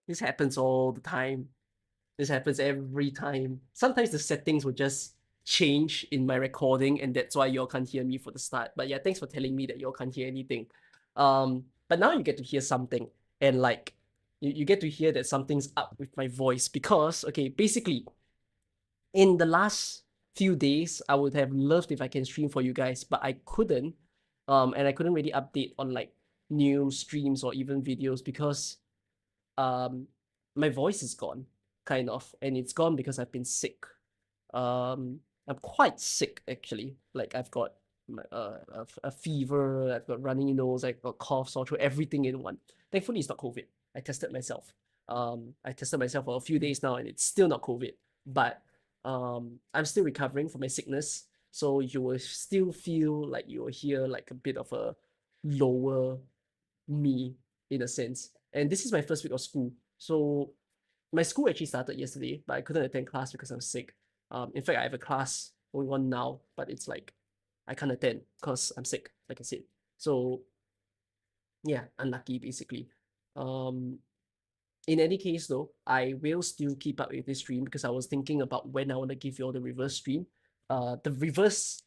This happens all the time. This happens every time. Sometimes the settings will just change in my recording, and that's why y'all can't hear me for the start. But yeah, thanks for telling me that y'all can't hear anything. But now you get to hear something, and like you get to hear that something's up with my voice because okay, basically, in the last few days, I would have loved if I can stream for you guys, but I couldn't. And I couldn't really update on like new streams or even videos because um my voice is gone, kind of, and it's gone because I've been sick. I'm quite sick actually. Like I've got a fever, I've got runny nose, I've got cough, sore throat, everything in one. Thankfully, it's not COVID. I tested myself. I tested myself for a few days now, and it's still not COVID. But I'm still recovering from my sickness, so you will still feel like you will hear like a bit of a lower me in a sense. And this is my first week of school, so my school actually started yesterday, but I couldn't attend class because I'm sick. In fact, I have a class going on now, but it's like I can't attend because I'm sick, like I said. So yeah, unlucky basically. Um, in any case though, I will still keep up with this stream because I was thinking about when I want to give you all the reverse stream. The reverse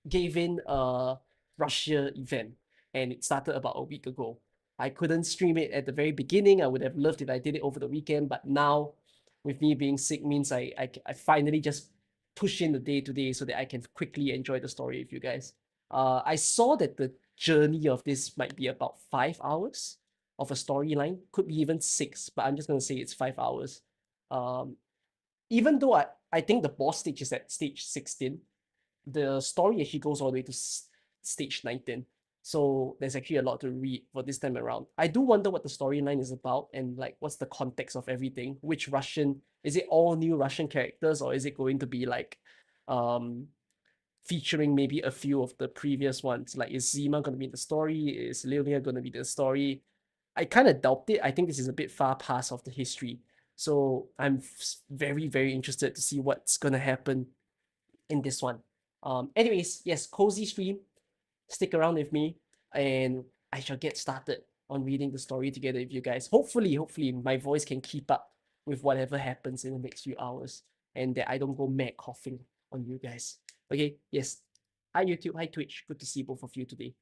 gave in a Russia event, and it started about a week ago. I couldn't stream it at the very beginning. I would have loved if I did it over the weekend, but now with me being sick means I finally just push in the day to day so that I can quickly enjoy the story with you guys. I saw that the journey of this might be about 5 hours of a storyline, could be even 6, but I'm just gonna say it's 5 hours. Um, Even though I think the boss stage is at stage 16, the story actually goes all the way to stage 19. So there's actually a lot to read for this time around. I do wonder what the storyline is about and like what's the context of everything. Which Russian is it? All new Russian characters, or is it going to be like um featuring maybe a few of the previous ones? Like, is Zima going to be in the story? Is Leonia going to be the story? I kind of doubt it. I think this is a bit far past of the history. So I'm very, very interested to see what's going to happen in this one. Anyways, yes, cozy stream. Stick around with me, and I shall get started on reading the story together with you guys. Hopefully, my voice can keep up with whatever happens in the next few hours, and that I don't go mad coughing on you guys. Okay, yes. Hi YouTube, hi Twitch. Good to see both of you today.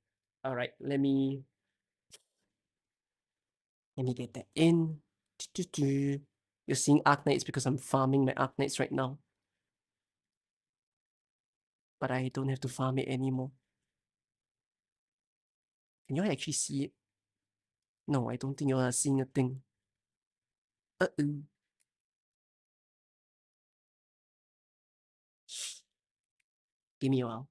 All right, let me get that in. You're seeing Arknights because I'm farming my Arknights right now, but I don't have to farm it anymore. Can you actually see it? No, I don't think you are seeing a thing. Uh-oh. Give me a while.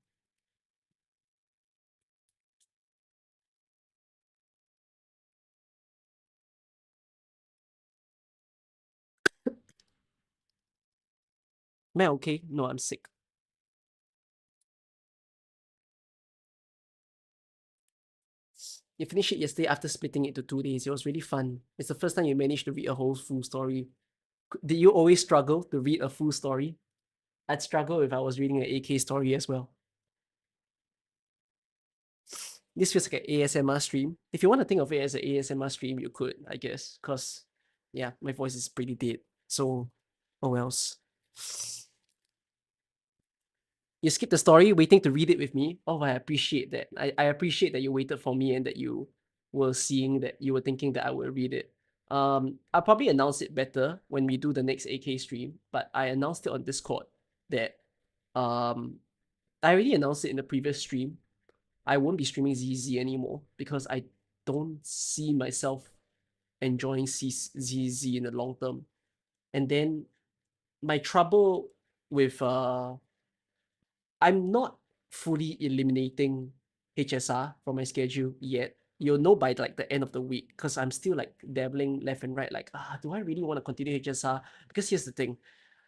Am I okay? No, I'm sick. You finished it yesterday after splitting it to 2 days. It was really fun. It's the first time you managed to read a whole full story. Did you always struggle to read a full story? I'd struggle if I was reading an AK story as well. This feels like an ASMR stream. If you want to think of it as an ASMR stream, you could, I guess. Because, yeah, my voice is pretty dead. So, oh wells. You skipped the story, waiting to read it with me. Oh, I appreciate that. I appreciate that you waited for me and that you were seeing that you were thinking that I would read it. I'll probably announce it better when we do the next AK stream, but I announced it on Discord that um I already announced it in the previous stream. I won't be streaming ZZ anymore because I don't see myself enjoying ZZ in the long term. And then my trouble with I'm not fully eliminating HSR from my schedule yet. You'll know by like the end of the week because I'm still like dabbling left and right. Like, do I really want to continue HSR? Because here's the thing,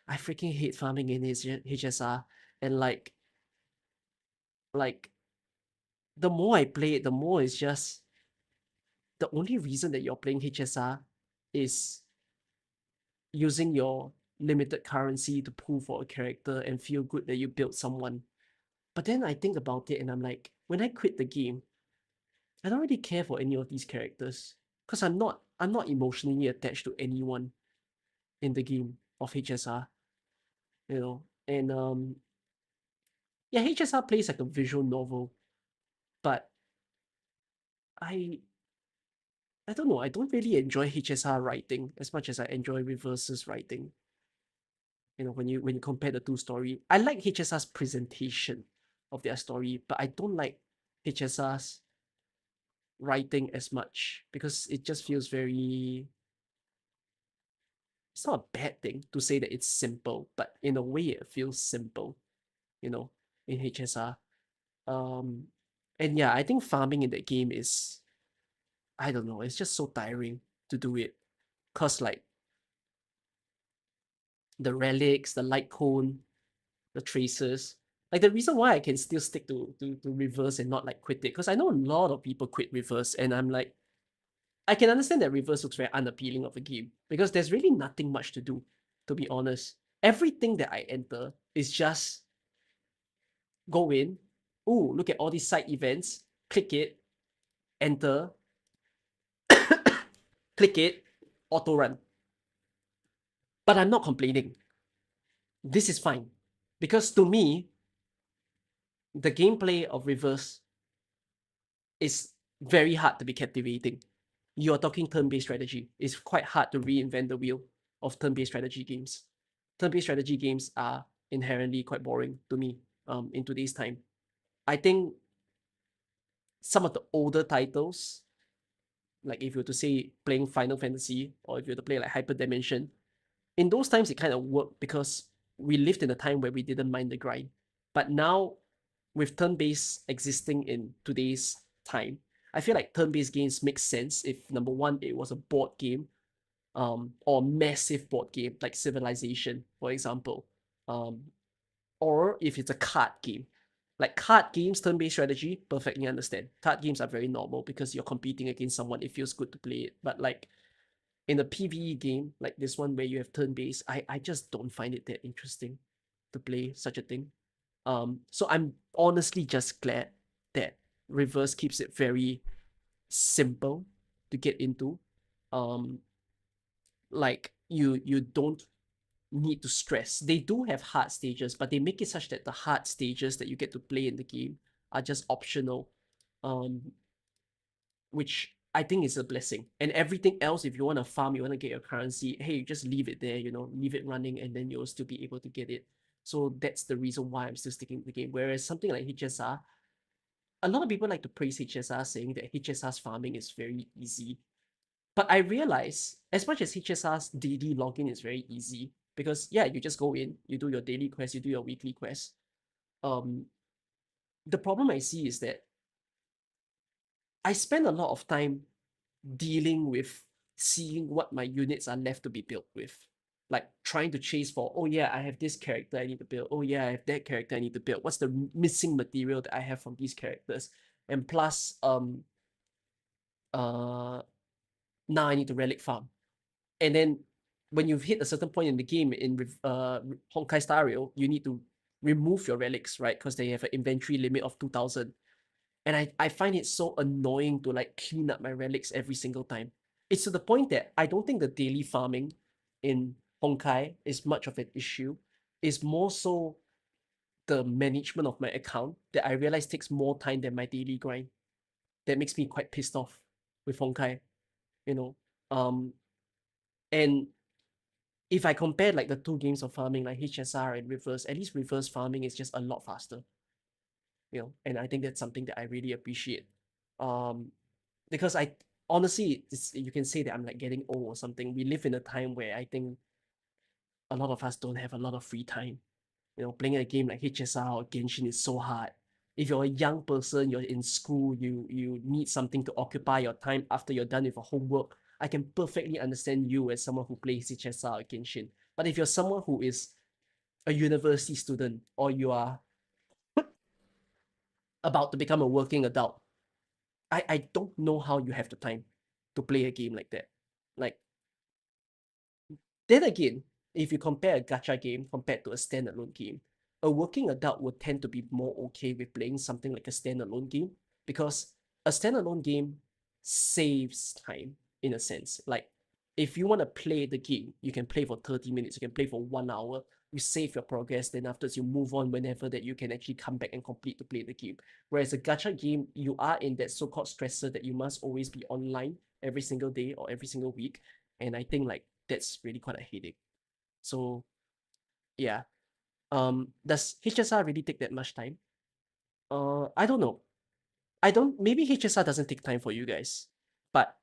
I freaking hate farming in HSR, and like the more I play it, the more it's just the only reason that you're playing HSR is using your limited currency to pull for a character and feel good that you built someone. But then I think about it and I'm like, when I quit the game, I don't really care for any of these characters because I'm not emotionally attached to anyone in the game of HSR, you know. And yeah, HSR plays like a visual novel, but I I don't know, I don't really enjoy HSR writing as much as I enjoy Reverse's writing. You know, when you compare the two story, I like HSR's presentation of their story, but I don't like HSR's writing as much because it just feels very, it's not a bad thing to say that it's simple, but in a way it feels simple, you know, in HSR. Um and yeah, I think farming in that game is, I don't know, it's just so tiring to do it. Cause like the relics, the light cone, the traces. Like the reason why I can still stick to reverse and not like quit it, because I know a lot of people quit reverse, and I'm like, I can understand that reverse looks very unappealing of a game because there's really nothing much to do, to be honest. Everything that I enter is just go in, ooh, look at all these side events, click it, enter, click it, auto run. But I'm not complaining. This is fine. Because to me, the gameplay of reverse is very hard to be captivating. You're talking turn-based strategy. It's quite hard to reinvent the wheel of turn-based strategy games. Turn-based strategy games are inherently quite boring to me in today's time. I think some of the older titles, like if you were to say playing Final Fantasy or if you were to play like Hyperdimension, in those times it kind of worked because we lived in a time where we didn't mind the grind. But now, with turn-based existing in today's time, I feel like turn-based games make sense if number one, it was a board game, or massive board game like Civilization, for example, um, or if it's a card game. Like card games, turn-based strategy, perfectly understand. Card games are very normal because you're competing against someone. It feels good to play it. But like in a PvE game like this one where you have turn-based, I just don't find it that interesting to play such a thing. So I'm honestly just glad that Reverse keeps it very simple to get into. Um, like you don't need to stress. They do have hard stages, but they make it such that the hard stages that you get to play in the game are just optional. Um, which I think is a blessing. And everything else, if you want to farm, you want to get your currency, hey, you just leave it there, you know, leave it running, and then you'll still be able to get it. So that's the reason why I'm still sticking to the game. Whereas something like HSR, a lot of people like to praise HSR, saying that HSR's farming is very easy. But I realize, as much as HSR's daily login is very easy, because yeah, you just go in, you do your daily quest, you do your weekly quest. Um, the problem I see is that I spend a lot of time dealing with seeing what my units are left to be built with. Like trying to chase for, oh yeah, I have this character I need to build. Oh yeah, I have that character I need to build. What's the missing material that I have from these characters? And plus, uh, now I need to relic farm. And then when you've hit a certain point in the game in Honkai Star Rail, you need to remove your relics, right? Because they have an inventory limit of 2,000. And I find it so annoying to like clean up my relics every single time. It's to the point that I don't think the daily farming in Honkai is much of an issue. It's more so the management of my account that I realize takes more time than my daily grind. That makes me quite pissed off with Honkai, you know. Um, and if I compare like the two games of farming, like HSR and Reverse, at least Reverse farming is just a lot faster, you know. And I think that's something that I really appreciate. Um, because I honestly, you can say that I'm like getting old or something. We live in a time where I think a lot of us don't have a lot of free time. You know, playing a game like HSR or Genshin is so hard. If you're a young person, you're in school, you need something to occupy your time after you're done with your homework. I can perfectly understand you as someone who plays HSR or Genshin. But if you're someone who is a university student or you are about to become a working adult, I don't know how you have the time to play a game like that. Like, then again, if you compare a gacha game compared to a standalone game, a working adult would tend to be more okay with playing something like a standalone game because a standalone game saves time. in a sense. Like, if you want to play the game, you can play for 30 minutes, you can play for 1 hour, you save your progress, then afterwards you move on whenever that you can actually come back and complete to play the game. Whereas a gacha game, you are in that so-called stressor that you must always be online every single day or every single week. And I think like that's really quite a headache. So yeah. Does HSR really take that much time? I don't know. I don't maybe HSR doesn't take time for you guys. But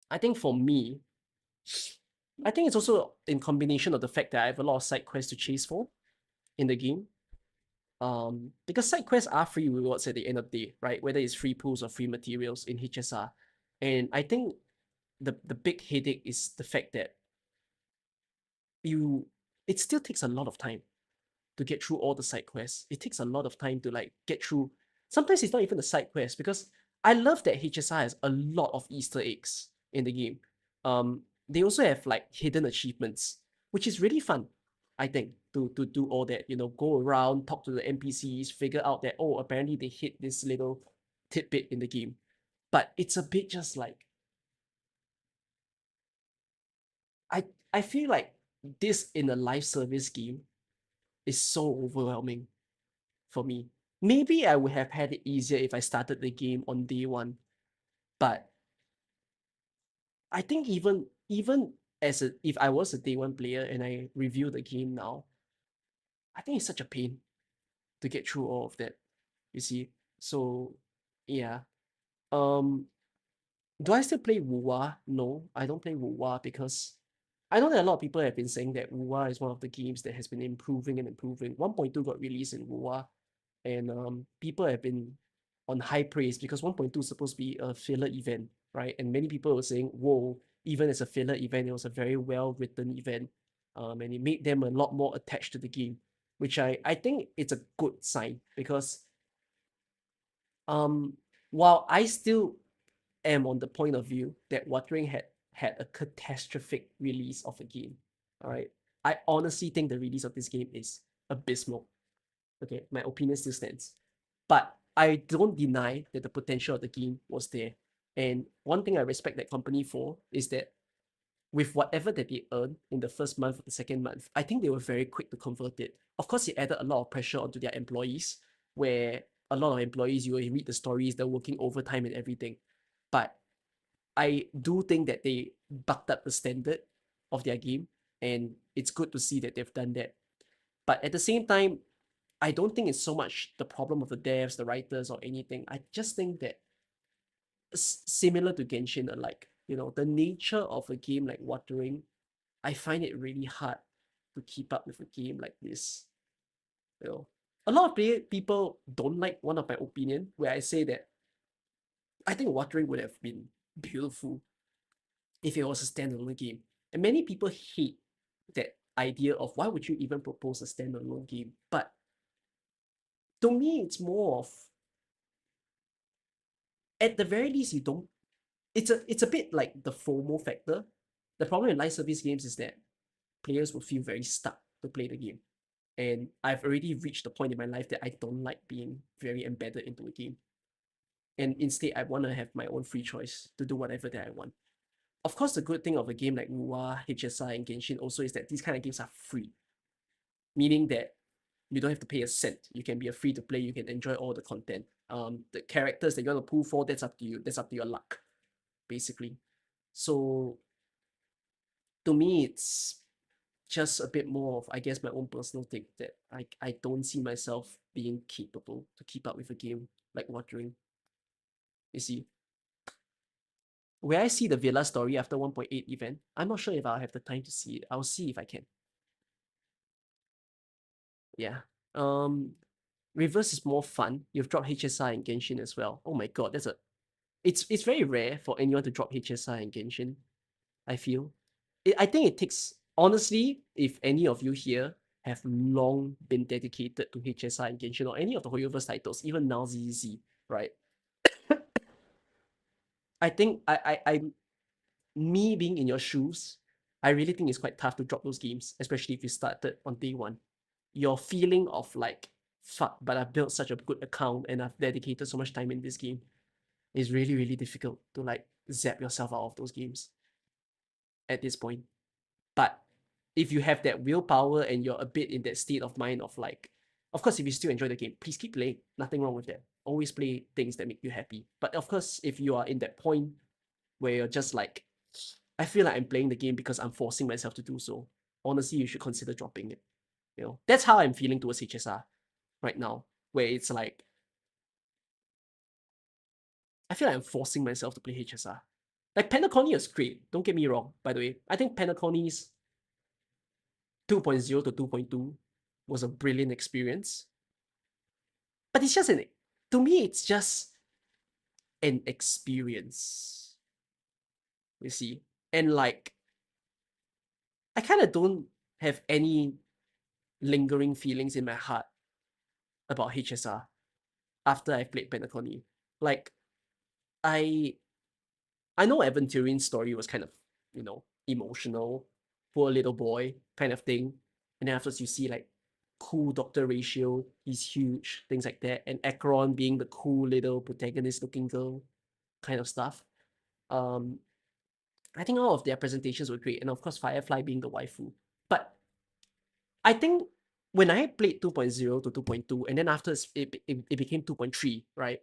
I think for me, I think it's also in combination of the fact that I have a lot of side quests to chase for in the game. Because side quests are free rewards at the end of the day, right? Whether it's free pools or free materials in HSR. And I think the big headache is the fact that you it still takes a lot of time to get through all the side quests. It takes a lot of time to like get through. Sometimes it's not even the side quest because I love that HSR has a lot of Easter eggs in the game. They also have like hidden achievements, which is really fun. I think to do all that, go around, talk to the NPCs, figure out that oh, apparently they hid this little tidbit in the game. But it's a bit just like I I feel like this in a live service game is so overwhelming for me. Maybe I would have had it easier if I started the game on day one, but I think even as a if I was a day one player and I review the game now, I think it's such a pain to get through all of that. You see, so yeah. Um, do I still play Wuwa? No, I don't play Wuwa because I know that a lot of people have been saying that Wuwa is one of the games that has been improving and improving. 1.2 got released in Wuwa, and people have been on high praise because 1.2 is supposed to be a filler event, right? And many people were saying, whoa, even as a filler event, it was a very well written event, and it made them a lot more attached to the game, which I think it's a good sign because um while I still am on the point of view that Watering had a catastrophic release of a game, all right, I honestly think the release of this game is abysmal. Okay, my opinion still stands. But I don't deny that the potential of the game was there. And one thing I respect that company for is that with whatever that they earned in the first month or the second month, I think they were very quick to convert it. Of course, it added a lot of pressure onto their employees, where a lot of employees, you will read the stories, they're working overtime and everything. But I do think that they bucked up the standard of their game, and it's good to see that they've done that. But at the same time, I don't think it's so much the problem of the devs, the writers, or anything. I just think that similar to Genshin alike, the nature of a game like Watering, I find it really hard to keep up with a game like this. You know, a lot of people don't like one of my opinion where I say that I think Watering would have been beautiful if it was a standalone game, and many people hate that idea of why would you even propose a standalone game, but to me, it's more of at the very least you don't it's a bit like the FOMO factor. The problem in live service games is that players will feel very stuck to play the game. And I've already reached the point in my life that I don't like being very embedded into a game. And instead I want to have my own free choice to do whatever that I want. Of course, the good thing of a game like Wuwa, HSI, and Genshin also is that these kind of games are free. Meaning that you don't have to pay a cent. You can be a free to play, you can enjoy all the content. The characters that you want to pull for, that's up to you. That's up to your luck, basically. So to me, it's just a bit more of, I guess, my own personal take that I don't see myself being capable to keep up with a game like Watering. You see, where I see the Villa story after 1.8 event, I'm not sure if I'll have the time to see it. I'll see if I can. Yeah. Reverse is more fun. You've dropped HSI and Genshin as well. Oh my god, it's very rare for anyone to drop HSI and Genshin, I feel. I think it takes, honestly, if any of you here have long been dedicated to HSI and Genshin or any of the Hoyoverse titles, even now ZZ, right? I think me being in your shoes, I really think it's quite tough to drop those games, especially if you started on day one. Your feeling of like, fuck, but I've built such a good account and I've dedicated so much time in this game. It's really, really difficult to like zap yourself out of those games at this point. But if you have that willpower and you're a bit in that state of mind of like, of course, if you still enjoy the game, please keep playing. Nothing wrong with that. Always play things that make you happy. But of course, if you are in that point where you're just like, I feel like I'm playing the game because I'm forcing myself to do so, honestly, you should consider dropping it. You know, that's how I'm feeling towards HSR right now, where it's like, I feel like I'm forcing myself to play HSR. Like Penacony is great, don't get me wrong, by the way. I think Penacony's 2.0 to 2.2 was a brilliant experience. But it's just to me, it's just an experience. You see? And like, I kind of don't have any lingering feelings in my heart about HSR after I played Penacony. Like, I know Aventurine's story was kind of, emotional, poor little boy kind of thing. And then afterwards you see like cool Dr. Ratio, he's huge, things like that. And Akron being the cool little protagonist looking girl kind of stuff. Um, I think all of their presentations were great. And of course, Firefly being the waifu. But I think when I played 2.0 to 2.2, and then after it became 2.3, right?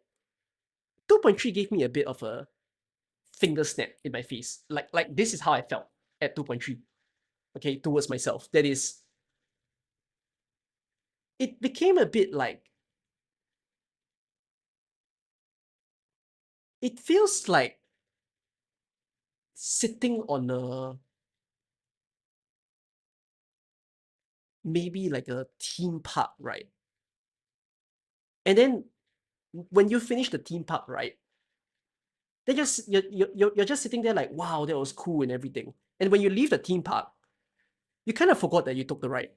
2.3 gave me a bit of a finger snap in my face. Like this is how I felt at 2.3. Okay, towards myself. That is, it became a bit like, it feels like sitting on a, maybe like a theme park ride. And then when you finish the theme park ride, they just you're just sitting there like, wow, that was cool and everything. And when you leave the theme park, you kind of forgot that you took the ride.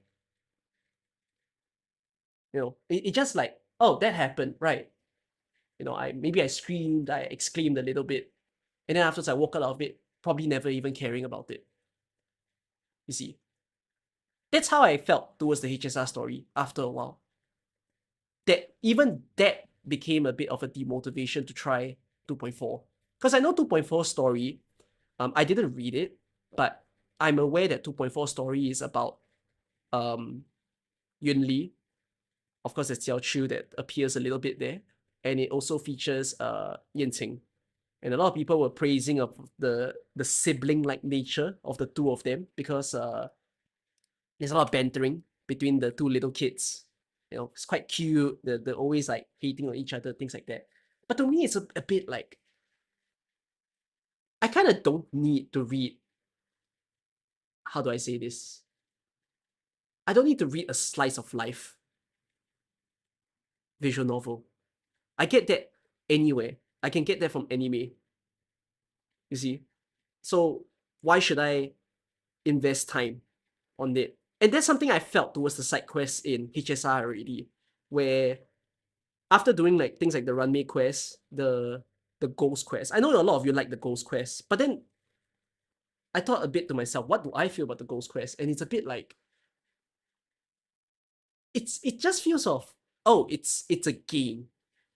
It just like, oh, that happened, right? I screamed, I exclaimed a little bit, and then afterwards I walk out of it, probably never even caring about it. You see, that's how I felt towards the HSR story after a while. That even that became a bit of a demotivation to try 2.4. Because I know 2.4 story, I didn't read it, but I'm aware that 2.4 story is about Yun Li. Of course, it's Xiao Chu that appears a little bit there. And it also features Yan Qing. And a lot of people were praising of the sibling-like nature of the two of them because there's a lot of bantering between the two little kids. It's quite cute. They're always like hating on each other, things like that. But to me, it's a bit like, I kind of don't need to read, how do I say this? I don't need to read a slice of life visual novel. I get that anywhere. I can get that from anime. You see? So why should I invest time on it? And that's something I felt towards the side quests in HSR already, where after doing like things like the runway quest, the ghost quest. I know a lot of you like the ghost quest, but then I thought a bit to myself, what do I feel about the ghost quest? And it's a bit like, it just feels of, oh, it's a game,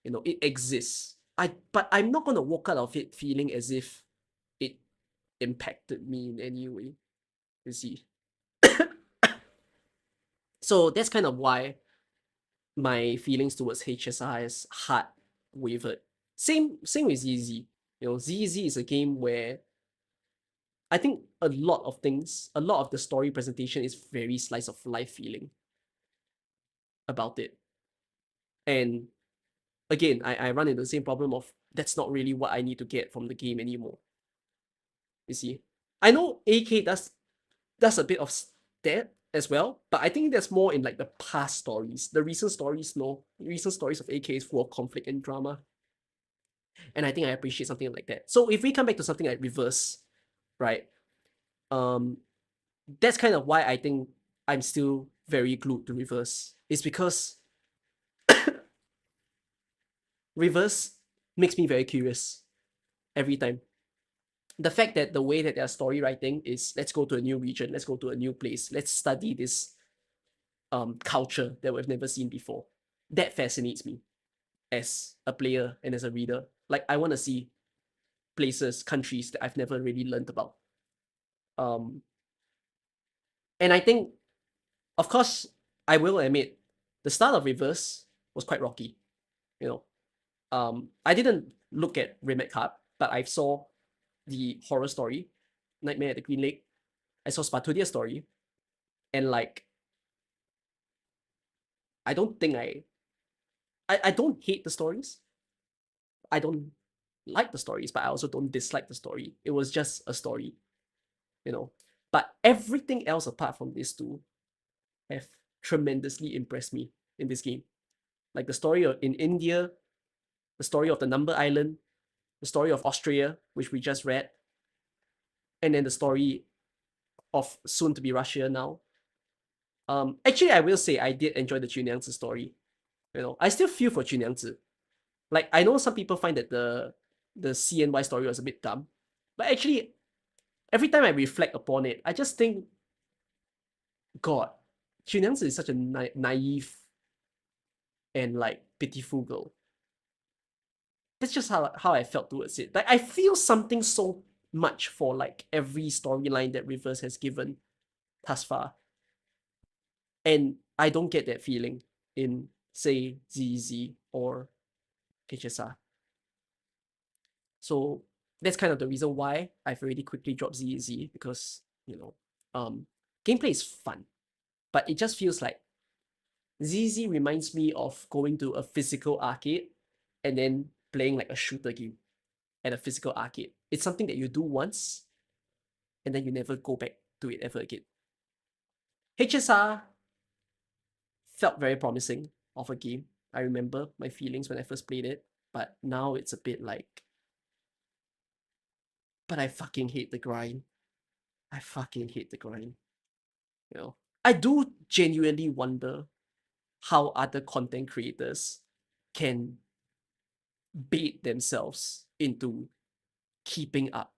it exists. But I'm not gonna walk out of it feeling as if it impacted me in any way. You see, so that's kind of why my feelings towards HSI is hard wavered. Same with ZZ. ZZ is a game where I think a lot of things, a lot of the story presentation is very slice of life feeling about it. And again, I run into the same problem of that's not really what I need to get from the game anymore. You see, I know AK does a bit of that as well, but I think there's more in like the past stories. The recent stories, no. Recent stories of AK is full of conflict and drama. And I think I appreciate something like that. So if we come back to something like Reverse, right? That's kind of why I think I'm still very glued to Reverse. It's because Reverse makes me very curious every time. The fact that the way that their story writing is, let's go to a new region, let's go to a new place, let's study this culture that we've never seen before. That fascinates me. as a player and as a reader. Like I want to see places, countries that I've never really learned about. Um, and I think, of course, I will admit, the start of Reverse was quite rocky. You know, I didn't look at Remake Cup, but I saw the horror story, Nightmare at the Green Lake. I saw Spartodia's story, and like, I don't think I don't hate the stories. I don't like the stories, but I also don't dislike the story. It was just a story, you know. But everything else apart from these two have tremendously impressed me in this game. Like the story in India, the story of the Number Island, the story of Austria, which we just read, and then the story of soon to be Russia now. Actually, I will say I did enjoy the Chunyangzi story. You know, I still feel for Chunyangzi. Like I know some people find that the CNY story was a bit dumb, but actually, every time I reflect upon it, I just think, God, Chunyangzi is such a naive and like pitiful girl. That's just how I felt towards it. Like I feel something so much for like every storyline that Reverse has given thus far. And I don't get that feeling in, say, ZZ or HSR. So that's kind of the reason why I've already quickly dropped ZZ, because, gameplay is fun, but it just feels like ZZ reminds me of going to a physical arcade and then playing like a shooter game at a physical arcade. It's something that you do once and then you never go back to it ever again. HSR felt very promising of a game. I remember my feelings when I first played it, but now it's a bit like, but I fucking hate the grind. I fucking hate the grind. You know, I do genuinely wonder how other content creators can bait themselves into keeping up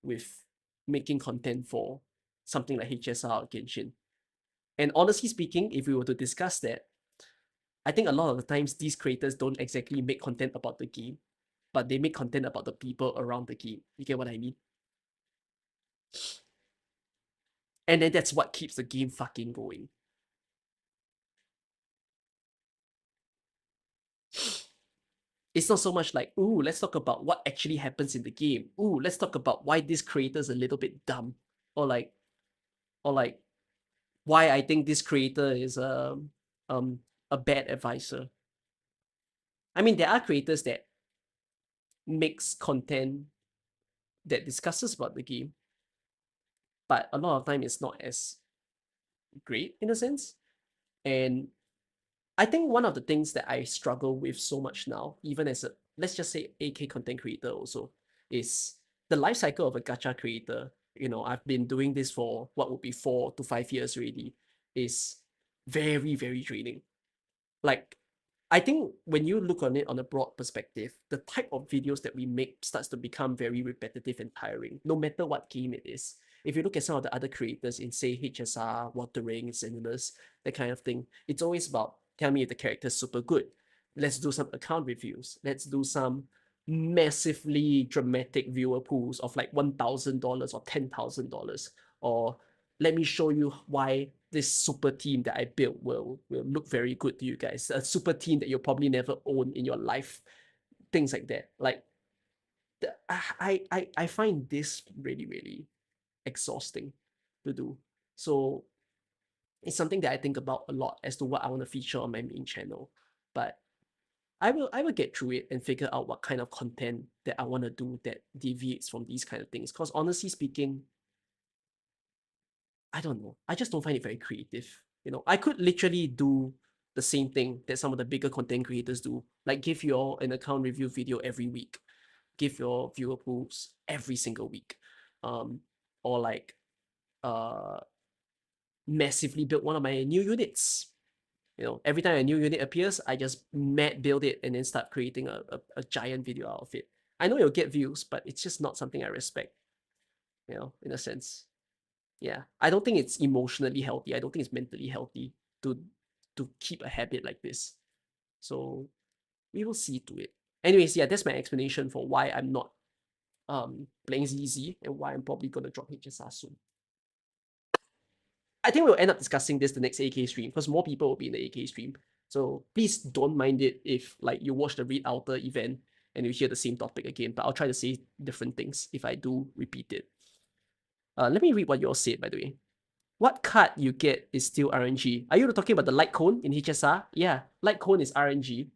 with making content for something like HSR or Genshin. And honestly speaking, if we were to discuss that, I think a lot of the times these creators don't exactly make content about the game, but they make content about the people around the game. You get what I mean? And then that's what keeps the game fucking going. It's not so much like, ooh, let's talk about what actually happens in the game. Ooh, let's talk about why this creator's a little bit dumb. Or like, or like why I think this creator is um a bad advisor. I mean, there are creators that makes content that discusses about the game, but a lot of time it's not as great in a sense. And I think one of the things that I struggle with so much now, even as a, let's just say, AK content creator also, is the life cycle of a gacha creator. You know, I've been doing this for what would be 4 to 5 years already, is very, very draining. Like, I think when you look on it on a broad perspective, the type of videos that we make starts to become very repetitive and tiring, no matter what game it is. If you look at some of the other creators in, say, HSR, Watering, Cinemas, that kind of thing, it's always about, tell me if the character's super good. Let's do some account reviews. Let's do some massively dramatic viewer pools of like $1,000 or $10,000. Or let me show you why this super team that I built will look very good to you guys. A super team that you'll probably never own in your life. Things like that. Like I find this really, really exhausting to do. So it's something that I think about a lot as to what I want to feature on my main channel. But I will get through it and figure out what kind of content that I want to do that deviates from these kind of things. Because honestly speaking, I don't know. I just don't find it very creative. You know, I could literally do the same thing that some of the bigger content creators do, like give you all an account review video every week, give your viewer pools every single week, um, or like uh massively build one of my new units. You know, every time a new unit appears, I just mad build it and then start creating a giant video out of it. I know you'll get views, but it's just not something I respect, you know, in a sense. Yeah, I don't think it's emotionally healthy. I don't think it's mentally healthy to to keep a habit like this. So We will see to it. Anyways, yeah, that's my explanation for why I'm not playing ZZ and why I'm probably gonna drop HSR soon. I think we'll end up discussing this the next AK stream because more people will be in the AK stream. So please don't mind it if like you watch the Read Outer event and you hear the same topic again, but I'll try to say different things if I do repeat it. Let me read what you all said, by the way. What card you get is still RNG. Are you talking about the light cone in HSR? Yeah, light cone is RNG.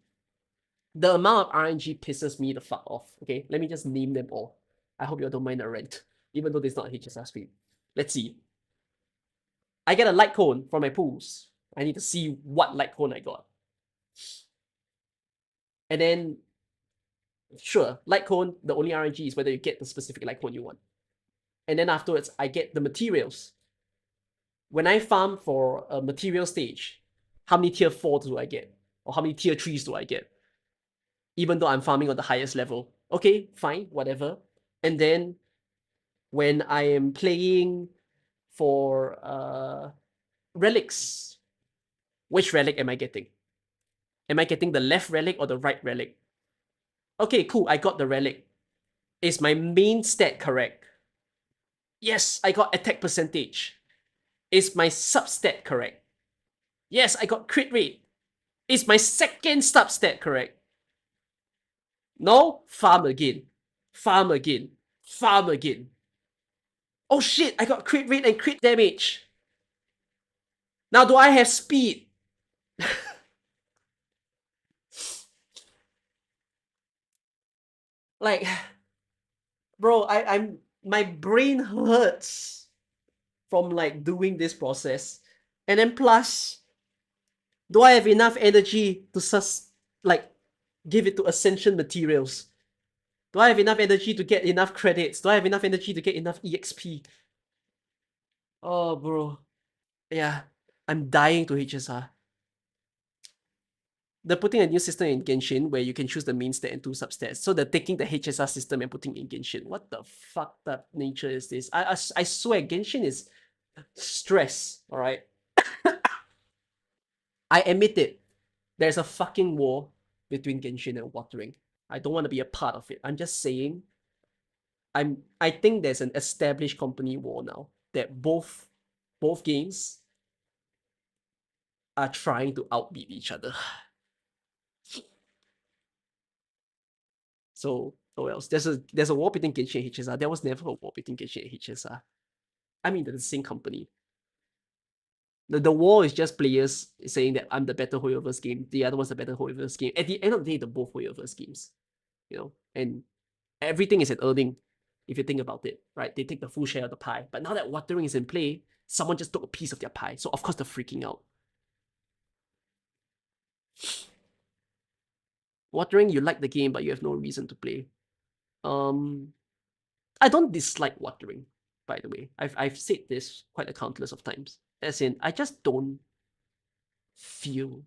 The amount of RNG pisses me the fuck off. Okay, let me just name them all. I hope you all don't mind the rant, even though this is not a HSR stream. Let's see. I get a light cone from my pools. I need to see what light cone I got. And then, sure, light cone, the only RNG is whether you get the specific light cone you want. And then afterwards, I get the materials. When I farm for a material stage, how many tier 4 do I get? Or how many tier 3s do I get? Even though I'm farming on the highest level. Okay, fine, whatever. And then when I am playing for relics, which relic am I getting? Am I getting the left relic or the right relic? Okay, cool, I got the relic. Is my main stat correct? Yes, I got attack percentage. Is my substat correct? Yes, I got crit rate. Is my second substat correct? No? Farm again. Farm again. Farm again. Oh shit, I got crit rate and crit damage. Now do I have speed? Like, bro, I'm my brain hurts from like doing this process. And then plus, do I have enough energy to give it to Ascension materials? Do I have enough energy to get enough credits? Do I have enough energy to get enough EXP? Oh, bro. Yeah, I'm dying to HSR. They're putting a new system in Genshin where you can choose the main stat and 2 substats. So they're taking the HSR system and putting it in Genshin. What the fucked up nature is this? I swear, Genshin is stress, alright? I admit it. There's a fucking war between Genshin and Watering. I don't want to be a part of it. I'm just saying, I think there's an established company war now that both games are trying to outbeat each other. So, what else? There's a war between Genshin and HSR. There was never a war between Genshin and HSR. I mean, they're the same company. The war is just players saying that I'm the better Hoyoverse game, the other one's the better Hoyoverse game. At the end of the day, they're both Hoyoverse games. You know, and everything is an earning, if you think about it, right? They take the full share of the pie. But now that Watering is in play, someone just took a piece of their pie. So of course they're freaking out. Watering, you like the game, but you have no reason to play. I don't dislike Watering, by the way. I've said this quite a countless of times. As in, I just don't feel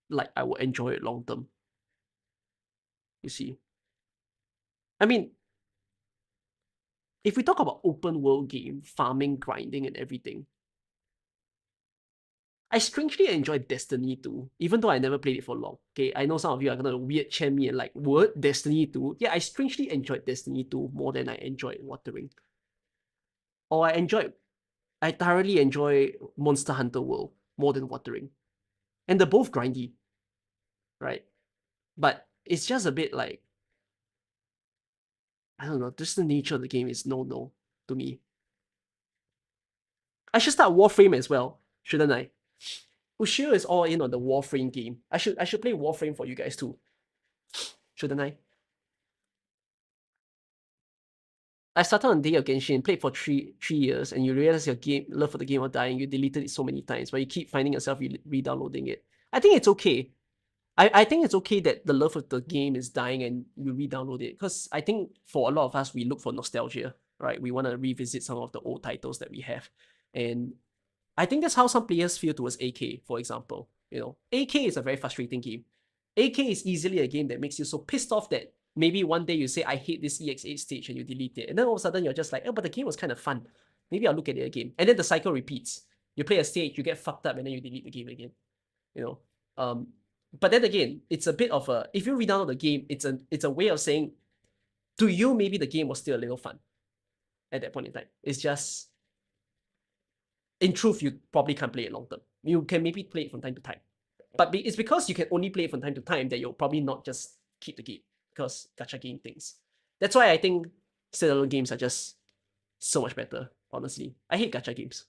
like I will enjoy it long term. You see? I mean, if we talk about open world game, farming, grinding, and everything, I strangely enjoy Destiny 2, even though I never played it for long. Okay, I know some of you are gonna weird chat me and like, what? Destiny 2? Yeah, I strangely enjoyed Destiny 2 more than I enjoyed Watering. Or I thoroughly enjoy Monster Hunter World more than Watering. And they're both grindy, right? But it's just a bit like, I don't know, just the nature of the game is no to me. I should start Warframe as well, shouldn't I? Ushio is all in on the Warframe game. I should play Warframe for you guys too. Shouldn't I? I started on Day of Genshin, played for three years, and you realize your love for the game was dying. You deleted it so many times, but you keep finding yourself re-downloading it. I think it's okay. I think it's okay that the love of the game is dying and you re-download it. Because I think for a lot of us, we look for nostalgia, right? We want to revisit some of the old titles that we have. And I think that's how some players feel towards AK, for example. You know, AK is a very frustrating game. AK is easily a game that makes you so pissed off that maybe one day you say, I hate this EX8 stage, and you delete it. And then all of a sudden you're just like, oh, but the game was kind of fun. Maybe I'll look at it again. And then the cycle repeats. You play a stage, you get fucked up, and then you delete the game again. You know? But then again, it's a bit of a, if you read down the game, it's a way of saying, to you, maybe the game was still a little fun at that point in time. It's just, in truth, you probably can't play it long term. You can maybe play it from time to time. But it's because you can only play it from time to time that you'll probably not just keep the game, because gacha game things. That's why I think standalone games are just so much better, honestly. I hate gacha games.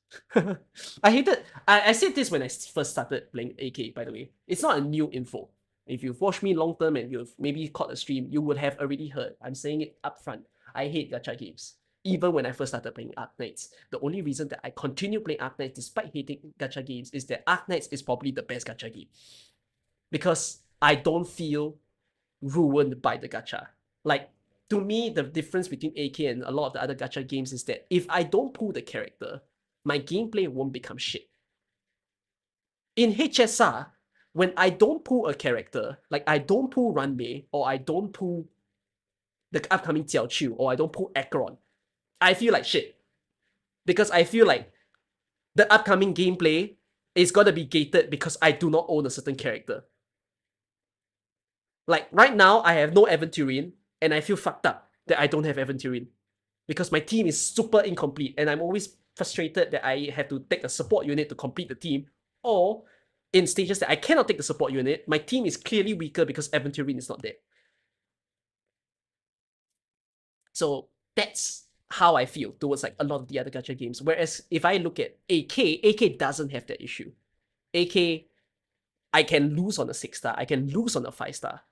I said this when I first started playing AK, by the way. It's not a new info. If you've watched me long term and you've maybe caught a stream, you would have already heard. I'm saying it upfront. I hate gacha games. Even when I first started playing Arknights, the only reason that I continue playing Arknights despite hating gacha games is that Arknights is probably the best gacha game. Because I don't feel ruined by the gacha. Like, to me, the difference between AK and a lot of the other gacha games is that if I don't pull the character, my gameplay won't become shit. In HSR, when I don't pull a character, like I don't pull Ranmei, or I don't pull the upcoming Jiaoqiu, or I don't pull Acheron, I feel like shit. Because I feel like the upcoming gameplay is gonna be gated because I do not own a certain character. Like, right now, I have no Aventurine, and I feel fucked up that I don't have Aventurine. Because my team is super incomplete, and I'm always frustrated that I have to take a support unit to complete the team, or in stages that I cannot take the support unit, my team is clearly weaker because Aventurine is not there. So that's how I feel towards like a lot of the other gacha games. Whereas if I look at AK doesn't have that issue. AK, I can lose on a 6-star, I can lose on a 5-star.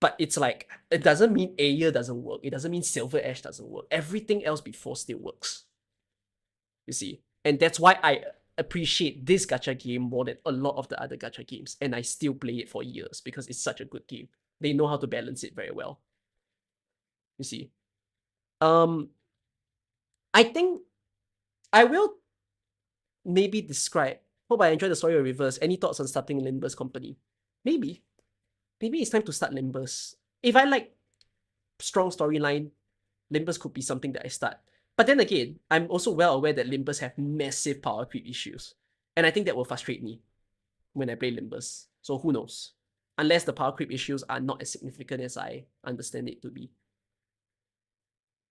But it's like, it doesn't mean Ayer doesn't work. It doesn't mean Silver Ash doesn't work. Everything else before still works. You see? And that's why I appreciate this gacha game more than a lot of the other gacha games. And I still play it for years because it's such a good game. They know how to balance it very well. You see? I think I will maybe describe. Hope I enjoyed the story of Reverse. Any thoughts on starting Limber's company? Maybe. Maybe it's time to start Limbers. If I like strong storyline, Limbers could be something that I start. But then again, I'm also well aware that Limbers have massive power creep issues. And I think that will frustrate me when I play Limbers. So who knows? Unless the power creep issues are not as significant as I understand it to be.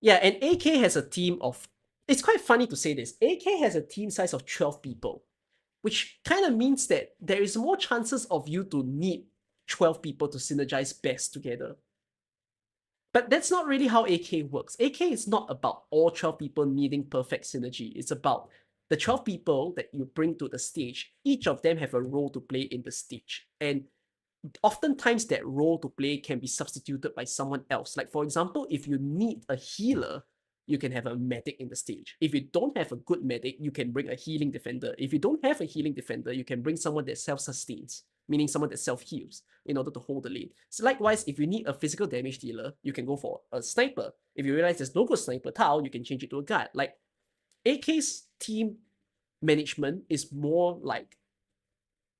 Yeah, and AK has a team of... It's quite funny to say this. AK has a team size of 12 people, which kind of means that there is more chances of you to need 12 people to synergize best together. But that's not really how AK works. AK is not about all 12 people needing perfect synergy. It's about the 12 people that you bring to the stage. Each of them have a role to play in the stage. And oftentimes that role to play can be substituted by someone else. Like, for example, if you need a healer, you can have a medic in the stage. If you don't have a good medic, you can bring a healing defender. If you don't have a healing defender, you can bring someone that self-sustains, meaning someone that self-heals in order to hold the lane. So likewise, if you need a physical damage dealer, you can go for a sniper. If you realize there's no good sniper Tao, you can change it to a guard. Like, AK's team management is more like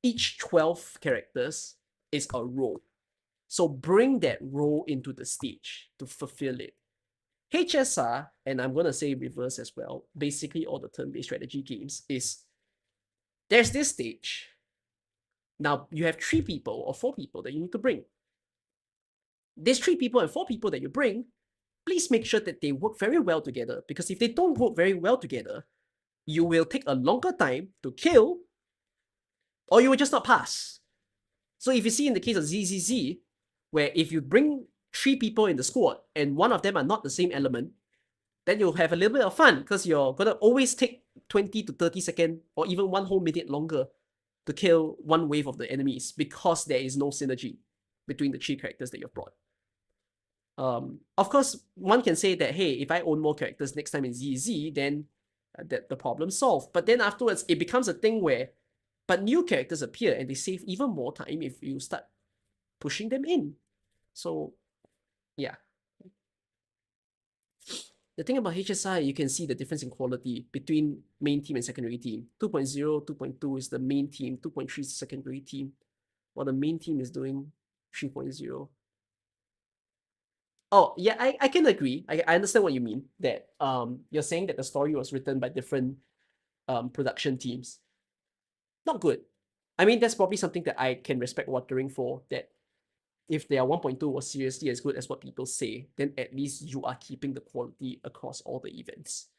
each 12 characters is a role. So bring that role into the stage to fulfill it. HSR, and I'm going to say Reverse as well, basically all the turn-based strategy games, is there's this stage. Now, you have 3 people or 4 people that you need to bring. These 3 people and 4 people that you bring, please make sure that they work very well together, because if they don't work very well together, you will take a longer time to kill, or you will just not pass. So if you see in the case of ZZZ, where if you bring 3 people in the squad and one of them are not the same element, then you'll have a little bit of fun because you're gonna always take 20 to 30 seconds or even 1 whole minute longer to kill 1 wave of the enemies because there is no synergy between the 3 characters that you've brought. Of course, one can say that, hey, if I own more characters next time in ZZ, then that the problem's solved. But then afterwards, it becomes a thing where, but new characters appear and they save even more time if you start pushing them in. So, yeah. The thing about HSI, you can see the difference in quality between main team and secondary team. 2.0, 2.2 is the main team, 2.3 is the secondary team, while the main team is doing 3.0. Oh, yeah, I can agree. I understand what you mean, that you're saying that the story was written by different production teams. Not good. I mean, that's probably something that I can respect Watering for, that if their 1.2 was seriously as good as what people say, then at least you are keeping the quality across all the events.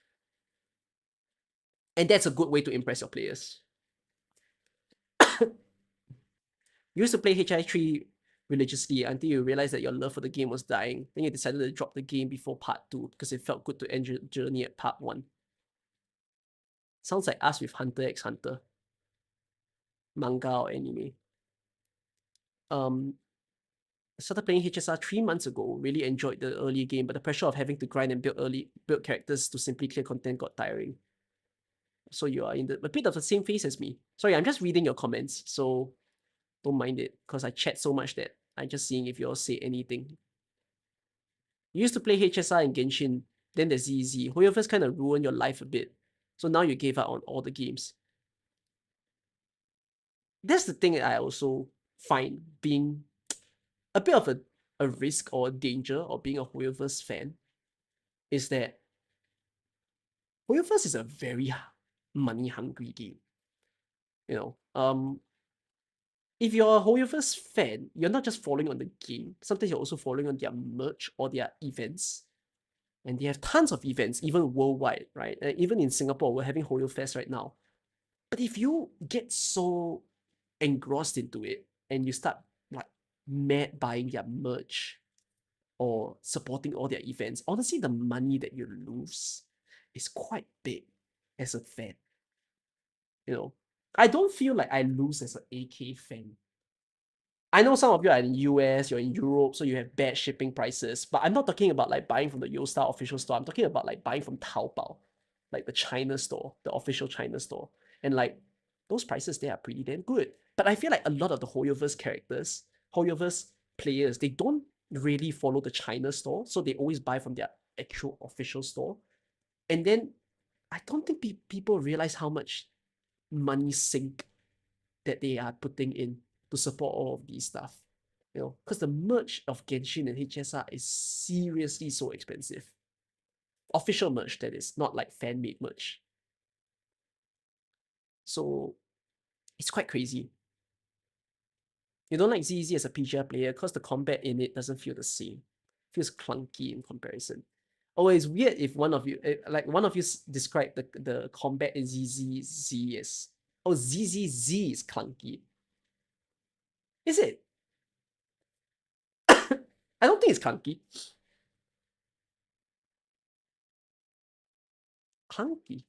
And that's a good way to impress your players. You used to play HI3 religiously until you realized that your love for the game was dying. Then you decided to drop the game before part 2 because it felt good to end your journey at part 1. Sounds like us with Hunter x Hunter. Manga or anime. I started playing HSR 3 months ago. Really enjoyed the early game, but the pressure of having to grind and build characters to simply clear content got tiring. So you are in a bit of the same phase as me. Sorry, I'm just reading your comments, so don't mind it, because I chat so much that I'm just seeing if you all say anything. You used to play HSR and Genshin, then there's ZZ. Hoyoverse kind of ruined your life a bit. So now you gave up on all the games. That's the thing that I also find being a bit of a risk or a danger of being a Hoyoverse fan, is that Hoyoverse is a very money hungry game. You know, if you're a Hoyoverse fan, you're not just following on the game. Sometimes you're also following on their merch or their events. And they have tons of events, even worldwide, right? Even in Singapore, we're having Hoyo Fest right now. But if you get so engrossed into it and you start like mad buying their merch or supporting all their events, honestly, the money that you lose is quite big as a fan. You know, I don't feel like I lose as an AK fan. I know some of you are in US, you're in Europe, so you have bad shipping prices, but I'm not talking about like buying from the Yostar official store. I'm talking about like buying from Taobao, like the China store, the official China store. And like those prices, they are pretty damn good. But I feel like a lot of the Hoyoverse characters, Hoyoverse players, they don't really follow the China store, so they always buy from their actual official store. And then I don't think people realize how much money sink that they are putting in to support all of these stuff. You know, because the merch of Genshin and HSR is seriously so expensive. Official merch, that is, not like fan made merch. So it's quite crazy. You don't like ZZ as a PGR player because the combat in it doesn't feel the same. It feels clunky in comparison. Oh, it's weird if one of you, like one of you described the combat in ZZZ as, oh, ZZZ is clunky. Is it? I don't think it's clunky. Clunky.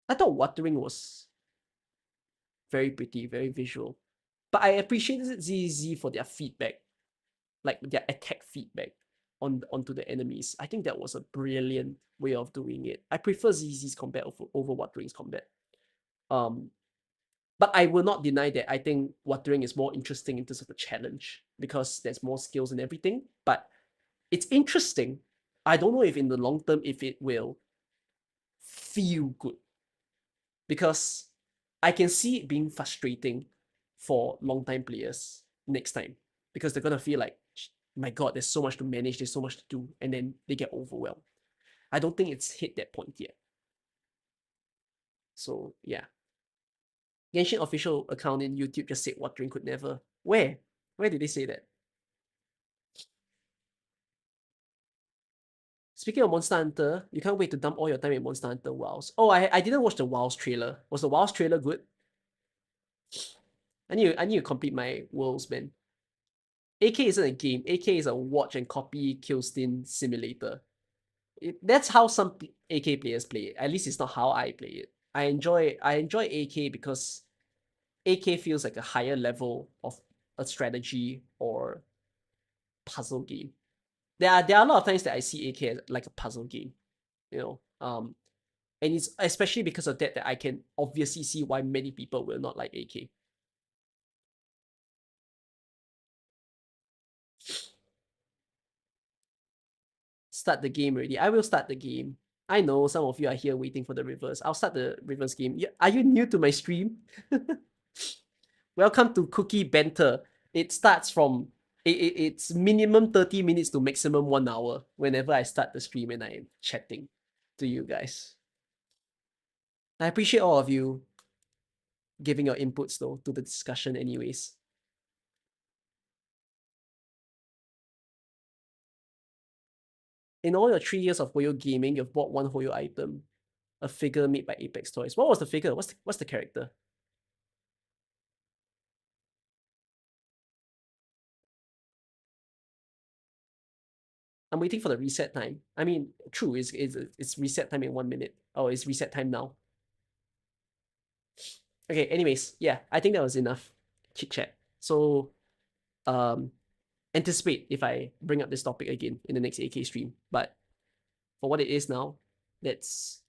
I thought Watering was very pretty, very visual. But I appreciated ZZ for their feedback, like their attack feedback onto the enemies. I think that was a brilliant way of doing it. I prefer ZZ's combat over Watering's combat. But I will not deny that I think Watering is more interesting in terms of the challenge because there's more skills and everything. But it's interesting. I don't know if in the long term if it will feel good, because I can see it being frustrating for long-time players next time, because they're gonna feel like, my god, there's so much to manage, there's so much to do, and then they get overwhelmed. I don't think it's hit that point yet. So yeah. Genshin official account in YouTube just said Watering could never. Where? Where did they say that? Speaking of Monster Hunter, you can't wait to dump all your time in Monster Hunter WoWs. Oh, I didn't watch the WoWs trailer. Was the WoWs trailer good? I need to complete my worlds, man. AK isn't a game. AK is a watch and copy kill steam simulator. That's how some AK players play it. At least it's not how I play it. I enjoy AK because AK feels like a higher level of a strategy or puzzle game. There are a lot of times that I see AK as like a puzzle game, you know. And it's especially because of that that I can obviously see why many people will not like AK. Start the game already. I will start the game. I know some of you are here waiting for the reverse. I'll start the reverse game. Are you new to my stream? Welcome to Cookie Banter. It starts from it's minimum 30 minutes to maximum 1 hour whenever I start the stream and I'm chatting to you guys. I appreciate all of you. giving your inputs though to the discussion anyways. In all your 3 years of Hoyo gaming, you've bought one Hoyo item. A figure made by Apex Toys. What was the figure? What's the character? I'm waiting for the reset time. I mean, true, it's reset time in 1 minute. Oh, it's reset time now. Okay, anyways, yeah, I think that was enough chit chat. So, anticipate if I bring up this topic again in the next AK stream. But for what it is now, that's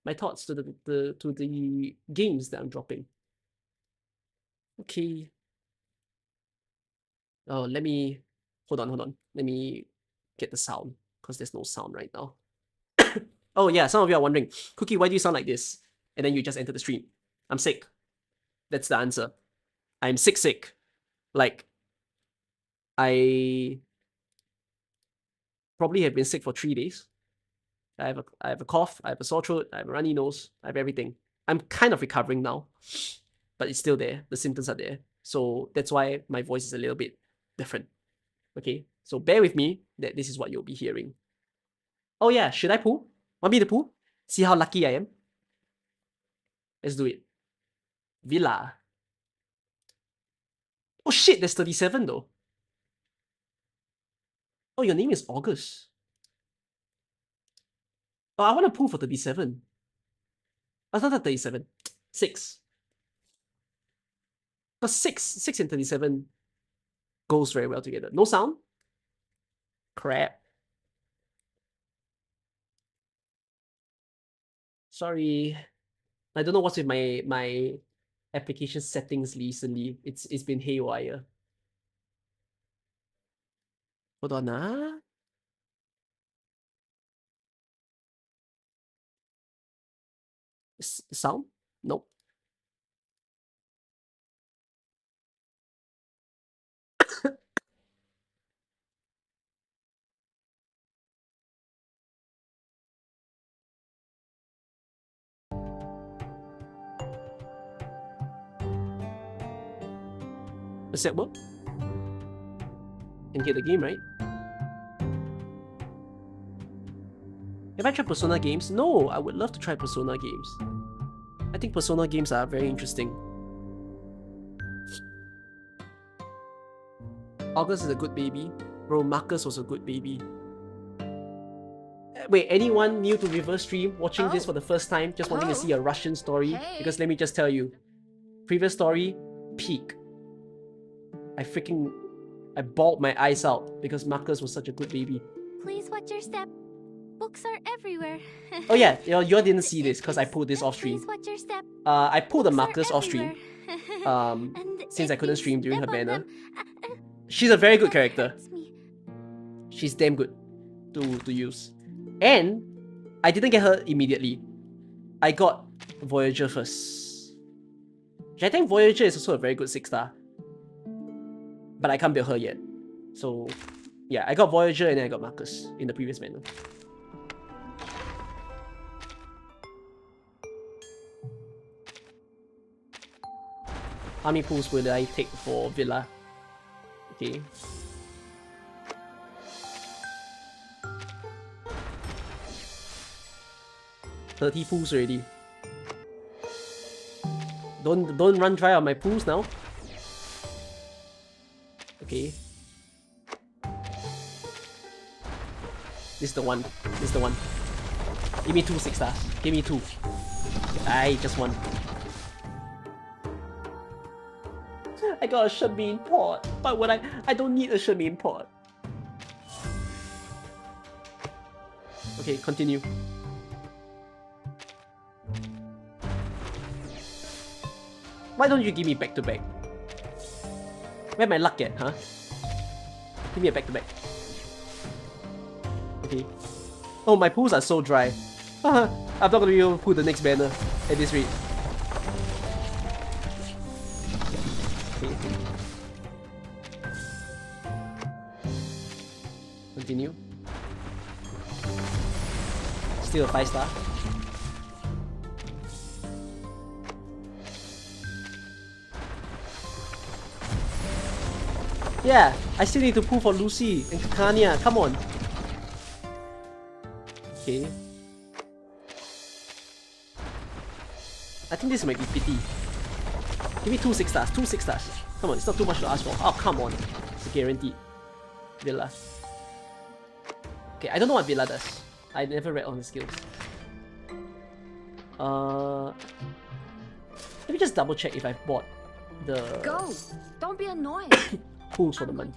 my thoughts to the games that I'm dropping. Okay. Oh, let me hold on. Let me get the sound because there's no sound right now. Oh yeah, some of you are wondering, Cookie, why do you sound like this? And then you just enter the stream. I'm sick. That's the answer. I'm sick. Like, I probably have been sick for 3 days. I have a cough, I have a sore throat, I have a runny nose, I have everything. I'm kind of recovering now, but it's still there. The symptoms are there. So that's why my voice is a little bit different. Okay, so bear with me that this is what you'll be hearing. Oh yeah, should I pull? Want me to pull? See how lucky I am? Let's do it. Villa. Oh shit, there's 37 though. Oh, your name is August. Oh, I want to pull for 37. I thought that 37. 6. Because 6 and 37 goes very well together. No sound? Crap. Sorry. I don't know what's with my application settings recently. It's been haywire. Hold on, sound? Nope. Does that work? Can hear the game, right? Have I tried Persona games? No, I would love to try Persona games. I think Persona games are very interesting. August is a good baby. Bro, Marcus was a good baby. Wait, anyone new to Reverse Stream watching this for the first time, just wanting to see a Russian story? Hey. Because let me just tell you, previous story, peak. I bawled my eyes out because Marcus was such a good baby. Please watch your step. Books are everywhere. Oh yeah, you didn't see this because I pulled this off stream. Please watch your step. I pulled the Marcus off stream. Since I couldn't stream during her banner. She's a very good character. She's damn good to use. And I didn't get her immediately. I got Voyager first. I think Voyager is also a very good 6-star. But I can't build her yet. So yeah, I got Voyager and then I got Marcus in the previous banner. How many pulls will I take for Villa? Okay. $30 pools already. Don't run dry on my pools now. Okay. This is the one. This is the one. Give me 2 6-stars. Give me 2. I just one. I got a Shamin pot, but when I don't need a Shamin pot. Okay, continue. Why don't you give me back to back? Where my luck at, huh? Give me a back to back. Okay. Oh, my pools are so dry. I'm not gonna be able to pull the next banner at this rate. Okay. Continue. Still a 5-star. Yeah, I still need to pull for Lucy and Kanya. Come on. Okay. I think this might be pity. Give me 2 6 stars. 2 6 stars. Come on, it's not too much to ask for. Oh, come on. It's guaranteed. Villa. Okay, I don't know what Villa does. I never read on the skills. Let me just double check if I've bought the Go! Don't be annoying. pools for the month.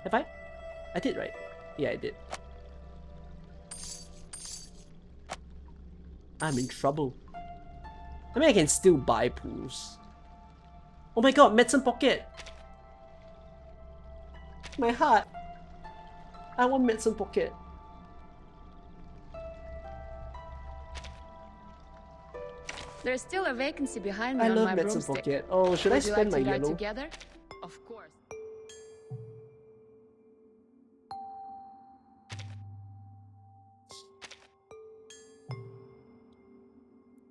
Have I? I did, right? Yeah, I did. I'm in trouble. I mean, I can still buy pools. Oh my god, medicine pocket! My heart! I want medicine pocket. There's still a vacancy behind me I on love my medicine broomstick. pocket. Oh, should I Would you spend like my to ride yellow? together? Of course.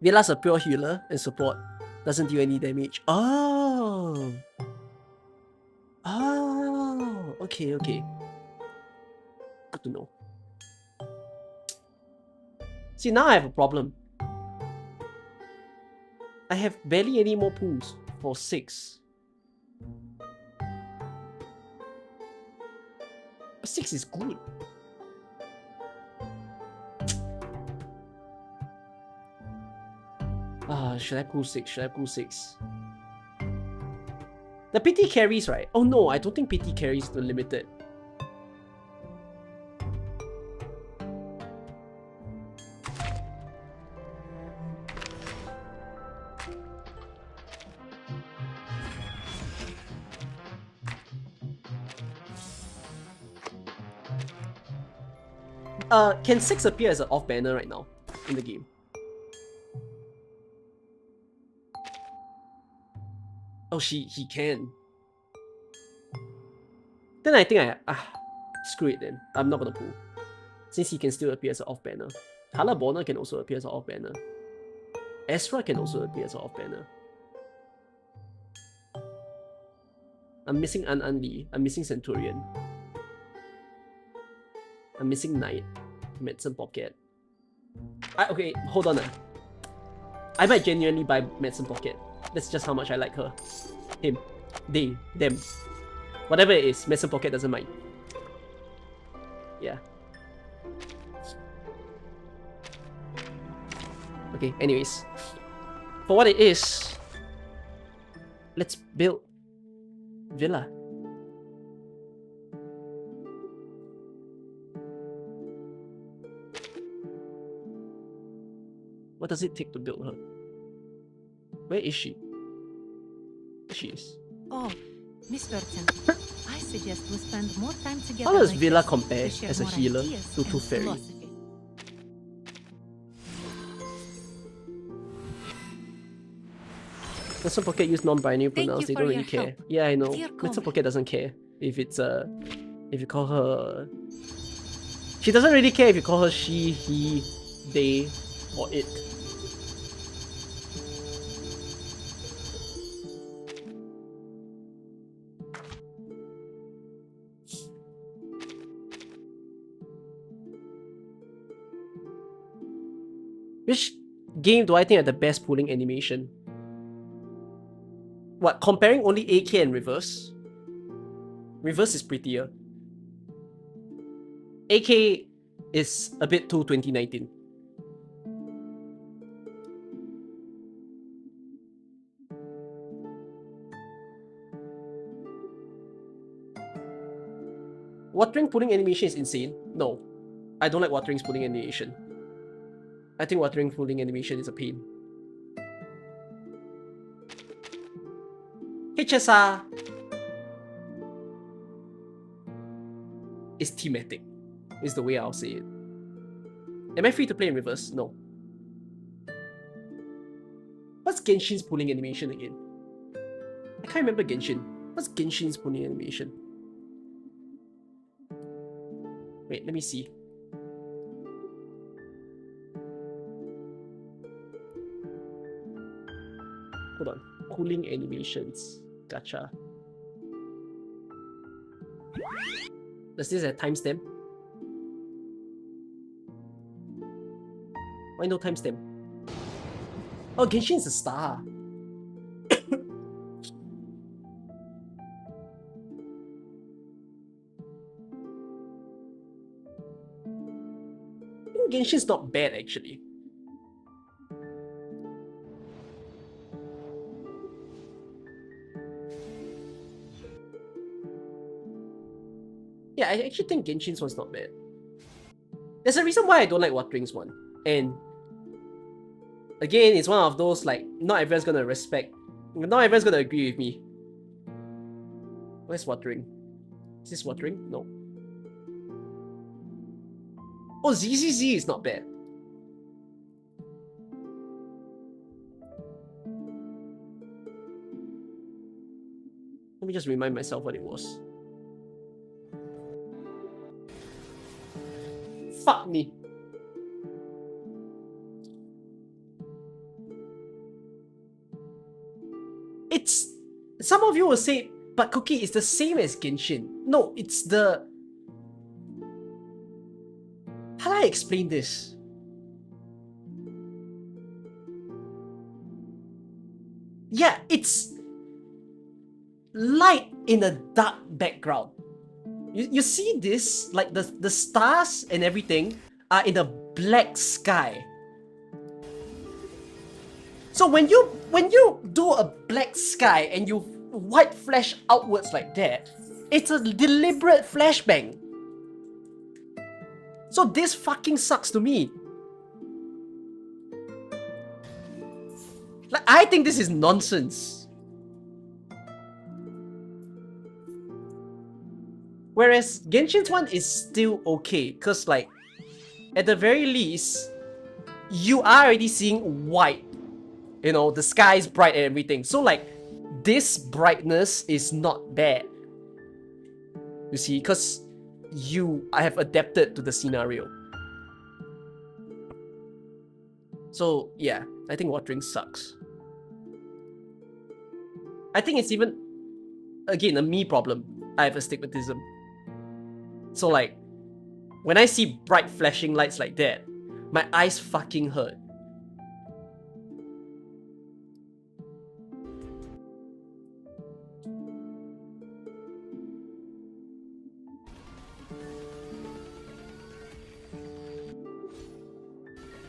Villa's a pure healer and support. Doesn't do any damage. Oh! Oh! Okay, okay. Good to know. See, now I have a problem. I have barely any more pools for 6. 6 is good. Should I pull 6? Should I pull 6? The PT carries, right? Oh no, I don't think PT carries the limited. Can 6 appear as an off banner right now in the game? Oh, he can. Then I think screw it then. I'm not gonna pull. Since he can still appear as an off banner. Halabona can also appear as an off banner. Ezra can also appear as an off banner. I'm missing An-Li. I'm missing Centurion. I'm missing Knight. Medicine Pocket. Okay, hold on. I might genuinely buy Medicine Pocket. That's just how much I like her. Him. They. Them. Whatever it is, Medicine Pocket doesn't mind. Yeah. Okay, anyways. For what it is, let's build Villa. What does it take to build her? Where is she? There she is. Oh, Miss Burton, I suggest we spend more time together. How does like Villa this compare to share as a more healer ideas to and Tooth Fairy? philosophy. Medicine Pocket use non-binary Thank pronouns, you they for don't really your care. help. Yeah, I know. Dear Medicine Coleman. Pocket doesn't care if it's if you call her. She doesn't really care if you call her she, he, they, or it. Which game do I think had the best pulling animation? What, comparing only AK and Reverse? Reverse is prettier. AK is a bit too 2019. Watering pulling animation is insane. No, I don't like Watering's pulling animation. I think Watering pulling animation is a pain. HSR is thematic, is the way I'll say it. Am I free to play in reverse? No. What's Genshin's pulling animation again? I can't remember Genshin. What's Genshin's pulling animation? Wait, let me see. Hold on. Cooling animations. Gacha. Does this have timestamp? Why no timestamp? Oh, Genshin's a star. I think Genshin's not bad actually. Yeah, I actually think Genshin's one's not bad. There's a reason why I don't like Watering's one. And again, it's one of those like, not everyone's gonna agree with me. Where's Watering? Is this Watering? No. Oh, ZZZ is not bad. Let me just remind myself what it was. Fuck me. It's... Some of you will say, but Cookie is the same as Genshin. No, it's the... How do I explain this? Yeah, it's light in a dark background. You see this, like the stars and everything are in a black sky. So when you do a black sky and you white flash outwards like that, it's a deliberate flashbang. So this fucking sucks to me. Like, I think this is nonsense. Whereas Genshin's one is still okay, because like, at the very least, you are already seeing white. You know, the sky is bright and everything. So like, this brightness is not bad. You see, because I have adapted to the scenario. So yeah, I think Watering sucks. I think it's even, again, a me problem. I have astigmatism. So like, when I see bright flashing lights like that, my eyes fucking hurt.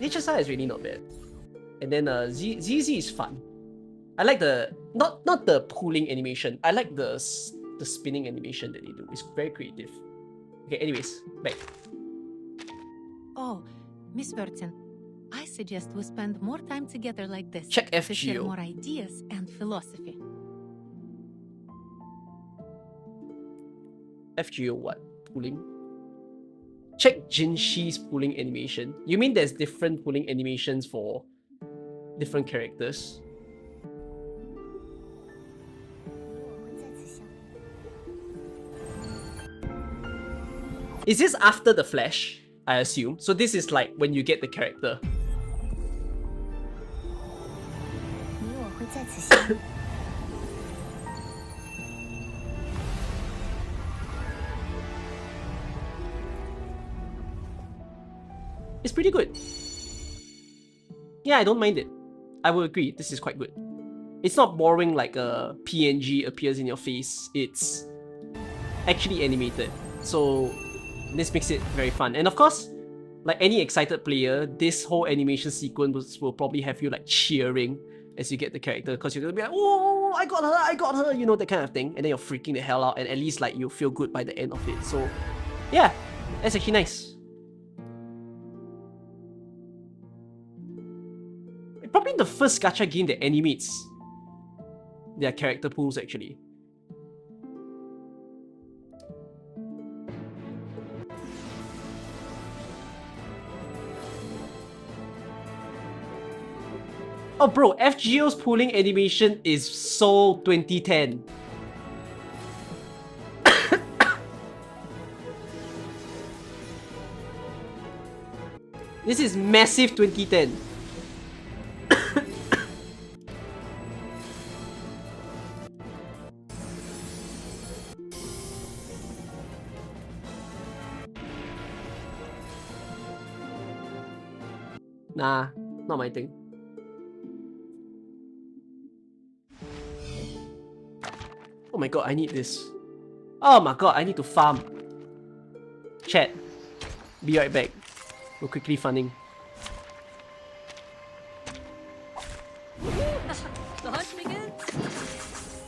HSI is really not bad. And then ZZ is fun. I like the, not the pulling animation, I like the spinning animation that they do. It's very creative. Okay, anyways, back. Oh, Miss Burton, I suggest we spend more time together like this. Check to share FGO. more ideas and philosophy. FGO what? Pulling? Check Jinshi's pulling animation. You mean there's different pulling animations for different characters? Is this after the flash? I assume. So this is like when you get the character. It's pretty good. Yeah, I don't mind it. I will agree, this is quite good. It's not boring like a PNG appears in your face. It's actually animated. So this makes it very fun. And of course, like any excited player, this whole animation sequence will probably have you like cheering as you get the character, because you're gonna be like, oh, I got her, you know, that kind of thing. And then you're freaking the hell out, and at least like you feel good by the end of it. So yeah, that's actually nice. Probably the first gacha game that animates their character pools actually. Oh bro, FGO's pooling animation is so 2010. This is massive 2010. Nah, not my thing. Oh my god, I need this. Oh my god, I need to farm. Chat. Be right back. We're quickly farming. The hunt begins.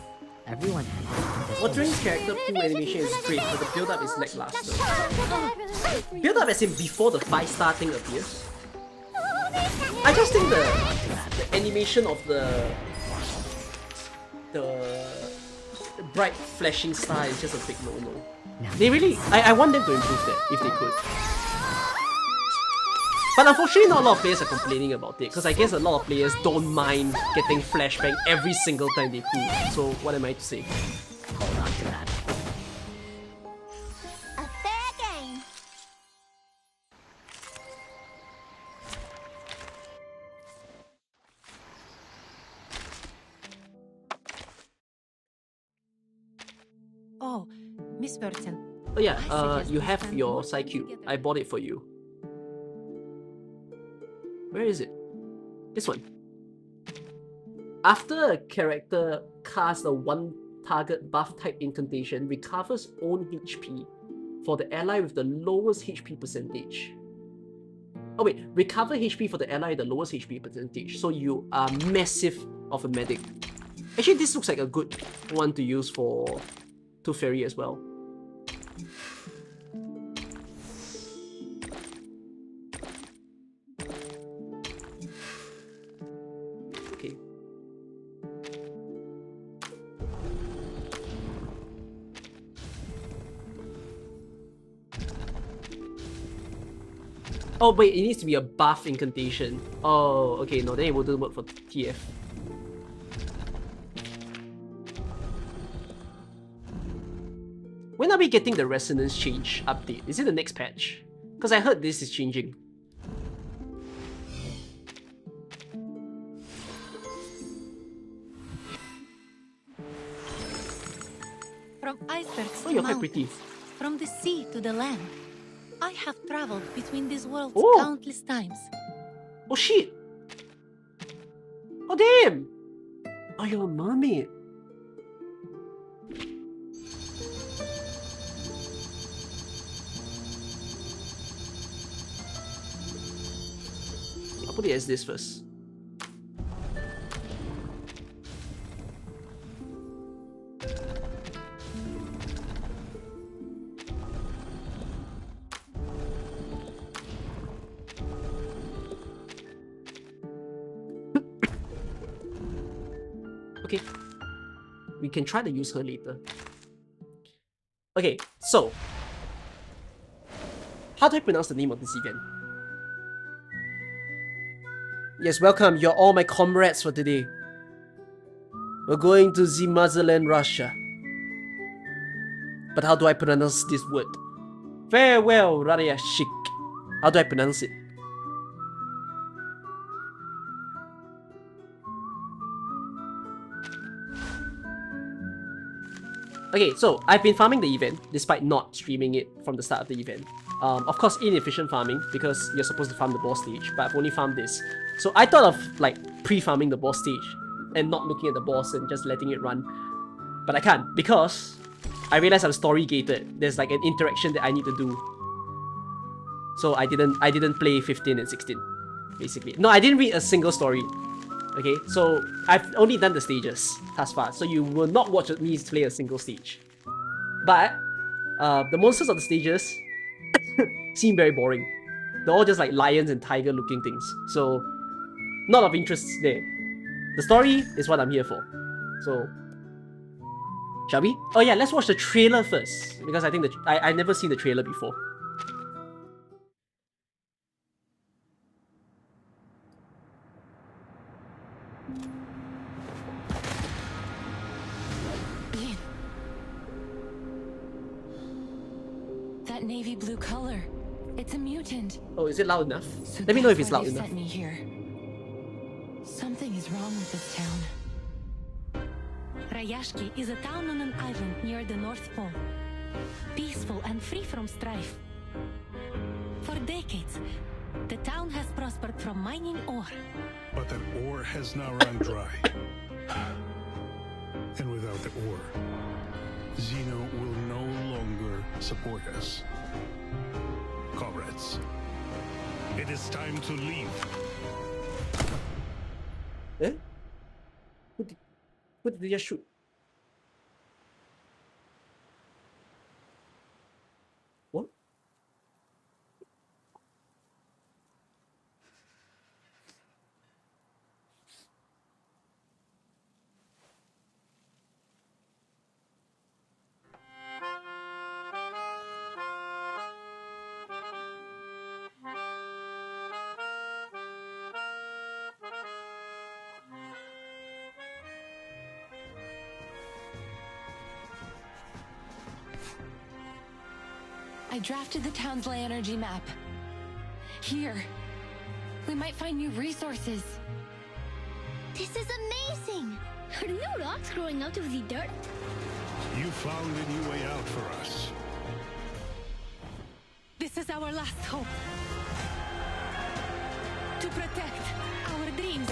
Everyone has Watching's character pool animation is great, but the build-up is lackluster. Build-up as in before the 5-star thing appears? I just think the animation of the bright flashing star is just a big no-no. They really... I want them to improve that, if they could. But unfortunately, not a lot of players are complaining about it, because I guess a lot of players don't mind getting flashbang every single time they pool. So what am I to say? hold on to that. A fair game. Oh, Miss Burton. Oh yeah, I suggest you we have spend your more time side cube. together. I bought it for you. Where is it? This one. After a character casts a one target buff type incantation, recovers own HP for the ally with the lowest HP percentage. Oh wait, recover HP for the ally with the lowest HP percentage. So you are massive of a medic. Actually, this looks like a good one to use for Tooth Fairy as well. Okay. Oh wait, it needs to be a buff incantation. Oh, okay, no, then it wouldn't work for TF. When are we getting the resonance change update? Is it the next patch? Because I heard this is changing. From icebergs Oh, to you're quite mountains, pretty. from the sea to the land, I have traveled between these worlds Oh. countless times. Oh shit! Oh damn! Oh, you're a mermaid. I'll put it as this first. Okay. We can try to use her later. Okay, so how do I pronounce the name of this event? Yes, welcome. You're all my comrades for today. We're going to the motherland, Russia. But how do I pronounce this word? Farewell, Rayashki. How do I pronounce it? Okay, so I've been farming the event despite not streaming it from the start of the event. Of course, inefficient farming because you're supposed to farm the boss stage, but I've only farmed this. So I thought of like pre-farming the boss stage and not looking at the boss and just letting it run. But I can't because I realized I'm story gated. There's like an interaction that I need to do. So I didn't play 15 and 16, basically. No, I didn't read a single story. Okay, so I've only done the stages thus far, so you will not watch me play a single stage. But the monsters of the stages seem very boring. They're all just like lions and tiger looking things, so not of interest there. The story is what I'm here for. So, shall we? Oh yeah, let's watch the trailer first, because I think I never seen the trailer before. That navy blue color. It's a mutant. Oh, is it loud enough? So Let me know if that's it's why loud they enough. sent me here. Something is wrong with this town. Rayashki is a town on an island near the North Pole. Peaceful and free from strife. For decades, The town has prospered from mining ore. But that ore has now run dry. And without the ore, Zeno will no longer support us. Comrades, it is time to leave. Eh? Who did they just shoot? What? I drafted the town's ley energy map. Here, we might find new resources. This is amazing! Are new rocks growing out of the dirt? You found a new way out for us. This is our last hope. To protect our dreams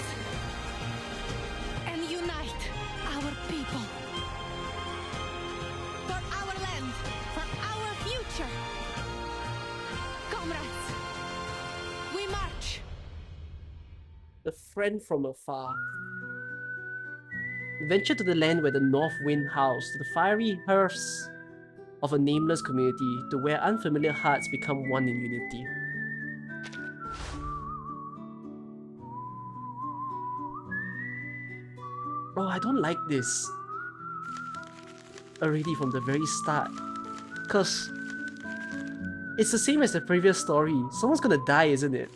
and unite our people. For our land, for our future. Comrades, we march. The friend from afar. Venture to the land where the north wind howls, to the fiery hearths of a nameless community, to where unfamiliar hearts become one in unity. Bro, I don't like this. Already from the very start. Cause it's the same as the previous story. Someone's gonna die, isn't it?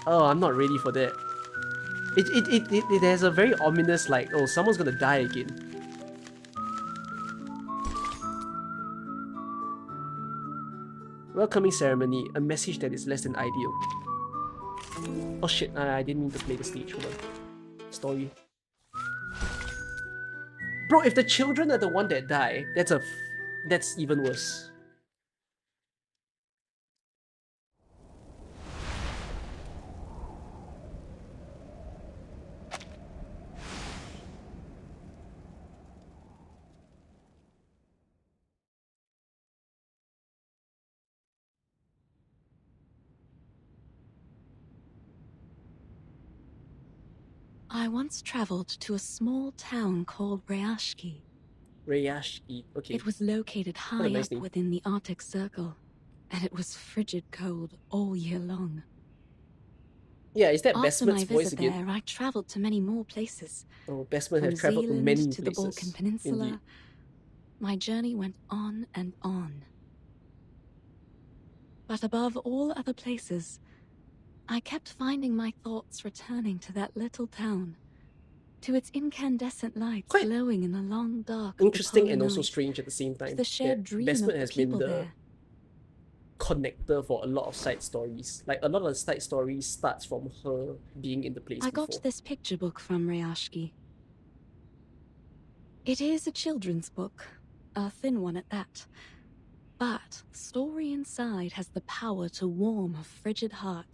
Oh, I'm not ready for that. It has a very ominous like, oh, someone's gonna die again. Welcoming ceremony, a message that is less than ideal. Oh shit, I didn't mean to play the stage, hold on. Story. Bro, if the children are the one that die, that's even worse. I once traveled to a small town called Rayashki. Rayashki, okay. It was located a high nice up name. within the Arctic Circle, and it was frigid cold all year long. Yeah, is that After my Bestman's voice visit again? there, I traveled to many more places. Oh, Bestman From has traveled to Zealand many to the places. Balkan Peninsula, Indeed. my journey went on and on. But above all other places, I kept finding my thoughts returning to that little town, to its incandescent lights Quite glowing in the long dark of the Interesting polar and also night, strange at the same to time. the shared dream of Bestman the has been people the there. connector for a lot of side stories. Like a lot of the side stories starts from her being in the place I before. got this picture book from Rayashki. It is a children's book, a thin one at that. But the story inside has the power to warm a frigid heart.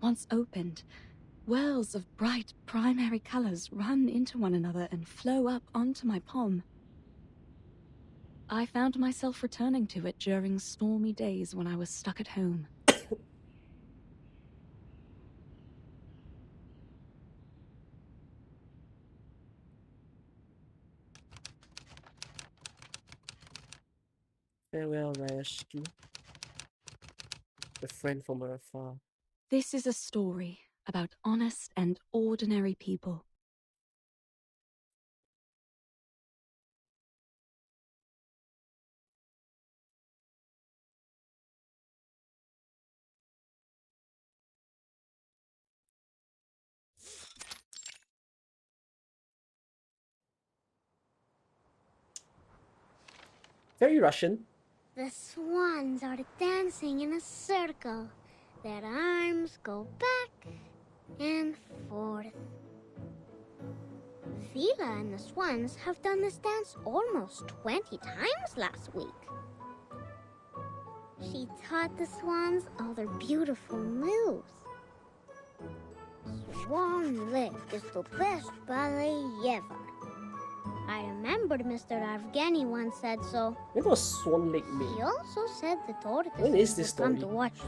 Once opened, wells of bright primary colors run into one another and flow up onto my palm. I found myself returning to it during stormy days when I was stuck at home. Farewell, Rayashki. The friend from afar. This is a story about honest and ordinary people. Very Russian. The swans are dancing in a circle. Their arms go back and forth. Vila and the swans have done this dance almost 20 times last week. She taught the swans all their beautiful moves. Swan Lake is the best ballet ever. I remembered Mr. Afghani once said so. When was Swan Lake He made? also said the tortoises When is this would come to story? watch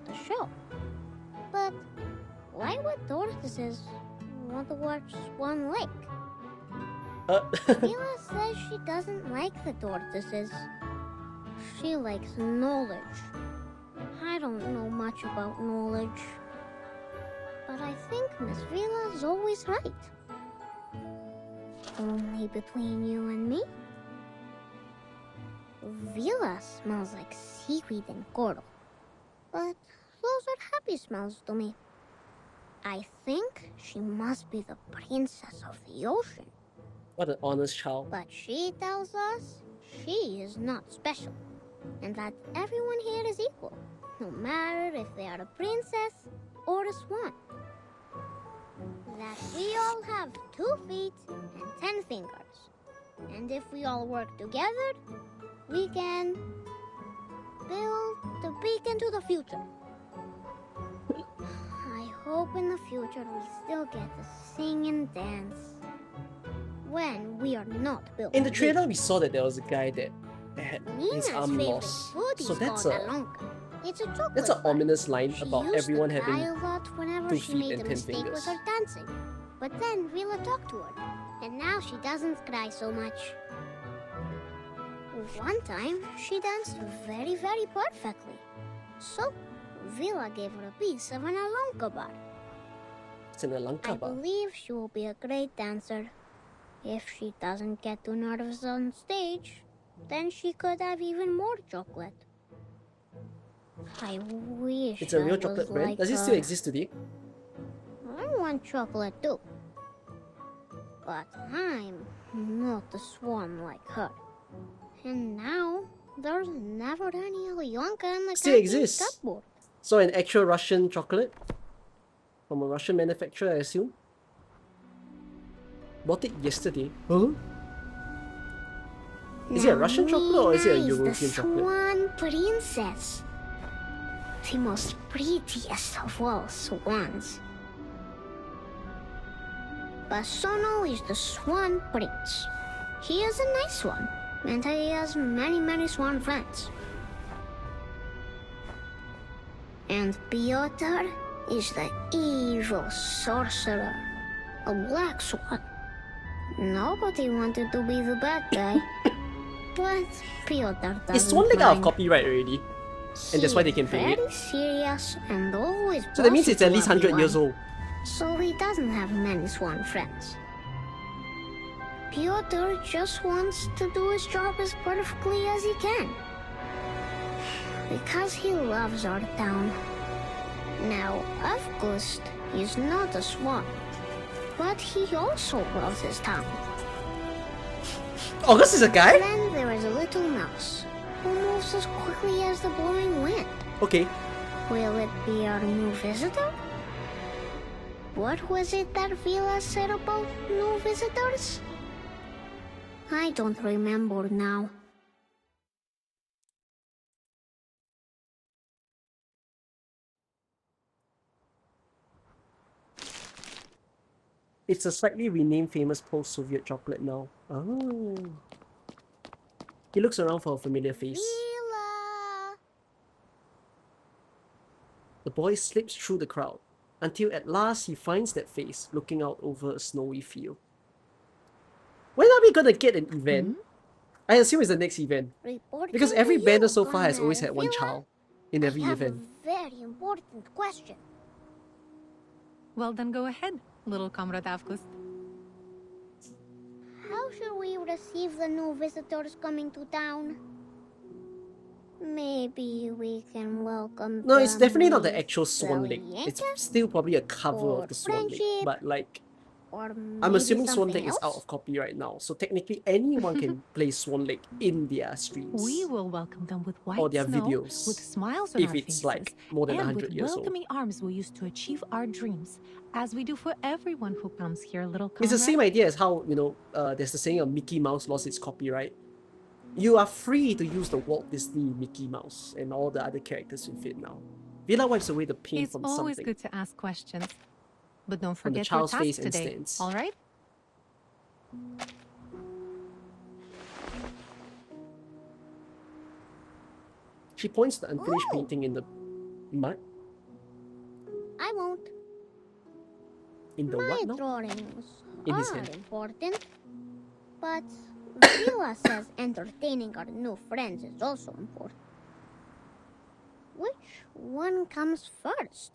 the show. But why would tortoises want to watch Swan Lake? Mila says she doesn't like the tortoises. She likes knowledge. I don't know much about knowledge. But I think Miss Vila is always right. Only between you and me, Vila smells like seaweed and coral. But those are happy smells to me. I think she must be the princess of the ocean. What an honest child. But she tells us she is not special, and that everyone here is equal, no matter if they are a princess or a swan. That we all have 2 feet and 10 fingers, and if we all work together, we can build the beacon to the future. I hope in the future we still get to sing and dance when we are not built. In the to trailer, beacon. we saw that there was a guy that had his Nina's arm favorite lost. food So is that's called a alonka. It's a chocolate that's an bar. ominous line She about used everyone to cry having a lot whenever 2 she feet made and a 10 mistake fingers. with her dancing. But then Vila talked to her, and now she doesn't cry so much. One time, she danced very, very perfectly. So, Vila gave her a piece of an alonka bar. It's an I Alanka bar. believe she will be a great dancer. If she doesn't get too nervous on stage, then she could have even more chocolate. I wish It's a real I chocolate was brand. like Does it still her. exist today? I want chocolate too. But I'm not a swan like her. And now, there's never any Alyonka in the Still canteen exists. cupboard. So an actual Russian chocolate? From a Russian manufacturer, I assume? Bought it yesterday. Huh? Is it a Russian chocolate or is it a Nina European is the chocolate? Swan Princess. The most prettiest of all swans. Basono is the Swan Prince. He is a nice one, and he has many, many swan friends. And Piotr is the evil sorcerer, a black swan. Nobody wanted to be the bad guy, but Piotr doesn't Is Swan Lake out of mind. copyright already? And that's why they can play it. Very serious and always. So that means bossy it's at to least 100 years everyone. old. So he doesn't have many swan friends. Piotr just wants to do his job as perfectly as he can. Because he loves our town. Now, August is not a swan, but he also loves his town. August is a guy? Then there is a little mouse who moves as quickly as the blowing wind. Okay. Will it be our new visitor? What was it that Vila said about new visitors? I don't remember now. It's a slightly renamed famous post-Soviet chocolate now. Oh. He looks around for a familiar face. Vila! The boy slips through the crowd, until at last he finds that face looking out over a snowy field. When are we gonna get an event? I assume it's the next event. Reporting Because to every banner you, so far has always had Comrade one Vila. child in every I have event. a very important question. Well, then go ahead, little Comrade Avgust. How should we receive the new visitors coming to town? Maybe we can welcome No, it's them definitely not the with actual Swan Lake. It's Zelienka? still probably a cover Or of the Swan Lake. friendship? But like, Or I'm maybe assuming Swan something Lake is out else? of copyright now. So technically anyone can play Swan Lake in their streams. We will welcome them with white Or their snow, videos, with smiles on if our it's faces, like more than and 100 with years old. welcoming arms we use to achieve our dreams, as we do for everyone who comes here, little comrade. It's the same idea as how, you know, there's the saying of Mickey Mouse lost its copyright. You are free to use the Walt Disney Mickey Mouse and all the other characters with it now. Villa wipes away the pain It's from always something. good to ask questions. But don't From the forget your child's task face and today, stance. all right? She points the unfinished Oh. painting in the mud. I won't. In the My what now? drawings In his are hand. important, but Villa says entertaining our new friends is also important. Which one comes first?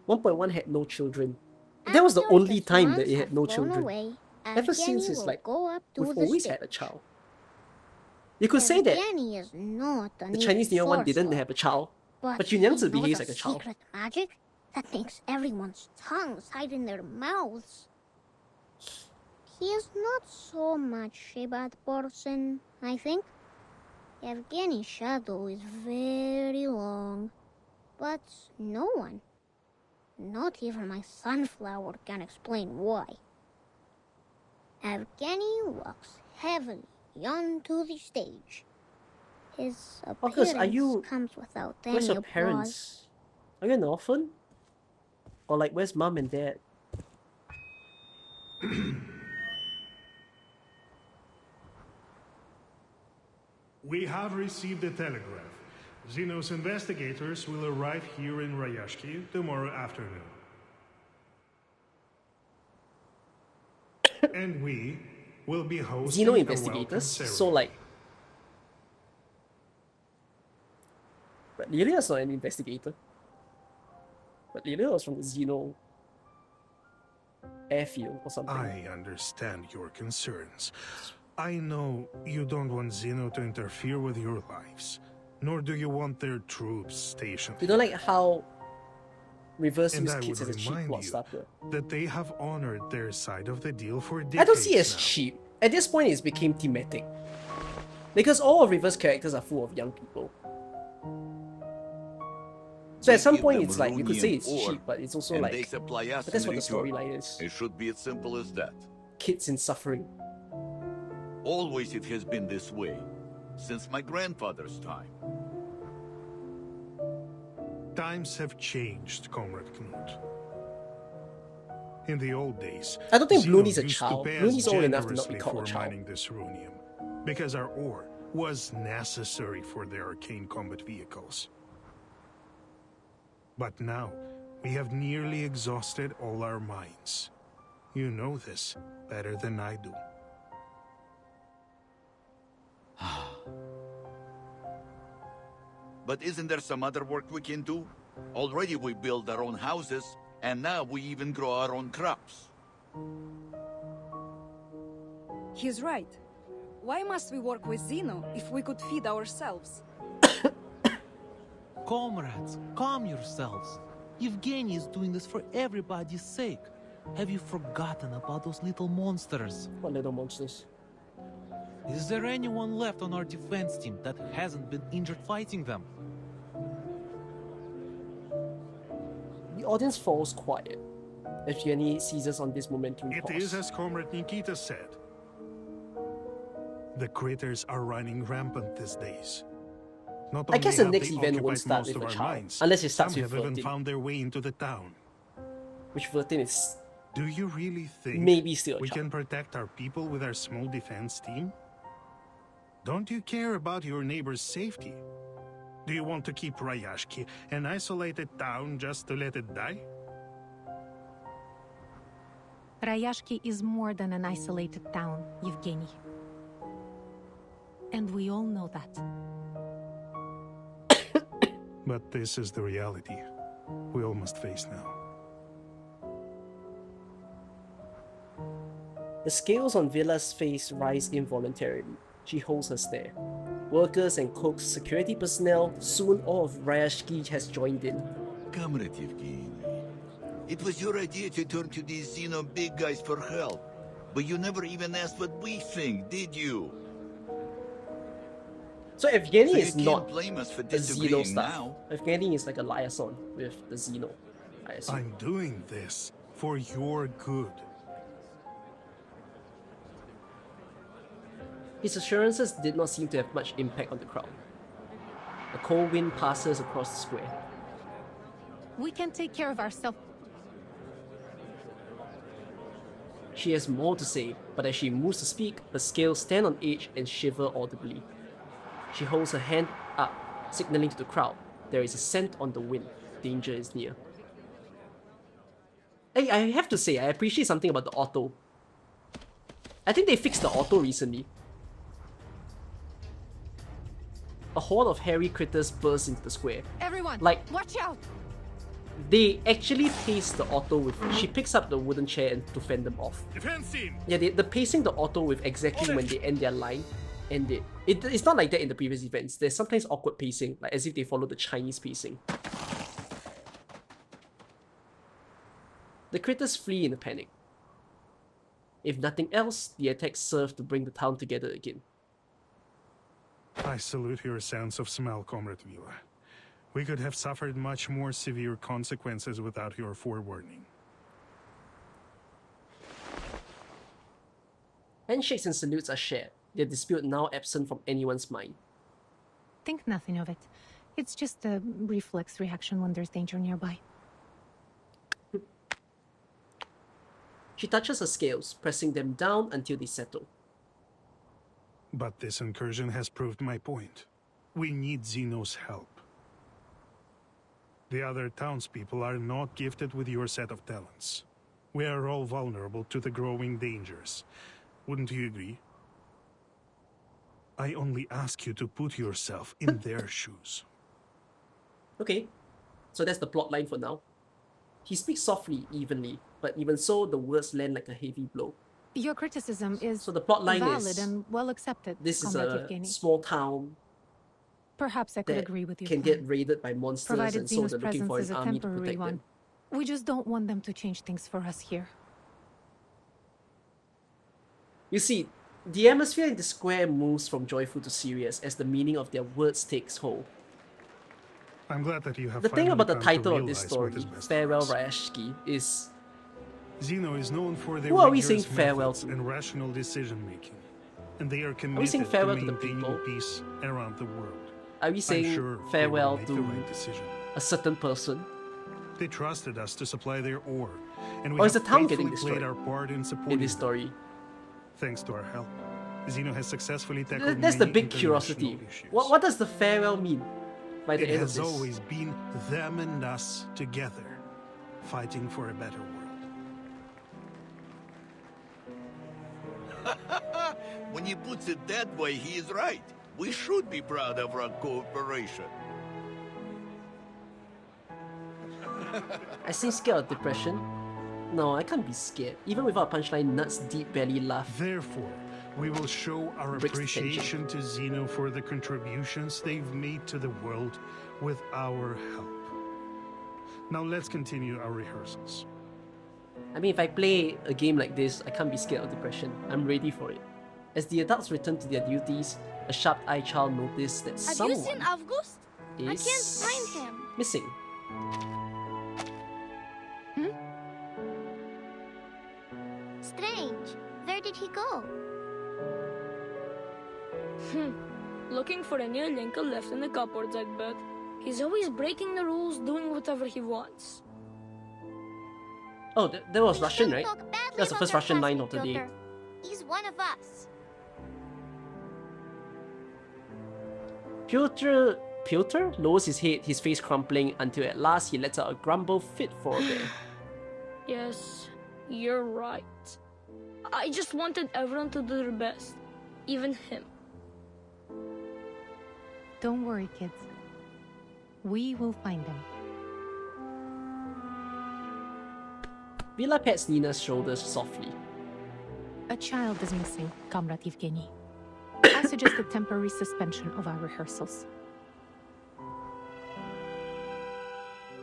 "1.1 had no children. That was the After only his time that months it had have no flown children. away, Ever since Evgeny it's will like, go up to we've the always stage. had a child. You could say that Evgeny is not an the Chinese New Year one didn't sorcerer, have a child, but he Yunyangzi knows behaves a like a child. secret magic that makes everyone's tongues hide in their mouths. He is not so much a bad person, I think. Evgeny's shadow is very long, but no one, not even my sunflower, can explain why. Evgeny walks heavily onto the stage. His August, appearance comes without Where's any your applause. parents? Are you an orphan? Or like, where's mom and dad? We have received a telegraph. Zeno's investigators will arrive here in Rayashki tomorrow afternoon. And we will be hosting Zeno a investigators? welcome So like... But Lilia's not an investigator. But Lilia was from the Zeno airfield or something. I understand your concerns. I know you don't want Zeno to interfere with your lives, nor do you want their troops stationed You don't like how reverse And use I kids would as a cheap remind plot you starter. that they have honored their side of the deal for decades I don't see it as now. cheap. At this point, it's became thematic. Because all of River's characters are full of young people. So at some point, it's like, you could say it's cheap, but it's also and like, they supply us but that's in what the return. storyline is. It should be as simple as that. Kids in suffering. Always it has been this way, since my grandfather's time. Times have changed, Comrade Knut. In the old days, I don't think Zeno Bloony's a used child. to pay us Bloony's old enough to not be generously called a for child. mining this runium, because our ore was necessary for their arcane combat vehicles. But now, we have nearly exhausted all our mines. You know this better than I do. But isn't there some other work we can do? Already we build our own houses, and now we even grow our own crops. He's right. Why must we work with Zeno if we could feed ourselves? Comrades, calm yourselves. Evgeny is doing this for everybody's sake. Have you forgotten about those little monsters? What little monsters? Is there anyone left on our defense team that hasn't been injured fighting them? The audience falls quiet. Evgeny seizes on this momentum It pause. is as Comrade Nikita said. The critters are running rampant these days. Not I guess only the have next they event won't occupied start most with of a our child, mines, unless it starts some with have even 13. found their way into the town. Which 13 is Do you really think maybe still a we child. can protect our people with our small defense team? Don't you care about your neighbor's safety? Do you want to keep Rayashki an isolated town just to let it die? Rayashki is more than an isolated town, Evgeny. And we all know that. But this is the reality we all must face now. The scales on Villa's face rise involuntarily. She holds her stare. Workers and cooks, security personnel, soon all of Rayashki has joined in. Comrade Evgeny, it was your idea to turn to these Zeno big guys for help. But you never even asked what we think, did you? So Evgeny So is you not can't blame us for the Zeno disagreeing stuff. now. Evgeny is like a liaison with the Zeno, I assume. I'm doing this for your good. His assurances did not seem to have much impact on the crowd. A cold wind passes across the square. We can take care of ourselves. She has more to say, but as she moves to speak, her scales stand on edge and shiver audibly. She holds her hand up, signaling to the crowd. There is a scent on the wind. Danger is near. Hey, I have to say, I appreciate something about the auto. I think they fixed the auto recently. A horde of hairy critters bursts into the square. Everyone, Like, watch out! they actually pace the auto with... She picks up the wooden chair and to fend them off. Defense team! Yeah, they're pacing the auto with exactly when they end their line. And it's not like that in the previous events. There's sometimes awkward pacing, like as if they follow the Chinese pacing. The critters flee in a panic. If nothing else, the attacks serve to bring the town together again. I salute your sense of smell, Comrade Wuwa. We could have suffered much more severe consequences without your forewarning. Handshakes and salutes are shared, their dispute now absent from anyone's mind. Think nothing of it. It's just a reflex reaction when there's danger nearby. She touches her scales, pressing them down until they settle. But this incursion has proved my point. We need Zeno's help. The other townspeople are not gifted with your set of talents. We are all vulnerable to the growing dangers. Wouldn't you agree? I only ask you to put yourself in their shoes. Okay, so that's the plot line for now. He speaks softly, evenly, but even so, the words land like a heavy blow. Your criticism is So the plot line valid is, and well accepted. this is Comrade a Yevgeny. small town Perhaps I could that agree with you. can get raided by monsters, Provided and so Zeno's they're looking presence for is an a army to temporary protect one. them. We just don't want them to change things for us here. You see, the atmosphere in the square moves from joyful to serious as the meaning of their words takes hold. I'm glad that you have The thing finally about the come to title of this realize story, what is best for Farewell us. Rayashki, is... Zeno is known for their Who are we rigorous saying farewell methods to? and rational decision-making. And they are committed saying farewell to the maintaining people? peace around the world. Are we I'm saying sure they farewell will make the to right decision. a certain person? They trusted us to supply their ore, and we Or is have the town getting faithfully played destroyed our part in supporting in this them. story? Thanks to our help, Zeno has successfully tackled That's the many big international curiosity. issues. What does the farewell mean by the It end of has this? always been them and us together, fighting for a better world. When he puts it that way, he is right. We should be proud of our cooperation. I seem scared of depression. No, I can't be scared. Even without a punchline, Nut's deep belly laugh. Therefore, we will show our Breaks the tension. appreciation to Zeno for the contributions they've made to the world with our help. Now let's continue our rehearsals. I mean, if I play a game like this, I can't be scared of depression. I'm ready for it. As the adults return to their duties, a sharp-eyed child noticed that Have someone you seen August? I is can't find him. missing. Strange. Where did he go? Looking for a new Linka left in the cupboards, I'd bet. He's always breaking the rules, doing whatever he wants. Oh, that was Please Russian, don't right? talk badly That's the about first your Russian line cousin, of the day. Joker. He's one of us. Piotr lowers his head, his face crumpling, until at last he lets out a grumble fit for a bear. Yes, you're right. I just wanted everyone to do their best. Even him. Don't worry, kids. We will find them. Vila pats Nina's shoulders softly. A child is missing, Comrade Yevgeny. I suggest a temporary suspension of our rehearsals.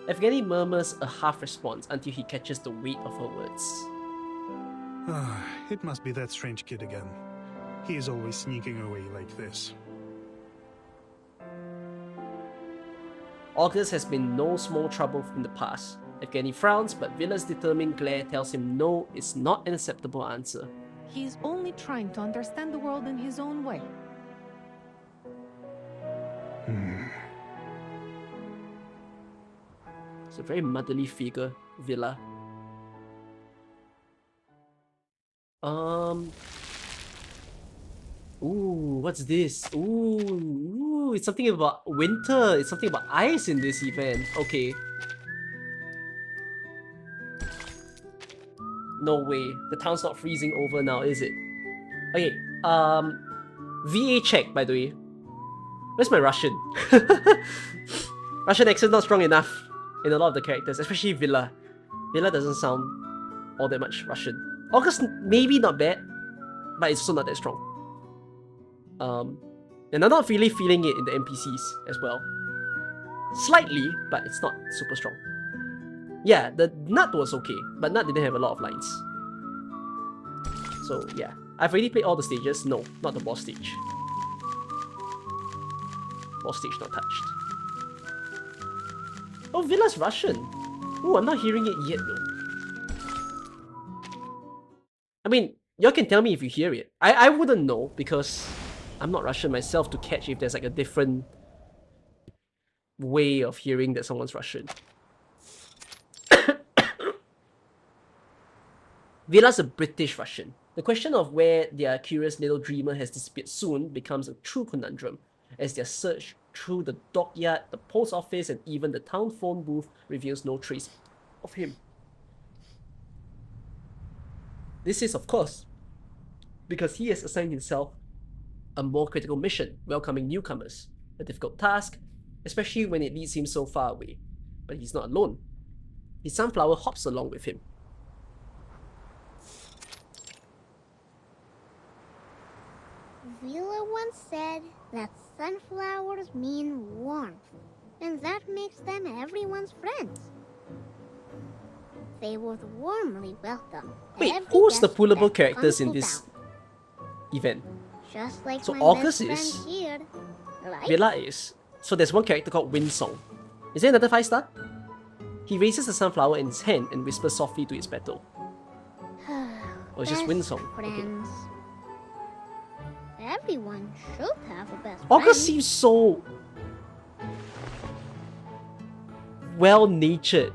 Evgeny murmurs a half response until he catches the weight of her words. It must be that strange kid again. He is always sneaking away like this. August has been no small trouble in the past. Evgeny frowns, but Vila's determined glare tells him no is not an acceptable answer. He's only trying to understand the world in his own way. It's a very motherly figure, Villa. Ooh, what's this? Ooh, it's something about winter. It's something about ice in this event. Okay. No way. The town's not freezing over now, is it? Okay, VA check, by the way. Where's my Russian? Russian accent not strong enough in a lot of the characters, especially Villa. Villa doesn't sound all that much Russian. August maybe not bad, but it's also not that strong. And I'm not really feeling it in the NPCs as well. Slightly, but it's not super strong. Yeah, the Nut was okay, but Nut didn't have a lot of lines. So yeah, I've already played all the stages. No, not the boss stage. Boss stage not touched. Oh, Villa's Russian. Oh, I'm not hearing it yet though. I mean, y'all can tell me if you hear it. I wouldn't know because I'm not Russian myself to catch if there's like a different way of hearing that someone's Russian. Villa's a British Russian. The question of where their curious little dreamer has disappeared soon becomes a true conundrum, as their search through the dockyard, the post office, and even the town phone booth reveals no trace of him. This is, of course, because he has assigned himself a more critical mission, welcoming newcomers. A difficult task, especially when it leads him so far away. But he's not alone. His sunflower hops along with him. Vila once said that sunflowers mean warmth, and that makes them everyone's friends. They would warmly welcome. Wait, every who's the guest pullable that characters in comes to this town. event? Just like So my August best is, friend here, right? Villa is. So there's one character called Windsong. Is there another 5-star? He raises a sunflower in his hand and whispers softly to its petal. Oh, it's just Best Windsong. Okay. friends. Everyone should have a best August friend. seems so well-natured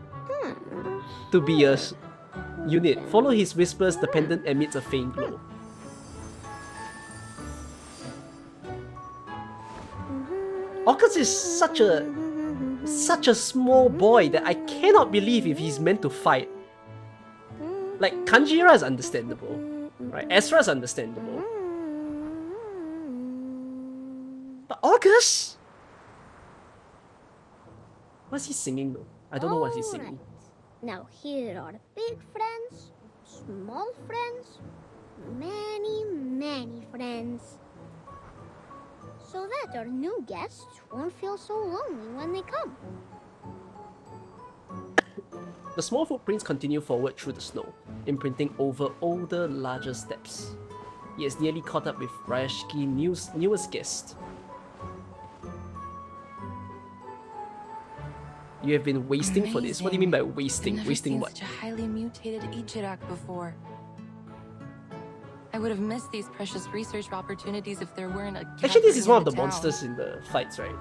to be a unit. Follow his whispers, the pendant emits a faint glow. August is such a small boy that I cannot believe if he's meant to fight. Like, Kanjira is understandable, right? Ezra is understandable. But August? What's he singing though? I don't know what he's singing. Alright. Now here are big friends, small friends, many friends. So that our new guests won't feel so lonely when they come. The small footprints continue forward through the snow, imprinting over older, larger steps. He has nearly caught up with Rayashki's newest guest. You have been wasting for this? What do you mean by wasting? I've never Wasting seen what? such a highly mutated Ichirak before. I would have missed these precious research opportunities if there weren't a Actually, this is gathering one in of the town. monsters in the fights, right?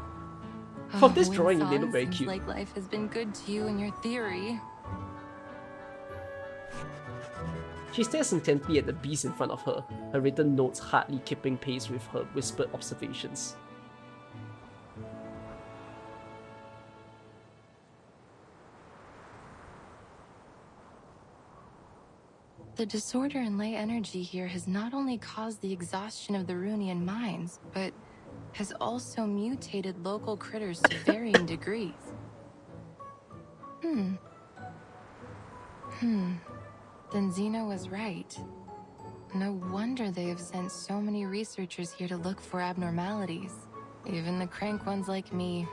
From this drawing, they look very seems cute. like life has been good to you in your theory. She stares intently at the beast in front of her, her written notes hardly keeping pace with her whispered observations. The disorder in ley energy here has not only caused the exhaustion of the Runian mines, but has also mutated local critters to varying degrees. Then Zeno was right. No wonder they have sent so many researchers here to look for abnormalities. Even the crank ones like me.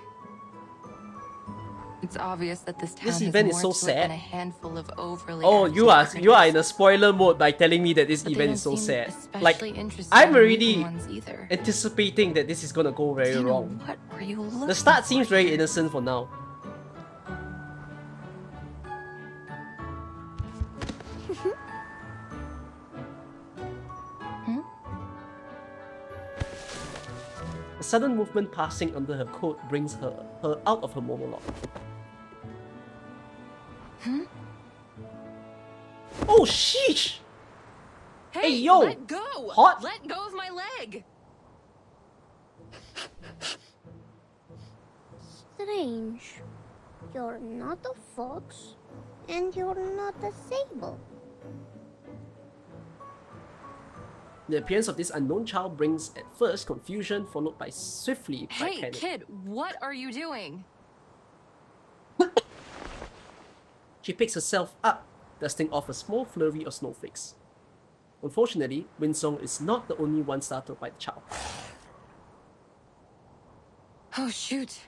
It's obvious that this town This has event is more so to it sad. than a handful of overly Oh, you are active in a spoiler mode by telling me that this But they event don't is so seem sad. especially Like, interested I'm in the already mutant ones either. anticipating that this is gonna go very Zeno, wrong. what were you looking The start for seems very here? innocent for now. A sudden movement passing under her coat brings her out of her monologue. Oh, sheesh! Hey, yo! Let go! Hot? Let go of my leg! Strange. You're not a fox, and you're not a sable. The appearance of this unknown child brings at first confusion, followed by swiftly by Hey, panic. kid, what are you doing? She picks herself up, dusting off a small flurry of snowflakes. Unfortunately, Winsong is not the only one startled by the child. Oh, shoot.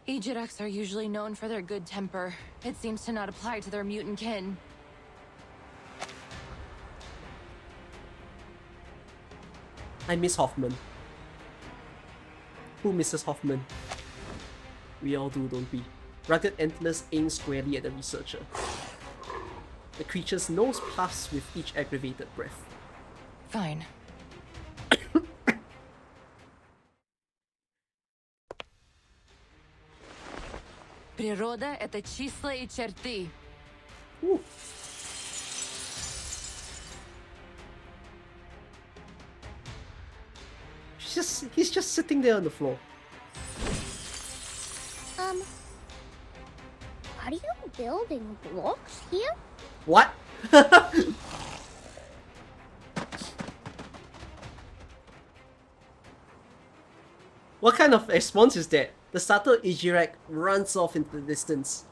Ejiraks are usually known for their good temper. It seems to not apply to their mutant kin. I miss Hoffman. Who misses Hoffman? We all do, don't we? Rugged antlers aim squarely at the researcher. The creature's nose puffs with each aggravated breath. Fine. Природа — это числа и черты. Ooh. He's just sitting there on the floor. Are you building blocks here? What? What kind of response is that? The startled Ijirak runs off into the distance.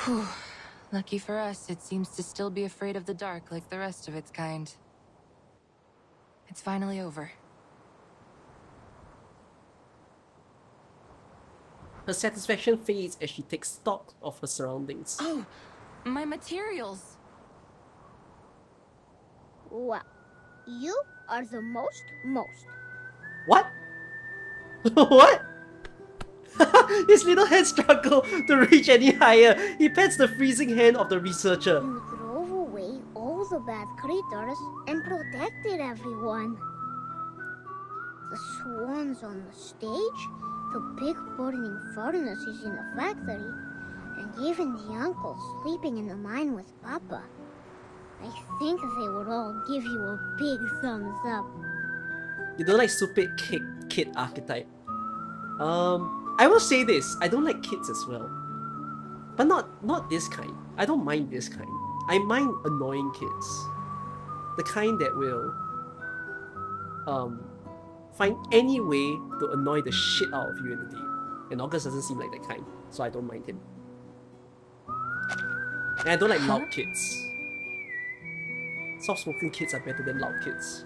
Whew. Lucky for us, it seems to still be afraid of the dark like the rest of its kind. It's finally over. Her satisfaction fades as she takes stock of her surroundings. Oh, my materials! Well, you are the most. What? What? His little hands struggle to reach any higher. He pets the freezing hand of the researcher. You drove away all the bad creatures and protected everyone. The swans on the stage, the big burning furnaces in the factory, and even the uncle sleeping in the mine with Papa. I think they would all give you a big thumbs up. You don't like stupid kid archetype. I will say this, I don't like kids as well. But not this kind. I don't mind this kind. I mind annoying kids. The kind that will find any way to annoy the shit out of you in the day. And August doesn't seem like that kind, so I don't mind him. And I don't like loud kids. Soft-spoken kids are better than loud kids.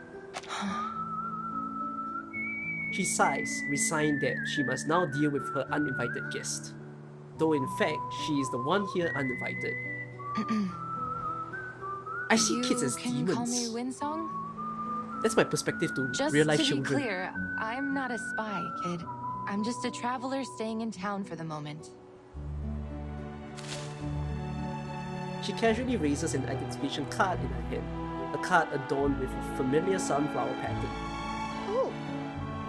She sighs, resigned that she must now deal with her uninvited guest. Though in fact, she is the one here uninvited. I see kids as can call me demons. Winsong? That's my perspective to Just real-life to be children. clear, I'm not a spy, kid. I'm just a traveler staying in town for the moment. She casually raises an identification card in her hand, a card adorned with a familiar sunflower pattern. Oh,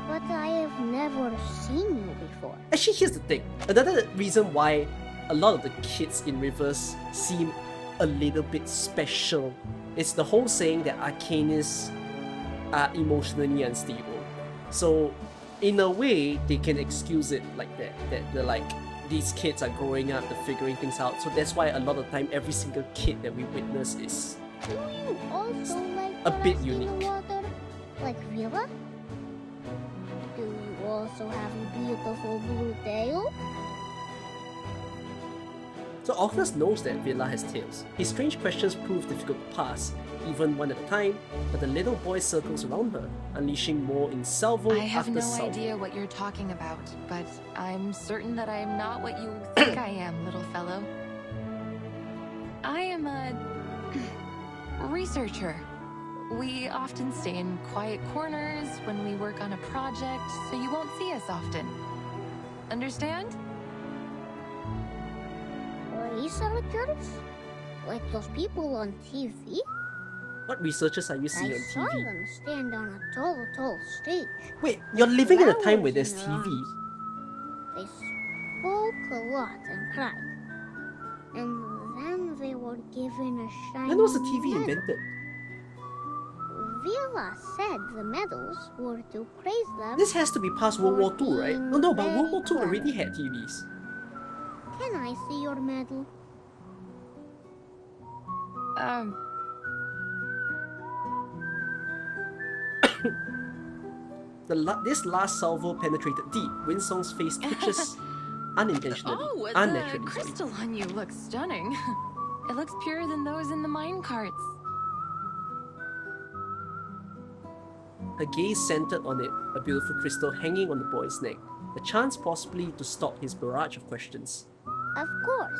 but I have never seen you before. Actually, here's the thing. Another reason why a lot of the kids in Reverse seem a little bit special is the whole saying that Arcanists are emotionally unstable. So, in a way, they can excuse it like that. That they're like, these kids are growing up, they're figuring things out. So that's why a lot of the time, every single kid that we witness is Do you also like a what bit I see in the unique. water? Like Villa? Do you also have a beautiful blue tail? So August knows that Villa has tails. His strange questions prove difficult to pass, even one at a time, but the little boy circles around her, unleashing more in salvo I have after no salvo. idea what you're talking about, but I'm certain that I am not what you think I am, little fellow. I am a researcher. We often stay in quiet corners when we work on a project, so you won't see us often. Understand? Researchers? Like those people on TV? What researchers are you seeing I on saw TV? them stand on a tall stage. Wait, you're living in a time where Flowers there's in their TV. arms. They spoke a lot and cried. And then they were given a shiny When was the TV medal. invented? Vila said the medals were to praise them. This has to be past World War II, right? being No, but very World War II clever. already had TVs. Can I see your medal? This last salvo penetrated deep. Winsong's face twitches unintentionally. Oh, the Unnaturally, sorry. crystal on you looks stunning. It looks purer than those in the mine carts. Her gaze centered on it, a beautiful crystal hanging on the boy's neck, a chance possibly to stop his barrage of questions. Of course.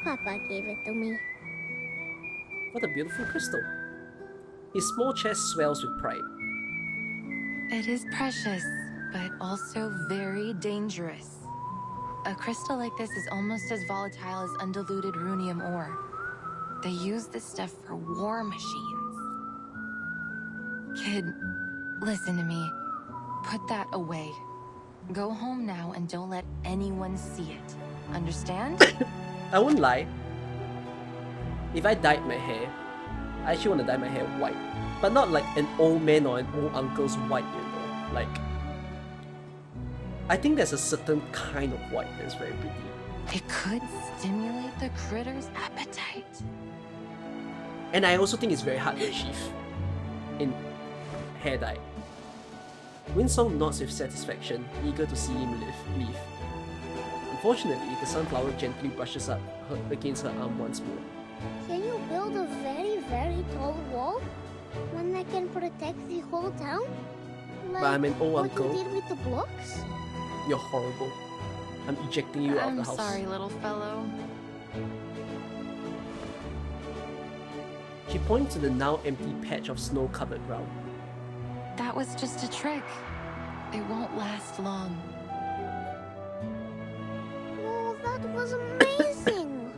Papa gave it to me. What a beautiful crystal. His small chest swells with pride. It is precious, but also very dangerous. A crystal like this is almost as volatile as undiluted runium ore. They use this stuff for war machines. Kid, listen to me. Put that away. Go home now and don't let anyone see it. Understand? I won't lie. If I dyed my hair, I actually want to dye my hair white. But not like an old man or an old uncle's white, you know. Like, I think there's a certain kind of white that's very pretty. It could stimulate the critter's appetite. And I also think it's very hard to achieve in hair dye. Winsong nods with satisfaction, eager to see him leave. Unfortunately, the sunflower gently brushes up against her arm once more. Can you build a very tall wall? One that can protect the whole town? Like But I'm an old what uncle. you did with the blocks? You're horrible. I'm ejecting you out of I'm the house. sorry, little fellow. She points to the now empty patch of snow-covered ground. That was just a trick. It won't last long. Oh, that was amazing!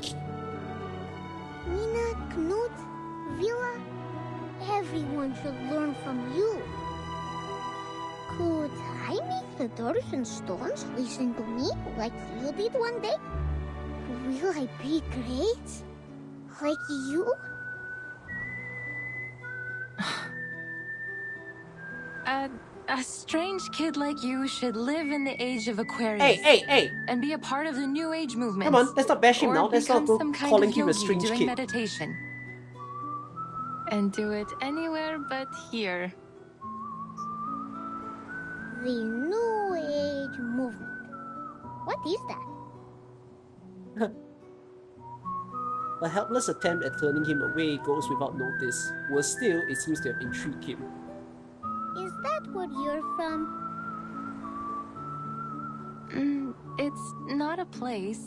Nina, Knut, Vila, everyone should learn from you. Could I make the doors and stones listen to me like you did one day? Will I be great? Like you? A strange kid like you should live in the age of Aquarius. Hey! And be a part of the New Age movement. Come on, let's not bash him Or now. Let's not become go some kind calling of him a yogi strange doing kid. meditation. And do it anywhere but here. The New Age movement. What is that? A helpless attempt at turning him away goes without notice. Worse still, it seems to have intrigued him. Is that where you're from? It's not a place.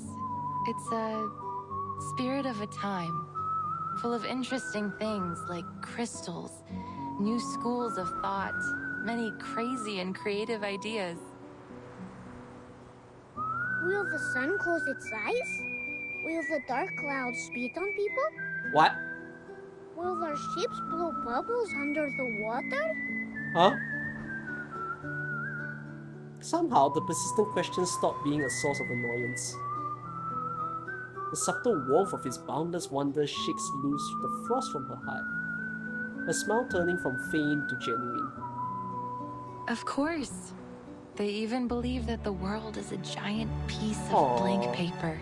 It's a spirit of a time. Full of interesting things like crystals, new schools of thought, many crazy and creative ideas. Will the sun close its eyes? Will the dark clouds spit on people? What? Will their ships blow bubbles under the water? Huh? Somehow, the persistent questions stopped being a source of annoyance. The subtle warmth of his boundless wonder shakes loose the frost from her heart, her smile turning from feigned to genuine. Of course. They even believe that the world is a giant piece of Aww. blank paper.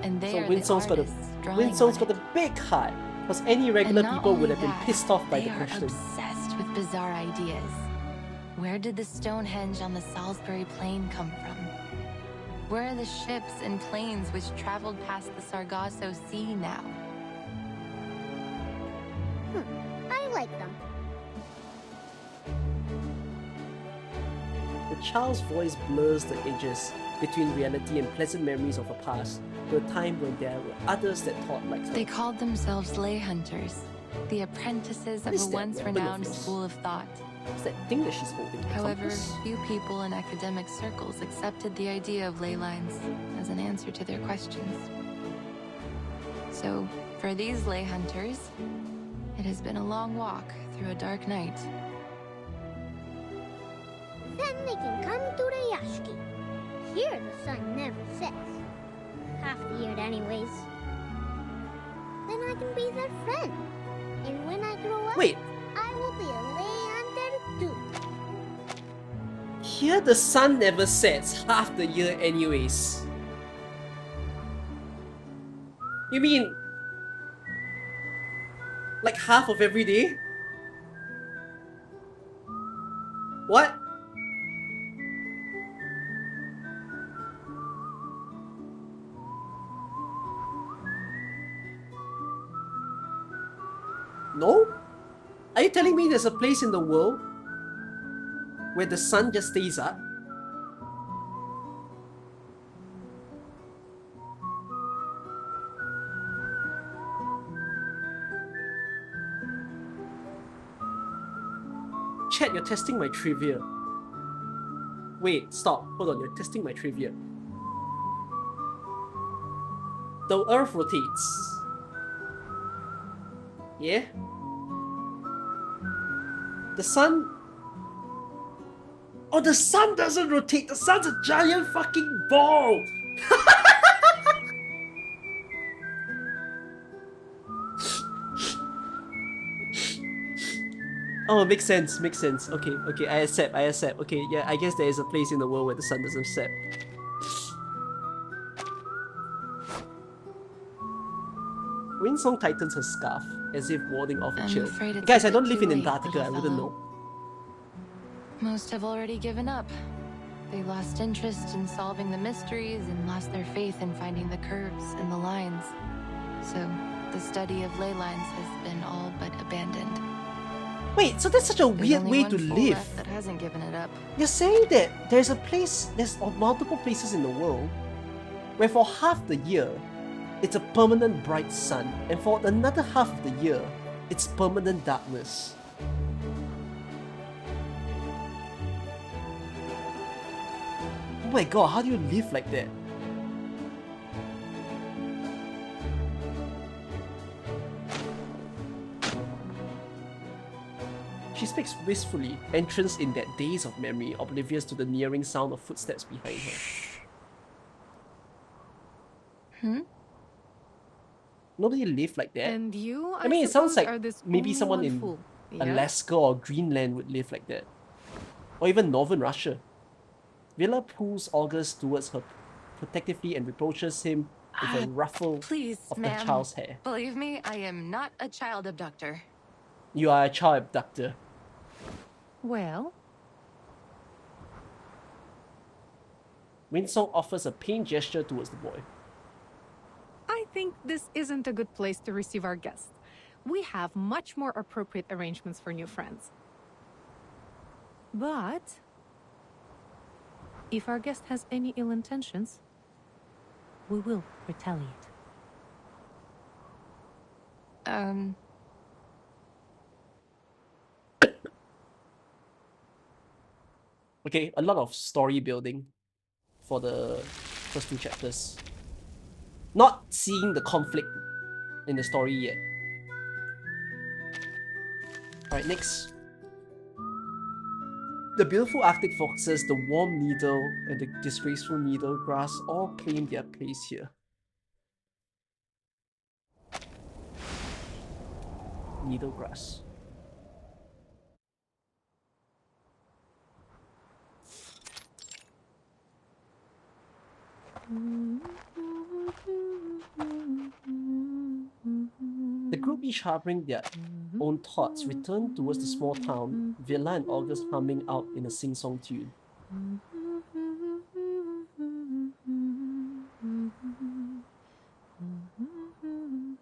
And they So are Winsong's the got artists drawing Winsong's on got it. a big heart, because any And regular not people would only have been that, pissed off by they the are question. obsessed with bizarre ideas. Where did the Stonehenge on the Salisbury Plain come from? Where are the ships and planes which traveled past the Sargasso Sea now? I like them. The child's voice blurs the edges between reality and pleasant memories of a past, to a time when there were others that thought like her. They called themselves lay hunters, the apprentices of is a that once weapon of renowned yours? school of thought. What's that thing that she's holding? A However, compass? few people in academic circles accepted the idea of ley lines as an answer to their questions. So, for these lay hunters, It has been a long walk through a dark night. Then they can come to Rayashki. Here the sun never sets. Half the year anyways. Then I can be their friend. And when I grow up, Wait, I will be a Leander too. here the sun never sets half the year anyways. You mean like half of every day? What? No? Are you telling me there's a place in the world where the sun just stays up? Chat, you're testing my trivia. Wait, stop. Hold on, you're testing my trivia. The Earth rotates. Yeah? The sun... Oh, the sun doesn't rotate! The sun's a giant fucking ball! Oh, makes sense, makes sense. Okay, okay, I accept. Okay, yeah, I guess there is a place in the world where the sun doesn't set. Windsong tightens her scarf, as if warding off a I'm chill. afraid it's Guys, a I don't bit live too in late, Antarctica, I little wouldn't fellow. know. Most have already given up. They lost interest in solving the mysteries and lost their faith in finding the curves and the lines. So, the study of ley lines has been all but abandoned. Wait, so that's such a There's weird only way one to fool live. left that hasn't given it up. You're saying that there's multiple places in the world where for half the year, it's a permanent bright sun, and for another half of the year, it's permanent darkness. Oh my god, how do you live like that? She speaks wistfully, entranced in that daze of memory, oblivious to the nearing sound of footsteps behind her. Hmm? Nobody lived like that. And you, I mean, it sounds suppose, like are this maybe only someone one in fool, yeah? Alaska or Greenland would live like that. Or even northern Russia. Villa pulls August towards her protectively and reproaches him with a ruffle Please, of the ma'am. child's hair. Believe me, I am not a child abductor. You are a child abductor. Well, Winsong offers a pained gesture towards the boy. I think this isn't a good place to receive our guests. We have much more appropriate arrangements for new friends. But if our guest has any ill intentions, we will retaliate. Okay, a lot of story building for the first two chapters. Not seeing the conflict in the story yet. Alright, next. The beautiful Arctic foxes, the warm needle, and the disgraceful needle grass all claim their place here. Needle grass. The group, each harboring their own thoughts, return towards the small town, Villa and August humming out in a sing-song tune.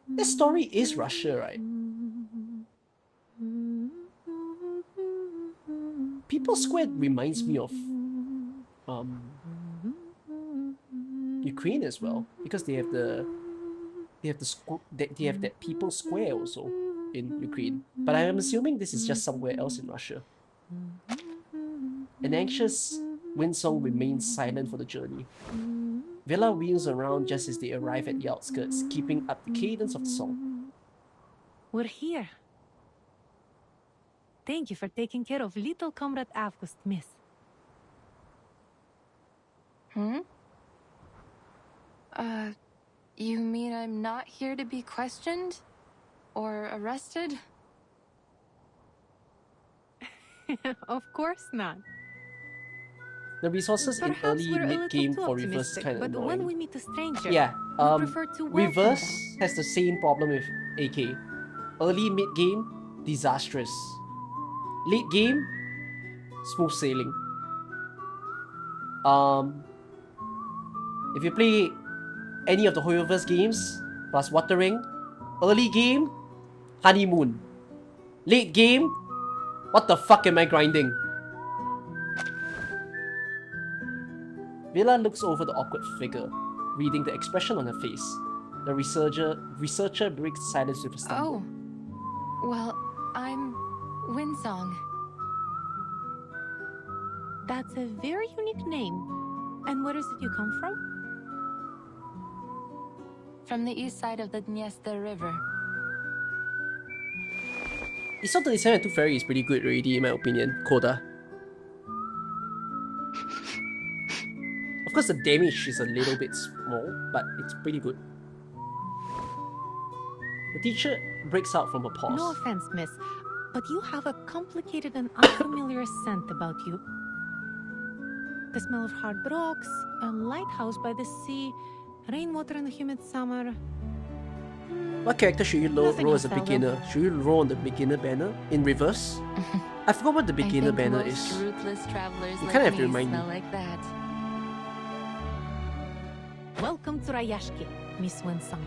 This story is Russia, right? People Square reminds me of Ukraine as well, because they have that People Square also in Ukraine. But I am assuming this is just somewhere else in Russia. An anxious Winsong remains silent for the journey. Villa wheels around just as they arrive at the outskirts, keeping up the cadence of the song. We're here. Thank you for taking care of little comrade August, miss. You mean I'm not here to be questioned? Or arrested? Of course not. The resources in Perhaps early we're a little mid-game too for reverse is optimistic, kind of but when we annoying. meet a stranger, Yeah, we prefer to welcome reverse them. has the same problem with AK. Early mid-game, disastrous. Late game, smooth sailing. If you play any of the Hoyoverse games plus Watering, early game, honeymoon. Late game, what the fuck am I grinding? Villa looks over the awkward figure, reading the expression on her face. The researcher breaks silence with a stumble. Oh. Well, I'm Winsong. That's a very unique name. And where is it you come from? From the east side of the Dniester River. Iso 37 and 2 Fairy is pretty good already in my opinion, Koda. Of course the damage is a little bit small, but it's pretty good. The teacher breaks out from her pause. No offense, miss, but you have a complicated and unfamiliar scent about you. The smell of hard rocks, a lighthouse by the sea, rainwater in the humid summer. What character should you Nothing roll as a else, Aldo. beginner? Should you roll on the beginner banner in reverse? I forgot what the beginner I think banner most is. ruthless travelers You like kinda have to me remind me. smell like that. Welcome to Rayashki, Miss Winsong.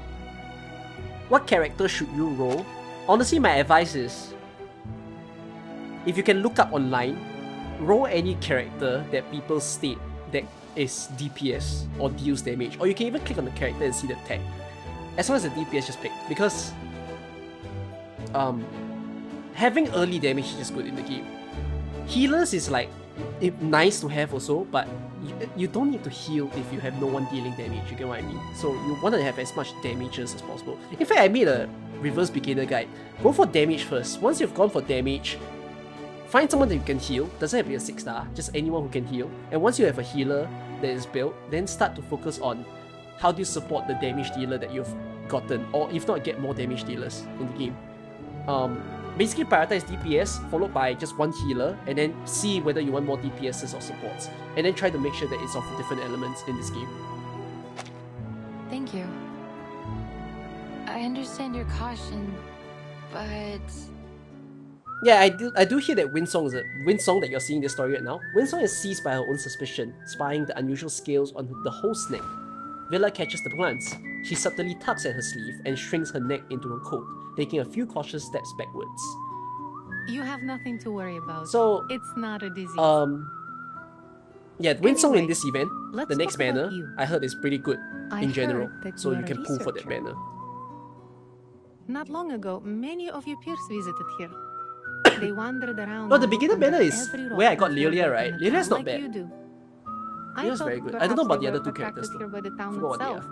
What character should you roll? Honestly, my advice is, if you can look up online, roll any character that people state that is DPS or deals damage, or you can even click on the character and see the tag. As long as the DPS, just pick, because having early damage is just good in the game. Healers is like nice to have also, but you don't need to heal if you have no one dealing damage, you get what I mean? So you want to have as much damages as possible. In fact, I made a reverse beginner guide. Go for damage first. Once you've gone for damage, find someone that you can heal. Doesn't have to be a 6-star, just anyone who can heal. And once you have a healer that is built, then start to focus on how do you support the damage dealer that you've gotten, or if not, get more damage dealers in the game. Basically prioritize DPS followed by just one healer, and then see whether you want more DPSs or supports, and then try to make sure that it's of different elements in this game. Thank you. I understand your caution, but Yeah, I do hear that Winsong that you're seeing this story right now. Winsong is seized by her own suspicion, spying the unusual scales on the host's neck. Villa catches the glance. She subtly tugs at her sleeve and shrinks her neck into her coat, taking a few cautious steps backwards. You have nothing to worry about. So, it's not a disease. yeah, Winsong in Anyway, this event, let's the next talk about banner, you. I heard is pretty good I in general, heard that so you you are can a pull for that researcher. banner. Not long ago, many of your peers visited here. They wandered around. No, the and beginner looked under banner is every rock where I got before Lilia, they right? came to Lilia's town not like bad. you do. Lilia's thought very good. I don't perhaps know about they the other were two characters attracted though. here by the town Forgot what they itself.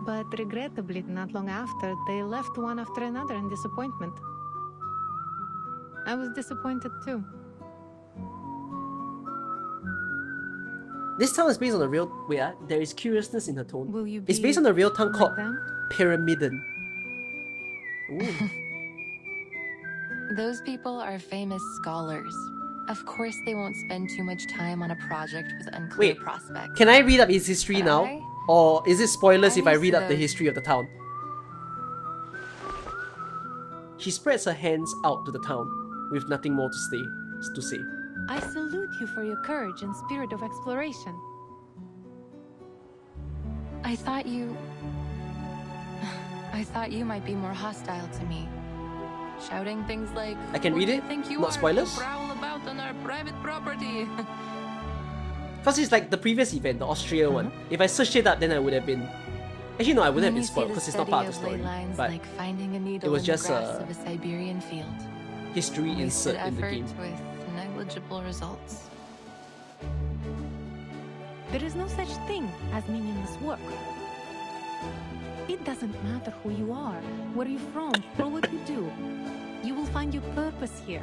But regrettably, not long after, they left one after another in disappointment. I was disappointed too. This town is based on a real... Wait, there is curiousness in her tone. Will you It's be based on a real town like called them? Pyramidon. Ooh. those people are famous scholars. Of course they won't spend too much time on a project with unclear Wait, prospects. can I read up his history But now? I- Or is it spoilers if I I'm read up the those- history of the town? She spreads her hands out to the town, with nothing more to say. I salute you for your courage and spirit of exploration. I thought you might be more hostile to me. Shouting things like, I can "Who read do you it? think you Not are spoilers? to prowl about on our private property?" Because it's like the previous event, the Austria one. If I searched it up, then I would have been... Actually, no, I wouldn't have Many been see spoiled the because it's not study part of the of ley story. lines But like finding a needle was in just the grass a of a Siberian field. history Wasted insert in the effort game. with negligible results. There is no such thing as meaningless work. It doesn't matter who you are, where you're from, or what you do. You will find your purpose here.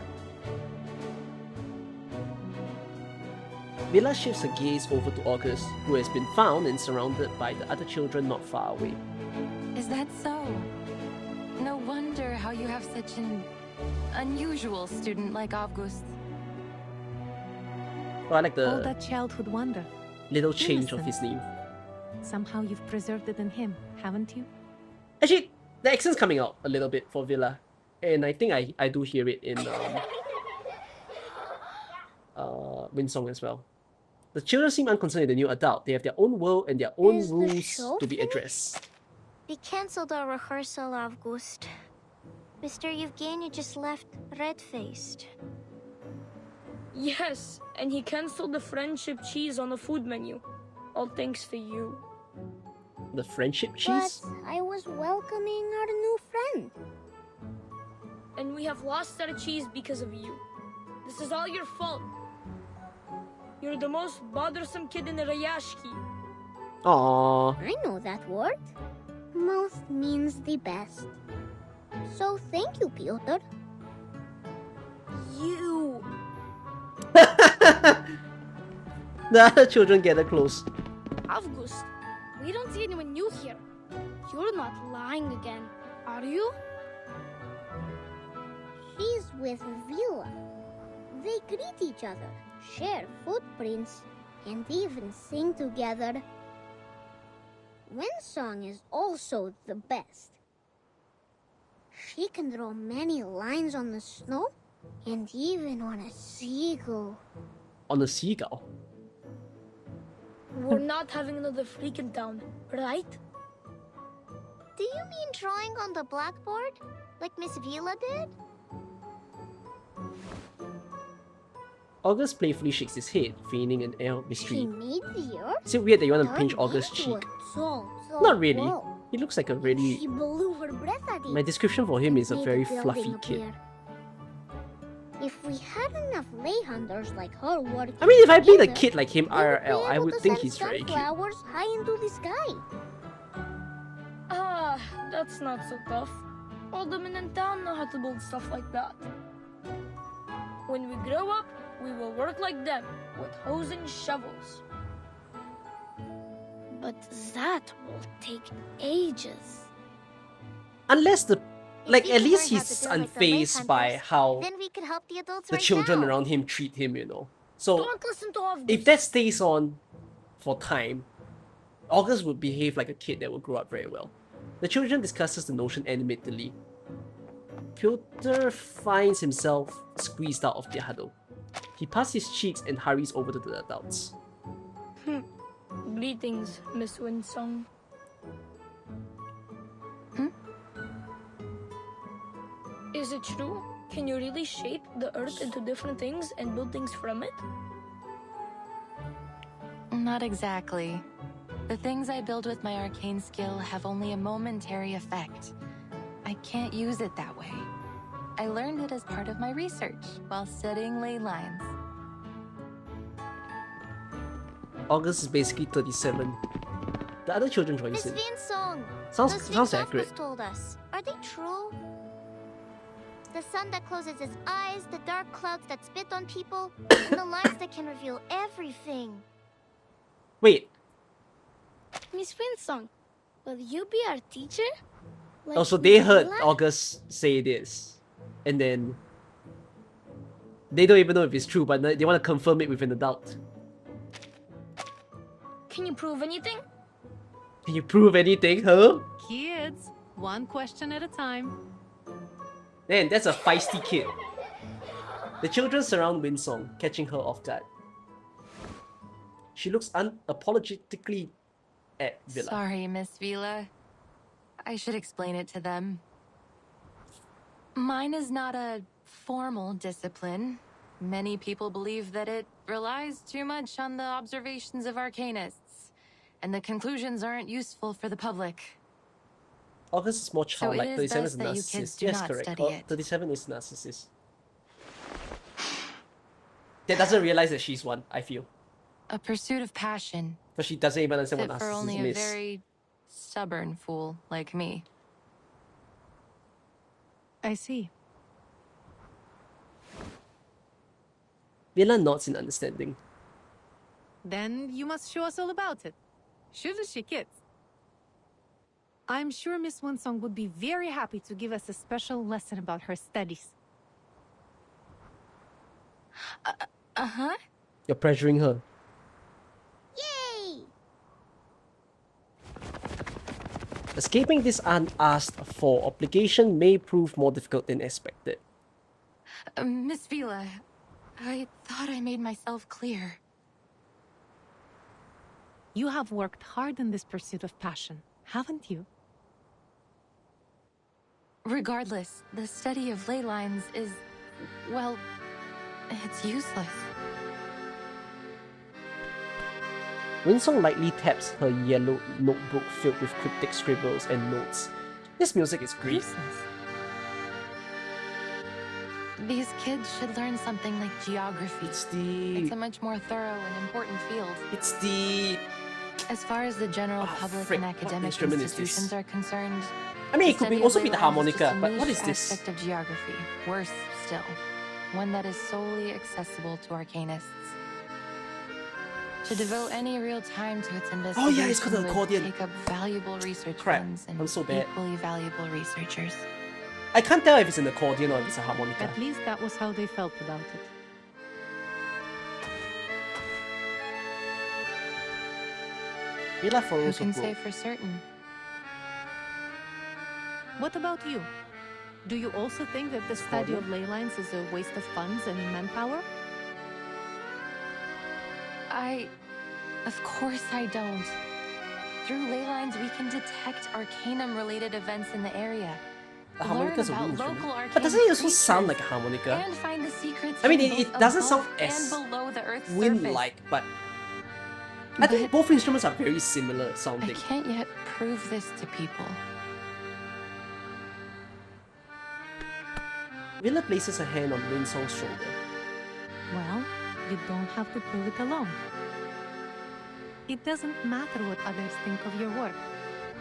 Villa shifts her gaze over to August, who has been found and surrounded by the other children not far away. Is that so? No wonder how you have such an unusual student like August. Oh, I like All the that childhood wonder. little change of Innocent. his name. Somehow you've preserved it in him, haven't you? Actually, the accent's coming out a little bit for Villa. And I think I do hear it in Winsong as well. The children seem unconcerned with the new adult. They have their own world and their own Is the rules show to be finished? addressed. They cancelled our rehearsal, August. Mr. Yevgeny just left red-faced. Yes, and he cancelled the friendship cheese on the food menu. All thanks for you. The friendship cheese? But I was welcoming our new friend. And we have lost our cheese because of you. This is all your fault. You're the most bothersome kid in the Rayashki. Aww. I know that word. Most means the best. So thank you, Piotr. You. The other children gather close. August, we don't see anyone new here. You're not lying again, are you? She's with Vila. They greet each other, share footprints, and even sing together. Winsong is also the best. She can draw many lines on the snow and even on a seagull. On a seagull. We're not having another freak in town, right? Do you mean drawing on the blackboard, like Miss Vila did? August playfully shakes his head, feigning an air of She mystery. made the earth? Is it weird that you want to Turned pinch August's into cheek? a tall, Not really. wall. He looks like a really... She blew her breath at it. My description for him and is a made very building fluffy kid. appear. If we had enough lay hunters like her working I mean, if I played a together, kid like him we would be IRL, I able would to think send he's very cute. sunflowers high into the sky. Ah, that's not so tough. All the men in town know how to build stuff like that. When we grow up, we will work like them, with hoes and shovels. But that will take ages. Unless the... Like, we at can least learn how to he's do it like the lay unfazed by hunters, how Then we could help the adults the right children now. around him treat him, you know. So, Don't listen to August. if that stays on for time, August would behave like a kid that will grow up very well. The children discusses the notion animatedly. Piotr finds himself squeezed out of the huddle. He passes his cheeks and hurries over to the adults. Greetings, Miss Winsong. Is it true? Can you really shape the earth into different things and build things from it? Not exactly. The things I build with my arcane skill have only a momentary effect. I can't use it that way. I learned it as part of my research while studying ley lines. August is basically 37. The other children join Miss in. Vinsong, Sounds those sounds things accurate. August told us. Are they true? The sun that closes its eyes, the dark clouds that spit on people, and the lines that can reveal everything. Wait, Miss Winsong, will you be our teacher? Like also they Miss heard Vila? August say this, and then they don't even know if it's true, but they want to confirm it with an adult. Can you prove anything? Can you prove anything, huh? Kids, one question at a time. Man, that's a feisty kid. The children surround Winsong, catching her off guard. She looks unapologetically at Villa. Sorry, Miss Vila. I should explain it to them. Mine is not a formal discipline. Many people believe that it relies too much on the observations of arcanists, and the conclusions aren't useful for the public. August is more So it childlike. is 37 is best that you kids narcissist. do Yes, not correct. study it. 37 is narcissist. That doesn't realize that she's one, I feel. A pursuit of passion, But she doesn't even understand fit what for only narcissism a is. very stubborn fool like me. I see. Villa nods in understanding. Then you must show us all about it. Shouldn't she, kids? I'm sure Miss Winsong would be very happy to give us a special lesson about her studies. Uh-huh. You're pressuring her. Yay! Escaping this unasked for obligation may prove more difficult than expected. Miss Vila, I thought I made myself clear. You have worked hard in this pursuit of passion, haven't you? Regardless, the study of ley lines is, well, it's useless. Winsong lightly taps her yellow notebook filled with cryptic scribbles and notes. This music is great. Useless. These kids should learn something like geography. It's a much more thorough and important field. It's the... As far as the general public and academic instrument is institutions this? are concerned, I mean, it the could study be of also ley be the lines is just harmonica, a but what niche is this? aspect of geography. Worse still, one that is solely accessible to arcanists. To devote any real time to its investigation Oh yeah, it's called the would accordion. take up valuable research Crap, funds and I'm so bad. equally valuable researchers. I can't tell if it's an accordion or if it's a harmonica. At least that was how they felt about it. Villa Who follows can her say broke. for certain? What about you? Do you also think that the study of ley lines is a waste of funds and manpower? Of course I don't. Through ley lines, we can detect arcanum-related events in the area. The Learn harmonica's a about wind local instrument. arcane But doesn't it also creatures sound like a harmonica? and find the secrets I mean, hidden it both doesn't above sound and as below the Earth's surface. wind-like, but... I think both instruments are very similar I sounding. can't yet prove this to people. Villa places a hand on Winsong's shoulder. Well, you don't have to prove it alone. It doesn't matter what others think of your work.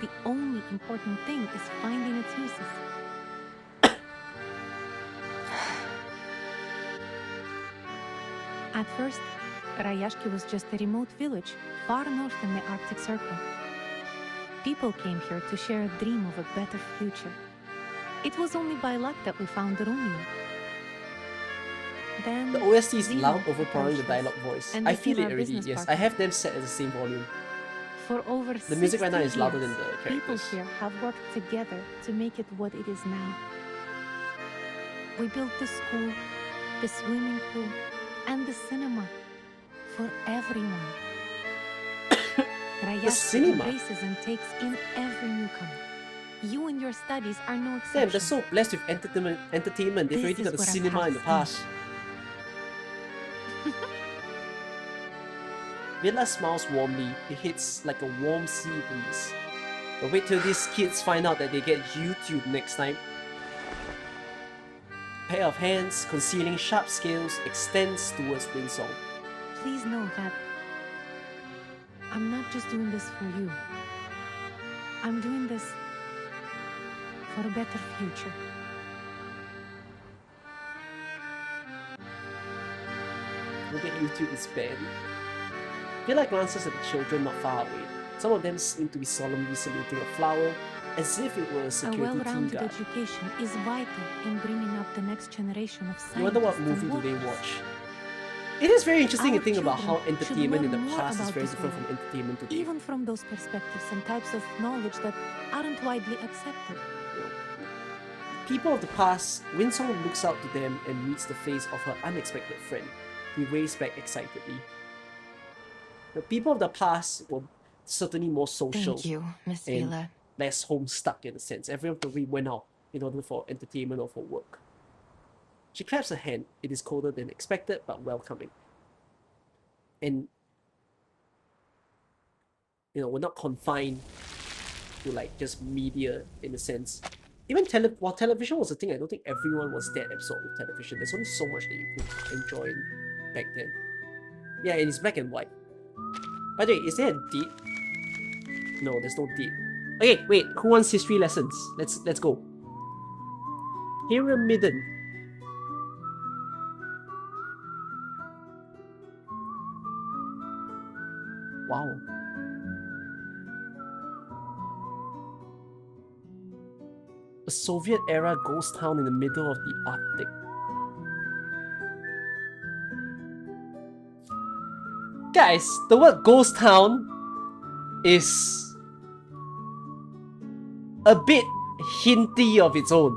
The only important thing is finding its uses. At first, Rayashki was just a remote village, far north in the Arctic Circle. People came here to share a dream of a better future. It was only by luck that we found Romeo. Then The OST is Zeno loud, overpowering the approached us, dialogue voice. and I became feel it our already, business yes. I partner. have them set at the same volume. For over The music right now 60 is louder than years, the people characters. here have worked together to make it what it is now. We built the school, the swimming pool, and the cinema for everyone. Rayashki cinema? embraces and takes in every newcomer. You and your studies are no exception. Damn, they're so blessed with entertainment. They've This already got is the what I've cinema in the past. Villa smiles warmly. It hits like a warm sea breeze. But wait till these kids find out that they get YouTube next time. Pair of hands concealing sharp scales extends towards Winsong. Please know that I'm not just doing this for you. I'm doing this for a better future. Look at YouTube is banned. Villa glances at the children not far away. Some of them seem to be solemnly saluting a flower, as if it were a A security team well-rounded guard. education is vital in bringing up the next generation of scientists. You wonder what and movie do they workers. watch? It is very interesting to Our think about how children should entertainment in the learn more past is about very this different from world, entertainment today. Even from those perspectives and types of knowledge that aren't widely accepted. People of the past, Winsong looks out to them and meets the face of her unexpected friend. He waves back excitedly. The people of the past were certainly more social Thank you, Miss and Vila. less homestuck in a sense. Everyone probably went out in order for entertainment or for work. She claps her hand. It is colder than expected, but welcoming. And we're not confined to like just media in a sense. Even while television was a thing, I don't think everyone was that absorbed with television. There's only so much that you could enjoy back then. Yeah, and it's black and white. By the way, is there a date? No, there's no date. Okay, wait. Who wants history lessons? Let's go. Pyramiden. Wow. A Soviet-era ghost town in the middle of the Arctic. Guys, the word ghost town is a bit hinty of its own.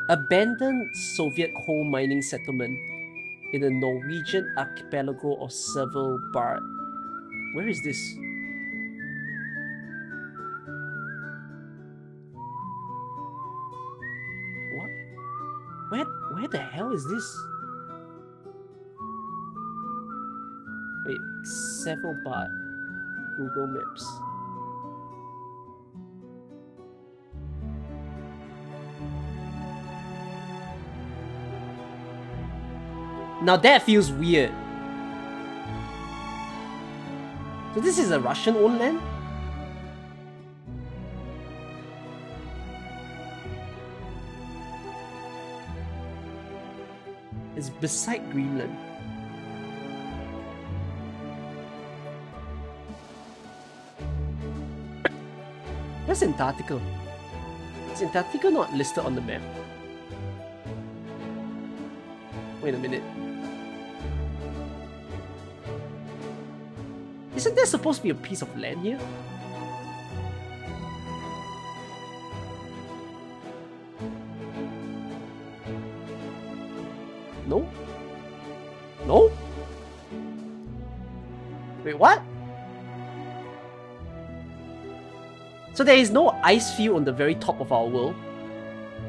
Abandoned Soviet coal mining settlement in the Norwegian archipelago of Svalbard. Where is this? What? Where the hell is this? Wait, Svalbard. Google Maps. Now that feels weird. So this is a Russian-owned land? It's beside Greenland. Where's Antarctica? Is Antarctica not listed on the map? Wait a minute. Isn't there supposed to be a piece of land here? No? No? Wait, what? So there is no ice field on the very top of our world?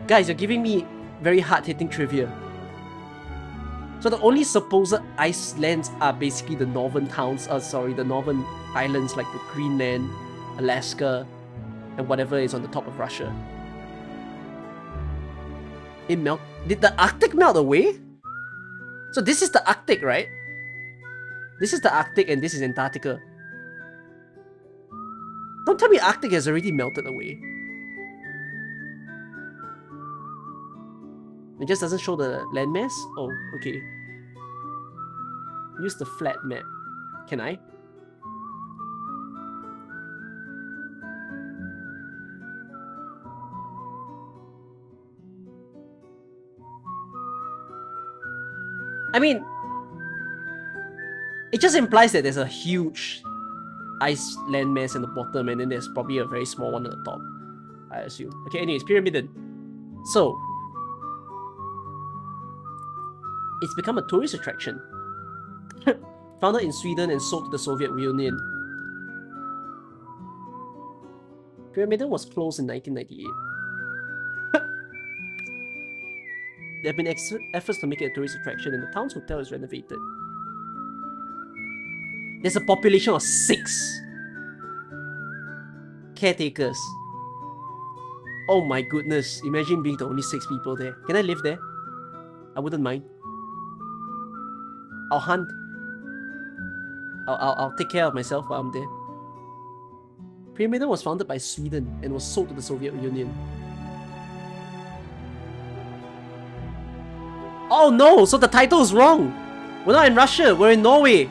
Guys, you're giving me very hard-hitting trivia. So the only supposed ice lands are basically the northern towns, the northern islands like the Greenland, Alaska, and whatever is on the top of Russia. It melt. Did the Arctic melt away? So this is the Arctic, right? This is the Arctic and this is Antarctica. Don't tell me Arctic has already melted away. It just doesn't show the landmass? Oh, okay. Use the flat map. Can I? I mean, it just implies that there's a huge ice landmass in the bottom and then there's probably a very small one at the top, I assume. Okay, anyways, Pyramiden. So, it's become a tourist attraction. Founded in Sweden and sold to the Soviet Union. Pyramiden was closed in 1998. There have been efforts to make it a tourist attraction and the town's hotel is renovated. There's a population of 6 caretakers. Oh my goodness, imagine being the only 6 people there. Can I live there? I wouldn't mind. I'll hunt. I'll take care of myself while I'm there. Pyramiden was founded by Sweden and was sold to the Soviet Union. Oh no! So the title is wrong! We're not in Russia, we're in Norway!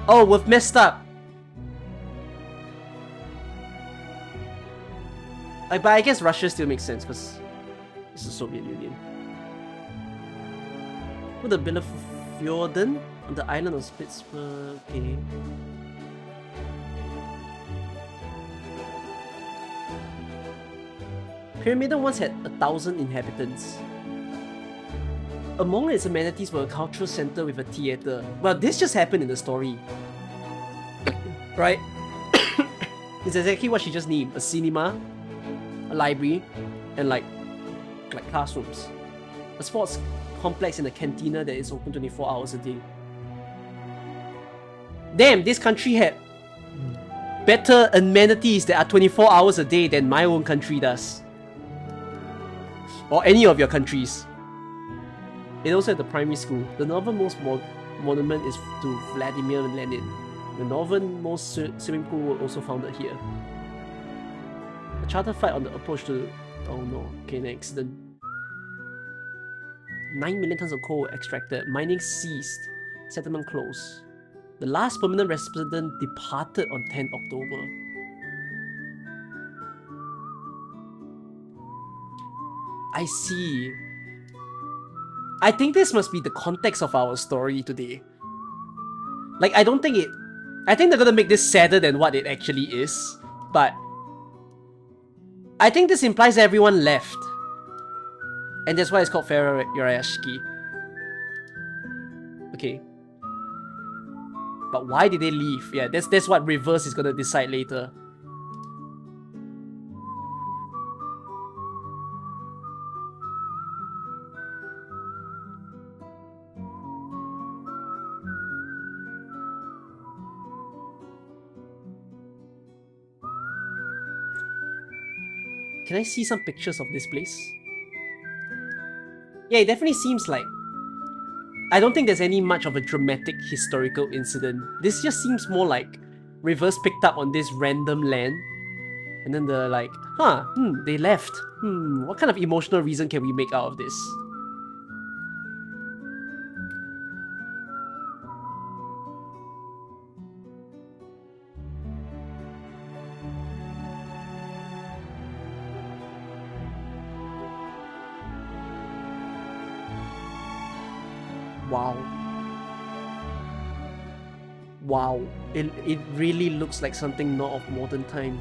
Oh, we've messed up. But I guess Russia still makes sense because it's the Soviet Union. Put the Billefjorden on the island of Spitsbergen. Okay. Pyramiden once had 1,000 inhabitants. Among its amenities were a cultural center with a theater. Well, this just happened in the story. Right? It's exactly what she just named. A cinema, a library, and like classrooms. A sports complex and a cantina that is open 24 hours a day. Damn, this country had better amenities that are 24 hours a day than my own country does. Or any of your countries. It also had the primary school. The northernmost monument is to Vladimir Lenin. The northernmost swimming pool was also founded here. A charter flight on the approach to... Oh no, okay, an accident. 9 million tons of coal extracted. Mining ceased. Settlement closed. The last permanent resident departed on 10th October. I see. I think this must be the context of our story today. Like, I don't think it... I think they're gonna make this sadder than what it actually is. But... I think this implies everyone left. And that's why it's called Rayashki. Okay. But why did they leave? Yeah, that's what Reverse is gonna decide later. Can I see some pictures of this place? Yeah, it definitely seems like... I don't think there's any much of a dramatic historical incident. This just seems more like Reverse picked up on this random land and then they're like, they left. What kind of emotional reason can we make out of this? Wow. Wow. It really looks like something not of modern time.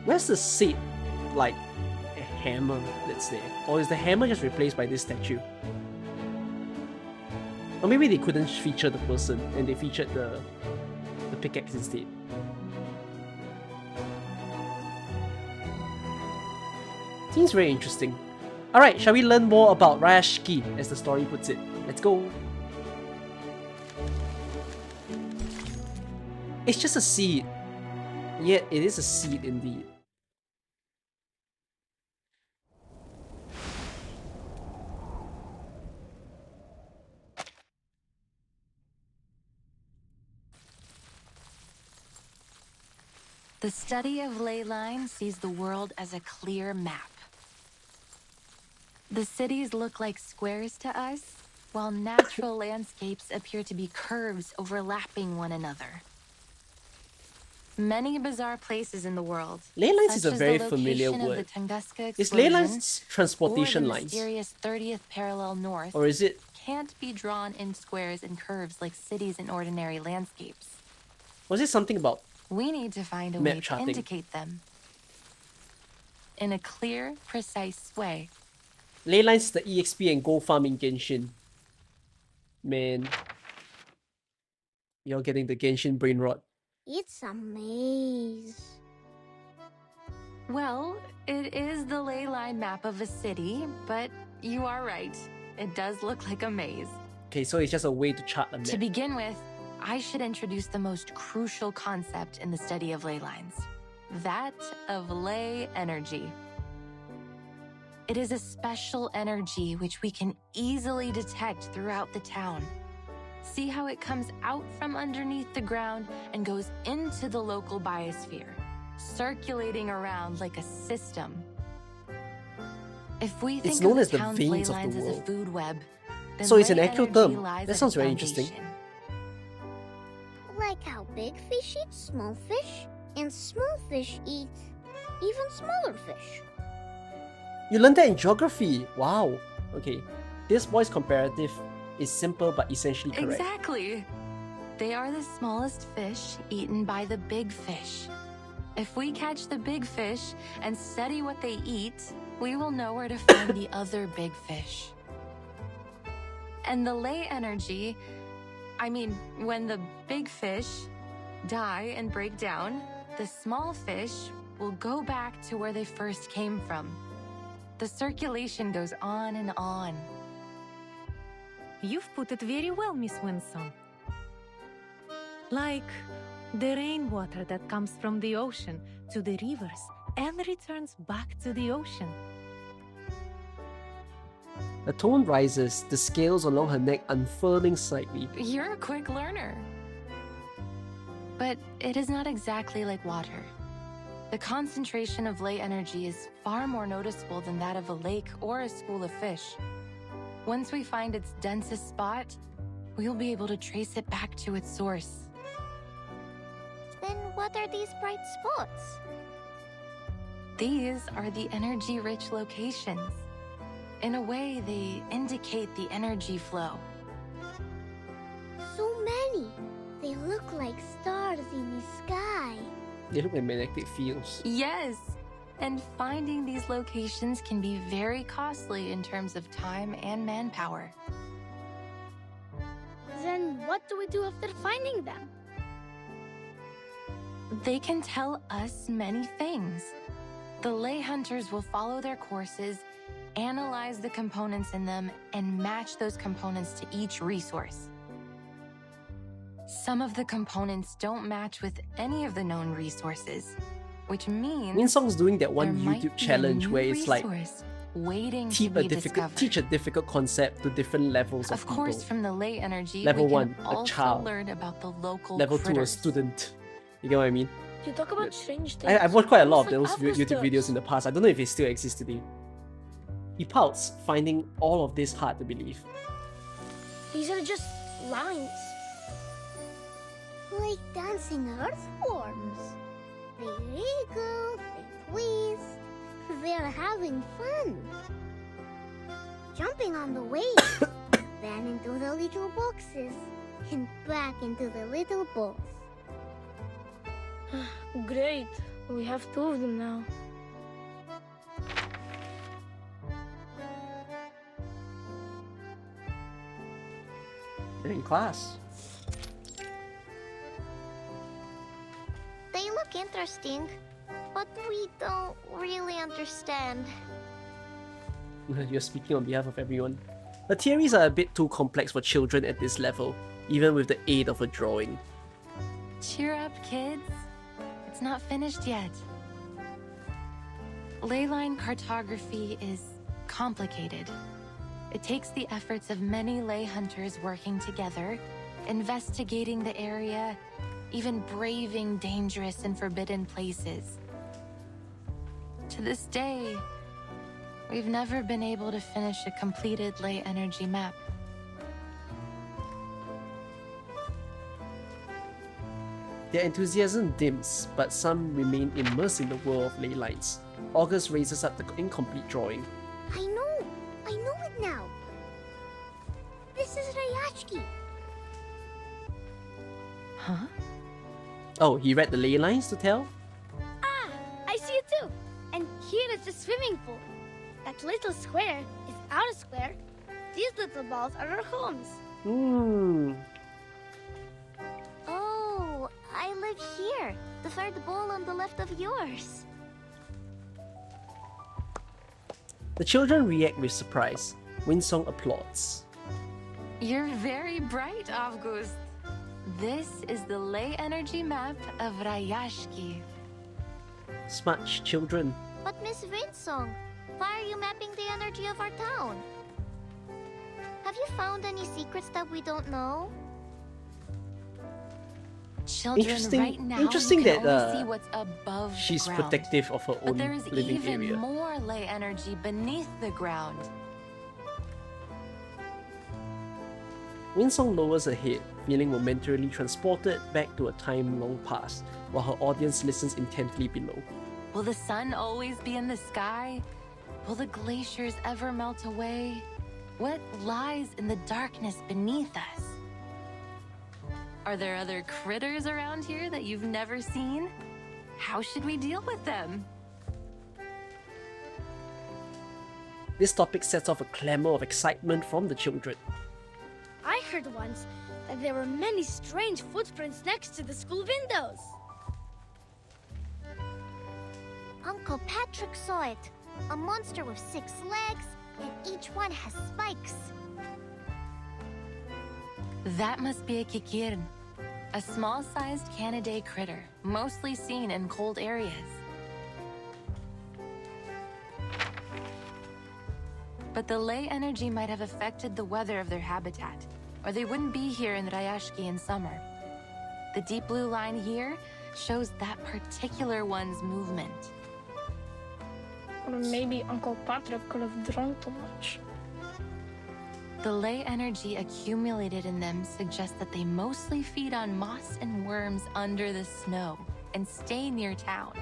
Where's the seat? Like a hammer that's there? Or is the hammer just replaced by this statue? Or maybe they couldn't feature the person and they featured the pickaxe instead. Seems very interesting. Alright, shall we learn more about Rayashki, as the story puts it? Let's go! It's just a seed. Yet it is a seed indeed. The study of ley lines sees the world as a clear map. The cities look like squares to us, while natural landscapes appear to be curves overlapping one another. Many bizarre places in the world. Ley lines such is a as very the familiar location of word. the Tunguska Is ley explosion, lines transportation or the lines? mysterious 30th parallel north, Or is it... can't be drawn in squares and curves like cities in ordinary landscapes. Was it something about... We need to find a map way charting? to indicate them in a clear, precise way. Ley lines is the EXP and gold farm in Genshin. Man. You're getting the Genshin brain rot. It's a maze. Well, it is the ley line map of a city, but you are right. It does look like a maze. Okay, so it's just a way to chart a map. To begin with, I should introduce the most crucial concept in the study of ley lines. That of ley energy. It is a special energy which we can easily detect throughout the town. See how it comes out from underneath the ground and goes into the local biosphere, circulating around like a system. If we think It's known of as the the town's ley veins of the lines as a world. food web, then So it's an ley actual energy term. lies That at sounds the very interesting. foundation. Like how big fish eat small fish, and small fish eat even smaller fish. You learned that in geography. Wow. Okay. This boy's comparative is simple but essentially correct. Exactly. They are the smallest fish eaten by the big fish. If we catch the big fish and study what they eat, we will know where to find the other big fish. And the ley energy, I mean, when the big fish die and break down, the small fish will go back to where they first came from. The circulation goes on and on. You've put it very well, Miss Winsome. Like the rainwater that comes from the ocean to the rivers and returns back to the ocean. The tone rises, the scales along her neck unfurling slightly. You're a quick learner. But it is not exactly like water. The concentration of ley energy is far more noticeable than that of a lake or a school of fish. Once we find its densest spot, we'll be able to trace it back to its source. Then what are these bright spots? These are the energy-rich locations. In a way, they indicate the energy flow. So many! They look like stars in the sky. They look like magnetic fields. Yes! And finding these locations can be very costly in terms of time and manpower. Then what do we do after finding them? They can tell us many things. The ley hunters will follow their courses, analyze the components in them, and match those components to each resource. Some of the components don't match with any of the known resources, which means Winsong's doing that one there might YouTube be a challenge new where it's like resource waiting to teach be a difficult concept to different levels of Of course, people. from the ley energy, Level we can 1, a also child. learn about the local Level 2, a critters. student. You get what I mean? You talk about strange things. I've watched quite a lot of almost those like YouTube videos in the past. I don't know if it still exists today. He pouts, finding all of this hard to believe. These are just lines. Like dancing earthworms. They wriggle, they twist. They're having fun. Jumping on the waves, then into the little boxes, and back into the little balls. Great. We have 2 of them now. They're in class. They look interesting, but we don't really understand. You're speaking on behalf of everyone. The theories are a bit too complex for children at this level, even with the aid of a drawing. Cheer up, kids. It's not finished yet. Leyline cartography is complicated. It takes the efforts of many ley hunters working together, investigating the area, even braving dangerous and forbidden places. To this day, we've never been able to finish a completed ley energy map. Their enthusiasm dims, but some remain immersed in the world of ley lines. August raises up the incomplete drawing. I know it now. This is Rayashki. Huh? Oh, he read the ley lines to tell? Ah, I see it too. And here is the swimming pool. That little square is our square. These little balls are our homes. Oh, I live here. The third ball on the left of yours. The children react with surprise. Winsong applauds. You're very bright, August. This is the ley energy map of Rayashki. Smart children. But Miss Winsong, why are you mapping the energy of our town? Have you found any secrets that we don't know? Children, Interesting- right now interesting you can that, only see what's above She's the ground. protective of her But own there is living even area. more ley energy beneath the ground. Winsong lowers her head, feeling momentarily transported back to a time long past, while her audience listens intently below. Will the sun always be in the sky? Will the glaciers ever melt away? What lies in the darkness beneath us? Are there other critters around here that you've never seen? How should we deal with them? This topic sets off a clamor of excitement from the children. I heard once that there were many strange footprints next to the school windows. Uncle Patrick saw it. A monster with 6 legs, and each one has spikes. That must be a kikir, a small-sized Canidae critter, mostly seen in cold areas. But the ley energy might have affected the weather of their habitat, or they wouldn't be here in Rayashki in summer. The deep blue line here shows that particular one's movement. Or maybe Uncle Patrick could have drunk too much. The ley energy accumulated in them suggests that they mostly feed on moss and worms under the snow and stay near town.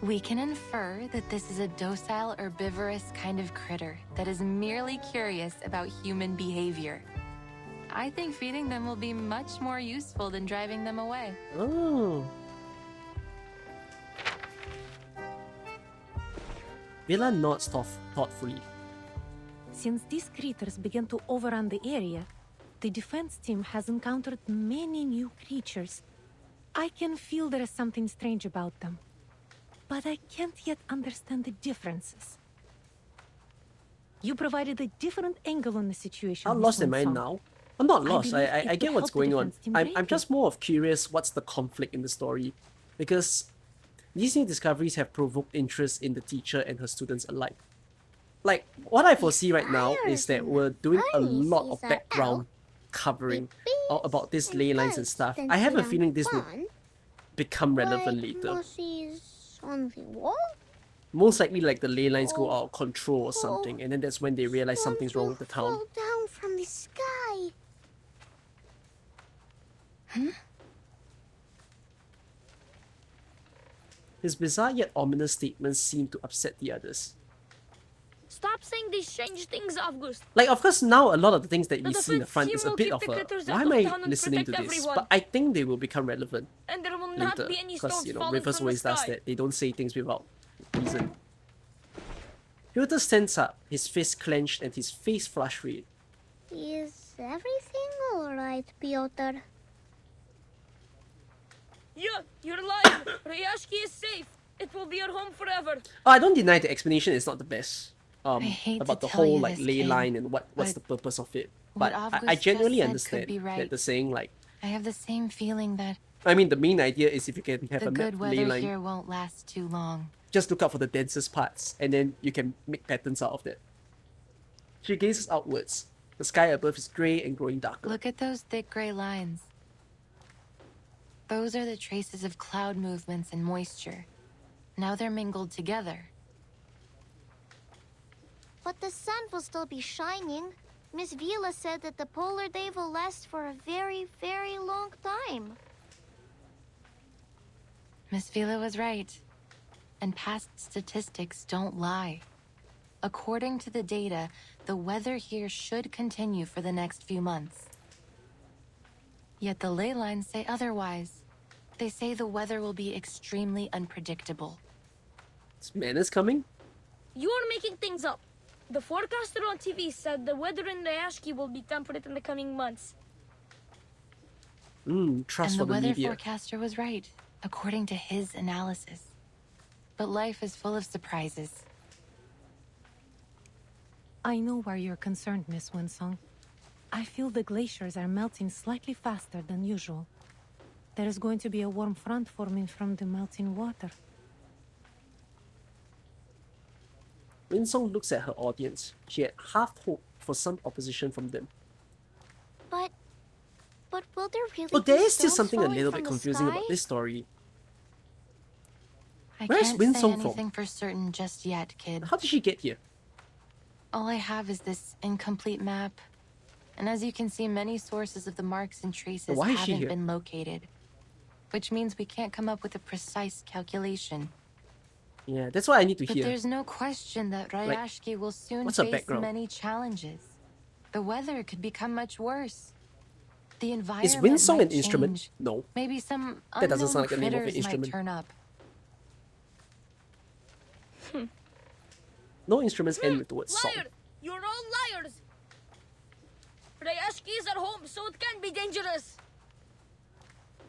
We can infer that this is a docile herbivorous kind of critter that is merely curious about human behavior. I think feeding them will be much more useful than driving them away. Oh. Villa nods thoughtfully. Since these critters began to overrun the area, the defense team has encountered many new creatures. I can feel there is something strange about them, but I can't yet understand the differences. You provided a different angle on the situation. How Miss lost am I Winsong. now? I'm not lost. believe I it get will what's help the going on. defense team I'm greatly. just more of curious what's the conflict in the story. Because these new discoveries have provoked interest in the teacher and her students alike. Like, what I foresee right now is that we're doing a lot of background covering about these ley lines and stuff. I have a feeling this will become relevant later. Mossy's on the wall? Most likely, like, the ley lines go out of control or something, and then that's when they realize something's wrong with the town. Fall down from the sky. His bizarre yet ominous statements seem to upset the others. Stop saying these strange things, August. Like, of course, now a lot of the things that we The see in the defense front team is a will bit keep of the a, critters why out am of I town and listening to protect this? everyone. But I think they will become relevant And there will not later. be any Because, stones you know, falling Rivers from the always does sky. that. They don't say things without reason. Hilda stands up, his fist clenched and his face flushed red. Is everything alright, Piotr? Yeah, you're lying. Rayashki is safe. It will be your home forever. Oh, I don't deny the explanation is not the best. hate About to the tell whole you like this, ley kid, line and what's the but purpose of it. what But I August just genuinely said could understand be right. that the saying like, I have the same feeling that I mean, the main idea is if you can have the a good ley weather line, here won't last too long. just look out for the densest parts, and then you can make patterns out of that. She gazes outwards. The sky above is grey and growing darker. Look at those thick gray lines. Those are the traces of cloud movements and moisture. Now they're mingled together. But the sun will still be shining. Miss Vila said that the polar day will last for a very, very long time. Miss Vila was right. And past statistics don't lie. According to the data, the weather here should continue for the next few months. Yet the ley lines say otherwise. They say the weather will be extremely unpredictable. Is Manners coming? You are making things up. The forecaster on TV said the weather in Rayashki will be temperate in the coming months. Trust And for the the weather media. forecaster was right, according to his analysis. But life is full of surprises. I know why you're concerned, Miss Winsong. I feel the glaciers are melting slightly faster than usual. There is going to be a warm front forming from the melting water. Winsong looks at her audience. She had half hoped for some opposition from them. But will there really Oh, there be is still stones something a falling little from bit the confusing sky? about this story. I Where's can't Winsong say from? anything for certain just yet, kid. How did she get here? All I have is this incomplete map. And as you can see, many sources of the marks and traces Why is she haven't here? been located. Which means we can't come up with a precise calculation. Yeah, that's what I need to But hear. there's no question that Rayashki will soon what's her face background? many challenges. The weather could become much worse. The Is environment Winsong might an instrument? change. No. Maybe some That doesn't unknown sound like the name of an critters instrument. might turn up. No instruments end with the word song. Liar! You're all liars! Rayashki is at home, so it can't be dangerous.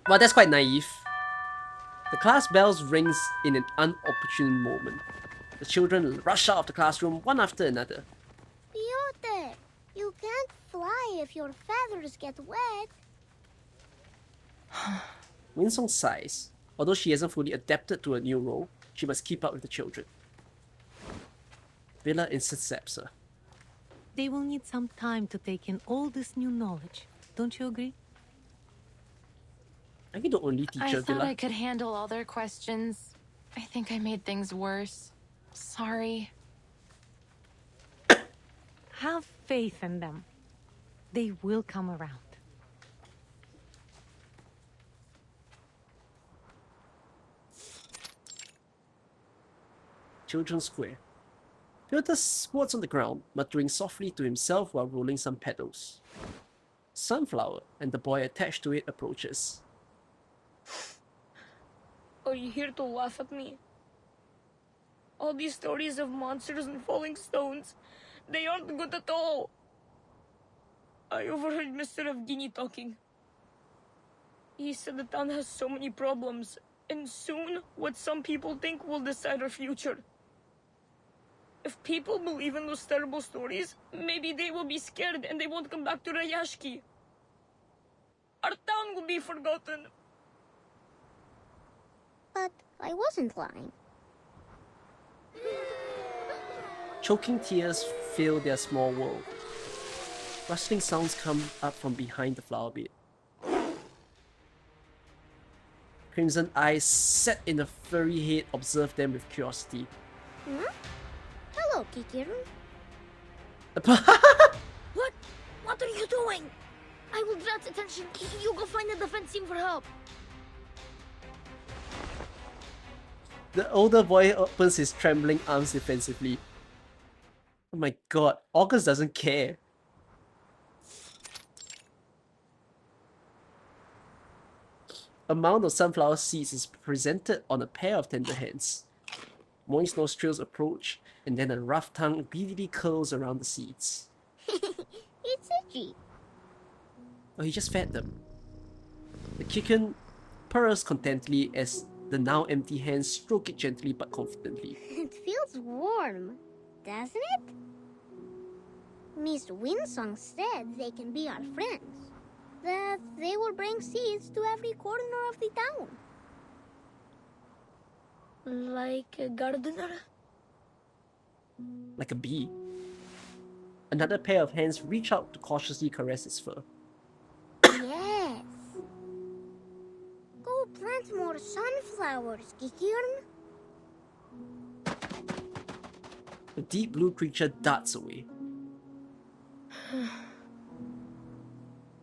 Well, that's quite naive. The class bells rings in an unopportune moment. The children rush out of the classroom one after another. Piotr, you can't fly if your feathers get wet. Winsong sighs. Although she hasn't fully adapted to a new role, she must keep up with the children. Villa intercepts her. They will need some time to take in all this new knowledge. Don't you agree? Are you the only I teacher, thought Villa? I could handle all their questions. I think I made things worse. Sorry. Have faith in them. They will come around. Children's Square. Filter squats on the ground, muttering softly to himself while rolling some petals. Sunflower and the boy attached to it approaches. Are you here to laugh at me? All these stories of monsters and falling stones, they aren't good at all. I overheard Mr. Evgeny talking. He said the town has so many problems, and soon what some people think will decide our future. If people believe in those terrible stories, maybe they will be scared and they won't come back to Rayashki. Our town will be forgotten. But I wasn't lying. Choking tears fill their small world. Rustling sounds come up from behind the flower bed. Crimson eyes set in a furry head observe them with curiosity. Huh? Hello, Kikiru. What? What are you doing? I will draw attention. You go find the defense team for help. The older boy opens his trembling arms defensively. Oh my god, August doesn't care. A mound of sunflower seeds is presented on a pair of tender hands. Moist nostrils approach, and then a rough tongue greedily curls around the seeds. It's itchy. Oh, he just fed them. The chicken purrs contentedly as the now empty hands stroke it gently but confidently. It feels warm, doesn't it? Miss Winsong said they can be our friends. That they will bring seeds to every corner of the town. Like a gardener? Like a bee. Another pair of hands reach out to cautiously caress his fur. Yes. Go plant more sunflowers, Kikirn. The deep blue creature darts away.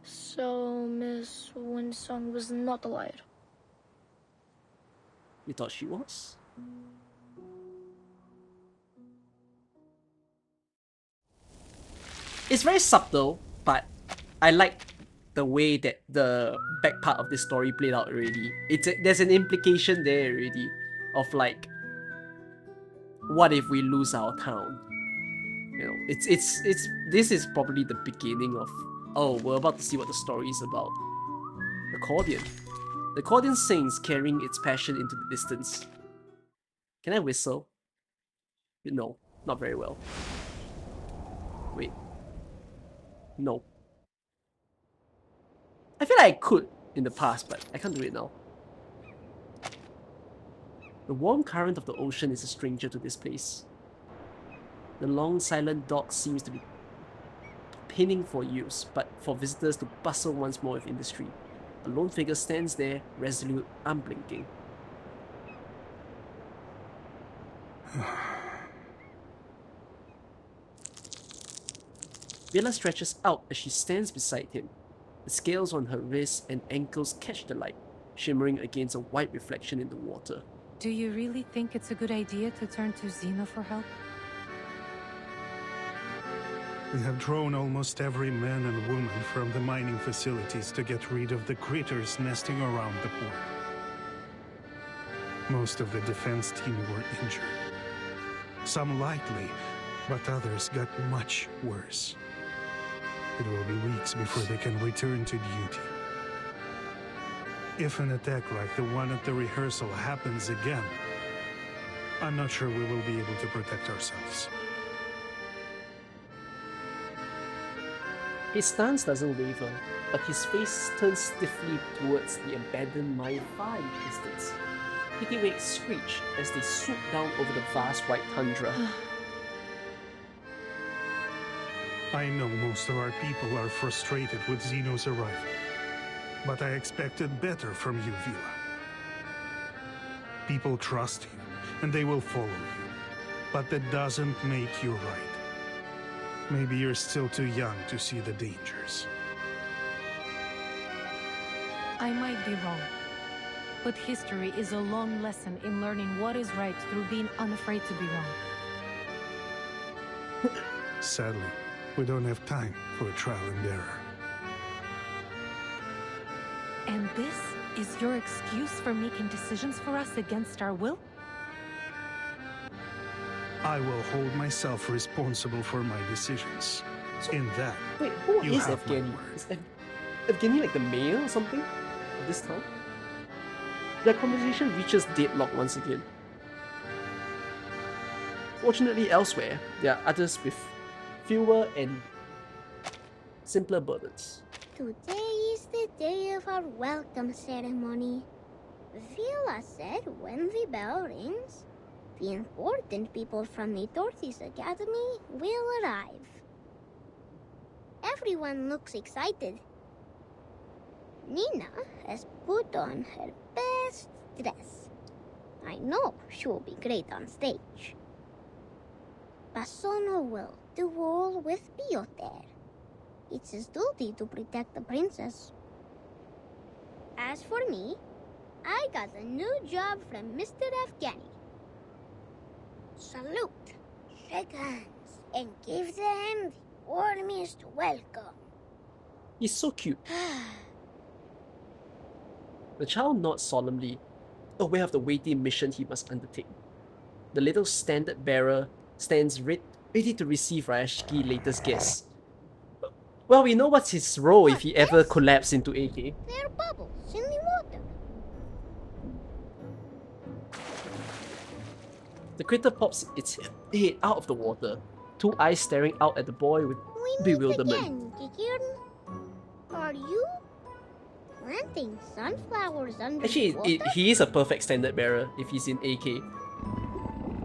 So, Miss Winsong was not a liar. You thought she was? It's very subtle, but I like the way that the back part of this story played out already. There's an implication there already of like, what if we lose our town? You know, this is probably the beginning of, oh, we're about to see what the story is about. The accordion. The accordion sings, carrying its passion into the distance. Can I whistle? No, not very well. Wait. No. I feel like I could in the past, but I can't do it now. The warm current of the ocean is a stranger to this place. The long silent dock seems to be pinning for use, but for visitors to bustle once more with industry. A lone figure stands there, resolute, unblinking. Villa stretches out as she stands beside him. The scales on her wrists and ankles catch the light, shimmering against a white reflection in the water. Do you really think it's a good idea to turn to Zeno for help? We have drawn almost every man and woman from the mining facilities to get rid of the critters nesting around the port. Most of the defense team were injured. Some lightly, but others got much worse. It will be weeks before they can return to duty. If an attack like the one at the rehearsal happens again, I'm not sure we will be able to protect ourselves. His stance doesn't waver, but his face turns stiffly towards the abandoned mine far in the distance. Kittiwakes screech as they swoop down over the vast white tundra. I know most of our people are frustrated with Zeno's arrival, but I expected better from you, Vila. People trust you, and they will follow you, but that doesn't make you right. Maybe you're still too young to see the dangers. I might be wrong, but history is a long lesson in learning what is right through being unafraid to be wrong. Sadly, we don't have time for trial and error. And this is your excuse for making decisions for us against our will? I will hold myself responsible for my decisions. In that, Wait, who you is have my Evgeny? word. Is Evgeny like the mayor or something of this town? Their conversation reaches deadlock once again. Fortunately, elsewhere, there are others with fewer and simpler burdens. Today is the day of our welcome ceremony. Vila said when the bell rings, the important people from the Dorothy's Academy will arrive. Everyone looks excited. Nina has put on her best dress. I know she will be great on stage. Basono will do all with Piotr. It's his duty to protect the princess. As for me, I got a new job from Mr. Evgeny. Salute, shake hands, and give them the warmest welcome. He's so cute. The child nods solemnly, aware of the weighty mission he must undertake. The little standard bearer stands ready to receive Rayashki's latest guest. Well, we know what's his role if he ever collapses into AK. There are bubbles in the water. The critter pops its head out of the water, two eyes staring out at the boy with bewilderment. Again, Kikirin. Are you planting sunflowers under Actually, the water? he is a perfect standard bearer if he's in AK.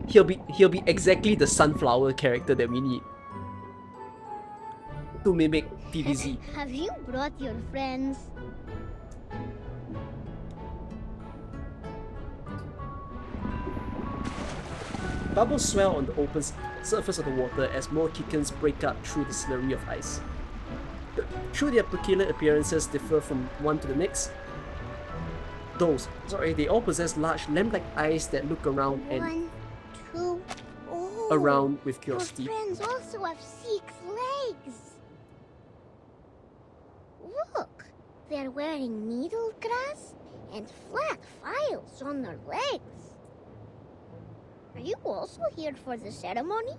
He'll be exactly the sunflower character that we need to mimic PVZ. Have you brought your friends? Bubbles swell on the open surface of the water as more kittens break up through the slurry of ice. Through their peculiar appearances differ from one to the next, they all possess large lamp-like eyes that look around and One, two, oh, around with your curiosity. friends also have 6 legs. Look, they're wearing needle grass and flat files on their legs. Are you also here for the ceremony?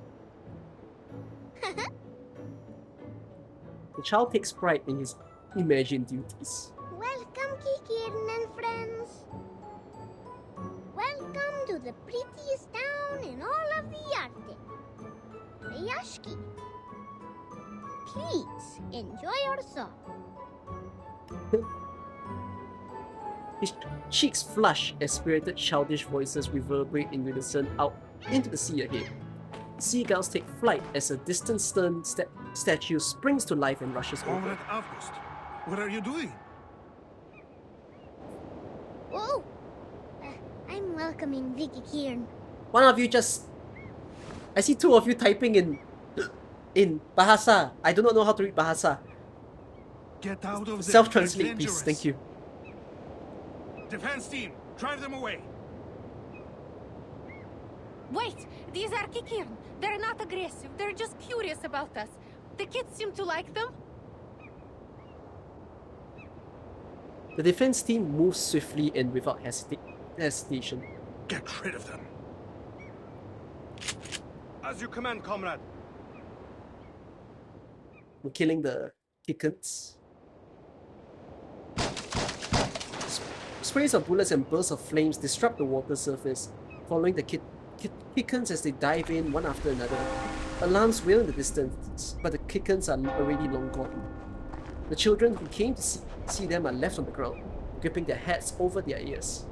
The child takes pride in his imagined duties. Welcome, Kikirin and friends. Welcome to the prettiest town in all of the Arctic, Rayashki. Please enjoy our song. His cheeks flush as spirited childish voices reverberate in unison out into the sea ahead. Seagulls take flight as a distant stern statue springs to life and rushes over. Comrade August, what are you doing? Oh, I'm welcoming Vicky Kiern. One of you just... I see two of you typing in Bahasa. I do not know how to read Bahasa. Get out of there. Self-translate, They're please. dangerous. Thank you. Defense team, drive them away. Wait! These are Kikirn. They're not aggressive. They're just curious about us. The kids seem to like them. The defense team moves swiftly and without hesitation. Get rid of them. As you command, comrade. We're killing the kittens. Sprays of bullets and bursts of flames disrupt the water surface, following the kittens as they dive in one after another. Alarms wail in the distance, but the kittens are already long gone. The children who came to see them are left on the ground, gripping their hats over their ears.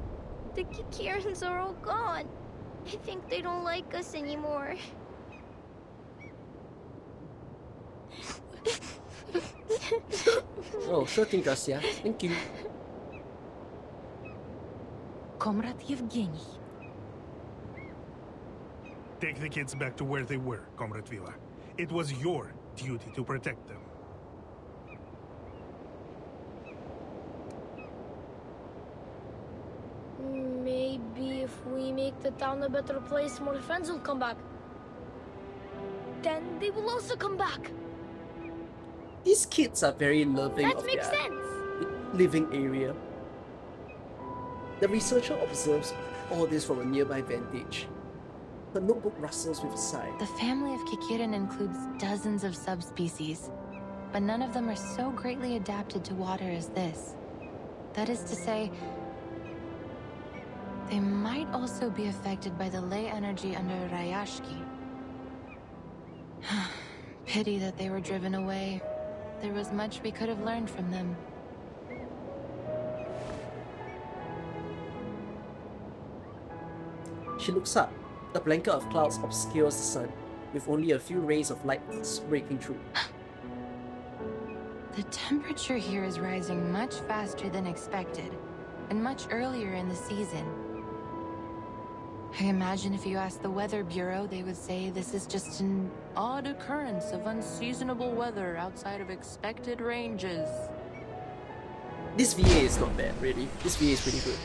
The Kikirans are all gone. I think they don't like us anymore. Oh, sure thing, Gracia. Thank you. Comrade Yevgeny. Take the kids back to where they were, Comrade Villa. It was your duty to protect them. Maybe if we make the town a better place, more friends will come back. Then they will also come back. These kids are very loving That of makes their sense. living area. The researcher observes all this from a nearby vantage. Her notebook rustles with a sigh. The family of Kikirin includes dozens of subspecies, but none of them are so greatly adapted to water as this. That is to say, they might also be affected by the ley energy under Rayashki. Pity that they were driven away. There was much we could have learned from them. She looks up. A blanket of clouds obscures the sun, with only a few rays of light breaking through. The temperature here is rising much faster than expected, and much earlier in the season. I imagine if you asked the Weather Bureau, they would say this is just an odd occurrence of unseasonable weather outside of expected ranges. This VA is not bad, really. This VA is pretty good.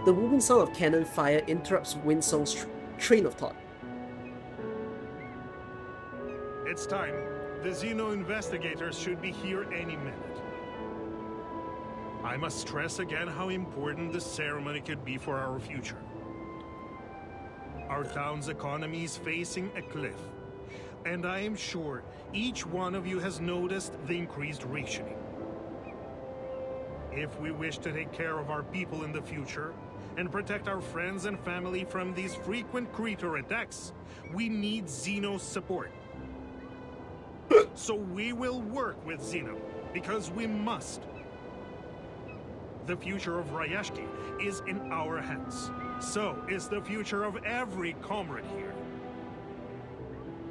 The booming sound of cannon fire interrupts Winsong's train of thought. It's time. The Zeno investigators should be here any minute. I must stress again how important this ceremony could be for our future. Our town's economy is facing a cliff, and I am sure each one of you has noticed the increased rationing. If we wish to take care of our people in the future, and protect our friends and family from these frequent creature attacks, we need Zeno's support. So we will work with Zeno, because we must. The future of Rayashki is in our hands. So is the future of every comrade here.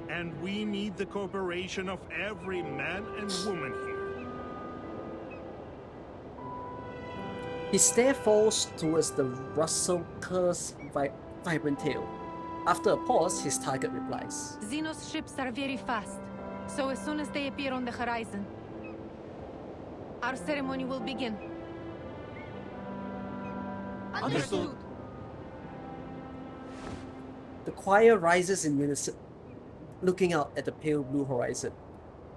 And we need the cooperation of every man and woman here. His stare falls towards the Russell-cursed vibrant tail. After a pause, his target replies. Zeno's ships are very fast, so as soon as they appear on the horizon, our ceremony will begin. Understood. The choir rises in unison, looking out at the pale blue horizon.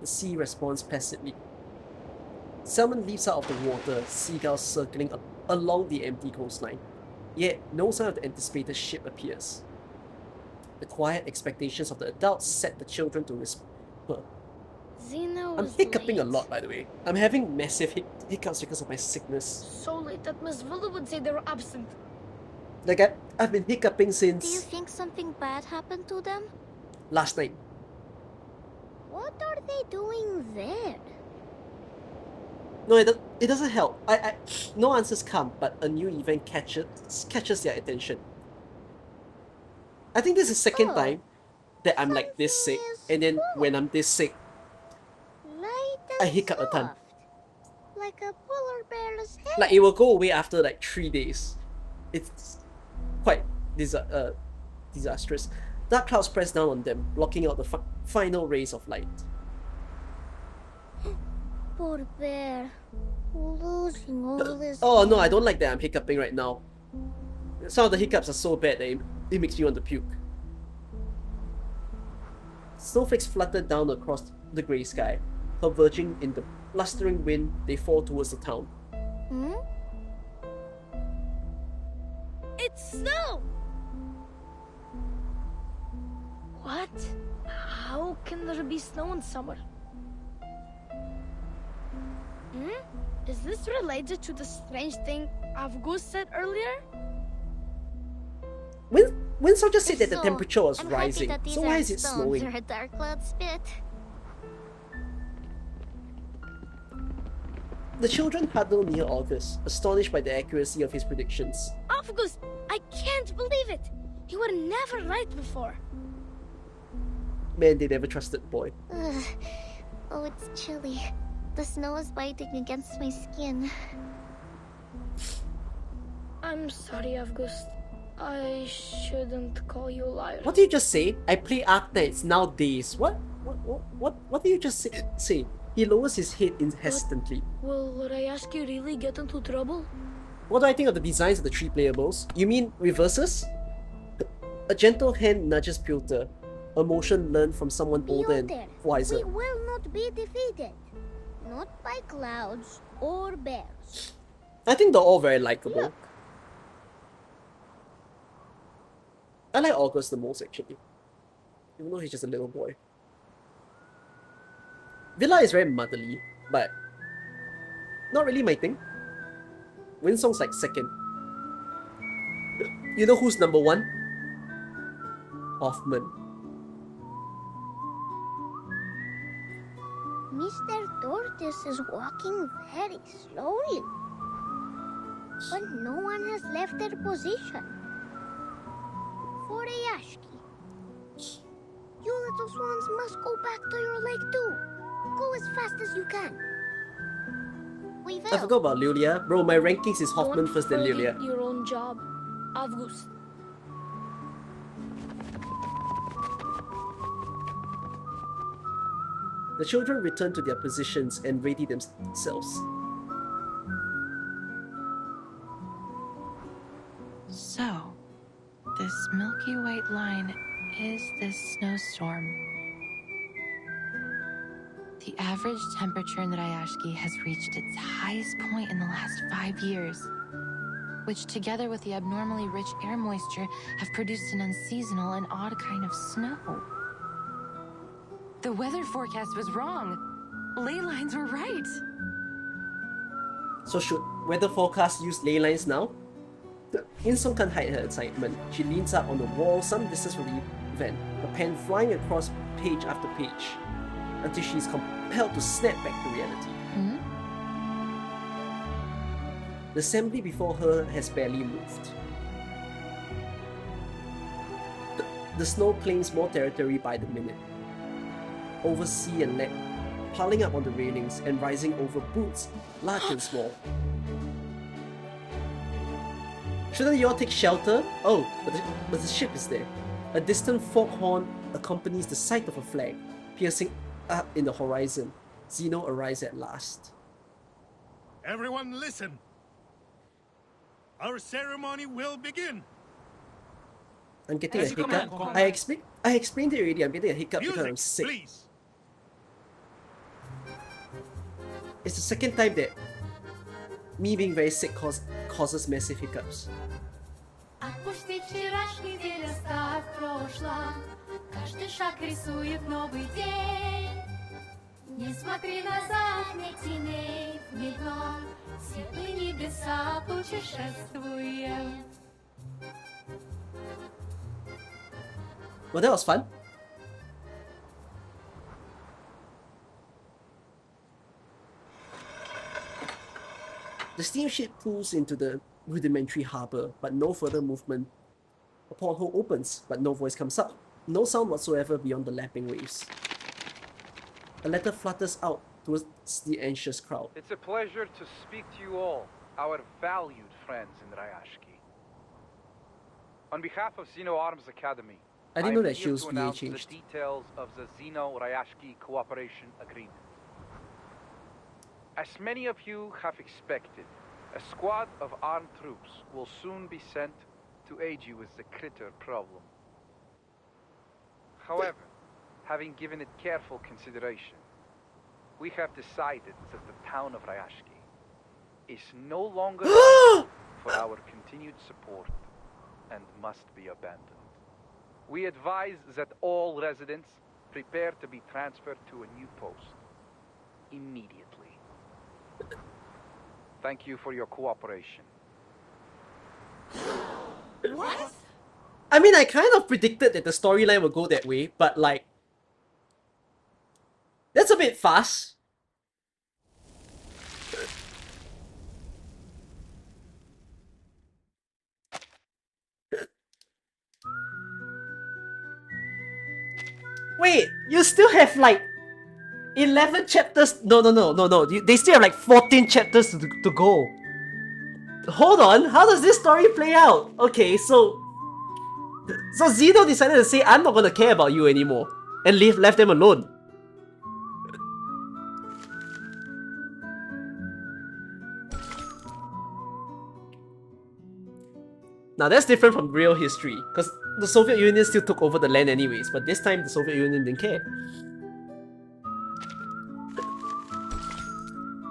The sea responds passively. Salmon leaps out of the water, seagulls circling along the empty coastline. Yet, no sign of the anticipated ship appears. The quiet expectations of the adults set the children to whisper. Zeno I'm was hiccuping late. a lot, by the way. I'm having massive hiccups because of my sickness. So late that Miss Villa would say they were absent. Like, I've been hiccuping Do you since think something bad happened to them? last night. What are they doing there? No, it doesn't help. No answers come, but a new event catches their attention. I think this is the second Oh, time that I'm like this sick, and then when I'm this sick, Light I and hiccup a ton. soft, like a polar bear's head. Like it will go away after like 3 days. It's quite disastrous. Dark clouds press down on them, blocking out the final rays of light. Poor bear, losing all this. Oh no, I don't like that I'm hiccuping right now. Some of the hiccups are so bad that it makes me want to puke. Snowflakes flutter down across the grey sky. Converging in the blustering wind, they fall towards the town. Hmm? It's snow! What? How can there be snow in summer? Is this related to the strange thing Avgus said earlier? Wind soldier said that the So, temperature was I'm rising, happy that so these why aren't is it stones snowing? or a dark cloud spit. The children huddle near August, astonished by the accuracy of his predictions. Avgus, I can't believe it! You were never right before. Man, they never trusted boy. Ugh. Oh, it's chilly. The snow is biting against my skin. I'm sorry, August. I shouldn't call you a liar. What did you just say? I play Arknights nowadays. What? What did you just say? He lowers his head hesitantly. Will Rayashki really get into trouble? What do I think of the designs of the 3 playables? You mean reverses? A gentle hand nudges Piotr. A motion learned from someone older and Piotr, wiser. we will not be defeated. Not by clouds or bears. I think they're all very likable. Look. I like August the most, actually. Even though he's just a little boy. Villa is very motherly, but not really my thing. Winsong's like second. You know who's number 1? Hoffman. Mr. Tortoise is walking very slowly. But no one has left their position. For Rayashki. You little swans must go back to your lake too. Go as fast as you can. We will. I forgot about Lilia. Bro, my rankings is Hoffman Don't first then Lilia. forget your own job, August. The children return to their positions and ready themselves. So, this milky white line is this snowstorm. The average temperature in Rayashki has reached its highest point in the last 5 years, which together with the abnormally rich air moisture have produced an unseasonal and odd kind of snow. The weather forecast was wrong. Ley lines were right. So should weather forecast use ley lines now? Insong can't hide her excitement. She leans up on the wall some distance from the event, her pen flying across page after page, until she is compelled to snap back to reality. The assembly before her has barely moved. The snow claims more territory by the minute. Over sea and land, piling up on the railings and rising over booths, large and small. Shouldn't you all take shelter? Oh, but the ship is there. A distant foghorn accompanies the sight of a flag, piercing up in the horizon. Zeno arrives at last. Everyone listen. Our ceremony will begin. I'm getting a Yes, hiccup. command, command. I explained it already. I'm getting a hiccup because I'm Music, sick. please. It's the second time that me being very sick causes massive hiccups. Отпусти вчерашний день, оставь прошлое. Каждый шаг рисует новый день. Не смотри назад, не теней в видно. Светлые небеса путешествуем. Well, that was fun. The steamship pulls into the rudimentary harbour, but no further movement. A porthole opens, but no voice comes up. No sound whatsoever beyond the lapping waves. A letter flutters out towards the anxious crowd. It's a pleasure to speak to you all, our valued friends in Rayashki. On behalf of Zeno Arms Academy, I didn't know am that here Shield's to VA announce changed. the details of the Zeno-Rayashki Cooperation Agreement. As many of you have expected, a squad of armed troops will soon be sent to aid you with the critter problem. However, having given it careful consideration, we have decided that the town of Rayashki is no longer for our continued support and must be abandoned. We advise that all residents prepare to be transferred to a new post immediately. Thank you for your cooperation. What? I mean, I kind of predicted that the storyline would go that way, but like, that's a bit fast. Wait, you still have like 11 chapters. No. They still have like 14 chapters to go. Hold on, how does this story play out? Okay, so Zeno decided to say, I'm not gonna care about you anymore, and left them alone. Now that's different from real history, because the Soviet Union still took over the land anyways, but this time the Soviet Union didn't care.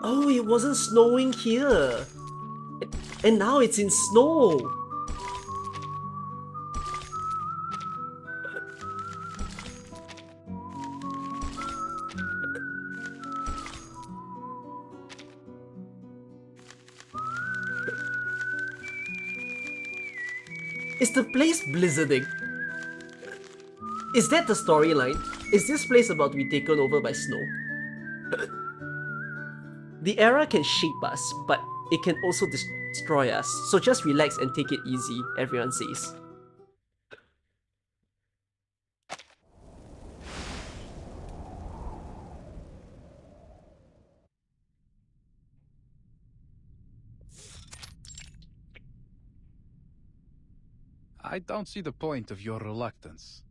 Oh, it wasn't snowing here. And now it's in snow. Is the place blizzarding? Is that the storyline? Is this place about to be taken over by snow? The era can shape us, but it can also destroy us. So just relax and take it easy, everyone says. I don't see the point of your reluctance.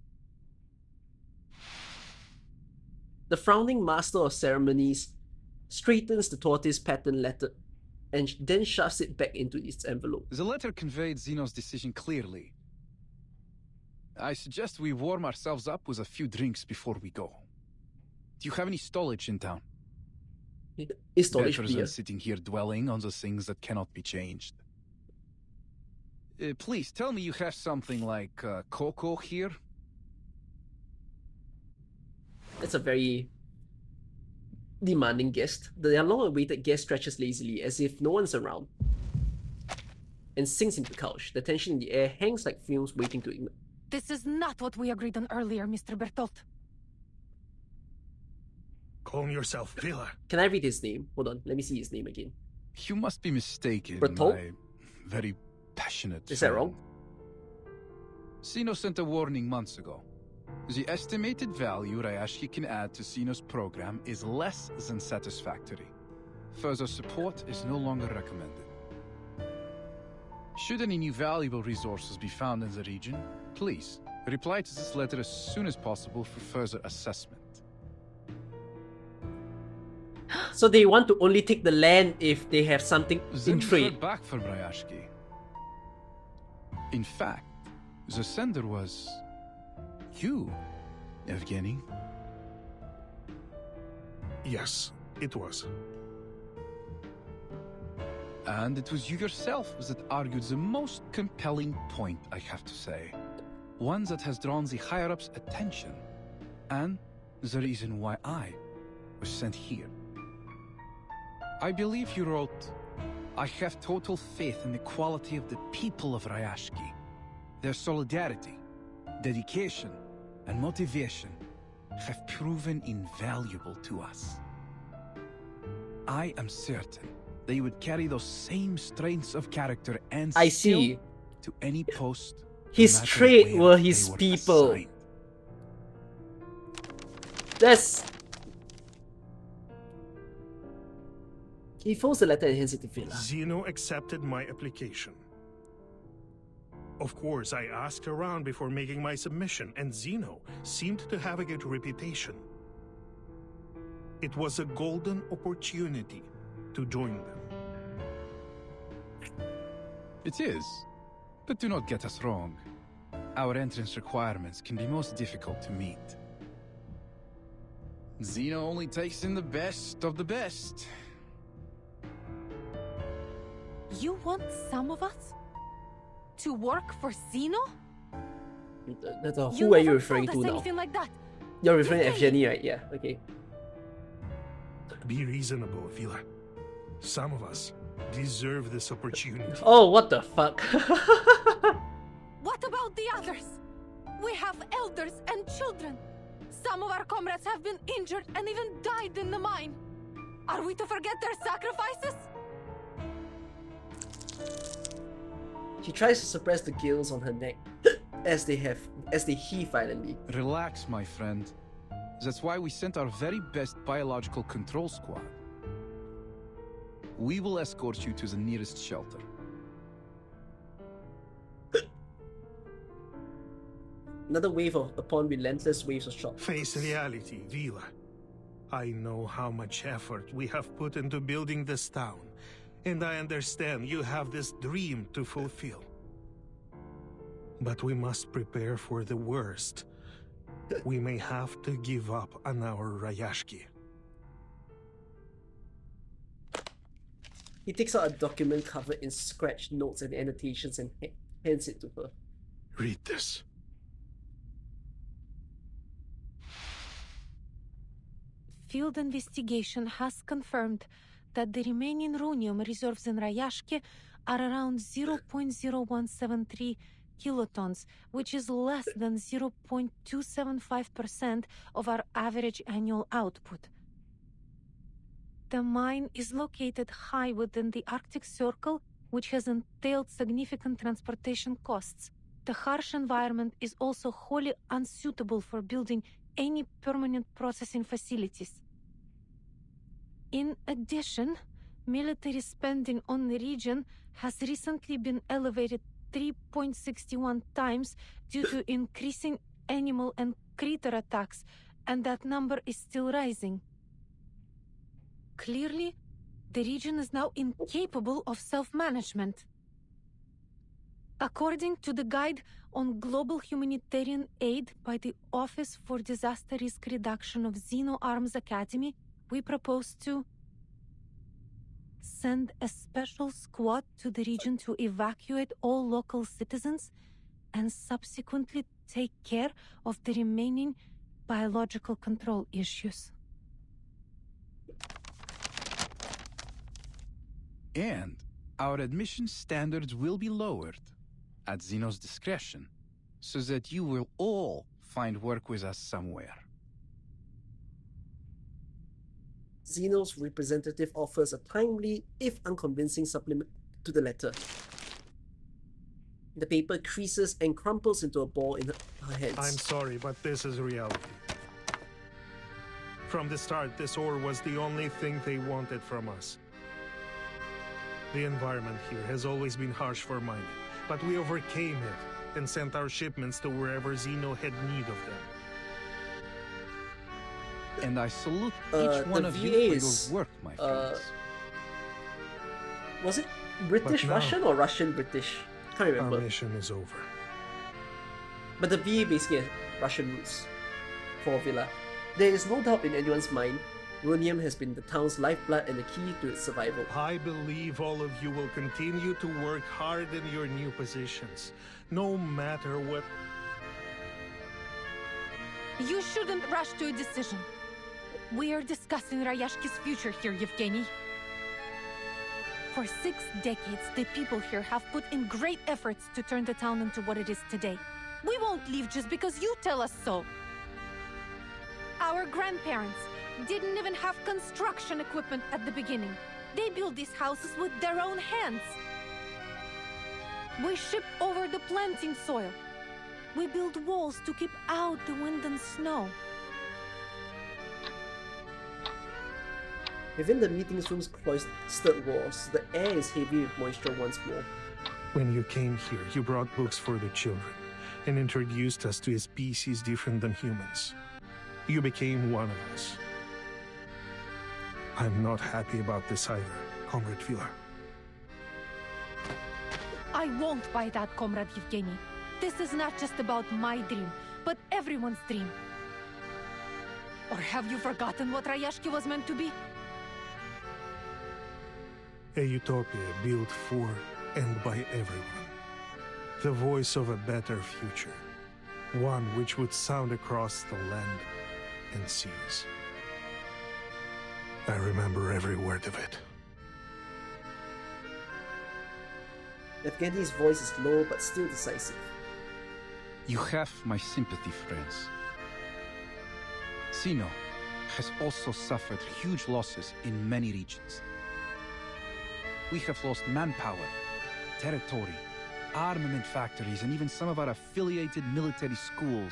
The frowning master of ceremonies straightens the tortoise pattern letter and then shoves it back into its envelope. The letter conveyed Zeno's decision clearly. I suggest we warm ourselves up with a few drinks before we go. Do you have any stowage in town? Is stowage better beer? than sitting here dwelling on the things that cannot be changed. Please, tell me you have something like cocoa here? That's a very demanding guest. The long-awaited guest stretches lazily as if no one's around and sinks into the couch. The tension in the air hangs like fumes waiting to ignite. This is not what we agreed on earlier, Mr. Bertolt. Calm yourself, Villa. Can I read his name? Hold on, let me see his name again. You must be mistaken, Bertolt? my very passionate Is that friend. wrong? Zeno sent a warning months ago. The estimated value Rayashki can add to Zeno's program is less than satisfactory. Further support is no longer recommended. Should any new valuable resources be found in the region, please reply to this letter as soon as possible for further assessment. So they want to only take the land if they have something in Then trade. heard back from Rayashki. In fact, the sender was you, Evgeny. Yes, it was. And it was you yourself that argued the most compelling point, I have to say. One that has drawn the higher-ups' attention. And the reason why I was sent here. I believe you wrote, I have total faith in the quality of the people of Rayashki. Their solidarity, dedication, and motivation have proven invaluable to us. I am certain they would carry those same strengths of character and I skill see. to any post. His no matter trade where were they his were people. assigned. That's... He folds the letter and hands it to Villa. Zeno accepted my application. Of course, I asked around before making my submission, and Zeno seemed to have a good reputation. It was a golden opportunity to join them. It is. But do not get us wrong. Our entrance requirements can be most difficult to meet. Zeno only takes in the best of the best. You want some of us to work for Zeno? Who are you referring to told us now? anything like that. You're referring to Evgeny, right? Yeah, okay. Be reasonable, Vila. Some of us deserve this opportunity. Oh, what the fuck? What about the others? We have elders and children. Some of our comrades have been injured and even died in the mine. Are we to forget their sacrifices? She tries to suppress the gills on her neck as they heave violently. Relax, my friend. That's why we sent our very best biological control squad. We will escort you to the nearest shelter. Another wave upon relentless waves of shock. Face reality, Vila. I know how much effort we have put into building this town, and I understand you have this dream to fulfill. But we must prepare for the worst. We may have to give up on our Rayashki. He takes out a document covered in scratched notes and annotations and hands it to her. Read this. Field investigation has confirmed that the remaining runium reserves in Rayashki are around 0.0173 kilotons, which is less than 0.275% of our average annual output. The mine is located high within the Arctic Circle, which has entailed significant transportation costs. The harsh environment is also wholly unsuitable for building any permanent processing facilities. In addition, military spending on the region has recently been elevated 3.61 times due to increasing animal and critter attacks, and that number is still rising. Clearly, the region is now incapable of self-management. According to the Guide on Global Humanitarian Aid by the Office for Disaster Risk Reduction of Zeno Arms Academy, we propose to send a special squad to the region to evacuate all local citizens and subsequently take care of the remaining biological control issues. And our admission standards will be lowered at Zeno's discretion, so that you will all find work with us somewhere. Zeno's representative offers a timely, if unconvincing, supplement to the letter. The paper creases and crumples into a ball in her hands. I'm sorry, but this is reality. From the start, this ore was the only thing they wanted from us. The environment here has always been harsh for mining, but we overcame it and sent our shipments to wherever Zeno had need of them. And I salute each one of you for your work, my friends. Was it British Russian or Russian British? Can't remember. Our mission is over. But the VA basically has Russian roots for Villa. There is no doubt in anyone's mind, runium has been the town's lifeblood and the key to its survival. I believe all of you will continue to work hard in your new positions, no matter what. You shouldn't rush to a decision. We are discussing Rayashki's future here, Yevgeny. For 6 decades, the people here have put in great efforts to turn the town into what it is today. We won't leave just because you tell us so. Our grandparents didn't even have construction equipment at the beginning. They built these houses with their own hands. We ship over the planting soil. We build walls to keep out the wind and snow. Within the meeting room's cloistered walls, the air is heavy with moisture once more. When you came here, you brought books for the children and introduced us to a species different than humans. You became one of us. I'm not happy about this either, Comrade Vila. I won't buy that, Comrade Yevgeny. This is not just about my dream, but everyone's dream. Or have you forgotten what Rayashki was meant to be? A utopia built for and by everyone. The voice of a better future. One which would sound across the land and seas. I remember every word of it. Evgeny's voice is low but still decisive. You have my sympathy, friends. Zeno has also suffered huge losses in many regions. We have lost manpower, territory, armament factories, and even some of our affiliated military schools.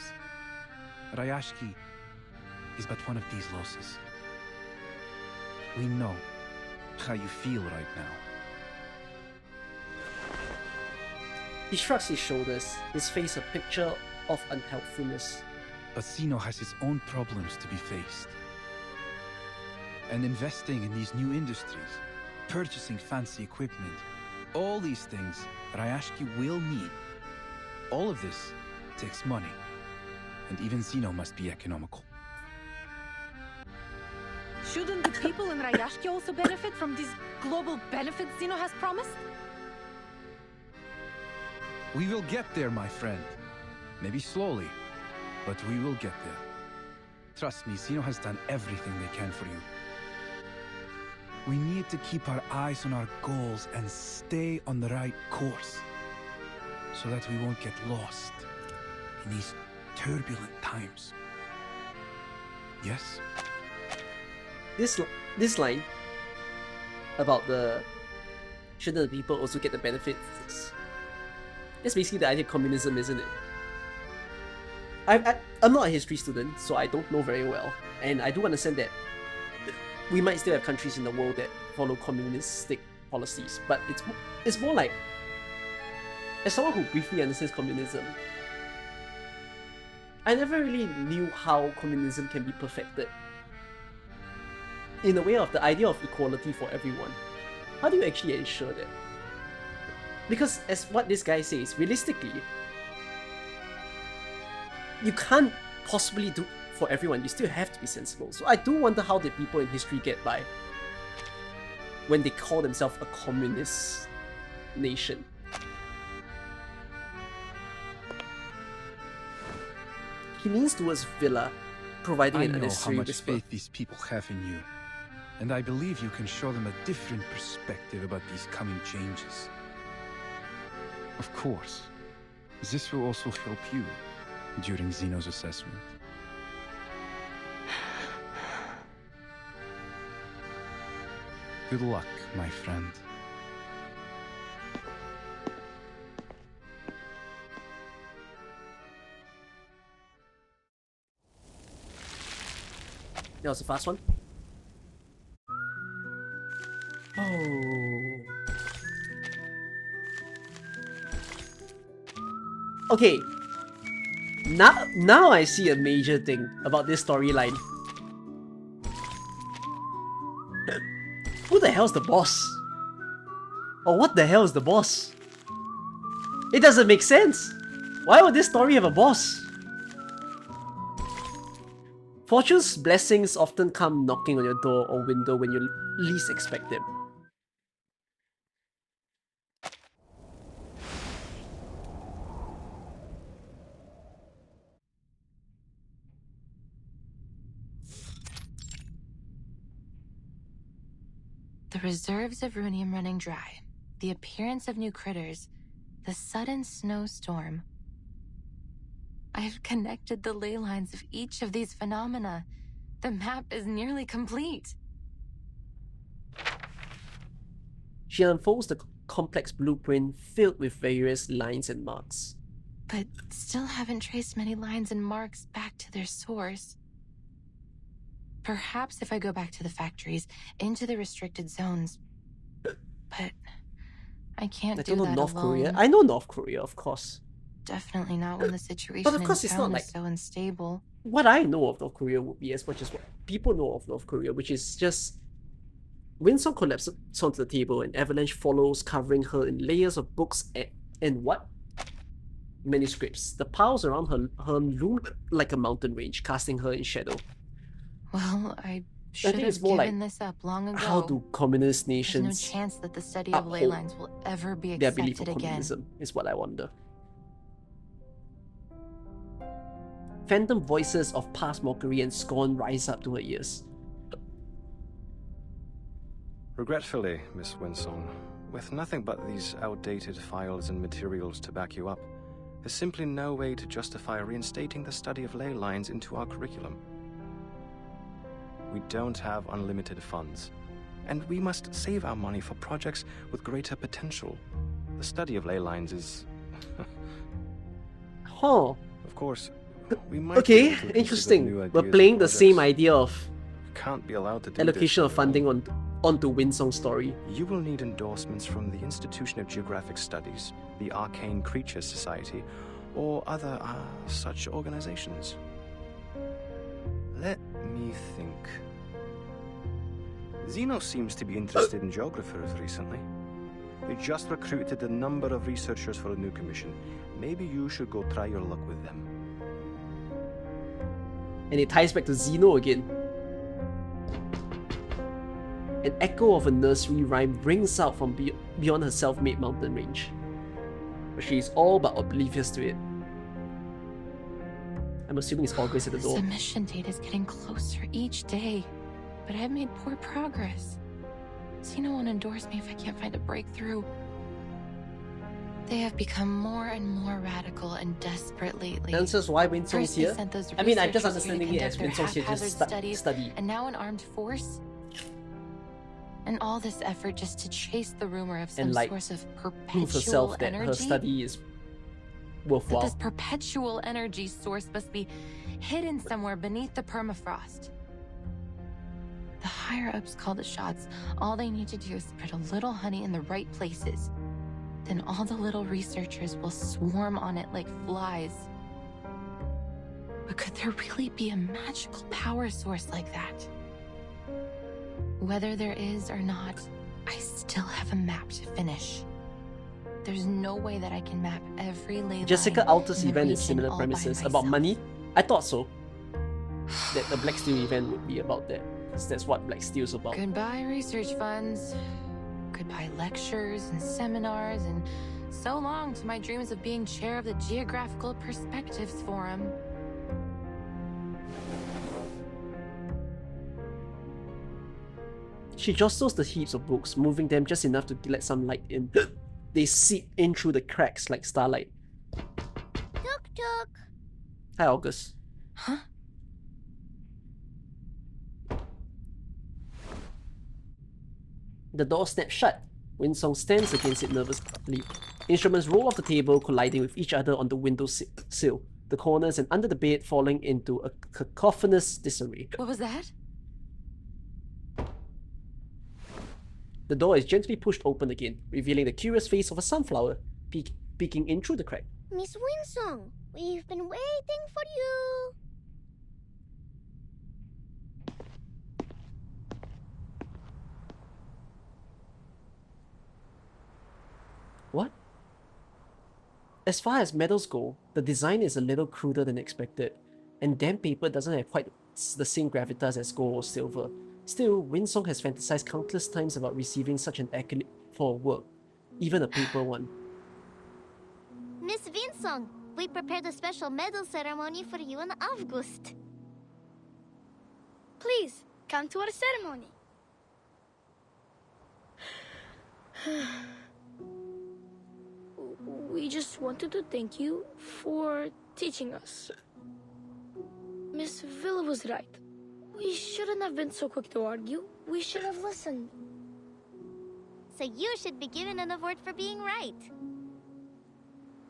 Rayashki is but one of these losses. We know how you feel right now. He shrugs his shoulders, his face a picture of unhelpfulness. But Zeno has his own problems to be faced. And investing in these new industries, purchasing fancy equipment, all these things Rayashki will need. All of this takes money. And even Zeno must be economical. Shouldn't the people in Rayashki also benefit from these global benefits Zeno has promised? We will get there, my friend. Maybe slowly, but we will get there. Trust me, Zeno has done everything they can for you. We need to keep our eyes on our goals and stay on the right course, so that we won't get lost in these turbulent times. Yes? This line about the shouldn't the people also get the benefits? That's basically the idea of communism, isn't it? I'm not a history student, so I don't know very well, and I do understand that we might still have countries in the world that follow communistic policies, but it's more like, as someone who briefly understands communism, I never really knew how communism can be perfected. In the way of the idea of equality for everyone, how do you actually ensure that? Because as what this guy says, realistically, you can't possibly do for everyone, you still have to be sensible. So I do wonder how did people in history get by when they call themselves a communist nation. He leans towards Villa, providing an unnecessary I know how much whisper. faith these people have in you, and I believe you can show them a different perspective about these coming changes. Of course, this will also help you during Zeno's assessment. Good luck, my friend. That was the fast one. Oh. Okay. Now I see a major thing about this storyline. Who the hell's the boss? Or what the hell is the boss? It doesn't make sense. Why would this story have a boss? Fortune's blessings often come knocking on your door or window when you least expect them. The reserves of runium running dry, the appearance of new critters, the sudden snowstorm. I've connected the ley lines of each of these phenomena. The map is nearly complete. She unfolds the complex blueprint filled with various lines and marks. But still haven't traced many lines and marks back to their source. Perhaps if I go back to the factories, into the restricted zones. But I can't do that North alone. Korea. I know North Korea, of course. Definitely not when the situation But of course in it's town not is so unstable. What I know of North Korea would be as much as what people know of North Korea, which is just Winsong collapses onto the table and Avalanche follows, covering her in layers of books and what? Manuscripts. The piles around her loom like a mountain range, casting her in shadow. Well, I should think have it's more given like, this up long ago. How do communist There's no nations chance that the study of ley uphold lines will ever be their belief accepted of again. communism, is what I wonder. Phantom voices of past mockery and scorn rise up to her ears. Regretfully, Miss Winsong, with nothing but these outdated files and materials to back you up, there's simply no way to justify reinstating the study of ley lines into our curriculum. We don't have unlimited funds, and we must save our money for projects with greater potential. The study of ley lines is... Huh. Of course, We might be Okay, able to consider interesting. new We're ideas playing and the same projects. idea of Can't be allowed to do allocation this of funding onto Winsong's story. You will need endorsements from the Institution of Geographic Studies, the Arcane Creatures Society, or other such organizations. Let me think. Zeno seems to be interested in geographers recently. They just recruited a number of researchers for a new commission. Maybe you should go try your luck with them. And it ties back to Zeno again. An echo of a nursery rhyme rings out from beyond her self-made mountain range. But she is all but oblivious to it. I'm assuming it's August at the door. Submission date is getting closer each day, but I've made poor progress. Zeno won't endorse me if I can't find a breakthrough. They have become more and more radical and desperate lately. Answers why Winsong's First they here? sent those I mean, I'm just researchers here to understanding it as conduct their Winsong's here just haphazard study. and now an armed force? And all this effort just to chase the rumor of some And like, source of prove perpetual herself that energy? her study is That worthwhile. this perpetual energy source must be hidden somewhere beneath the permafrost. The higher-ups call the shots. All they need to do is spread a little honey in the right places. Then all the little researchers will swarm on it like flies. But could there really be a magical power source like that? Whether there is or not, I still have a map to finish. There's no way that I can map every ley line Jessica Altus in the event is region similar all by premises. myself. About money? I thought so. That the Black Steel event would be about that. Because that's what Black Steel's about. Goodbye research funds. Goodbye lectures and seminars, and so long to my dreams of being chair of the Geographical Perspectives Forum. She jostles the heaps of books, moving them just enough to let some light in. They seep in through the cracks like starlight. Tuk tuk. Hi, August. Huh? The door snaps shut. Winsong stands against it nervously. Instruments roll off the table, colliding with each other on the window sill, the corners and under the bed falling into a cacophonous disarray. What was that? The door is gently pushed open again, revealing the curious face of a sunflower, peeking in through the crack. Miss Winsong, we've been waiting for you. What? As far as medals go, the design is a little cruder than expected, and damp paper doesn't have quite the same gravitas as gold or silver. Still, Winsong has fantasized countless times about receiving such an accolade for work, even a paper one. Miss Winsong, we prepared a special medal ceremony for you in August. Please, come to our ceremony. We just wanted to thank you for teaching us. Miss Villa was right. We shouldn't have been so quick to argue. We should have listened. So you should be given an award for being right.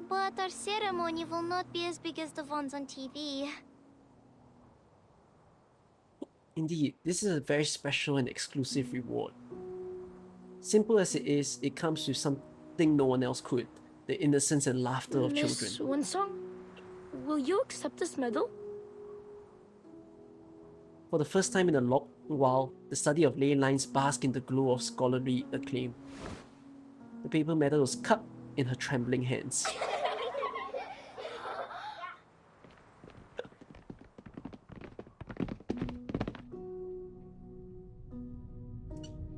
But our ceremony will not be as big as the ones on TV. Indeed, this is a very special and exclusive reward. Simple as it is, it comes with something no one else could. The innocence and laughter of Miss children. Winsong, will you accept this medal? For the first time in a long while, the study of ley lines basked in the glow of scholarly acclaim. The paper medal was cupped in her trembling hands.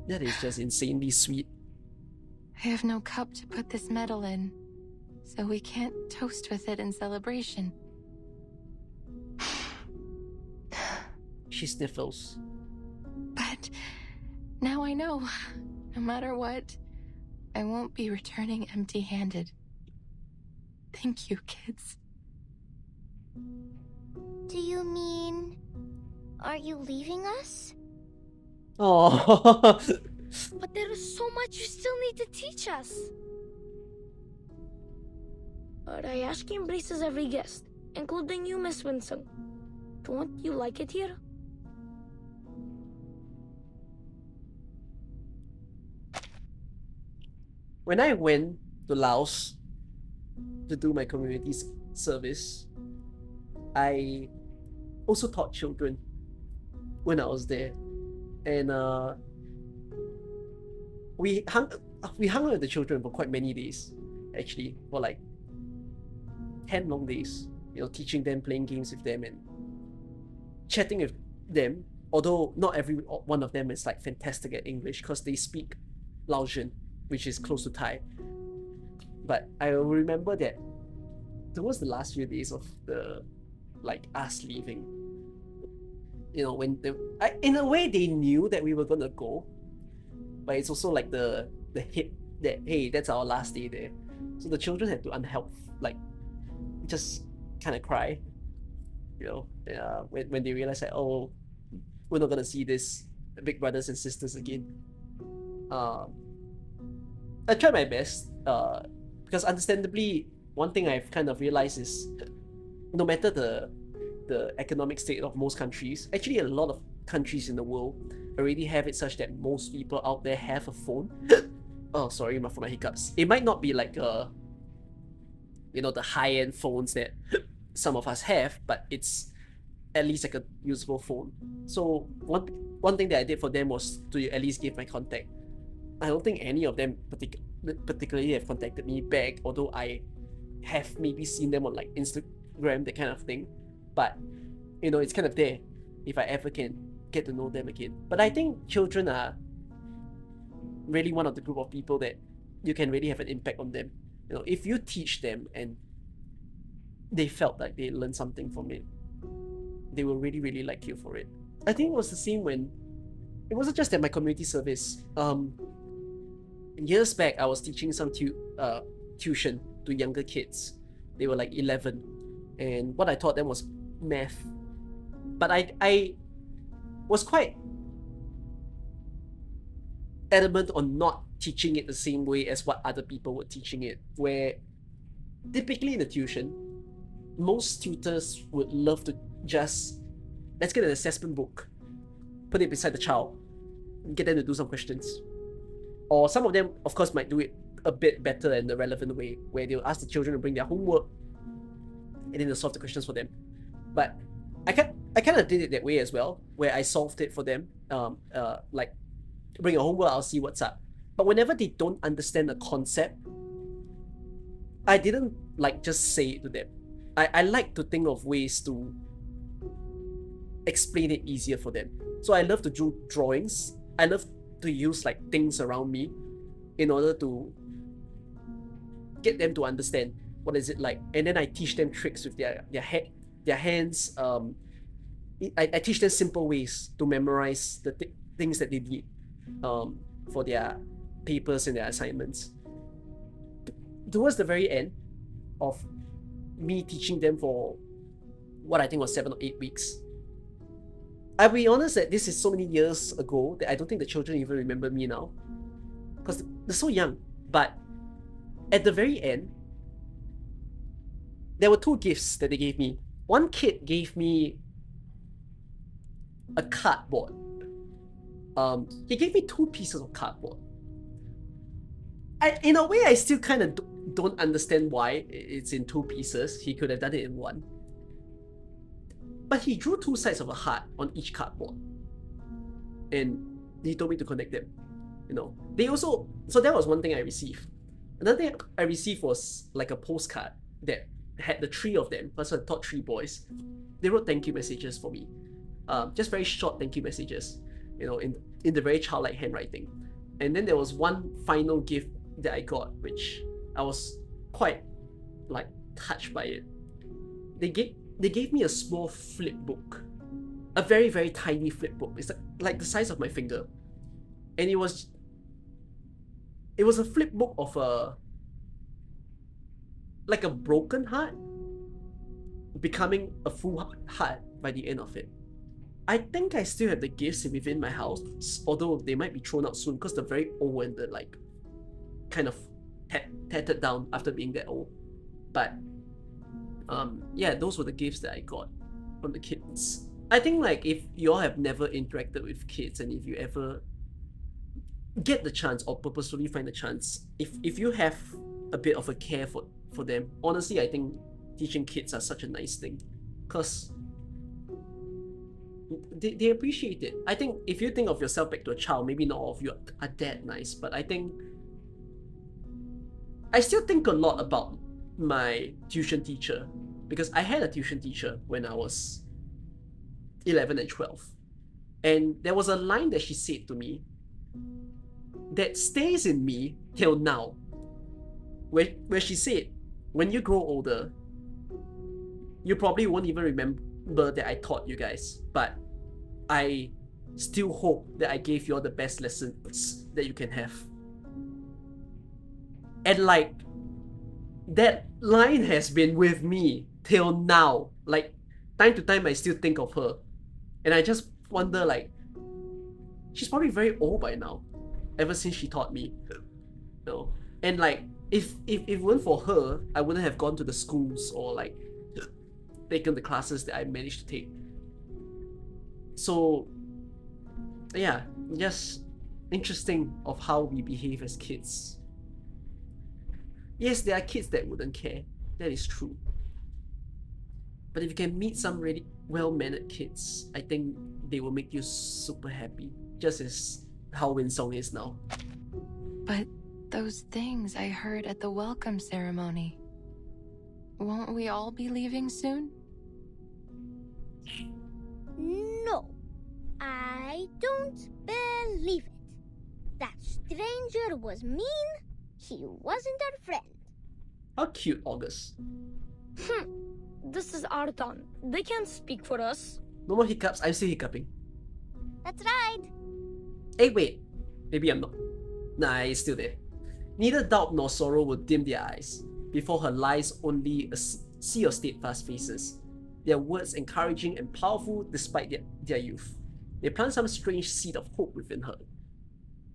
That is just insanely sweet. I have no cup to put this medal in, so we can't toast with it in celebration. She sniffles. But now I know, no matter what, I won't be returning empty-handed. Thank you, kids. Do you mean... are you leaving us? Oh. But there is so much you still need to teach us. Rayashki embraces every guest, including you, Miss Winston. Don't you like it here? When I went to Laos to do my community service, I also taught children when I was there, and we hung out with the children for quite many days, actually, for like 10 long days. You know, teaching them, playing games with them, and chatting with them. Although not every one of them is like fantastic at English because they speak Laotian, which is close to Thai. But I remember that towards the last few days of the us leaving, you know, when in a way they knew that we were gonna go, but it's also like the hit that hey, that's our last day there. So the children had to just kind of cry, you know, when they realized that, oh, we're not gonna see this big brothers and sisters again. I tried my best, because understandably, one thing I've kind of realized is, no matter the economic state of most countries, actually a lot of countries in the world already have it such that most people out there have a phone. Oh, sorry for my hiccups. It might not be like the high-end phones that some of us have, but it's at least like a usable phone. So one thing that I did for them was to at least give my contact. I don't think any of them particularly have contacted me back, although I have maybe seen them on like Instagram, that kind of thing. But you know, it's kind of there if I ever can get to know them again. But I think children are really one of the group of people that you can really have an impact on them. You know, if you teach them and they felt like they learned something from it, they will really, really like you for it. I think it was the same when it wasn't just at my community service. Years back, I was teaching some tuition to younger kids. They were like 11, and what I taught them was math. But I was quite adamant on not teaching it the same way as what other people were teaching it, where typically in the tuition, most tutors would love to just, let's get an assessment book, put it beside the child, and get them to do some questions. Or some of them, of course, might do it a bit better in the relevant way, where they'll ask the children to bring their homework, and then they'll solve the questions for them. But I kind of did it that way as well, where I solved it for them. Like, bring your homework, I'll see what's up. But whenever they don't understand the concept, I didn't like just say it to them. I like to think of ways to explain it easier for them. So I love to do drawings. I love to use like things around me in order to get them to understand what is it like. And then I teach them tricks with their hands. I teach them simple ways to memorize the things that they need for their papers and their assignments. Towards the very end of me teaching them for what I think was 7 or 8 weeks, I'll be honest that this is so many years ago that I don't think the children even remember me now, because they're so young. But at the very end, there were 2 gifts that they gave me. One kid gave me a cardboard. He gave me 2 pieces of cardboard. In a way, I still kind of don't understand why it's in 2 pieces. He could have done it in 1. But he drew 2 sides of a heart on each cardboard, and he told me to connect them. You know, they also, so that was one thing I received. Another thing I received was like a postcard that had the 3 of them. First, I taught 3 boys. They wrote thank you messages for me, just very short thank you messages. You know, in the very childlike handwriting. And then there was one final gift that I got, which I was quite like touched by it. They gave me a small flip book, a very, very tiny flip book. It's like the size of my finger, and it was a flip book of like a broken heart becoming a full heart by the end of it. I think I still have the gifts within my house, although they might be thrown out soon because they're very old and they're like kind of tattered down after being that old. But yeah, those were the gifts that I got from the kids. I think like if you all have never interacted with kids and if you ever get the chance or purposefully find the chance, if you have a bit of a care for them, honestly, I think teaching kids are such a nice thing, because they appreciate it. I think if you think of yourself back to a child, maybe not all of you are that nice, but I think I still think a lot about my tuition teacher, because I had a tuition teacher when I was 11 and 12, and there was a line that she said to me that stays in me till now, where she said, when you grow older, you probably won't even remember that I taught you guys, but I still hope that I gave you all the best lessons that you can have. And like, that line has been with me till now. Like, time to time I still think of her, and I just wonder, like, she's probably very old by now, ever since she taught me. No. And like, if it weren't for her, I wouldn't have gone to the schools or like taken the classes that I managed to take. So yeah, just interesting of how we behave as kids. Yes, there are kids that wouldn't care, that is true. But if you can meet some really well-mannered kids, I think they will make you super happy, just as how Winsong is now. But those things I heard at the welcome ceremony, won't we all be leaving soon? No, I don't believe it. That stranger was mean. He wasn't our friend. How cute, August. This is our town. They can't speak for us. No more hiccups, I'm still hiccuping. That's right. Hey, wait. Maybe I'm not. Nah, it's still there. Neither doubt nor sorrow will dim their eyes. Before her lies only a sea of steadfast faces. Their words encouraging and powerful despite their youth. They plant some strange seed of hope within her.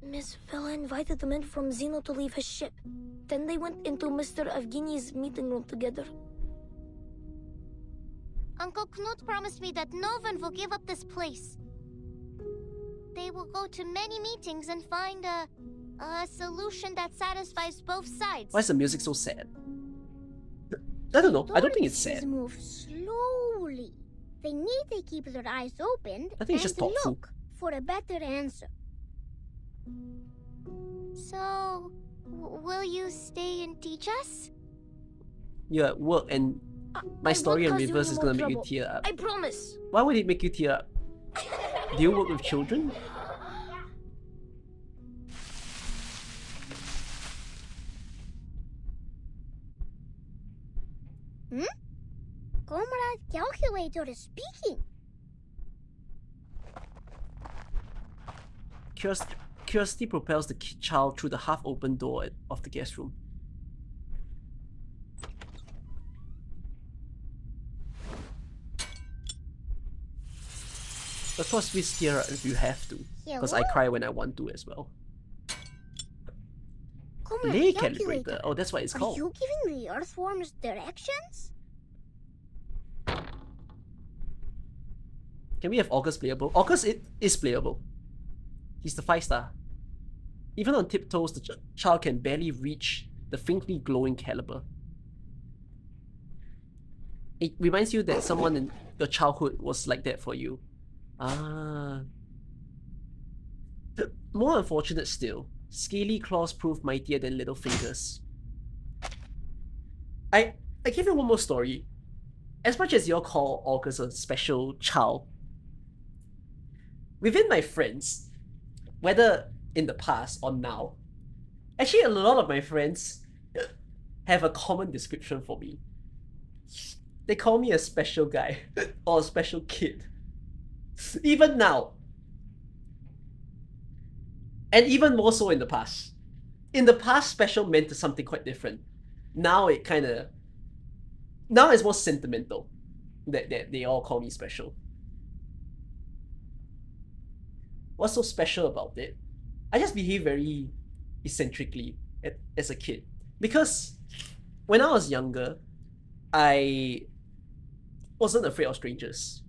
Miss Vela invited the men from Zeno to leave his ship. Then they went into Mr. Evgeny's meeting room together. Uncle Knut promised me that no one will give up this place. They will go to many meetings and find a solution that satisfies both sides. Why is the music so sad? I don't know. I don't think it's sad. Move slowly. They need to keep their eyes open I think it's just thoughtful. look for a better answer. So, will you stay and teach us? You're at work and my story in reverse is gonna make you tear up. I promise. Why would it make you tear up? Do you work with children? Comrade Calculator is speaking. Curiosity propels the child through the half-open door of the guest room. Of course, we tear up if you have to, because I cry when I want to as well. Comrade Lay Calculator, calibrator. Oh, that's what it's called. Are you giving the Earthworms directions? Can we have August playable? August is playable. He's the 5-star. Even on tiptoes, the child can barely reach the faintly glowing caliber. It reminds you that someone in your childhood was like that for you. Ah. More unfortunate still, scaly claws prove mightier than little fingers. I give you one more story. As much as you all call August a special child, within my friends, whether in the past or now, actually a lot of my friends have a common description for me. They call me a special guy or a special kid. Even now. And even more so in the past. In the past, special meant something quite different. Now it now it's more sentimental that they all call me special. What's so special about it? I just behave very eccentrically as a kid. Because when I was younger, I wasn't afraid of strangers.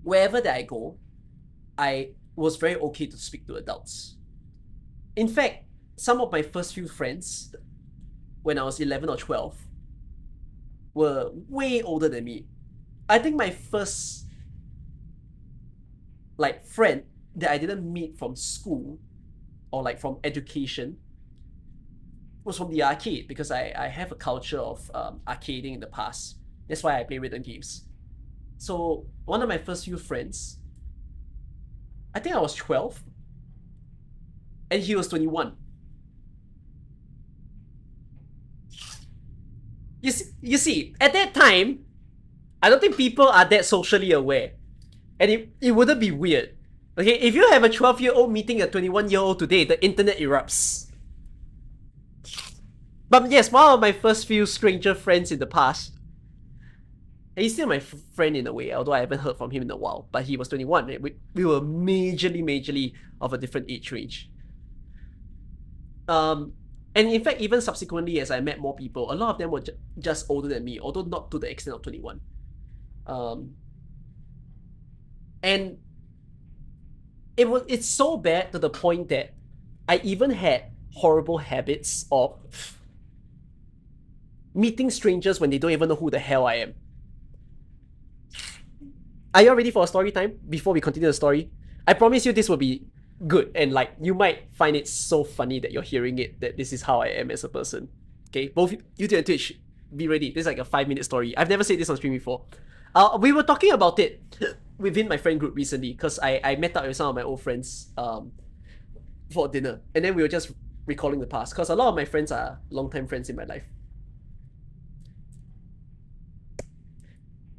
Wherever that I go, I was very okay to speak to adults. In fact, some of my first few friends, when I was 11 or 12, were way older than me. I think my first like friend that I didn't meet from school or like from education was from the arcade, because I have a culture of arcading in the past. That's why I play rhythm games. So one of my first few friends, I think I was 12 and he was 21. You see, at that time, I don't think people are that socially aware. And it wouldn't be weird. Okay, if you have a 12-year-old meeting a 21-year-old today, the internet erupts. But yes, one of my first few stranger friends in the past, and he's still my friend in a way, although I haven't heard from him in a while, but he was 21. We were majorly of a different age range. And in fact, even subsequently, as I met more people, a lot of them were just older than me, although not to the extent of 21. And it's so bad to the point that I even had horrible habits of meeting strangers when they don't even know who the hell I am. Are you all ready for a story time before we continue the story? I promise you this will be good, and like you might find it so funny that you're hearing it, that this is how I am as a person. Okay, both YouTube and Twitch, be ready. This is like a 5-minute story. I've never said this on stream before. We were talking about it within my friend group recently, because I met up with some of my old friends for dinner, and then we were just recalling the past, because a lot of my friends are long-time friends in my life.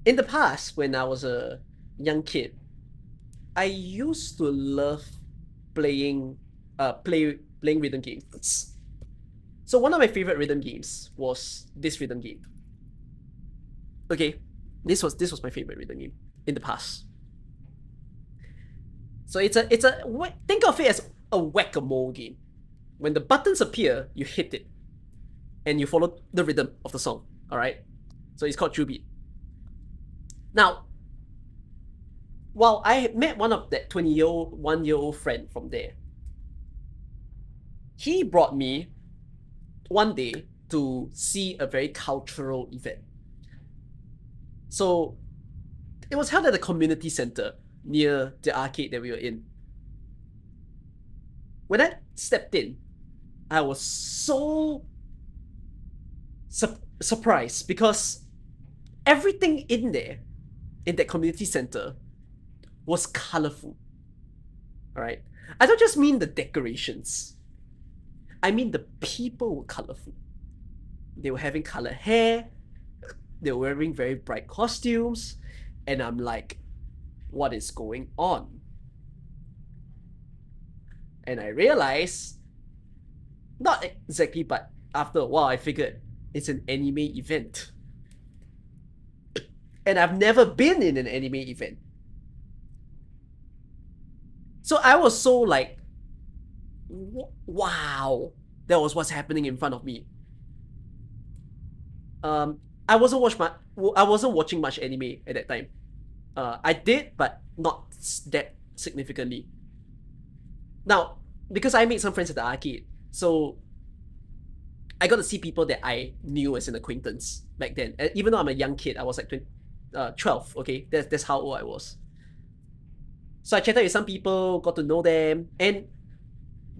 In the past, when I was a young kid, I used to love playing rhythm games. So one of my favorite rhythm games was this rhythm game. Okay, this was my favorite rhythm game in the past. So it's a think of it as a whack-a-mole game. When the buttons appear, you hit it, and you follow the rhythm of the song. All right, so it's called 2-beat. Now, while I met one of that 21-year-old friend from there, he brought me one day to see a very cultural event. So it was held at the community center near the arcade that we were in. When I stepped in, I was so surprised, because everything in there, in that community center, was colorful. Alright? I don't just mean the decorations. I mean the people were colorful. They were having colored hair, they were wearing very bright costumes, and I'm like, what is going on? And I realized, not exactly, but after a while I figured it's an anime event. And I've never been in an anime event. So I was so like, wow, that was what's happening in front of me. I wasn't watching much anime at that time. I did, but not that significantly. Now, because I made some friends at the arcade, so I got to see people that I knew as an acquaintance back then. And even though I'm a young kid, I was like 12, okay? That's how old I was. So I chatted with some people, got to know them, and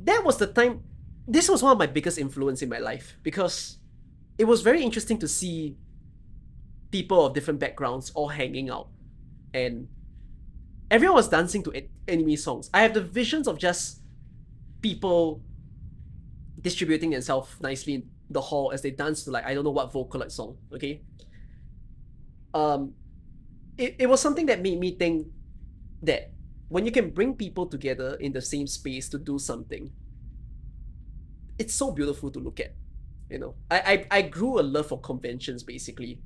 that was the time. This was one of my biggest influence in my life, because it was very interesting to see people of different backgrounds all hanging out, and everyone was dancing to anime songs. I have the visions of just people distributing themselves nicely in the hall as they dance to like, I don't know what Vocaloid song, okay? It was something that made me think that when you can bring people together in the same space to do something, it's so beautiful to look at, you know? I grew a love for conventions, basically,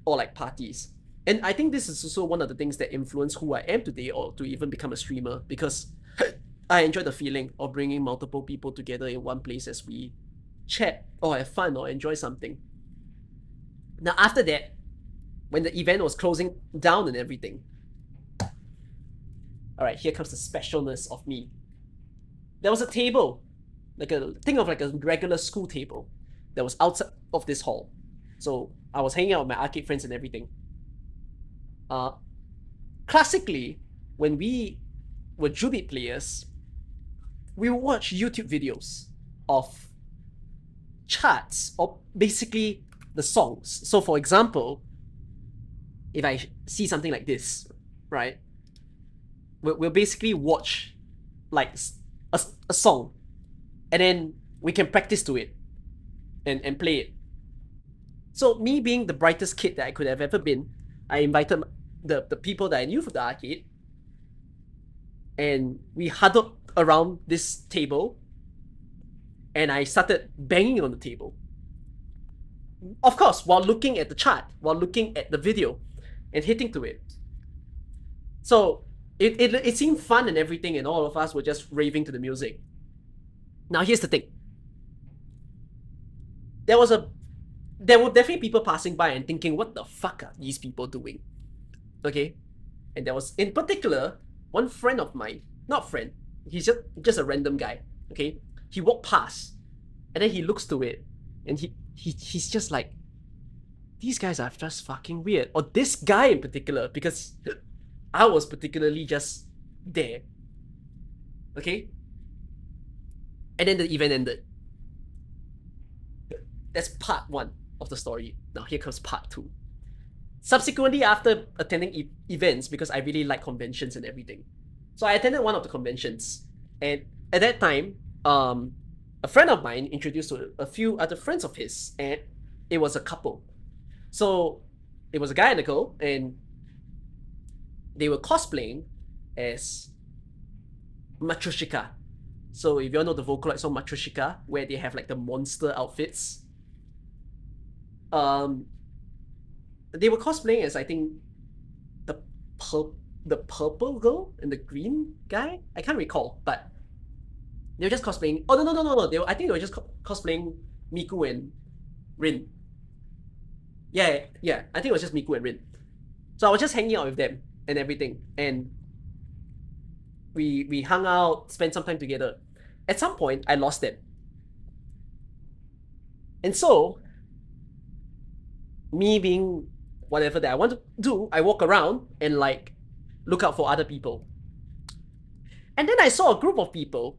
or like parties. And I think this is also one of the things that influenced who I am today, or to even become a streamer, because I enjoy the feeling of bringing multiple people together in one place as we chat or have fun or enjoy something. Now after that, when the event was closing down and everything, alright, here comes the specialness of me. There was a table, think of like a regular school table that was outside of this hall. So I was hanging out with my arcade friends and everything. Classically, when we were Jubit players, we would watch YouTube videos of charts, or basically the songs. So for example, if I see something like this, right, we'll basically watch like a song, and then we can practice to it and play it. So me being the brightest kid that I could have ever been, I invited the people that I knew from the arcade, and we huddled around this table, and I started banging on the table. Of course, while looking at the chart, while looking at the video, and hitting to it. So it seemed fun and everything, and all of us were just raving to the music. Now here's the thing. There were definitely people passing by and thinking, what the fuck are these people doing? Okay? And there was, in particular, one friend of mine, not friend, he's just a random guy, okay? He walked past, and then he looks to it, and he's just like, these guys are just fucking weird. Or this guy in particular, because I was particularly just there. Okay? And then the event ended. That's part 1 of the story. Now here comes part 2. Subsequently, after attending events, because I really like conventions and everything, so I attended one of the conventions, and at that time, a friend of mine introduced to a few other friends of his, and it was a couple. So it was a guy and a girl, and they were cosplaying as Matryoshka. So if you all know the Vocaloid song Matryoshka, where they have like the monster outfits, they were cosplaying as, I think, the purple girl and the green guy. I can't recall, but they were just cosplaying. Oh no! I think they were just cosplaying Miku and Rin. Yeah. I think it was just Miku and Rin. So I was just hanging out with them and everything, and we hung out, spent some time together. At some point, I lost them, and so me being whatever that I want to do, I walk around and like look out for other people. And then I saw a group of people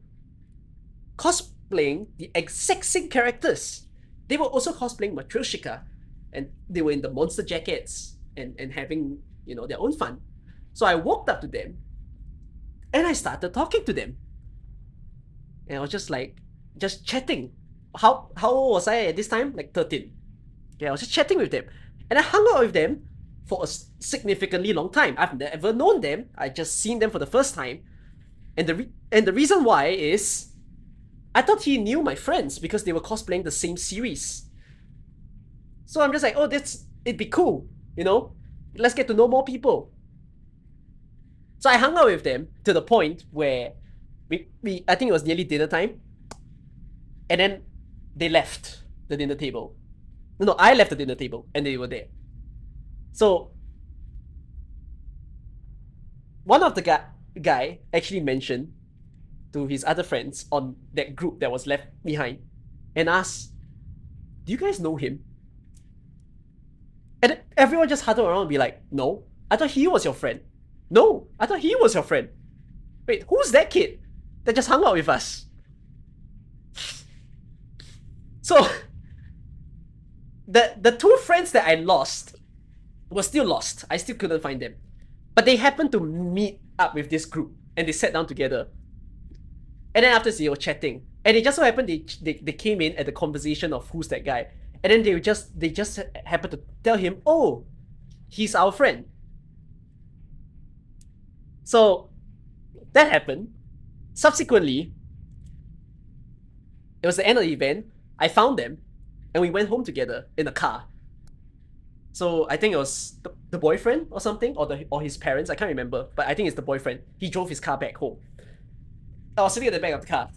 cosplaying the exact same characters. They were also cosplaying Matryoshka, and they were in the monster jackets and having, you know, their own fun. So I walked up to them and I started talking to them. And I was just like, just chatting. How old was I at this time? Like 13. Okay, I was just chatting with them. And I hung out with them for a significantly long time. I've never known them. I just seen them for the first time. And the reason why is, I thought he knew my friends because they were cosplaying the same series. So I'm just like, oh, it'd be cool, you know? Let's get to know more people. So I hung out with them to the point where I think it was nearly dinner time. And then they left the dinner table. No, I left the dinner table and they were there. So one of the guy actually mentioned to his other friends on that group that was left behind and asked, do you guys know him? And everyone just huddled around and be like, no, I thought he was your friend. No, I thought he was your friend. Wait, who's that kid that just hung out with us? So the 2 friends that I lost were still lost. I still couldn't find them. But they happened to meet up with this group and they sat down together. And then after they were chatting. And it just so happened they came in at the conversation of who's that guy. And then they just happened to tell him, oh, he's our friend. So that happened. Subsequently, it was the end of the event. I found them and we went home together in a car. So I think it was the boyfriend or something, or his parents, I can't remember, but I think it's the boyfriend. He drove his car back home. I was sitting at the back of the car.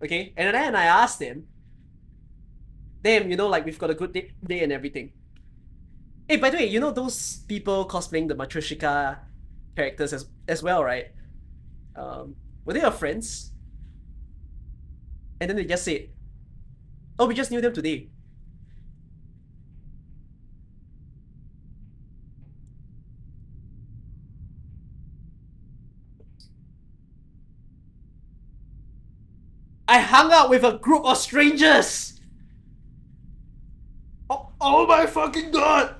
Okay, and then I asked him, damn, you know, like we've got a good day and everything. Hey, by the way, you know those people cosplaying the Matryoshka characters as well, right? Were they your friends? And then they just said, oh, we just knew them today. I hung out with a group of strangers! Oh my fucking god!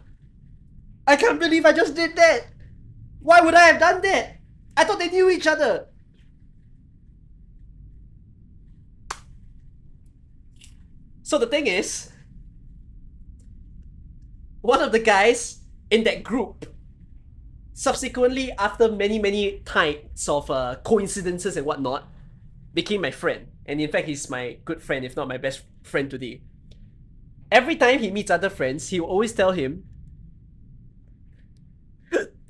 I can't believe I just did that! Why would I have done that? I thought they knew each other! So the thing is, one of the guys in that group, subsequently after many times of coincidences and whatnot, became my friend. And in fact, he's my good friend, if not my best friend today. Every time he meets other friends, he'll always tell him,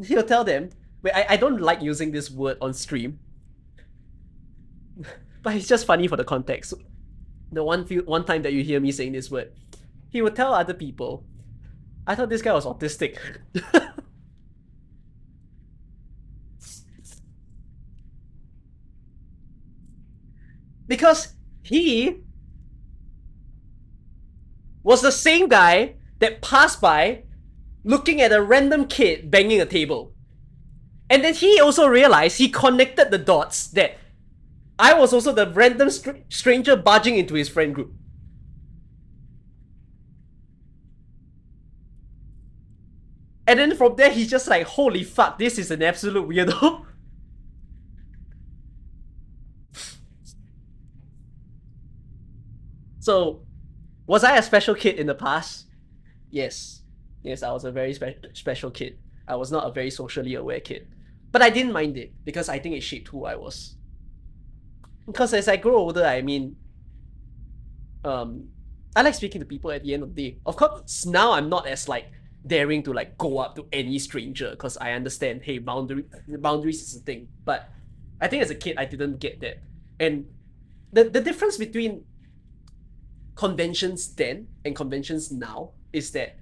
he'll tell them, wait, I don't like using this word on stream, but it's just funny for the context. The one time that you hear me saying this word, he would tell other people, I thought this guy was autistic. Because he was the same guy that passed by looking at a random kid banging a table. And then he also realized, he connected the dots that I was also the random stranger barging into his friend group. And then from there, he's just like, holy fuck, this is an absolute weirdo. So, was I a special kid in the past? Yes. Yes, I was a very special kid. I was not a very socially aware kid. But I didn't mind it, because I think it shaped who I was. Because as I grow older, I mean, I like speaking to people at the end of the day. Of course, now I'm not as like daring to like go up to any stranger, because I understand, hey, boundaries is a thing. But I think as a kid, I didn't get that. And the difference between conventions then and conventions now is that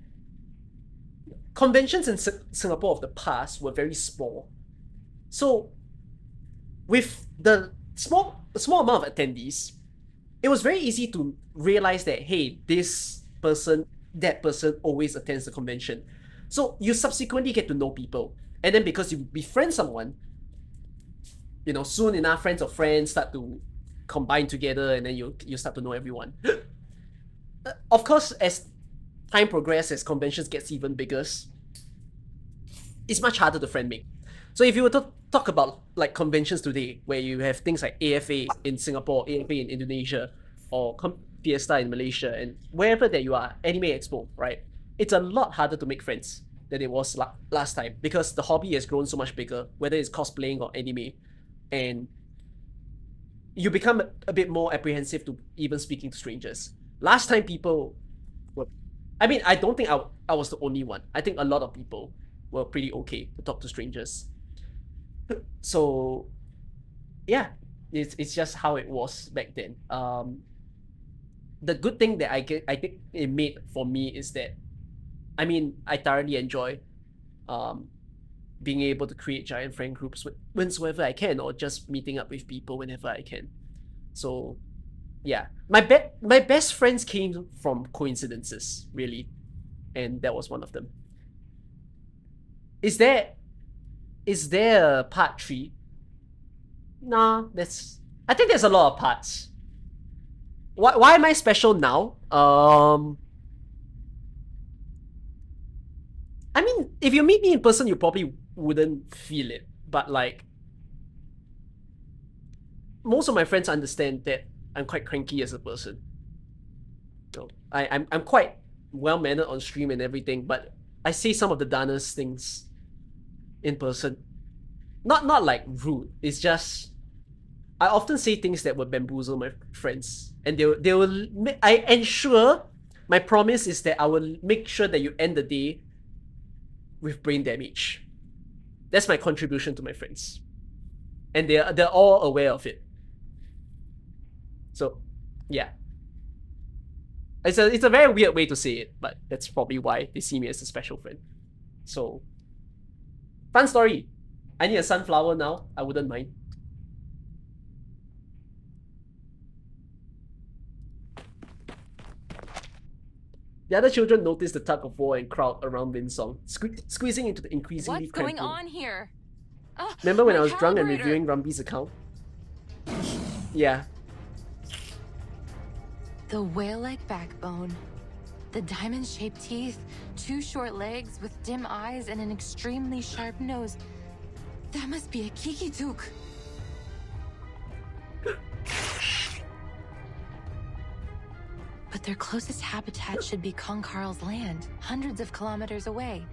conventions in Singapore of the past were very small. So with the small amount of attendees, it was very easy to realize that, hey, this person, that person always attends the convention. So you subsequently get to know people. And then because you befriend someone, you know, soon enough friends of friends start to combine together, and then you start to know everyone. Of course, as time progresses, as conventions gets even bigger, it's much harder to friend make. So if you were to talk about like conventions today, where you have things like AFA in Singapore, AFA in Indonesia, or Fiesta in Malaysia, and wherever that you are, Anime Expo, right? It's a lot harder to make friends than it was last time, because the hobby has grown so much bigger, whether it's cosplaying or anime, and you become a bit more apprehensive to even speaking to strangers. Last time people were, I mean, I don't think I was the only one. I think a lot of people were pretty okay to talk to strangers. So yeah, it's just how it was back then. The good thing that I think it made for me is that, I mean, I thoroughly enjoy being able to create giant friend groups whensoever I can, or just meeting up with people whenever I can. So yeah, my best friends came from coincidences, really, and that was one of them. Is there a part 3? Nah, I think there's a lot of parts. Why am I special now? I mean, if you meet me in person, you probably wouldn't feel it, but like, most of my friends understand that I'm quite cranky as a person. So I'm quite well-mannered on stream and everything, but I say some of the dumbest things in person. Not like rude, it's just, I often say things that will bamboozle my friends, and they will I ensure, my promise is that I will make sure that you end the day with brain damage. That's my contribution to my friends, and they're all aware of it. So yeah, It's a very weird way to say it, but that's probably why they see me as a special friend. So, fun story. I need a sunflower now. I wouldn't mind. The other children notice the tug of war and crowd around Winsong, squeezing into the increasingly What's going cramped room. on here? Remember when my I was drunk and calibrator. reviewing Rumby's account? Yeah. The whale-like backbone, the diamond-shaped teeth, 2 short legs with dim eyes and an extremely sharp nose. That must be a Kikituk. But their closest habitat should be Konkarl's land, hundreds of kilometers away.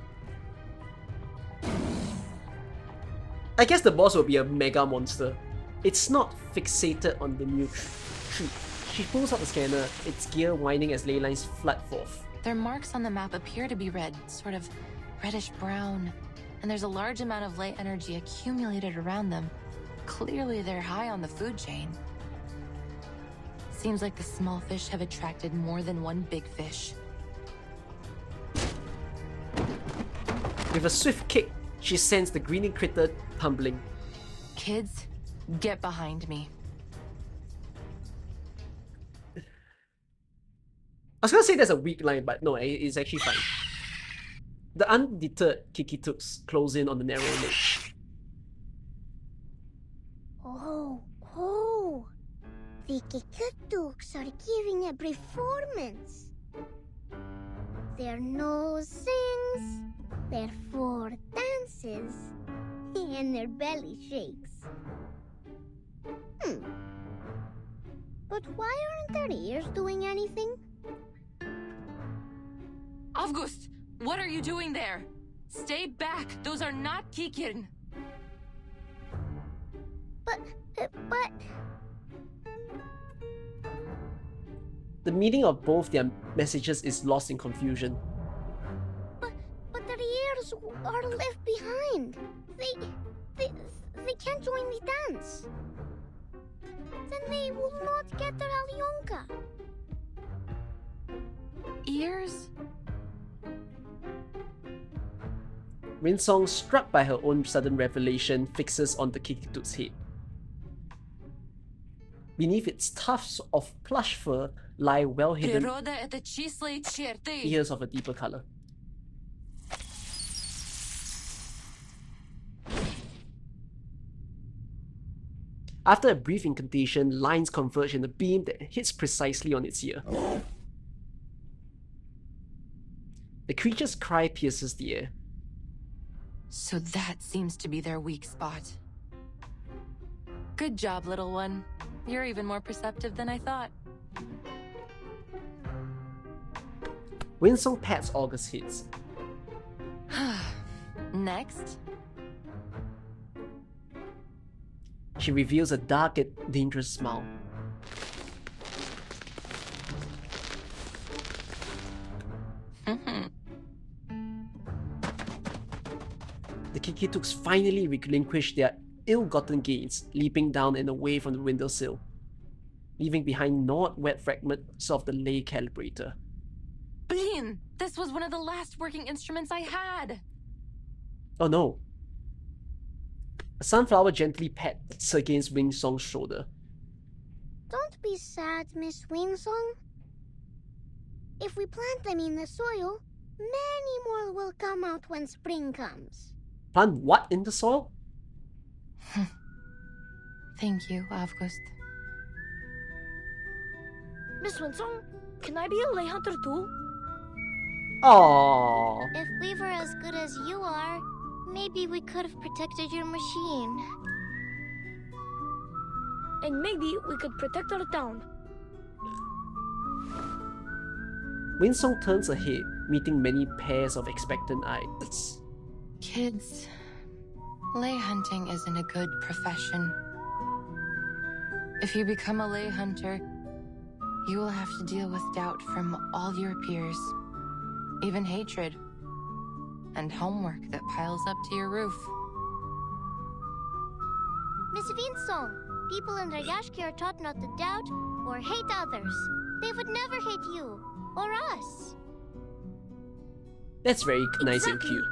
I guess the boss will be a mega monster. It's not fixated on the new tree. She pulls out the scanner, its gear whining as ley lines flood forth. Their marks on the map appear to be red, sort of reddish-brown, and there's a large amount of light energy accumulated around them. Clearly they're high on the food chain. Seems like the small fish have attracted more than one big fish. With a swift kick, she sends the greeny critter tumbling. Kids, get behind me. I was gonna say that's a weak line, but no, it's actually fine. The undeterred Kikituks close in on the narrow ledge. Oh, the Kikituks are giving a performance. Their nose sings, their fur dances, and their belly shakes. But why aren't their ears doing anything? August, what are you doing there? Stay back. Those are not Kikin. But... The meaning of both their messages is lost in confusion. But their ears are left behind. They can't join the dance. Then they will not get their Alyonka. Ears? Winsong, struck by her own sudden revelation, fixes on the Kikituk's head. Beneath its tufts of plush fur lie well-hidden ears of a deeper color. After a brief incantation, lines converge in a beam that hits precisely on its ear. The creature's cry pierces the air. So that seems to be their weak spot. Good job, little one. You're even more perceptive than I thought. Winsong pats August's head. Next. She reveals a dark and dangerous smile. The Kikituks finally relinquish their ill-gotten gains, leaping down and away from the windowsill, leaving behind gnawed wet fragments of the ley calibrator. Bean! This was one of the last working instruments I had! Oh no. A sunflower gently pats against Winsong's shoulder. Don't be sad, Miss Winsong. If we plant them in the soil, many more will come out when spring comes. Plant what in the soil? Thank you, August. Miss Winsong, can I be a lay hunter too? Aww. If we were as good as you are, maybe we could have protected your machine. And maybe we could protect our town. Winsong turns her head, meeting many pairs of expectant eyes. Kids, lay hunting isn't a good profession. If you become a lay hunter, you will have to deal with doubt from all your peers, even hatred, and homework that piles up to your roof. Miss Winsong, people in Rayashki are taught not to doubt or hate others. They would never hate you or us. That's very nice and cute.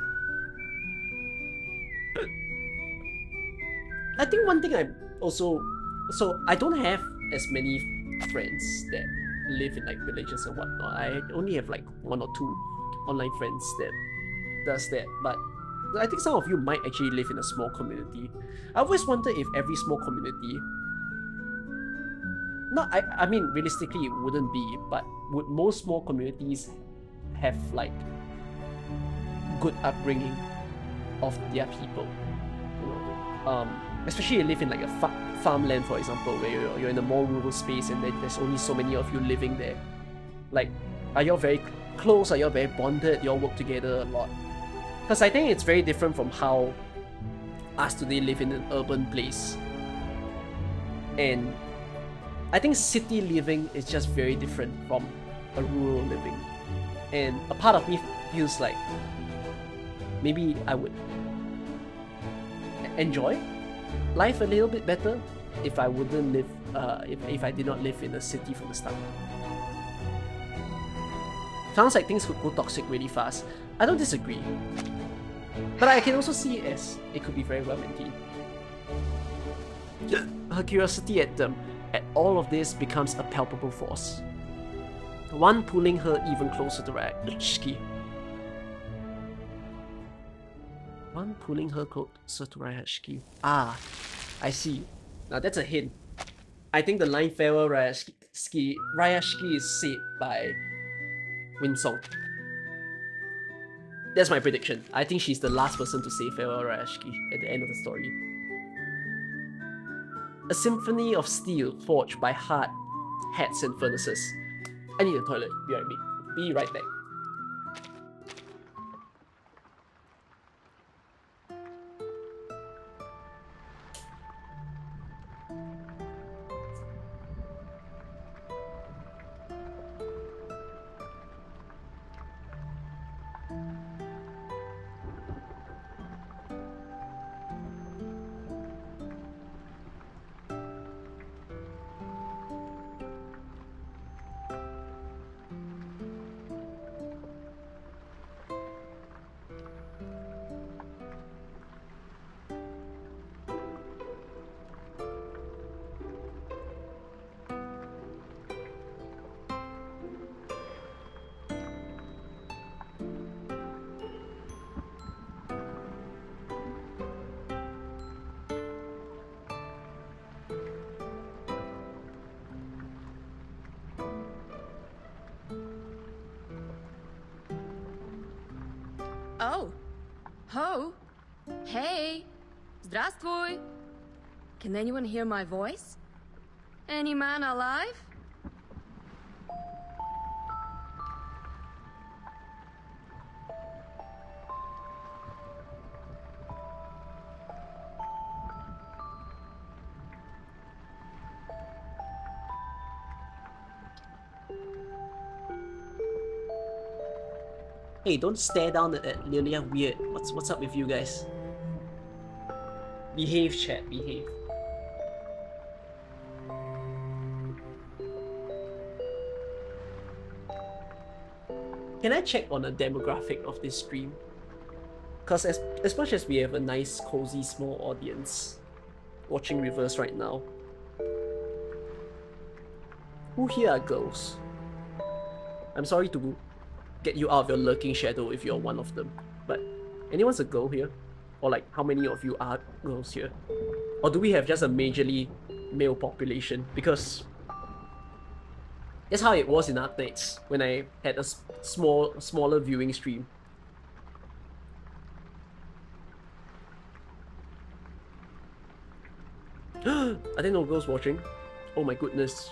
I think one thing I'm also... So, I don't have as many friends that live in like villages and whatnot. I only have like 1 or 2 online friends that does that. But I think some of you might actually live in a small community. I always wonder if every small community... I mean, realistically it wouldn't be, but would most small communities have like good upbringing of their people? You know, especially you live in like a farmland, for example, where you're in a more rural space and there's only so many of you living there. Like, are y'all very close? Are y'all very bonded? Y'all work together a lot? Because I think it's very different from how us today live in an urban place. And I think city living is just very different from a rural living. And a part of me feels like maybe I would enjoy life a little bit better if I wouldn't live, if I did not live in a city from the start. Sounds like things could go toxic really fast. I don't disagree. But I can also see it as it could be very well maintained. Her curiosity at all of this becomes a palpable force. One pulling her even closer to Rayashki. One pulling her closer to Rayashki. Ah, I see. Now that's a hint. I think the line farewell Rayashki is said by Winsong. That's my prediction. I think she's the last person to say farewell Rayashki at the end of the story. A symphony of steel forged by hard hats and furnaces. I need a toilet. Be right back. Oh. Ho. Hey. Здравствуй. Can anyone hear my voice? Any man alive? Hey, don't stare down at Lilia weird. What's up with you guys? Behave, chat, behave. Can I check on the demographic of this stream? Because as much as we have a nice, cozy, small audience watching Reverse right now, who here are girls? I'm sorry to get you out of your lurking shadow if you're one of them, but anyone's a girl here? Or like, how many of you are girls here? Or do we have just a majorly male population? Because that's how it was in Arknights when I had a smaller viewing stream. Are there no girls watching? Oh my goodness.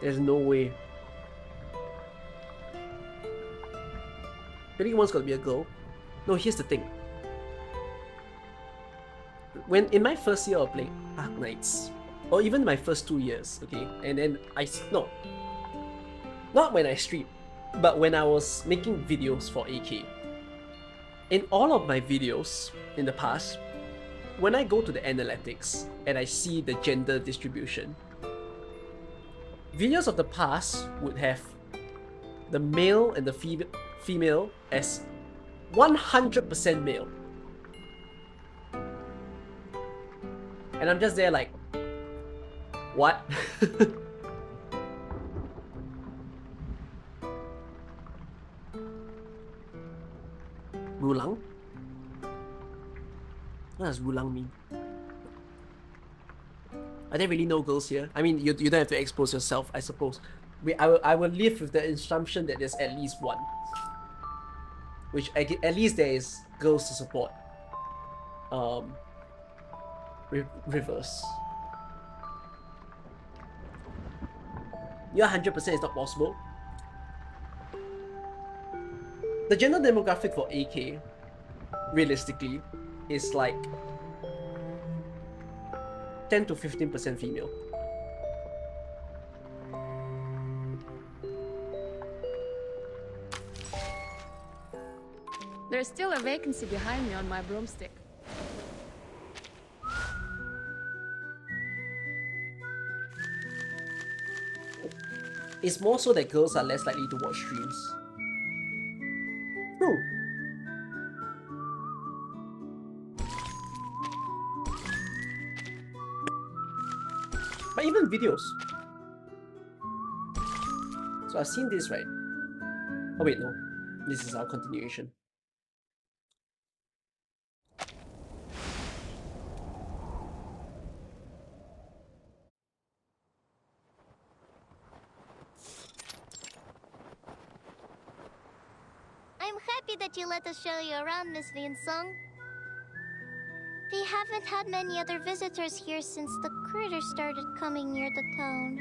There's no way. Really one's gotta be a girl. No, here's the thing. When in my first year of playing Arknights, or even my first 2 years, okay, and then not when I streamed, but when I was making videos for AK. In all of my videos in the past, when I go to the analytics and I see the gender distribution, videos of the past would have the male and the female as 100% male. And I'm just there like, what? Rulang? What does Rulang mean? Are there really no girls here? I mean, you don't have to expose yourself, I suppose. I will live with the assumption that there's at least one. Which, at least there is girls to support. Reverse. Yeah, 100% is not possible. The gender demographic for AK, realistically, is like 10 to 15% female. There's still a vacancy behind me on my broomstick. It's more so that girls are less likely to watch streams. No. But even videos. So I've seen this, right? Oh wait, no. This is our continuation. I'm happy that you let us show you around, Miss Vinsong. We haven't had many other visitors here since the critters started coming near the town.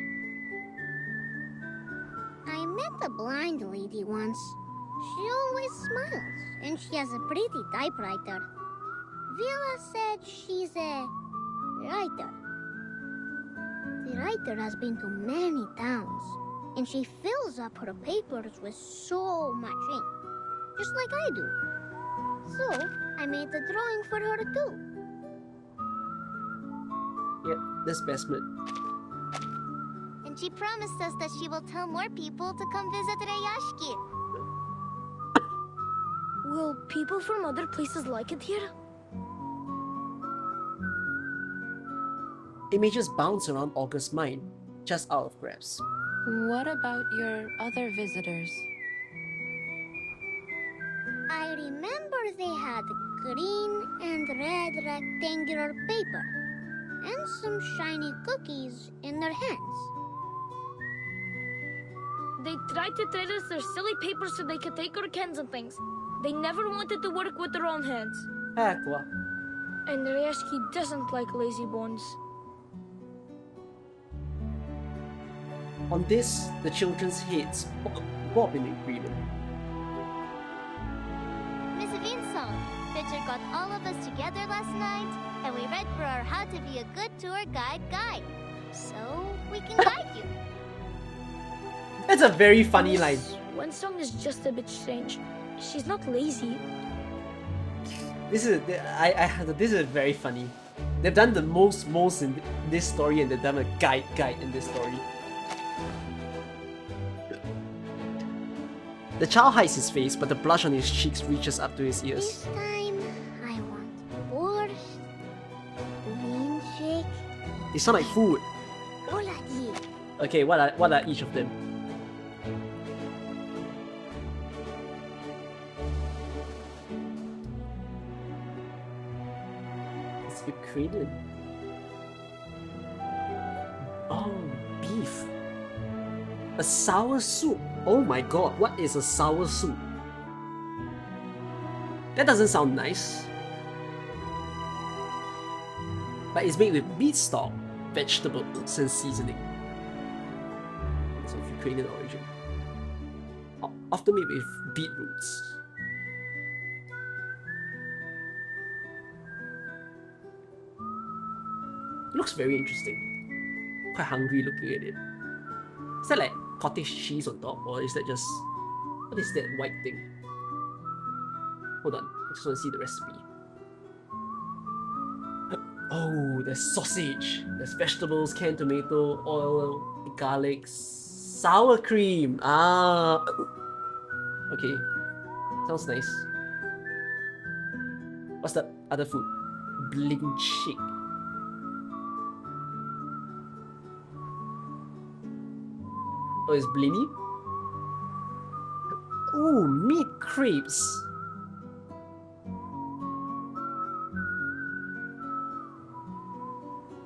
I met a blind lady once. She always smiles, and she has a pretty typewriter. Villa said she's a writer. The writer has been to many towns, and she fills up her papers with so much ink, just like I do. So, I made a drawing for her too. Yep, that's Basement. And she promised us that she will tell more people to come visit Rayashki. Will people from other places like it here? Images bounce around August's mind, just out of grasp. What about your other visitors? I remember they had green and red rectangular paper, and some shiny cookies in their hands. They tried to trade us their silly paper so they could take our cans and things. They never wanted to work with their own hands. Aqua. And Rayashki doesn't like lazy bones. On this, the children's heads bob in agreement. Miss Vinsong, Pitcher got all of us together last night, and we read for our How to Be a Good Tour Guide guide. So, we can guide you. That's a very funny line. Winsong is just a bit strange. She's not lazy. This is this is very funny. They've done the most in this story, and they've done a guide in this story. The child hides his face, but the blush on his cheeks reaches up to his ears. This time, I want borscht, bean shake, They sound like food. olagi. Okay, what are each of them? It's Ukrainian. Oh, beef. A sour soup. Oh my god, what is a sour soup? That doesn't sound nice. But it's made with meat stock, vegetables, and seasoning. It's of Ukrainian origin. Often made with beetroots. It looks very interesting. Quite hungry looking at it. Is that like cottage cheese on top, or is that just... what is that white thing? Hold on, I just want to see the recipe. Oh, there's sausage, there's vegetables, canned tomato, oil, garlic sour cream. Ah, okay, sounds nice. What's the other food? Blinchik. Oh, it's blini. Ooh, meat crepes.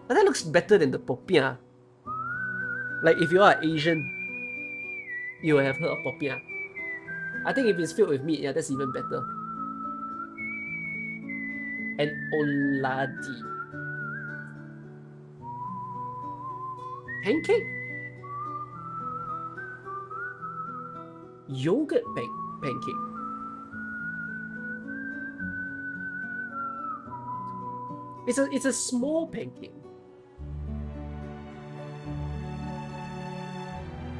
But that looks better than the popiah. Like if you are Asian, you will have heard of popiah. I think if it's filled with meat, yeah, that's even better. And oladi. Pancake? Yogurt pancake. It's a small pancake.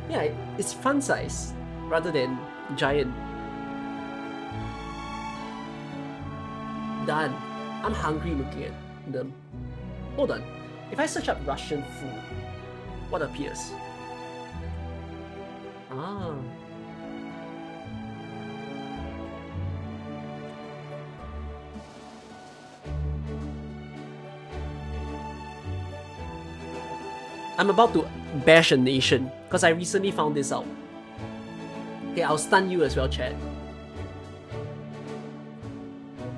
Yeah, it's fun size rather than giant. Done. I'm hungry looking at them. Hold on. If I search up Russian food, what appears? Ah. I'm about to bash a nation because I recently found this out. Okay, I'll stun you as well, chat.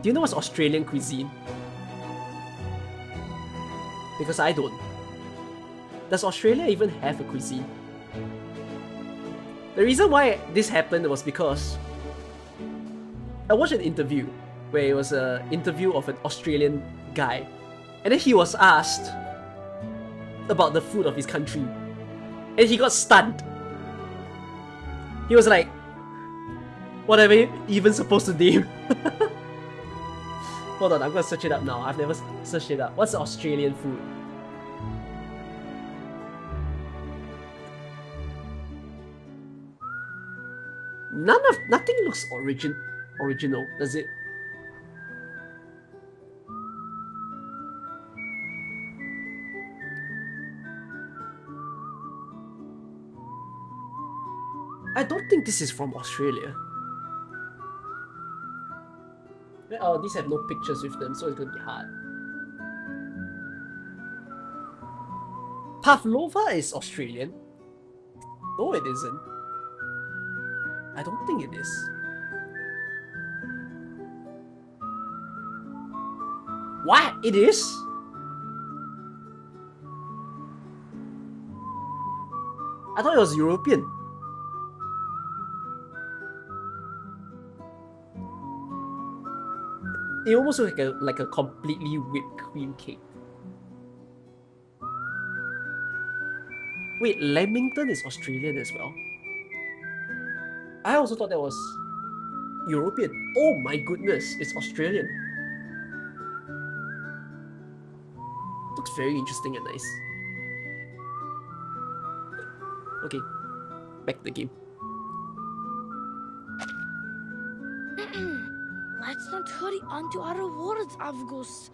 Do you know what's Australian cuisine? Because I don't. Does Australia even have a cuisine? The reason why this happened was because I watched an interview where it was an interview of an Australian guy, and then he was asked about the food of his country, and he got stunned. He was like, what am I even supposed to name? Hold on, I'm gonna search it up now. I've never searched it up. What's Australian food? Nothing looks original, does it? I don't think this is from Australia. Oh, these have no pictures with them, so it's gonna be hard. Pavlova is Australian. No, it isn't. I don't think it is. What? It is? I thought it was European. It almost looks like a completely whipped cream cake. Wait, Lamington is Australian as well. I also thought that was European. Oh my goodness, it's Australian. Looks very interesting and nice. Okay, back to the game. Let's not hurry on to our rewards, Avgus.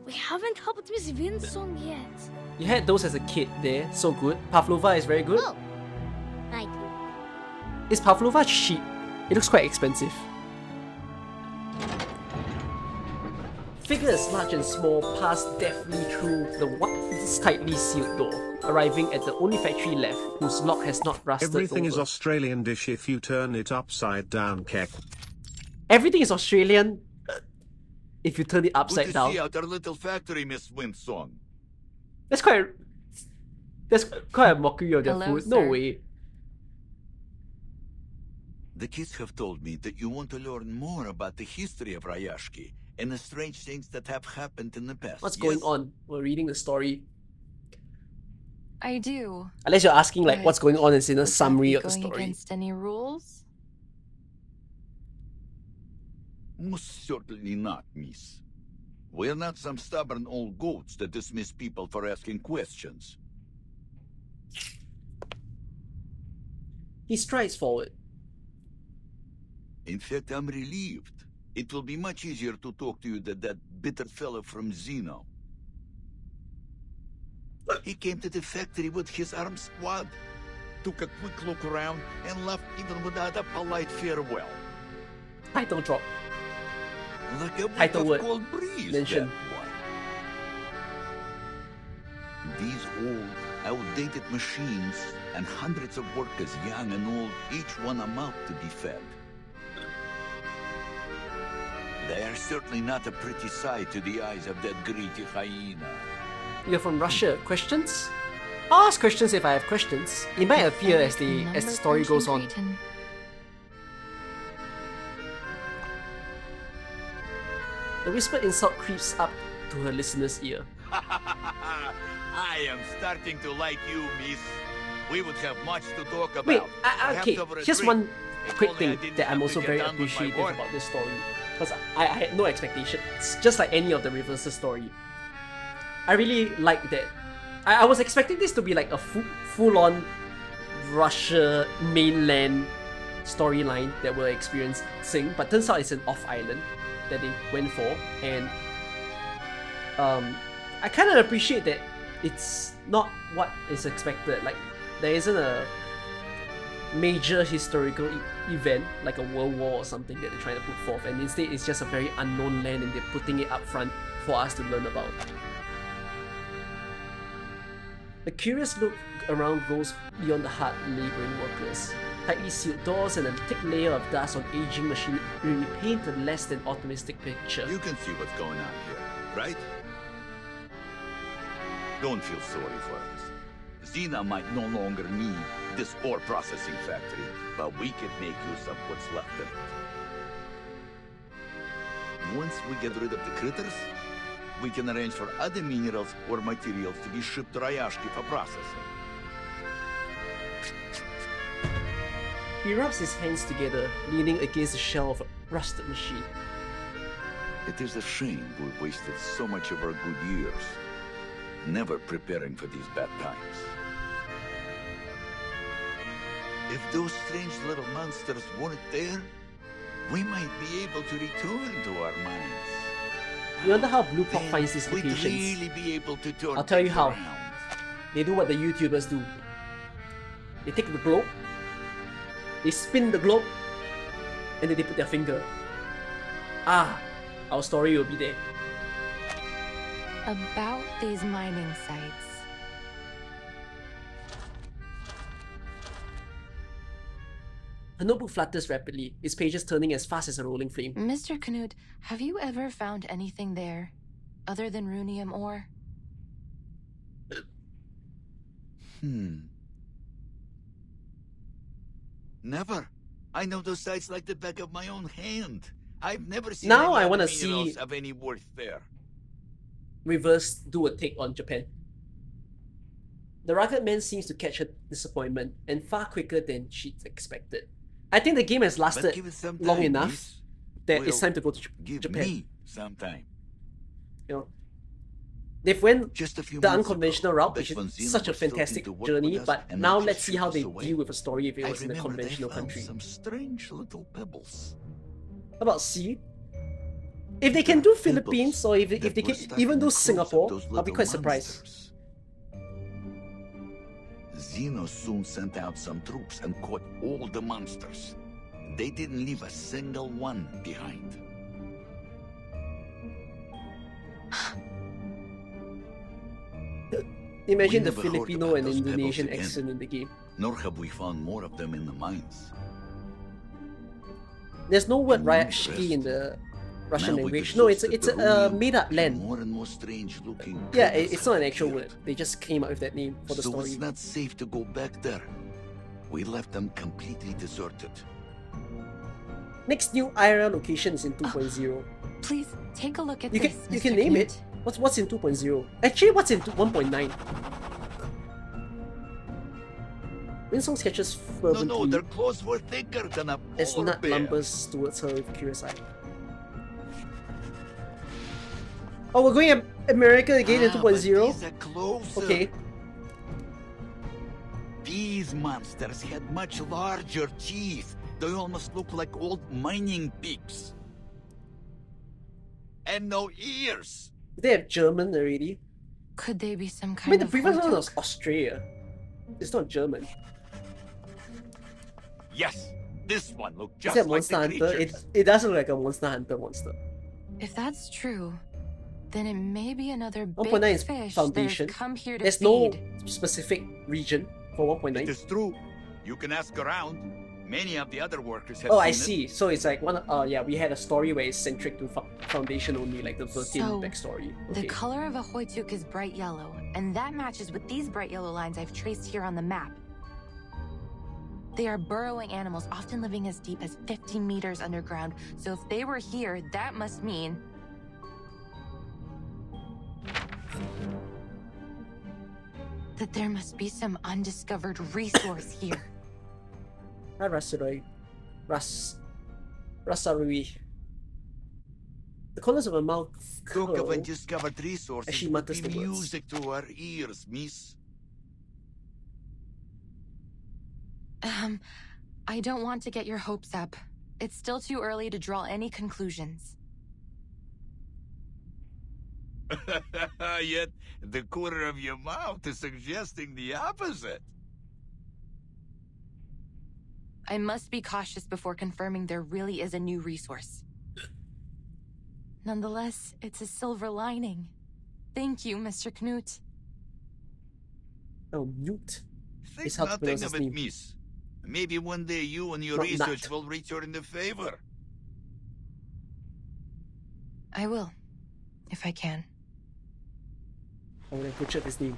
We haven't helped Miss Vinson yet. You had those as a kid there, so good. Pavlova is very good. Oh, right. Is Pavlova cheap? It looks quite expensive. Figures large and small pass deftly through this tightly sealed door, arriving at the only factory left, whose lock has not rusted Everything over. is Australian dish if you turn it upside down, Keck. Everything is Australian if you turn it upside Good to down. see out our little factory, Miss Winson. That's quite a mockery of their Hello, food. No sir. way. The kids have told me that you want to learn more about the history of Rayashki and the strange things that have happened in the past. What's yes? going on? We're reading the story. I do. Unless you're asking like But what's going on is in a would that summary be of the going story. against any rules? Most certainly not, miss. We're not some stubborn old goats that dismiss people for asking questions. He strides forward. In fact, I'm relieved. It will be much easier to talk to you than that bitter fellow from Zeno. He came to the factory with his armed squad, took a quick look around, and left even without a polite farewell. Title drop. Like a Title whiff word of cold breeze, mention. that one. These old, outdated machines and hundreds of workers, young and old, each one a mouth to be fed. They are certainly not a pretty sight to the eyes of that greedy hyena. You're from Russia. Questions? I'll ask questions if I have questions. It might appear as the story goes on. The whispered insult creeps up to her listener's ear. I am starting to like you, miss. We would have much to talk about. Wait, Perhaps okay, over a here's drink. one If quick only I thing didn't that I'm have to also get very on with my appreciative work. about this story. Because I had no expectations, just like any of the Reverses story. I really like that. I was expecting this to be like a full-on Russia mainland storyline that we're experiencing, but turns out it's an off-island that they went for, and I kind of appreciate that it's not what is expected. Like, there isn't a major historical event like a world war or something that they're trying to put forth, and instead it's just a very unknown land and they're putting it up front for us to learn about. A curious look around goes beyond the hard labouring workers. Tightly sealed doors and a thick layer of dust on aging machinery paint a less than optimistic picture. You can see what's going on here, right? Don't feel sorry for us. Zeno might no longer need this ore processing factory, but we can make use of what's left of it. Once we get rid of the critters, we can arrange for other minerals or materials to be shipped to Rayashki for processing. He rubs his hands together, leaning against the shell of a rusted machine. It is a shame we wasted so much of our good years, never preparing for these bad times. If those strange little monsters weren't there, we might be able to return to our minds. You wonder how Blue Pop finds these We'd locations. really be able to turn I'll tell you things how. around. They do what the YouTubers do. They take the globe, they spin the globe, and then they put their finger. Ah, our story will be there. About these mining sites. Her notebook flutters rapidly, its pages turning as fast as a rolling flame. Mr. Knut, have you ever found anything there, other than runium ore? Never. I know those sites like the back of my own hand. I've never seen Now any I wanna other minerals see- of any worth there. Reverse do a take on Japan. The rugged man seems to catch her disappointment, and far quicker than she'd expected. I think the game has But lasted give it some long time, enough miss. that it's Well, time to go to Give Japan. me some time. You know, they've went Just a few the months unconventional ago, route, that's which when is Zeno such a was still fantastic keen to work journey, with us but and now not let's just see ship how us they away. deal with a story if it I was in a remember they conventional found country. some strange little pebbles. How about C? If they can do Philippines, or if they that can were stuck even in do the clothes of Singapore, those I'll be little quite surprised. monsters. Zeno soon sent out some troops and caught all the monsters. They didn't leave a single one behind. Imagine We the never heard Filipino about and those pebbles Indonesian again. accent in the game. Nor have we found more of them in the mines. There's no word And none of the Rayashki in the Russian Now we language. could No, sense it's that the a runium made-up and land. More and more strange looking. Yeah, pebbles it's not an have actual appeared. word. They just came up with that name for the So story. it's not safe to go back there. We left them completely deserted. Next new IRL location is in 2.0. Please take a look at You this. can you can Mr. name Knut. it. What's in 2.0? Actually, what's in 1.9? Winsong sketches No, fervently their clothes were thicker than a as polar Nut bear. lumbers towards her with curious eye. Oh, we're going to America again in but 2.0? these are closer. Okay. These monsters had much larger teeth. They almost look like old mining pigs. And no ears. They have German already. Could they be some I kind mean, the of previous one Hoyo? was Australia. It's not German. Yes, this one looked Is just that like the Monster Hunter? creatures. It does look like a Monster Hunter monster. If that's true, then it may be another 1.9 big is fish Foundation. that has come here to There's feed. no specific region for 1.9. It is true. You can ask around. Many of the other workers have Oh, seen I it. see. So it's like one. Yeah, we had a story where it's centric to Foundation only, like the 13 So, backstory. The Okay. color of a Hoytuk is bright yellow, and that matches with these bright yellow lines I've traced here on the map. They are burrowing animals, often living as deep as 15 meters underground. So if they were here, that must mean... that there must be some undiscovered resource here. Hi, Rasarui. The corners of her mouth Talk of curl undiscovered as resources she would mutters be the words. music to our ears, miss. I don't want to get your hopes up. It's still too early to draw any conclusions. Yet, the corner of your mouth is suggesting the opposite. I must be cautious before confirming there really is a new resource. Nonetheless, it's a silver lining. Thank you, Mr. Knut. Oh, Newt. Think Is how to nothing pronounce of his it, name. miss. Maybe one day you and your Not research Nat. will return the favor. I will, if I can. I would have butchered his name.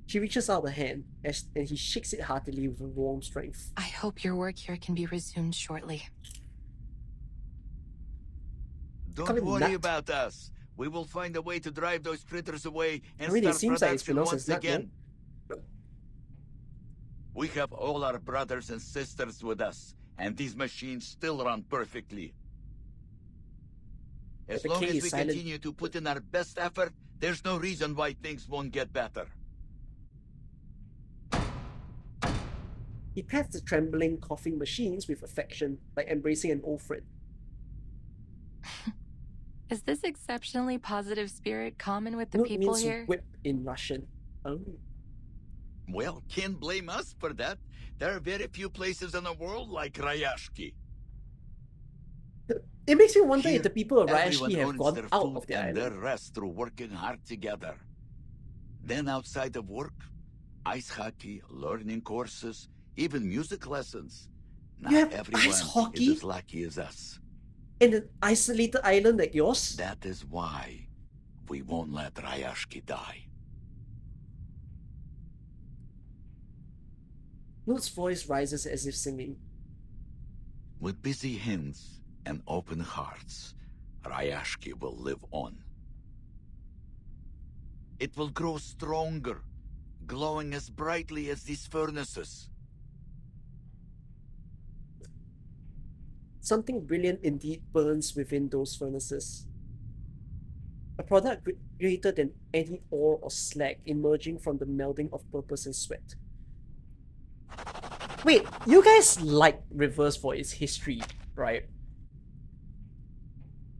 She reaches out a hand and he shakes it heartily with a warm strength. I hope your work here can be resumed shortly. Call Don't him worry Nat. about us. We will find a way to drive those critters away and I mean, it start seems like it's production pronounced once as Nat, again. We have all our brothers and sisters with us, and these machines still run perfectly. As The long K as is we silent. continue to put in our best effort, there's no reason why things won't get better. He pats the trembling, coughing machines with affection, like embracing an old friend. Is this exceptionally positive spirit common with the Newt people means here? whip in Russian. Oh. Well, can't blame us for that. There are very few places in the world like Rayashki. It makes me wonder Here, if the people of everyone Rayashki have earns gone their out food of their and island. their rest through working hard together. Then outside of work, ice hockey, learning courses, even music lessons. Not You have everyone ice hockey? is as lucky as us. In an isolated island like yours? That is why we won't let Rayashki die. Newt's voice rises as if singing. With busy hands and open hearts, Rayashki will live on. It will grow stronger, glowing as brightly as these furnaces. Something brilliant indeed burns within those furnaces. A product greater than any ore or slag emerging from the melding of purpose and sweat. Wait, you guys like Rivers for its history, right?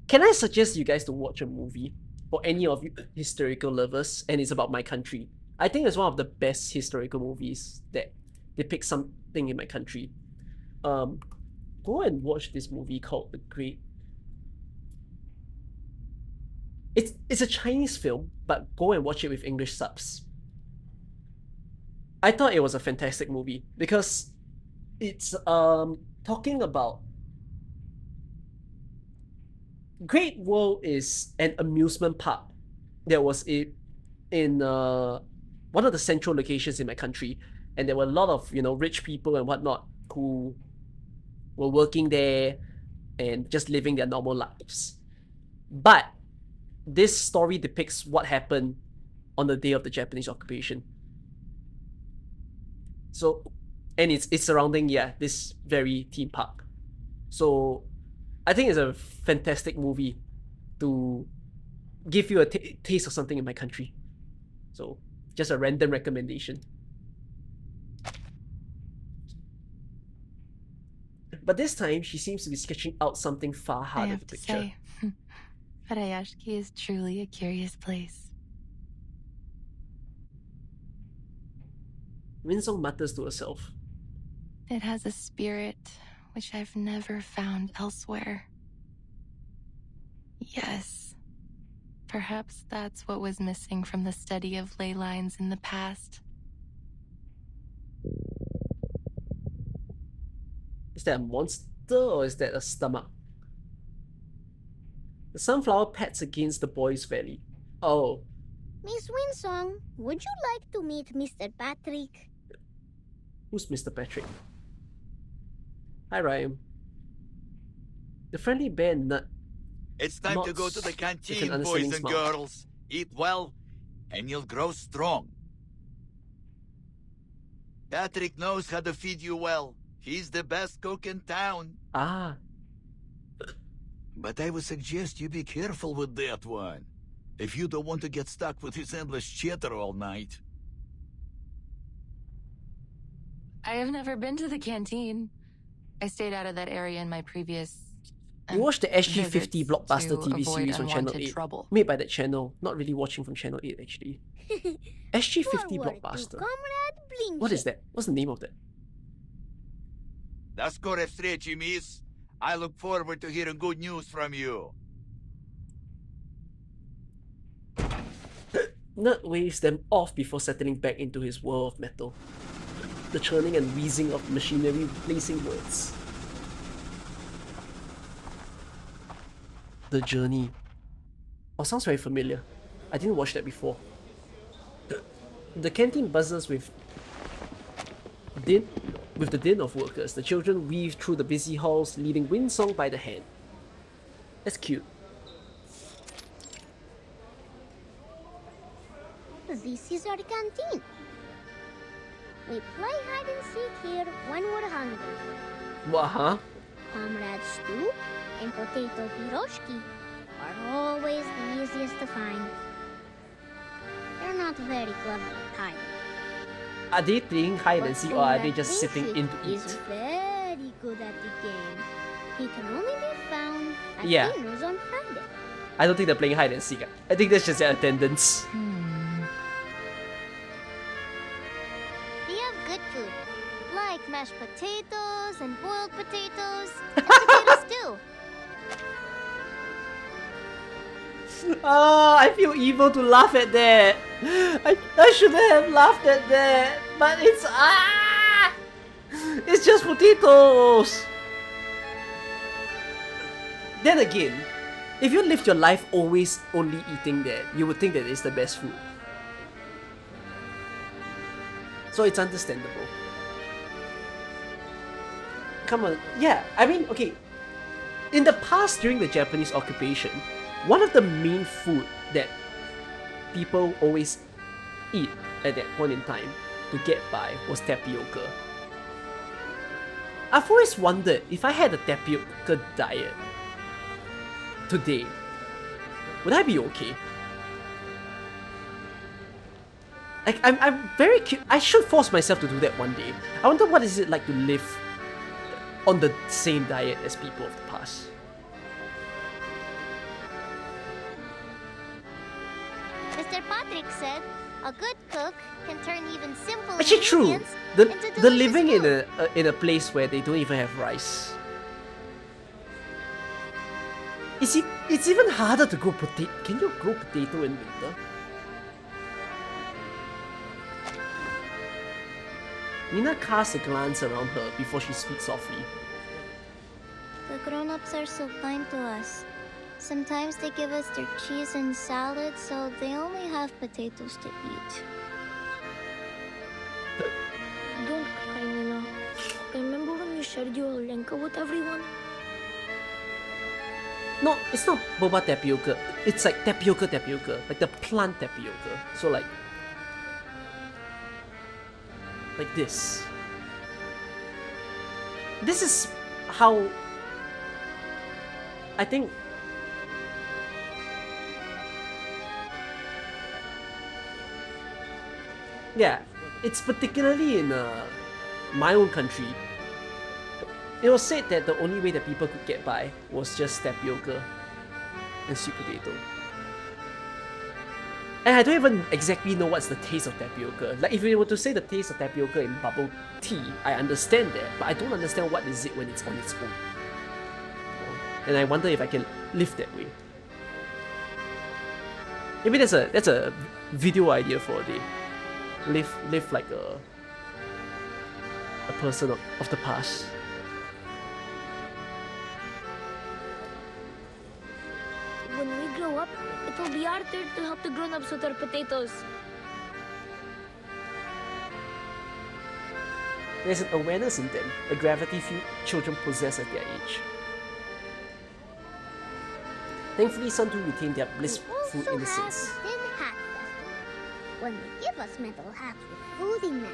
Can I suggest you guys to watch a movie for any of you historical lovers, and it's about my country? I think it's one of the best historical movies that depict something in my country. Go and watch this movie called The Great. It's a Chinese film, but go and watch it with English subs. I thought it was a fantastic movie because it's talking about Great World is an amusement park that was in one of the central locations in my country, and there were a lot of rich people and whatnot who were working there and just living their normal lives. But this story depicts what happened on the day of the Japanese occupation. So, and it's surrounding this very theme park. So, I think it's a fantastic movie to give you a taste of something in my country. So, just a random recommendation. But this time, she seems to be sketching out something far I harder have to to picture. say, Rayashki is truly a curious place. Winsong mutters to herself. It has a spirit which I've never found elsewhere. Yes. Perhaps that's what was missing from the study of ley lines in the past. Is that a monster or is that a stomach? The sunflower pats against the boy's belly. Oh. Miss Winsong, would you like to meet Mr. Patrick? Who's Mr. Patrick? Hi, Ryan. The friendly bear nut. It's time to go to the canteen, boys and girls. Eat well, and you'll grow strong. Patrick knows how to feed you well. He's the best cook in town. Ah. But I would suggest you be careful with that one. If you don't want to get stuck with his endless chatter all night. I have never been to the canteen. I stayed out of that area in my previous... You watched the SG-50 blockbuster to TV avoid series on Channel unwanted 8. trouble. Made by that channel. Not really watching from Channel 8 actually. SG-50 Forward to blockbuster. Comrade Blinky. What is that? What's the name of that? That's correct, stretchy, miss. I look forward to hearing good news from you. Nut waves them off before settling back into his whirl of metal. The churning and wheezing of machinery replacing words. The Journey. Oh, sounds very familiar. I didn't watch that before. The canteen buzzes with the din of workers. The children weave through the busy halls, leading Winsong by the hand. That's cute. This is our canteen. We play hide and seek here when we're hungry. What, huh? Comrade stew and potato Rayashki are always the easiest to find. They're not very clever at hiding. Are they playing hide and seek or are they just sitting in to Is eat? very good at the game. He can only be found at Yeah. dinners on Friday. I don't think they're playing hide and seek. I think that's just their attendance. We have good food, like mashed potatoes and boiled potatoes and potato stew. Oh, I feel evil to laugh at that. I shouldn't have laughed at that. But it's it's just potatoes. Then again, if you lived your life always only eating that, you would think that it's the best food. So it's understandable. Come on, yeah, I mean, okay. In the past, during the Japanese occupation, one of the main food that people always eat at that point in time to get by was tapioca. I've always wondered if I had a tapioca diet today, would I be okay? Like, I'm very curious. I should force myself to do that one day. I wonder what is it like to live on the same diet as people of the past. Mr. Patrick said, a good cook can turn even simple Actually, true. ingredients The into the delicious living food. in a place where they don't even have rice. It's even harder to grow potato. Can you grow potato in winter? Nina casts a glance around her before she speaks softly. The grown-ups are so kind to us. Sometimes they give us their cheese and salad, so they only have potatoes to eat. Don't cry, Nina. Remember when you shared your lenka with everyone? No, it's not boba tapioca. It's like tapioca, like the plant tapioca. So like this. This is how I think. Yeah, it's particularly in my own country. It was said that the only way that people could get by was just tapioca and sweet potato. And I don't even exactly know what's the taste of tapioca. Like, if you were to say the taste of tapioca in bubble tea, I understand that, but I don't understand what is it when it's on its own. And I wonder if I can live that way. Maybe that's a video idea for a day. Live like a person of the past. When we grow up, it will be our turn to help the grown-ups with their potatoes. There's an awareness in them, a gravity few children possess at their age. Thankfully, some do retain their blissful innocence. Have thin hat festival, when they give us metal hats with food in them.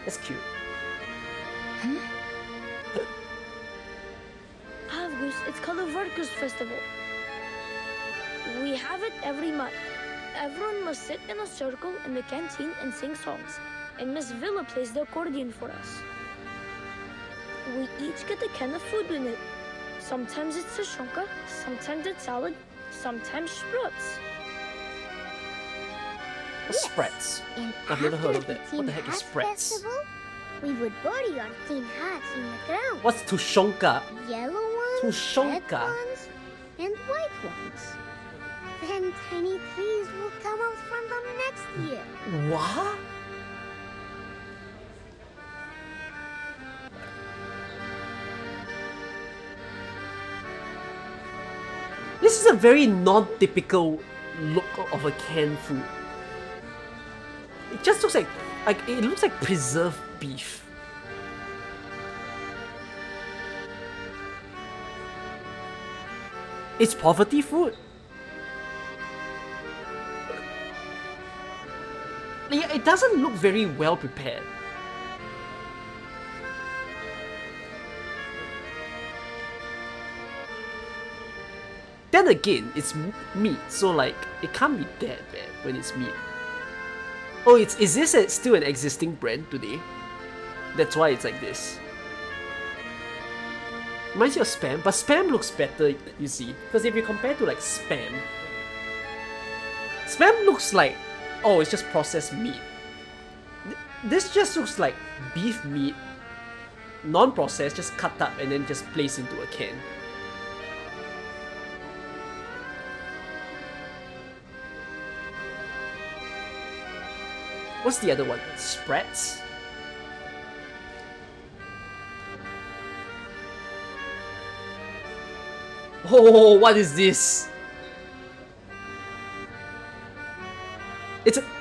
That's cute. August, it's called a Workers' Festival. We have it every month. Everyone must sit in a circle in the canteen and sing songs, and Miss Villa plays the accordion for us. We each get a can of food in it. Sometimes it's a shonka, sometimes it's salad, sometimes sprouts. What's spreads? And I've never heard of after that. the What the Tin heck is Hat spreads? Festival, we would bury our tin hats in the ground. What's tushonka? Yellow ones, Tushonka. red ones, and white ones. Then tiny trees will come out from them next year. What? This is a very non-typical look of a canned food. It just looks like it looks like preserved beef. It's poverty food. Yeah, it doesn't look very well prepared. Then again, it's meat, so like it can't be that bad when it's meat. Oh, is this still an existing brand today? That's why it's like this. Reminds you of Spam, but Spam looks better, you see. Because if you compare to like Spam looks like, oh, it's just processed meat. This just looks like beef meat, non-processed, just cut up and then just placed into a can. What's the other one? Spreads? Oh, what is this?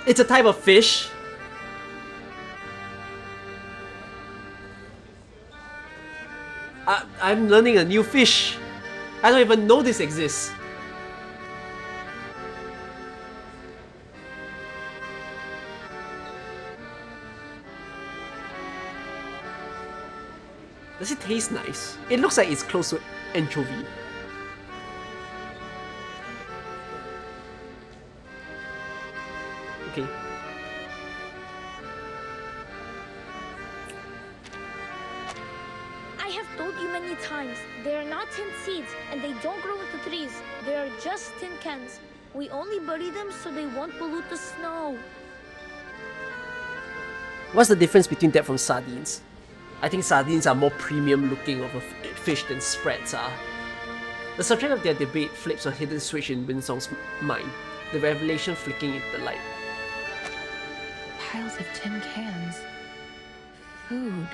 It's a type of fish. I'm learning a new fish. I don't even know this exists. Does it taste nice? It looks like it's close to anchovy. Okay. I have told you many times, they are not tin seeds, and they don't grow into trees. They are just tin cans. We only bury them so they won't pollute the snow. What's the difference between that from sardines? I think sardines are more premium looking of a fish than spreads are. The subject of their debate flips a hidden switch in Winsong's mind, the revelation flicking into the light. Piles of tin cans. Food.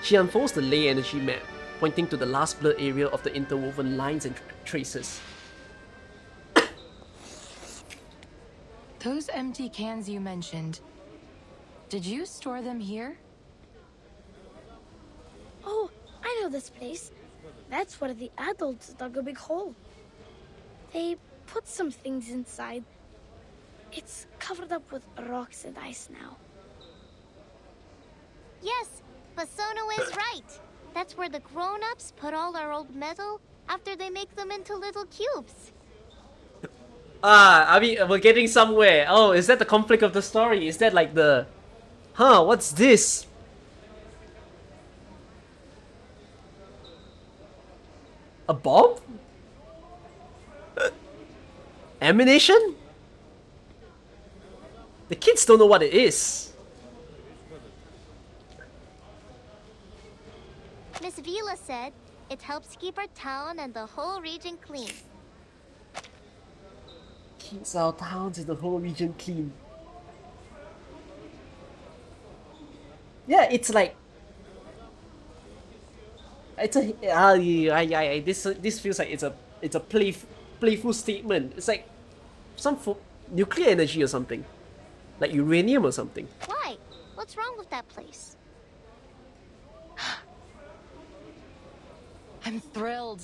She unfolds the ley energy map, pointing to the last blurred area of the interwoven lines and traces. Those empty cans you mentioned, did you store them here? Oh, I know this place. That's where the adults dug a big hole. They put some things inside. It's covered up with rocks and ice now. Yes, Basono is right. That's where the grown-ups put all our old metal after they make them into little cubes. I mean, we're getting somewhere. Oh, is that the conflict of the story? Is that like the... Huh, what's this? A bomb? Ammunition? The kids don't know what it is. Miss Vila said it helps keep our town and the whole region clean. Keeps our towns and the whole region clean. Yeah, it's like it's a this feels like it's a playful statement. It's like some nuclear energy or something, like uranium or something. Why? What's wrong with that place? I'm thrilled.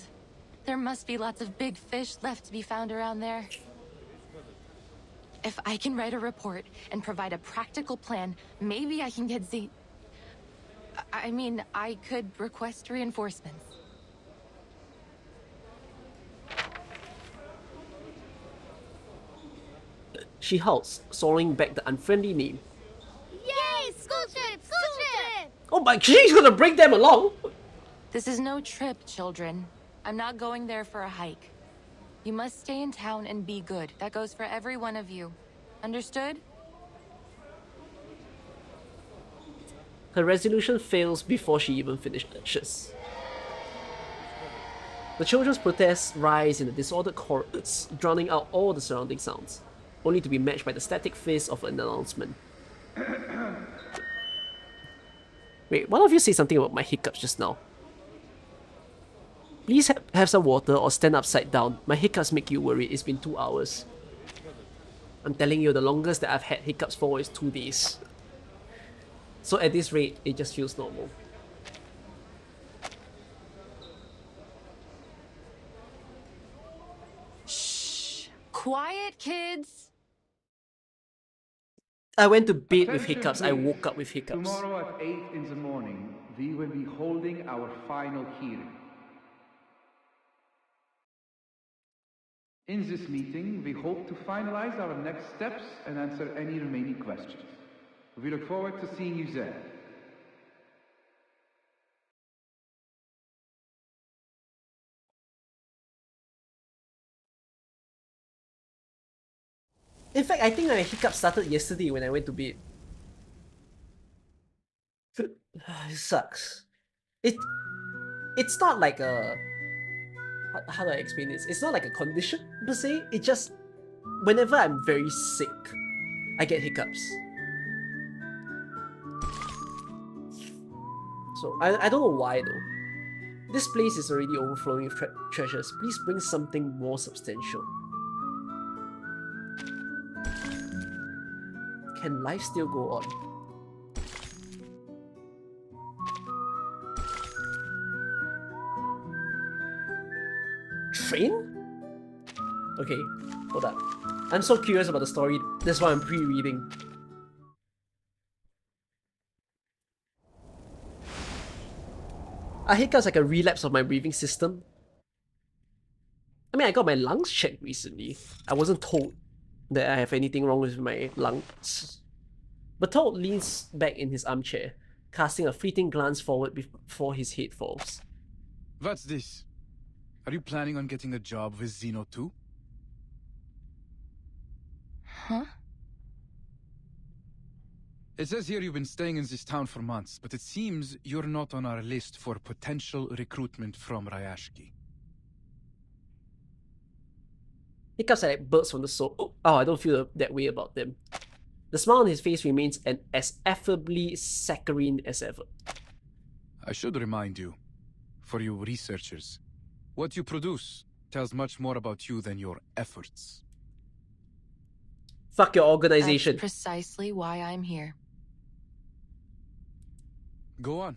There must be lots of big fish left to be found around there. If I can write a report and provide a practical plan, maybe I can get I mean, I could request reinforcements. She howls, swallowing back the unfriendly name. Yay! School trip! School trip! Oh my, she's gonna bring them along! This is no trip, children. I'm not going there for a hike. You must stay in town and be good. That goes for every one of you. Understood? Her resolution fails before she even finishes. The children's protests rise in a disordered chorus, drowning out all the surrounding sounds, only to be matched by the static fizz of an announcement. Wait, one of you say something about my hiccups just now. Please have some water or stand upside down. My hiccups make you worried. It's been 2 hours. I'm telling you, the longest that I've had hiccups for is 2 days. So at this rate, it just feels normal. Shh! Quiet, kids! I went to bed with hiccups, I woke up with hiccups. Tomorrow at 8 in the morning, we will be holding our final hearing. In this meeting, we hope to finalize our next steps and answer any remaining questions. We look forward to seeing you there. In fact, I think my hiccup started yesterday when I went to bed. It sucks. It's not like a... How do I explain this? It's not like a condition per se. It just... Whenever I'm very sick, I get hiccups. So, I don't know why though. This place is already overflowing with treasures. Please bring something more substantial. Can life still go on? Train? Okay, hold up. I'm so curious about the story, that's why I'm pre-reading. Are hiccups like a relapse of my breathing system? I mean, I got my lungs checked recently. I wasn't told that I have anything wrong with my lungs. Bertolt leans back in his armchair, casting a fleeting glance forward before his head falls. What's this? Are you planning on getting a job with Zeno too? Huh? It says here you've been staying in this town for months, but it seems you're not on our list for potential recruitment from Rayashki. Hiccups are like birds from the soul. Oh, I don't feel that way about them. The smile on his face remains as affably saccharine as ever. I should remind you, for you researchers, what you produce tells much more about you than your efforts. Fuck your organization. That's precisely why I'm here. Go on.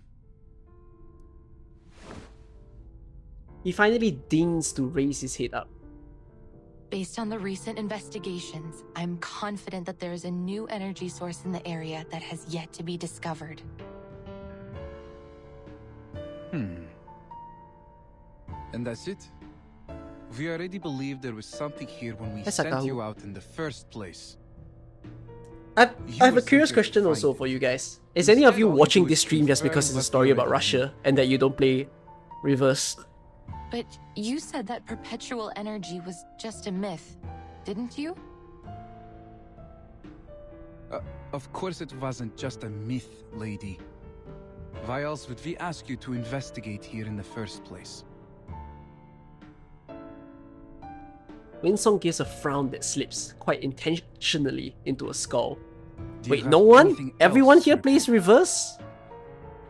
He finally deigns to raise his head up. Based on the recent investigations, I'm confident that there is a new energy source in the area that has yet to be discovered. And that's it? We already believed there was something here when we sent you out in the first place. I have a curious question also for you guys. Is any of you watching this stream just because it's a story about Russia and that you don't play reverse? But you said that perpetual energy was just a myth, didn't you? Of course it wasn't just a myth, lady. Why else would we ask you to investigate here in the first place? Winsong gives a frown that slips, quite intentionally, into a skull. Do you Wait, have no one? anything Everyone else, here sir? plays reverse?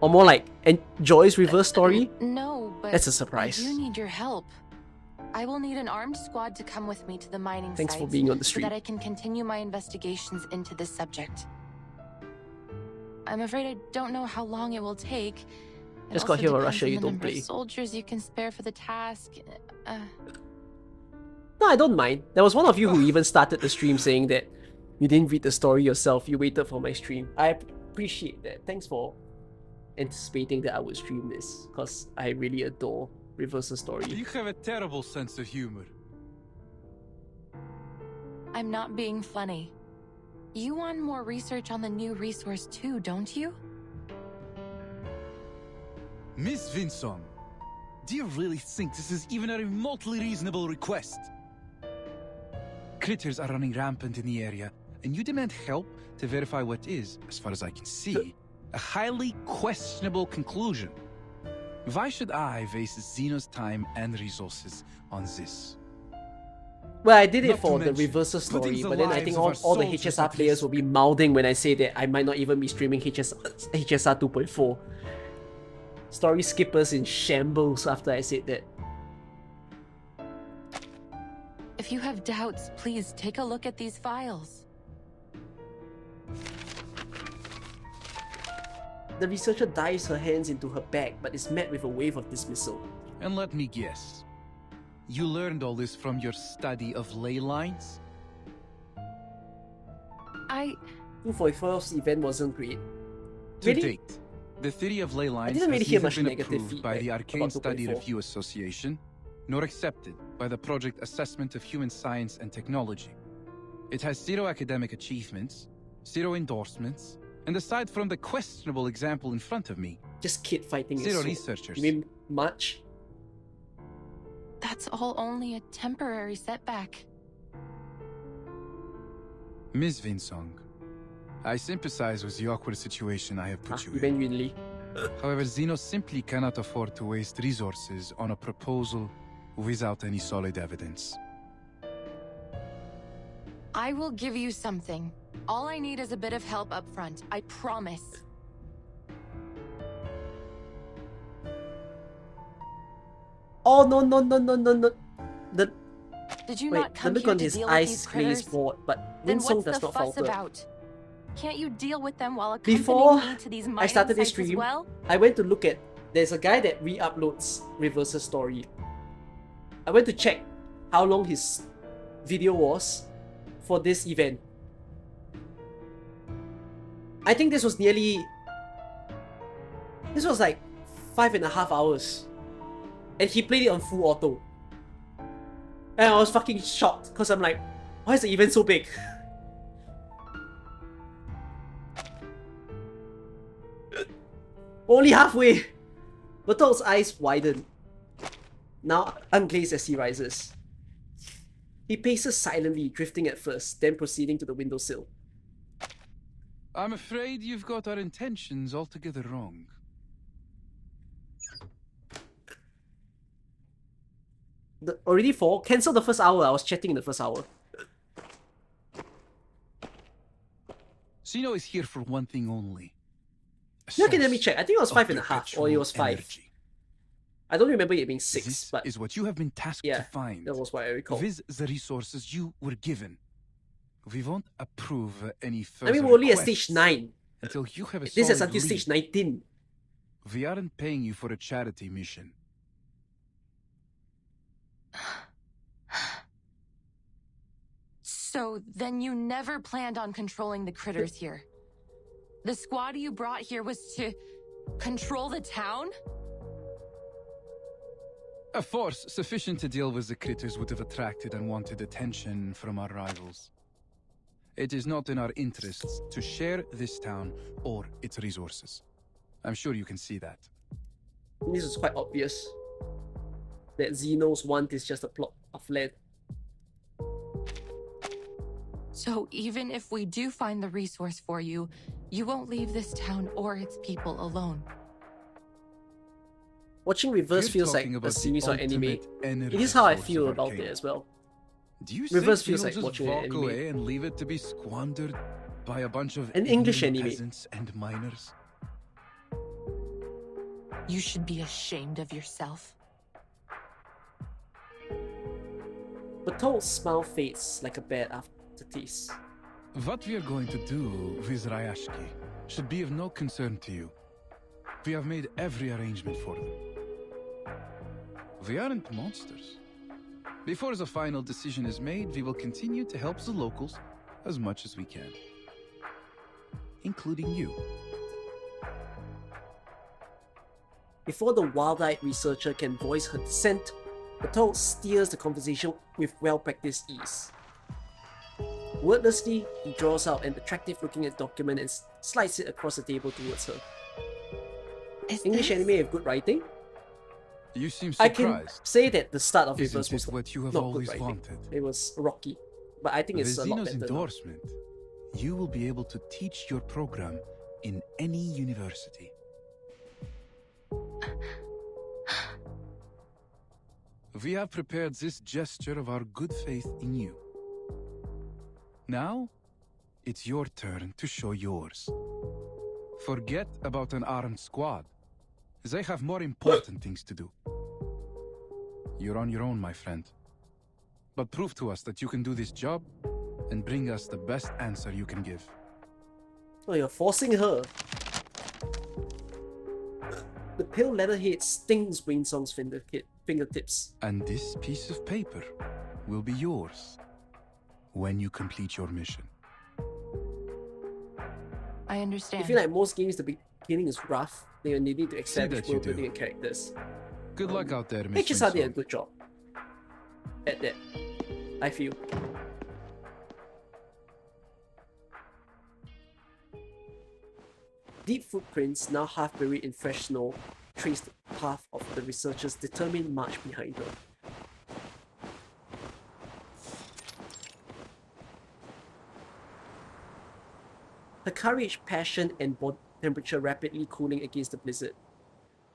Or more like, enjoys reverse story? No, but That's a surprise. I do need your help. I will need an armed squad to come with me to the mining Thanks for sites being on the so stream. that I can continue my investigations into this subject. I'm afraid I don't know how long it will take. It Just got also here a depends Russia on you the don't number of play. soldiers you can spare for the task. No, I don't mind. There was one of you who even started the stream saying that you didn't read the story yourself, you waited for my stream. I appreciate that. Thanks for anticipating that I would stream this, because I really adore Reverse's story. You have a terrible sense of humor. I'm not being funny. You want more research on the new resource too, don't you? Miss Winsong, do you really think this is even a remotely reasonable request? Critters are running rampant in the area, and you demand help to verify what is, as far as I can see, a highly questionable conclusion. Why should I waste Zeno's time and resources on this? Well, I did it Not to for the mention, Reverser story, putting the but then I lives think of all our the soldiers HSR at players risk. will be mouthing when I say that I might not even be streaming HSR 2.4. Story skippers in shambles after I said that. If you have doubts, please take a look at these files. The researcher dives her hands into her bag, but is met with a wave of dismissal. And let me guess, you learned all this from your study of ley lines? 244's event wasn't great. To Really? date, the theory of ley lines didn't really has hear neither much been negative approved by the feedback Arcane about Study 2.4. Review Association, nor accepted by the Project Assessment of Human Science and Technology. It has zero academic achievements, zero endorsements, and aside from the questionable example in front of me, Just kid fighting zero is so... researchers. You mean much? That's all only a temporary setback. Ms. Winsong, I sympathize with the awkward situation I have put you in. Genuinely. However, Zeno simply cannot afford to waste resources on a proposal without any solid evidence. I will give you something. All I need is a bit of help up front. I promise. Oh no. The Did you wait, not the come look here on to his deal with eyes these plays critters? bored, but Then Winsong what's does the not fuss falter. about? Can't you deal with them while accompanying Before me to these I mining started this sites as stream, well? I went to look at... There's a guy that re-uploads Reverse's story. I went to check how long his video was for this event. I think this was nearly... This was like 5.5 hours. And he played it on full auto. And I was fucking shocked, because I'm like, why is the event so big? Only halfway! Bertolt's eyes widen, now unglazed as he rises. He paces silently, drifting at first, then proceeding to the windowsill. I'm afraid you've got our intentions altogether wrong. Already 4? Cancel the first hour, I was chatting in the first hour. Zeno is here for one thing only. You can let me check. I think it was of 5.5, or it was 5. energy. I don't remember it being 6, This but is what you have been tasked yeah, to find. that was what I recall. With the resources you were given. We won't approve any I further mean, we're only at requests stage 9. until you have a This is solid until lead. stage 19. We aren't paying you for a charity mission. So then you never planned on controlling the critters here? The squad you brought here was to control the town? A force sufficient to deal with the critters would have attracted unwanted attention from our rivals. It is not in our interests to share this town or its resources. I'm sure you can see that. This is quite obvious. that Zeno's want is just a plot of land. So even if we do find the resource for you, you won't leave this town or its people alone. Watching Reverse We're feels like talking a about the series or anime. ultimate energy It is how I source feel of about Arcane. it as well. Do you Reverse think feels we'll like just watching an walk anime. away and leave it to be squandered by a bunch of An English ignorant anime. peasants and miners? You should be ashamed of yourself. Bertolt's smile fades like a bad aftertaste. What we are going to do with Rayashki should be of no concern to you. We have made every arrangement for them. We aren't monsters. Before the final decision is made, we will continue to help the locals as much as we can. Including you. Before the wild-eyed researcher can voice her dissent, Bertolt steers the conversation with well-practiced ease. Wordlessly, he draws out an attractive-looking document and slides it across the table towards her. English anime with good writing? You seem I surprised. can say that the start of Isn't Reverse was it what you have not good always writing. wanted? It was rocky, but I think it's With a lot Zeno's better now. endorsement, you will be able to teach your program in any university. We have prepared this gesture of our good faith in you. Now, it's your turn to show yours. Forget about an armed squad. They have more important things to do. You're on your own, my friend. But prove to us that you can do this job and bring us the best answer you can give. Oh, you're forcing her. The pale leatherhead stings Winsong's fingertips. And this piece of paper will be yours when you complete your mission. I I understand. feel like most games, the beginning is rough. They need to establish that you world do. building and characters. Good luck out there, Miss HSR did a Winston. good job at that, I feel. Deep footprints, now half buried in fresh snow, trace the path of the researcher's determined march behind her. Her courage, passion, and body temperature rapidly cooling against the blizzard.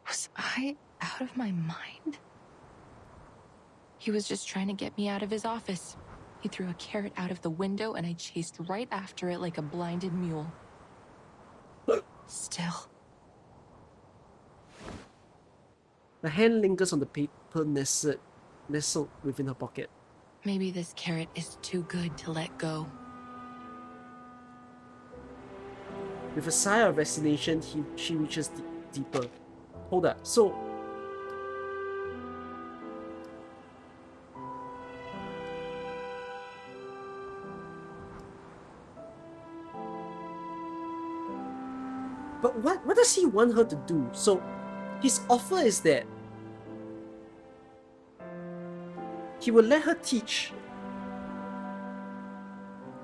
Was I out of my mind? He was just trying to get me out of his office. He threw a carrot out of the window and I chased right after it like a blinded mule. Still. Her hand lingers on the paper nestled within her pocket. Maybe this carrot is too good to let go. With a sigh of resignation, she reaches deeper. Hold up, so... But what does he want her to do? So, his offer is that he will let her teach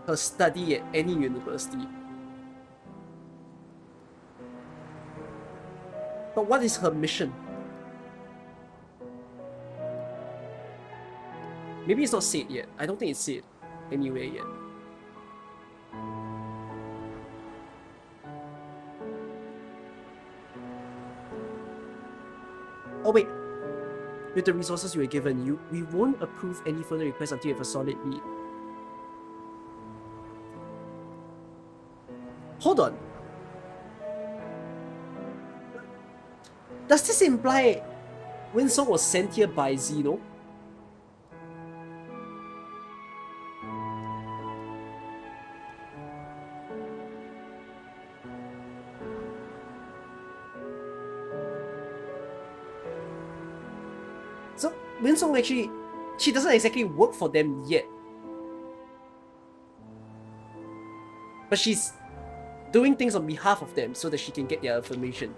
her study at any university. But what is her mission? Maybe it's not said yet. I don't think it's said anywhere yet. Oh wait, with the resources you were given, we won't approve any further requests until you have a solid lead. Hold on. Does this imply Winsong was sent here by Zeno? So Winsong actually, she doesn't exactly work for them yet. But she's doing things on behalf of them so that she can get their information.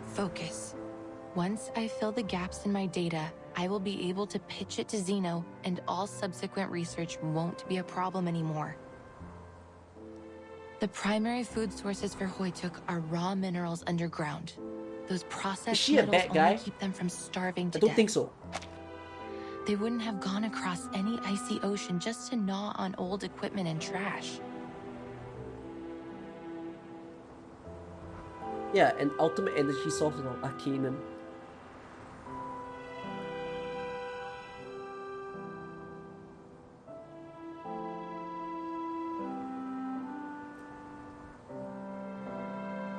Focus. Once I fill the gaps in my data, I will be able to pitch it to Zeno, and all subsequent research won't be a problem anymore. The primary food sources for Hoyo are raw minerals underground. Those processed Is she a metals bad guy? only keep them from starving to I don't death. think so. They wouldn't have gone across any icy ocean just to gnaw on old equipment and trash. Yeah, an ultimate energy source of Arcanum.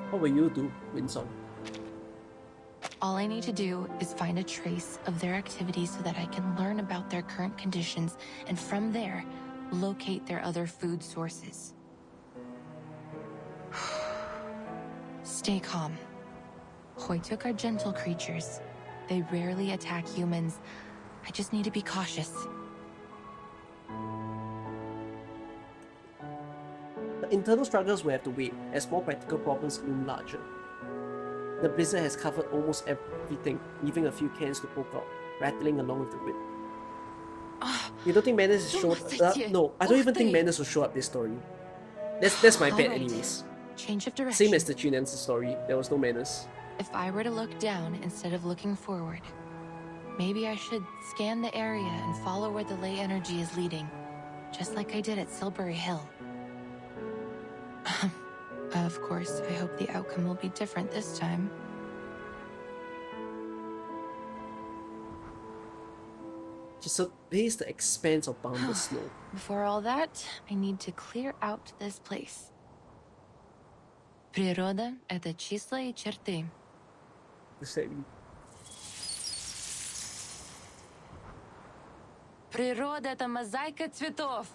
What will you do, Winsong? All I need to do is find a trace of their activities so that I can learn about their current conditions and from there, locate their other food sources. Stay calm. Hoytuk are gentle creatures. They rarely attack humans. I just need to be cautious. The internal struggles will have to wait as more practical problems loom larger. The blizzard has covered almost everything, leaving a few cans to poke out, rattling along with the wind. You don't think Menace will show up? No, I don't even think Menace will show up this story. That's my bet anyways. Change of direction. Same as the Chinense story, there was no Menace. If I were to look down instead of looking forward, maybe I should scan the area and follow where the ley energy is leading, just like I did at Silbury Hill. Of course, I hope the outcome will be different this time. Just surveys the expanse of boundless snow. Before all that, I need to clear out this place. Природа — это числа и черты. The same. Природа — это мозаика цветов.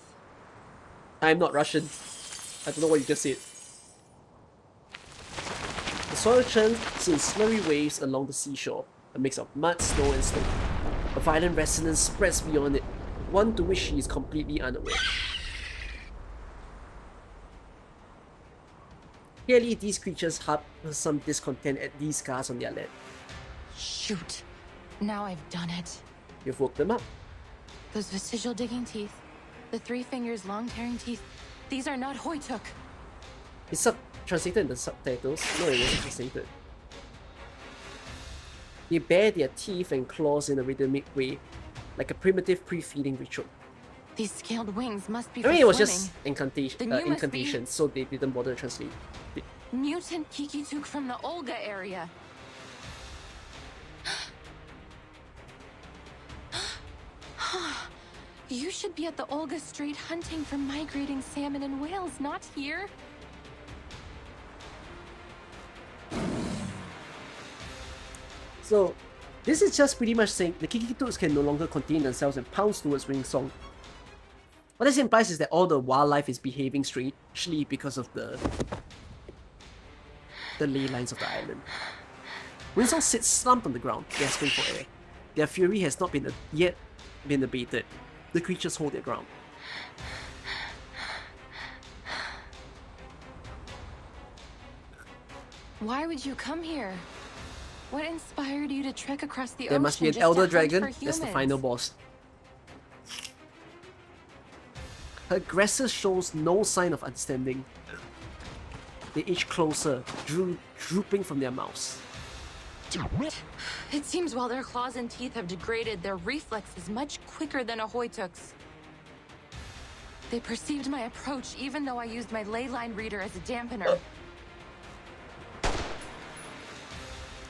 I'm not Russian. I don't know what you just said. The soil churns in slurry waves along the seashore, a mix of mud, snow, and stone. A violent resonance spreads beyond it, one to which she is completely unaware. Clearly, these creatures harbor some discontent at these scars on their land. Shoot. Now I've done it. You've woke them up. Those vestigial digging teeth, the 3 fingers long tearing teeth, these are not Hoytuk. It's translated in the subtitles. No, it wasn't translated. They bare their teeth and claws in a rhythmic way, like a primitive pre-feeding ritual. These scaled wings must be I mean, for it was swimming. just incantation, Then you must be- incantations, so they didn't bother to translate. Mutant Kikituk from the Olga area. You should be at the Olga Strait hunting for migrating salmon and whales, not here. So, this is just pretty much saying the Kikituks can no longer contain themselves and pounce towards Winsong. What this implies is that all the wildlife is behaving strangely because of the ley lines of the island. Winsong sits slumped on the ground, gasping for air. Their fury has not yet been abated. The creatures hold their ground. Why would you come here? What inspired you to trek across the ocean? There must be an just to elder hunt dragon. for That's the humans? final boss. Her aggressor shows no sign of understanding. They inch closer, drooping from their mouths. It seems while their claws and teeth have degraded, their reflex is much quicker than a Hoytuk's. They perceived my approach even though I used my ley line reader as a dampener.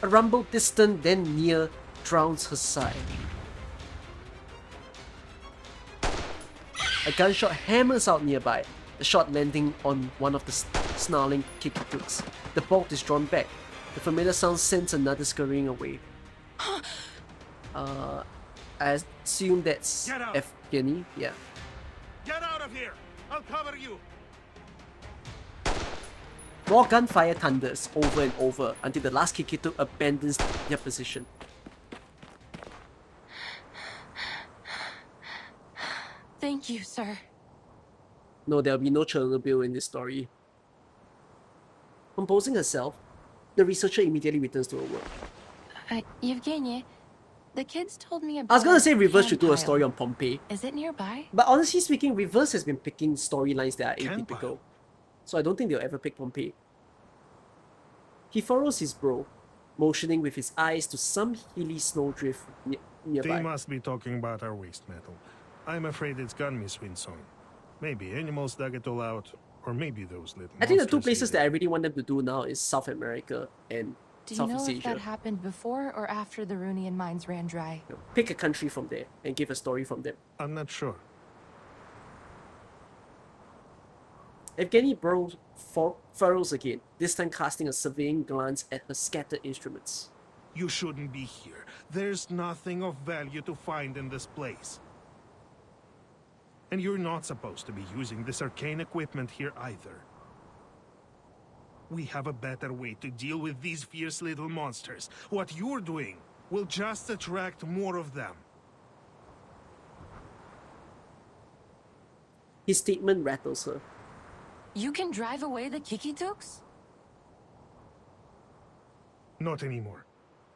A rumble distant, then near, drowns her sigh. A gunshot hammers out nearby, the shot landing on one of the snarling Kikituks. The bolt is drawn back. The familiar sound sends another scurrying away. I assume that's Get out. Evgeny, yeah. Get out of here! I'll cover you! More gunfire thunders over and over until the last Kikituk abandons their position. Thank you, sir. No, there'll be no Chernobyl in this story. Composing herself, the researcher immediately returns to her work. Yevgeny, the kids told me about I was gonna say a Reverse hand should do a pile. story on Pompeii. Is it nearby? But honestly speaking, Reverse has been picking storylines that are atypical. So I don't think they'll ever pick Pompeii. He furrows his brow. motioning with his eyes to some hilly snowdrift nearby. They must be talking about our waste metal. I'm afraid it's gone, Miss Winson. Maybe animals dug it all out, or maybe those little I think the two monsters places ate that I really want them to do now is South America and Do you know Southeast if that Asia. happened before or after the Runian mines ran dry? Pick a country from there and give a story from them. I'm not sure. Evgeny furrows again, this time casting a surveying glance at her scattered instruments. You shouldn't be here. There's nothing of value to find in this place. And you're not supposed to be using this arcane equipment here either. We have a better way to deal with these fierce little monsters. What you're doing will just attract more of them. His statement rattles her. You can drive away the Kikituks? Not anymore.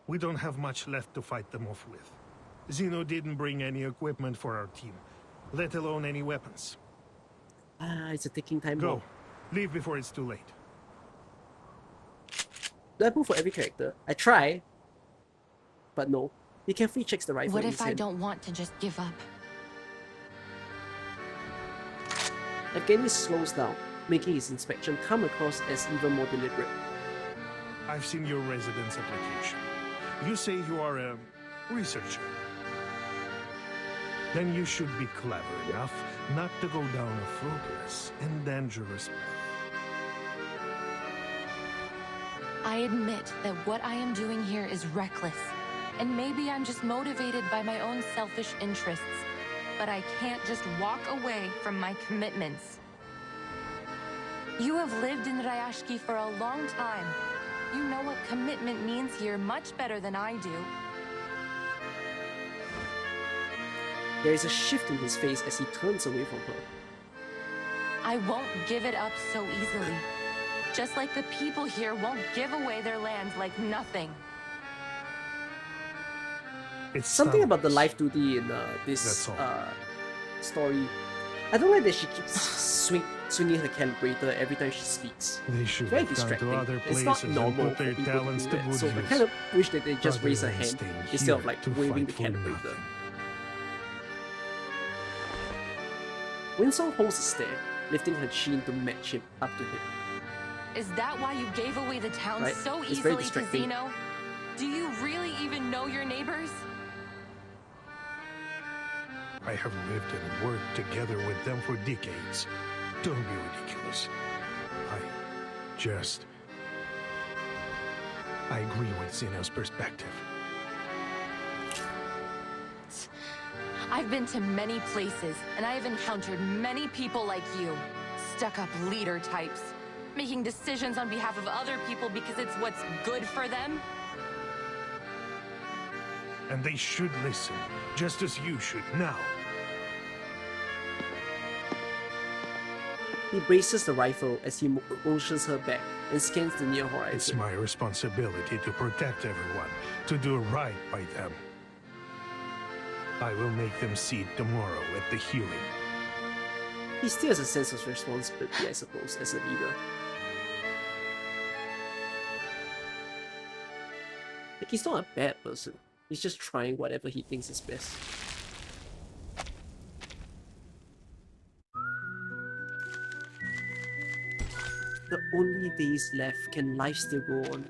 We don't have much left to fight them off with. Zeno didn't bring any equipment for our team, let alone any weapons. It's a ticking time Go. bomb. Leave before it's too late. Do I move for every character? I try, but no. He carefully checks the rifle What in if his I hand. don't want to just give up? Evgeny slows down, making his inspection come across as even more deliberate. I've seen your residence application. You say you are a researcher. Then you should be clever enough not to go down a fruitless and dangerous path. I admit that what I am doing here is reckless. And maybe I'm just motivated by my own selfish interests. But I can't just walk away from my commitments. You have lived in Rayashki for a long time. You know what commitment means here much better than I do. There is a shift in his face as he turns away from her. I won't give it up so easily. Just like the people here won't give away their lands like nothing. It's Something about the life duty in this story. I don't like that she keeps swinging her calibrator every time she speaks. They should Very have gone distracting. to other It's places not and normal put for their people to talents do to that. good So I use. kind of wish that they just Rather raise her than hand staying instead of here like to waving the fight for calibrator. nothing. Winsong holds a stare, lifting her chin to match him up to him. Is that why you gave away the town Right. so It's very easily to distracting. Zeno? Do you really even know your neighbors? I have lived and worked together with them for decades. Don't be ridiculous. I agree with Zeno's perspective. I've been to many places, and I have encountered many people like you. Stuck-up leader types. Making decisions on behalf of other people because it's what's good for them. And they should listen, just as you should now. He braces the rifle as he motions her back and scans the near It's horizon. my responsibility to protect everyone, to do right by them. I will make them see it tomorrow at the healing. He still has a sense of responsibility, I suppose, as a leader. Like, he's not a bad person. He's just trying whatever he thinks is best. The only days left, can life still go on?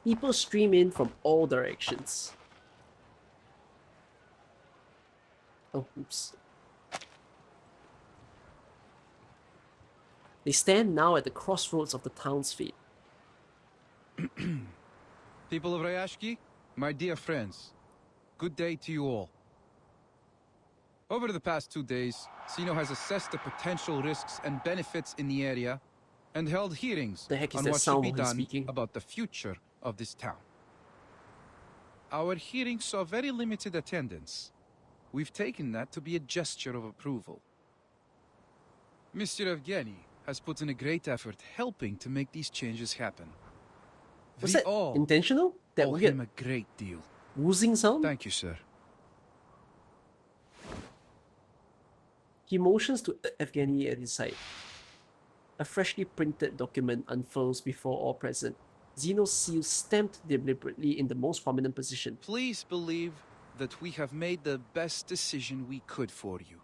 People stream in from all directions. Oh, oops. They stand now at the crossroads of the town's fate. People of Rayashki, my dear friends, good day to you all. Over the past 2 days, Zeno has assessed the potential risks and benefits in the area and held hearings The heck is on that what should sound be while he's done speaking? about the future of this town. Our hearings saw very limited attendance. We've taken that to be a gesture of approval. Mr. Evgeny has put in a great effort helping to make these changes happen. Was We that all intentional? That owe weird him a great deal. whoozing sound? Thank you, sir. He motions to Evgeny at his side. A freshly printed document unfurls before all present. Zeno's seal stamped deliberately in the most prominent position. Please believe that we have made the best decision we could for you.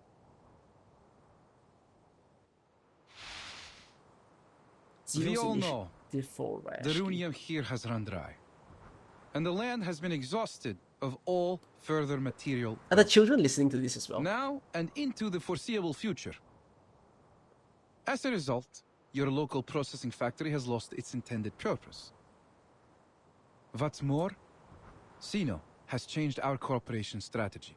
We all know for the runium here has run dry, and the land has been exhausted of all further material. Are the children listening to this as well? Now and into the foreseeable future. As a result, your local processing factory has lost its intended purpose. What's more, Zeno has changed our cooperation strategy.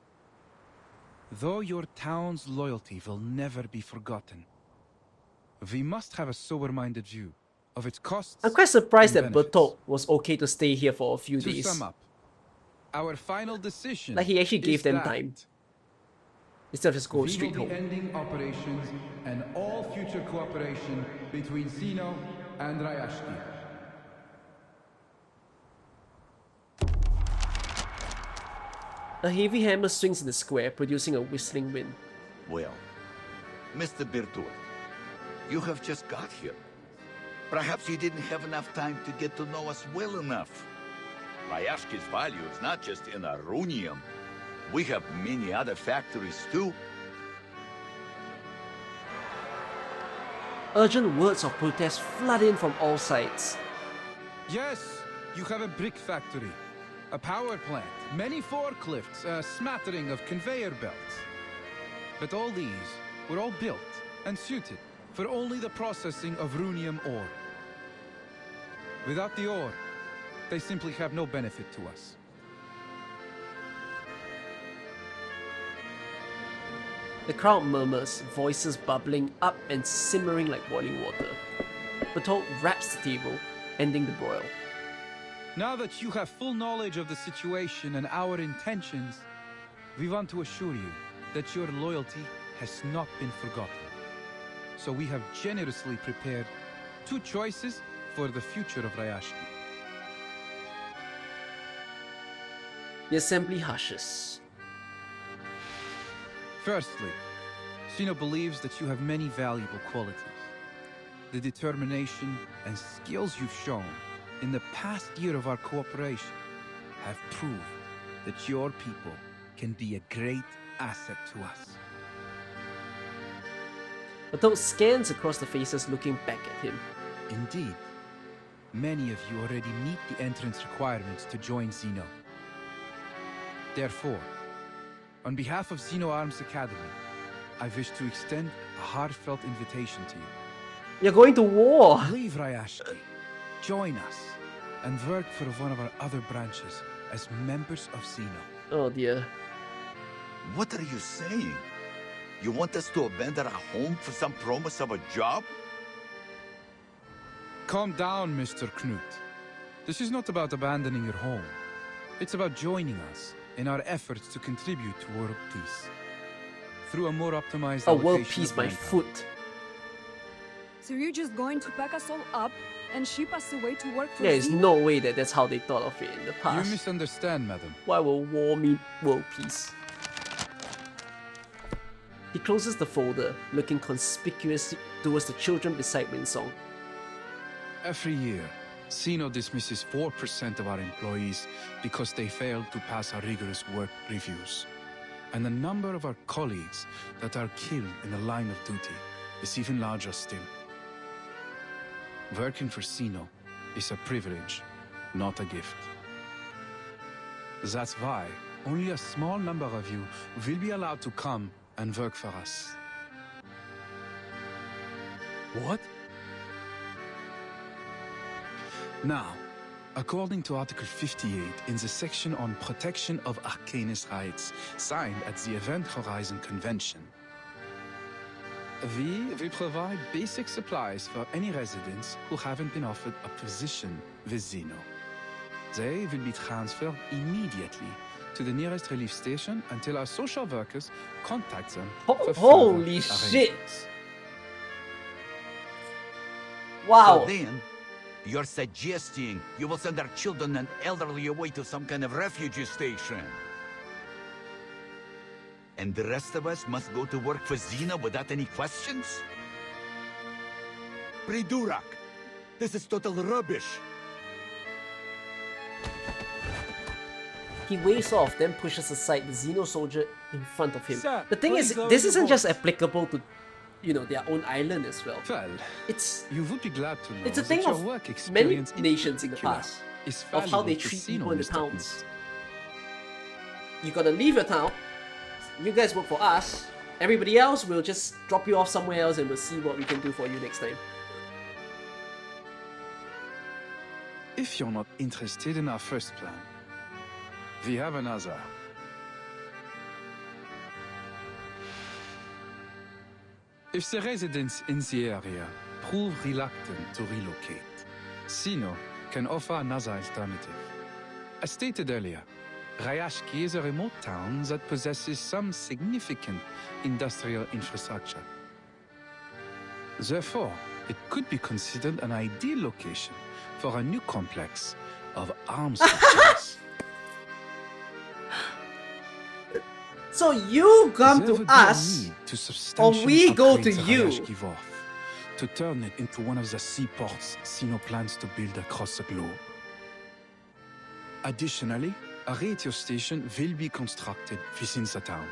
Though your town's loyalty will never be forgotten, we must have a sober-minded view of its costs. I'm quite surprised and that benefits. Bertolt was okay to stay here for a few To days. sum up, our final decision Like he actually gave is them that time. Instead of just going we straight will be home. ending operations and all future cooperation between Zeno and Rayashki. A heavy hammer swings in the square, producing a whistling wind. Well, Mr. Bertolt, you have just got here. Perhaps you didn't have enough time to get to know us well enough. Rayashki's value is not just in Arunium. We have many other factories too. Urgent words of protest flood in from all sides. Yes, you have a brick factory, a power plant, many forklifts, a smattering of conveyor belts. But all these were all built and suited for only the processing of runium ore. Without the ore, they simply have no benefit to us. The crowd murmurs, voices bubbling up and simmering like boiling water. Bertolt raps the table, ending the broil. Now that you have full knowledge of the situation and our intentions, we want to assure you that your loyalty has not been forgotten. So we have generously prepared 2 choices for the future of Rayashki. The assembly hushes. Firstly, Zeno believes that you have many valuable qualities. The determination and skills you've shown in the past year of our cooperation have proved that your people can be a great asset to us. Bertolt scans across the faces looking back at him. Indeed, many of you already meet the entrance requirements to join Zeno. Therefore, on behalf of Zeno Arms Academy, I wish to extend a heartfelt invitation to you. You're going to war! Leave Rayashki, join us, and work for one of our other branches as members of Zeno. Oh dear. What are you saying? You want us to abandon our home for some promise of a job? Calm down, Mr. Knut. This is not about abandoning your home. It's about joining us in our efforts to contribute to world peace. Through a more optimized A world allocation peace of by manpower. foot. So you're just going to pack us all up and ship us away to work for There is Zeno? no way that that's how they thought of it in the You past. misunderstand, madam. Why will war mean world peace? He closes the folder, looking conspicuous towards the children beside Winsong. Every year, Zeno dismisses 4% of our employees because they failed to pass our rigorous work reviews. And the number of our colleagues that are killed in the line of duty is even larger still. Working for Zeno is a privilege, not a gift. That's why only a small number of you will be allowed to come and work for us. What? Now, according to Article 58 in the section on protection of Arknights rights signed at the Event Horizon Convention, we will provide basic supplies for any residents who haven't been offered a position with Zeno. They will be transferred immediately to the nearest relief station until our social workers contact them for Holy further shit! arrangements. Wow! So then, You're suggesting you will send our children and elderly away to some kind of refugee station. And the rest of us must go to work for Zeno without any questions? Pridurak! This is total rubbish! He waves off, then pushes aside the Zeno soldier in front of him. Sir, The thing is, please this open isn't the just box. applicable to, you know, their own island as well. Well, It's you would be glad to know it's a that thing your of work many experience in nations in the particular past is of how they valuable to treat Zeno, people in the Mr. towns. You gotta leave your town. You guys work for us. Everybody else will just drop you off somewhere else, and we'll see what we can do for you next time. If you're not interested in our first plan, we have another. If the residents in the area prove reluctant to relocate, Zeno can offer another alternative. As stated earlier, Rayashki is a remote town that possesses some significant industrial infrastructure. Therefore, it could be considered an ideal location for a new complex of arms factories. So you come There to would be a us, need to or substantially we go upgrade to the you. Rayashki Wharf to turn it into one of the seaports Zeno plans to build across the globe. Additionally, a radio station will be constructed within the town,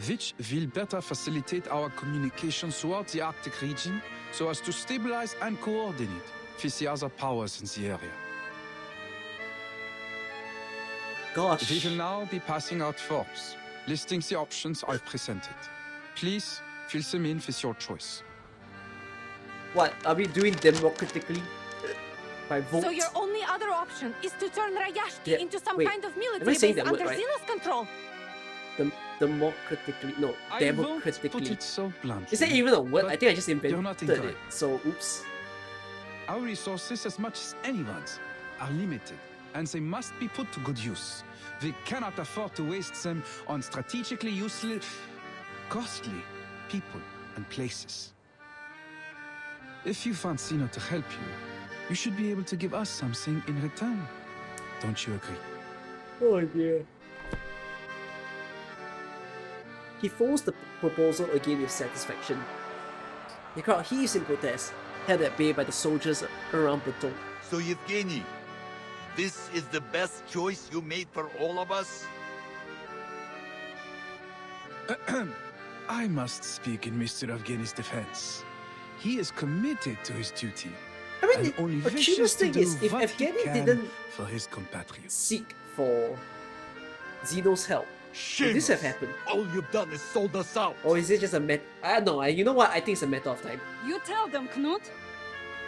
which will better facilitate our communication throughout the Arctic region so as to stabilize and coordinate with the other powers in the area. Gosh. We will now be passing out forms, listing the options I've presented. Please fill them in with your choice. What are we doing democratically? By vote? So your only other option is to turn Rayashki Yeah, into some wait. kind of Am I military saying base that word under right? Zeno's control. Democratically, no, I won't democratically. put it so bluntly. Is that even a word? I but think I just you're invented not it. incorrect. So, oops. Our resources, as much as anyone's, are limited, and they must be put to good use. We cannot afford to waste them on strategically useless, costly people and places. If you want Zeno to help you, you should be able to give us something in return. Don't you agree? Oh dear. He folds the proposal again with satisfaction. The crowd heaves in protest, held at bay by the soldiers around Platon. So Yevgeny, this is the best choice you made for all of us? I must speak in Mr. Evgeny's defense. He is committed to his duty. I mean, and only the wishes cutest to thing do is, if what he Evgeny can didn't for his compatriots. seek for Zeno's help, would this have happened? All you've done is sold us out. Or is it just a matter? I don't know. You know what? I think it's a matter of time. You tell them, Knut.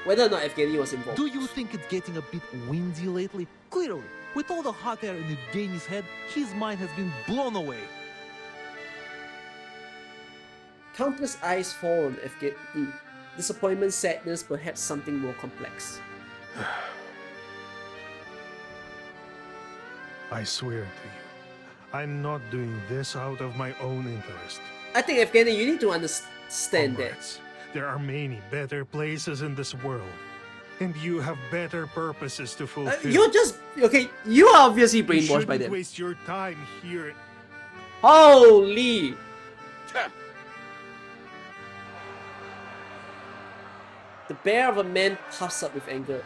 Whether or not Evgeny was involved. Do you think it's getting a bit windy lately? Clearly, with all the hot air in Evgeny's head, his mind has been blown away. Countless eyes fall on Evgeny. Disappointment, sadness, perhaps something more complex. I swear to you, I'm not doing this out of my own interest. I think, Evgeny, you need to understand that. Comrades, there are many better places in this world, and you have better purposes to fulfill. You're just okay. You are obviously You brainwashed by shouldn't them. waste your time here. Holy! The bear of a man puffs up with anger.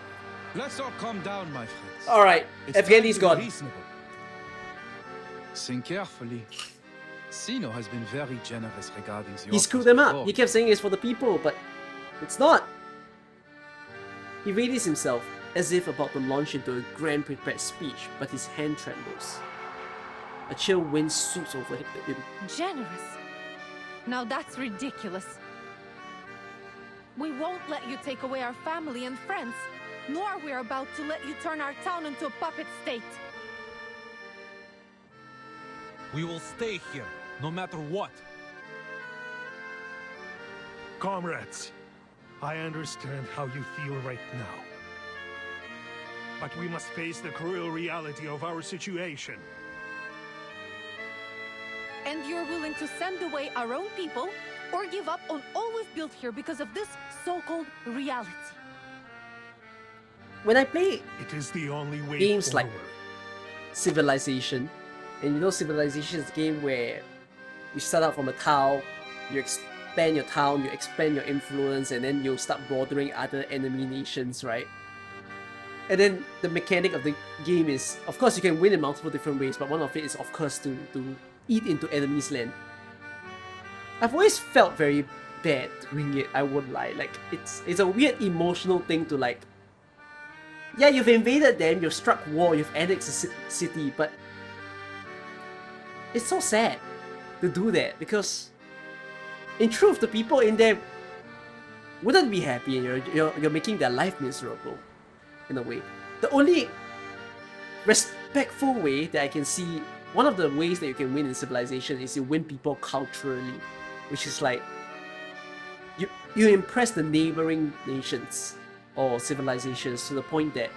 Let's all calm down, my friends. All right, It's time Evgeny's to be gone. reasonable. Think carefully. Zeno has been very generous regarding the He screwed them up. He kept saying it's for the people, but it's not. He readies himself, as if about to launch into a grand prepared speech, but his hand trembles. A chill wind sweeps over him. Generous. Now that's ridiculous. We won't let you take away our family and friends, nor we're about to let you turn our town into a puppet state. We will stay here, no matter what. Comrades, I understand how you feel right now. But we must face the cruel reality of our situation. And you're willing to send away our own people, or give up on all we've built here because of this so-called reality. when I play It is the only way games forward. like Civilization, and you know Civilization is a game where you start out from a town, you expand your town, you expand your influence, and then you start bordering other enemy nations, right? And then the mechanic of the game is, of course, you can win in multiple different ways, but one of it is, of course, to eat into enemies' land. I've always felt very bad doing it, I won't lie. Like, it's a weird emotional thing to like, yeah, you've invaded them, you've struck war, you've annexed a city, but it's so sad to do that because in truth, the people in there wouldn't be happy and you're making their life miserable in a way. The only respectful way that I can see, one of the ways that you can win in Civilization is you win people culturally, which is like you impress the neighboring nations or civilizations to the point that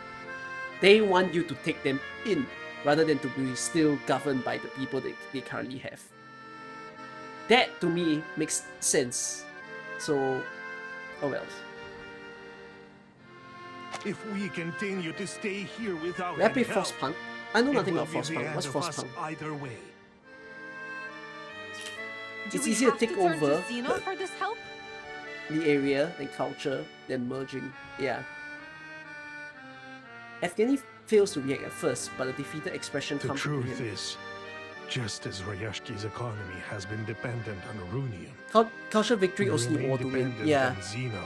they want you to take them in rather than to be still governed by the people that they currently have. That to me makes sense. So, oh well. If we continue to stay here without May I play any help, Frostpunk? I know it nothing will about be the Frostpunk. end What's of us Frostpunk? either way. Do It's we easier to have take turn over to Zeno for this help? the area, then culture, then merging. Yeah. Evgeny fails to react at first, but a defeated expression The comes from truth him. is, just as Rayashki's economy has been dependent on Arunium, Culture victory we also need remain war to win. dependent Yeah. on Zeno.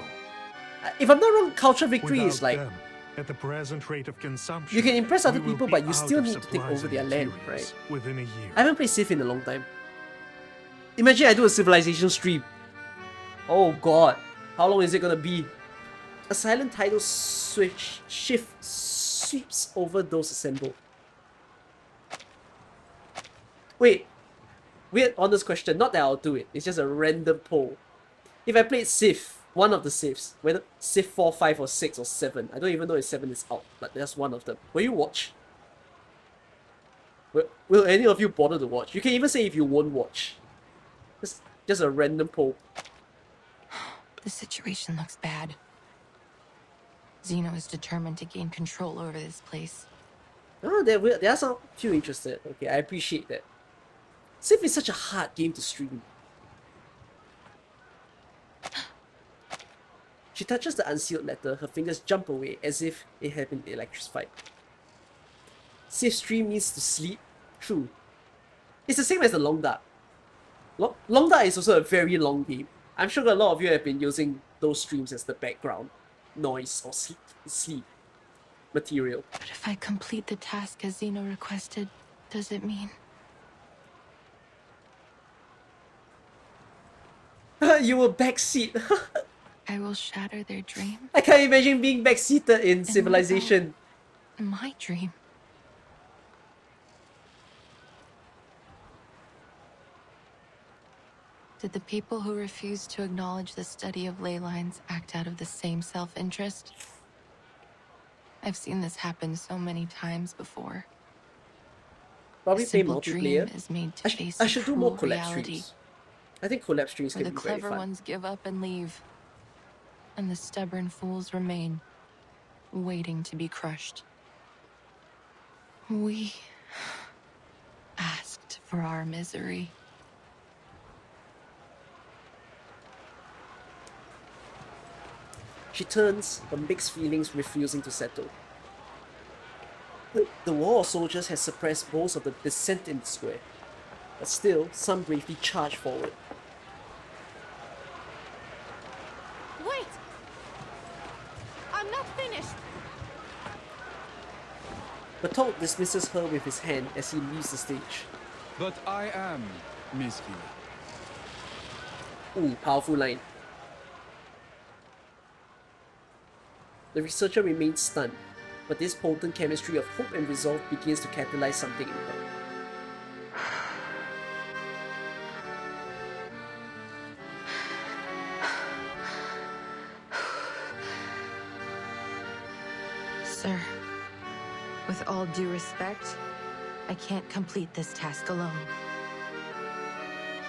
If I'm not wrong, culture victory Without is like them, at the present rate of consumption, you can impress other we will people, be but you out still of need to take supplies over and their land, materials right? within a year. I haven't played Civ in a long time. Imagine I do a Civilization stream. Oh god, how long is it gonna be? A silent tidal shift sweeps over those assembled. Wait, weird honest question. Not that I'll do it. It's just a random poll. If I played Civ, one of the Civs, whether Civ 4, 5, or 6, or 7, I don't even know if 7 is out, but that's one of them. Will you watch? Will any of you bother to watch? You can even say if you won't watch. Just a random poll. The situation looks bad. Zeno is determined to gain control over this place. Oh, there are some few interested. Okay, I appreciate that. Civ is such a hard game to stream. She touches the unsealed letter, her fingers jump away as if it had been electrified. Civ stream needs to sleep? True. It's the same as the Long Dark. Long Dark is also a very long game. I'm sure a lot of you have been using those streams as the background noise or sleep material. But if I complete the task as Zeno requested, does it mean? You were backseat. I will shatter their dream. I can't imagine being backseated in Civilization. My dream. Did the people who refused to acknowledge the study of ley lines act out of the same self-interest? I've seen this happen so many times before. Probably A play simple dream multiplayer. is made to face I should do more cruel collab reality, streams. I think collab streams where can the be very clever fun. ones give up and leave, and the stubborn fools remain, waiting to be crushed. We asked for our misery. She turns, her mixed feelings refusing to settle. The war of soldiers has suppressed most of the dissent in the square, but still, some bravely charge forward. Wait! I'm not finished! Bertolt dismisses her with his hand as he leaves the stage. But I am Miss V. Ooh, powerful line. The researcher remains stunned, but this potent chemistry of hope and resolve begins to catalyze something in her. Sir, with all due respect, I can't complete this task alone.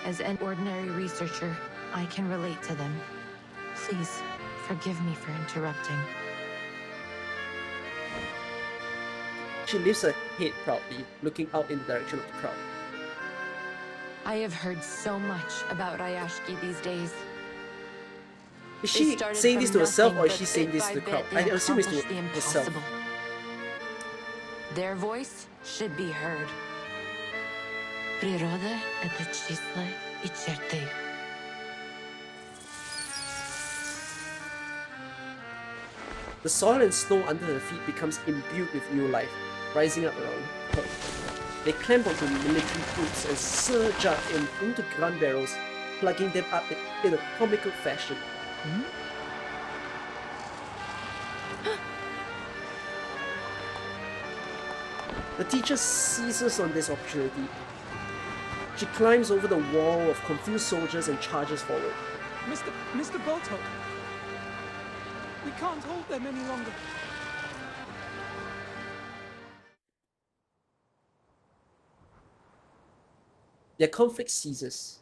As an ordinary researcher, I can relate to them. Please, forgive me for interrupting. She lifts her head proudly, looking out in the direction of the crowd. I have heard so much about Rayashki these days. Is she saying this to herself or is she saying this to the crowd? I assume it's to the herself. impossible. Their voice should be heard. Природа — это числа и черты. The soil and snow under her feet becomes imbued with new life, rising up around her. They clamp onto military boots and surge up into gun barrels, plugging them up in a comical fashion. The teacher seizes on this opportunity. She climbs over the wall of confused soldiers and charges forward. Mr. Boto, we can't hold them any longer. Their conflict ceases.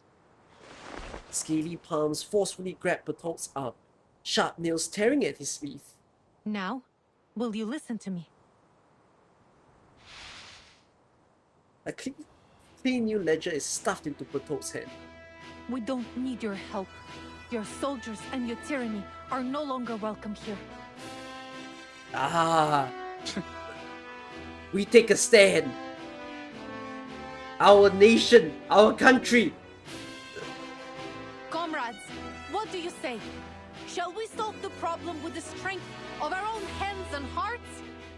Scaly palms forcefully grab Bertolt's arm, sharp nails tearing at his sleeve. Now, will you listen to me? A clean new ledger is stuffed into Bertolt's hand. We don't need your help. Your soldiers and your tyranny are no longer welcome here. Ah! We take a stand! Our nation, our country! Comrades, what do you say? Shall we solve the problem with the strength of our own hands and hearts?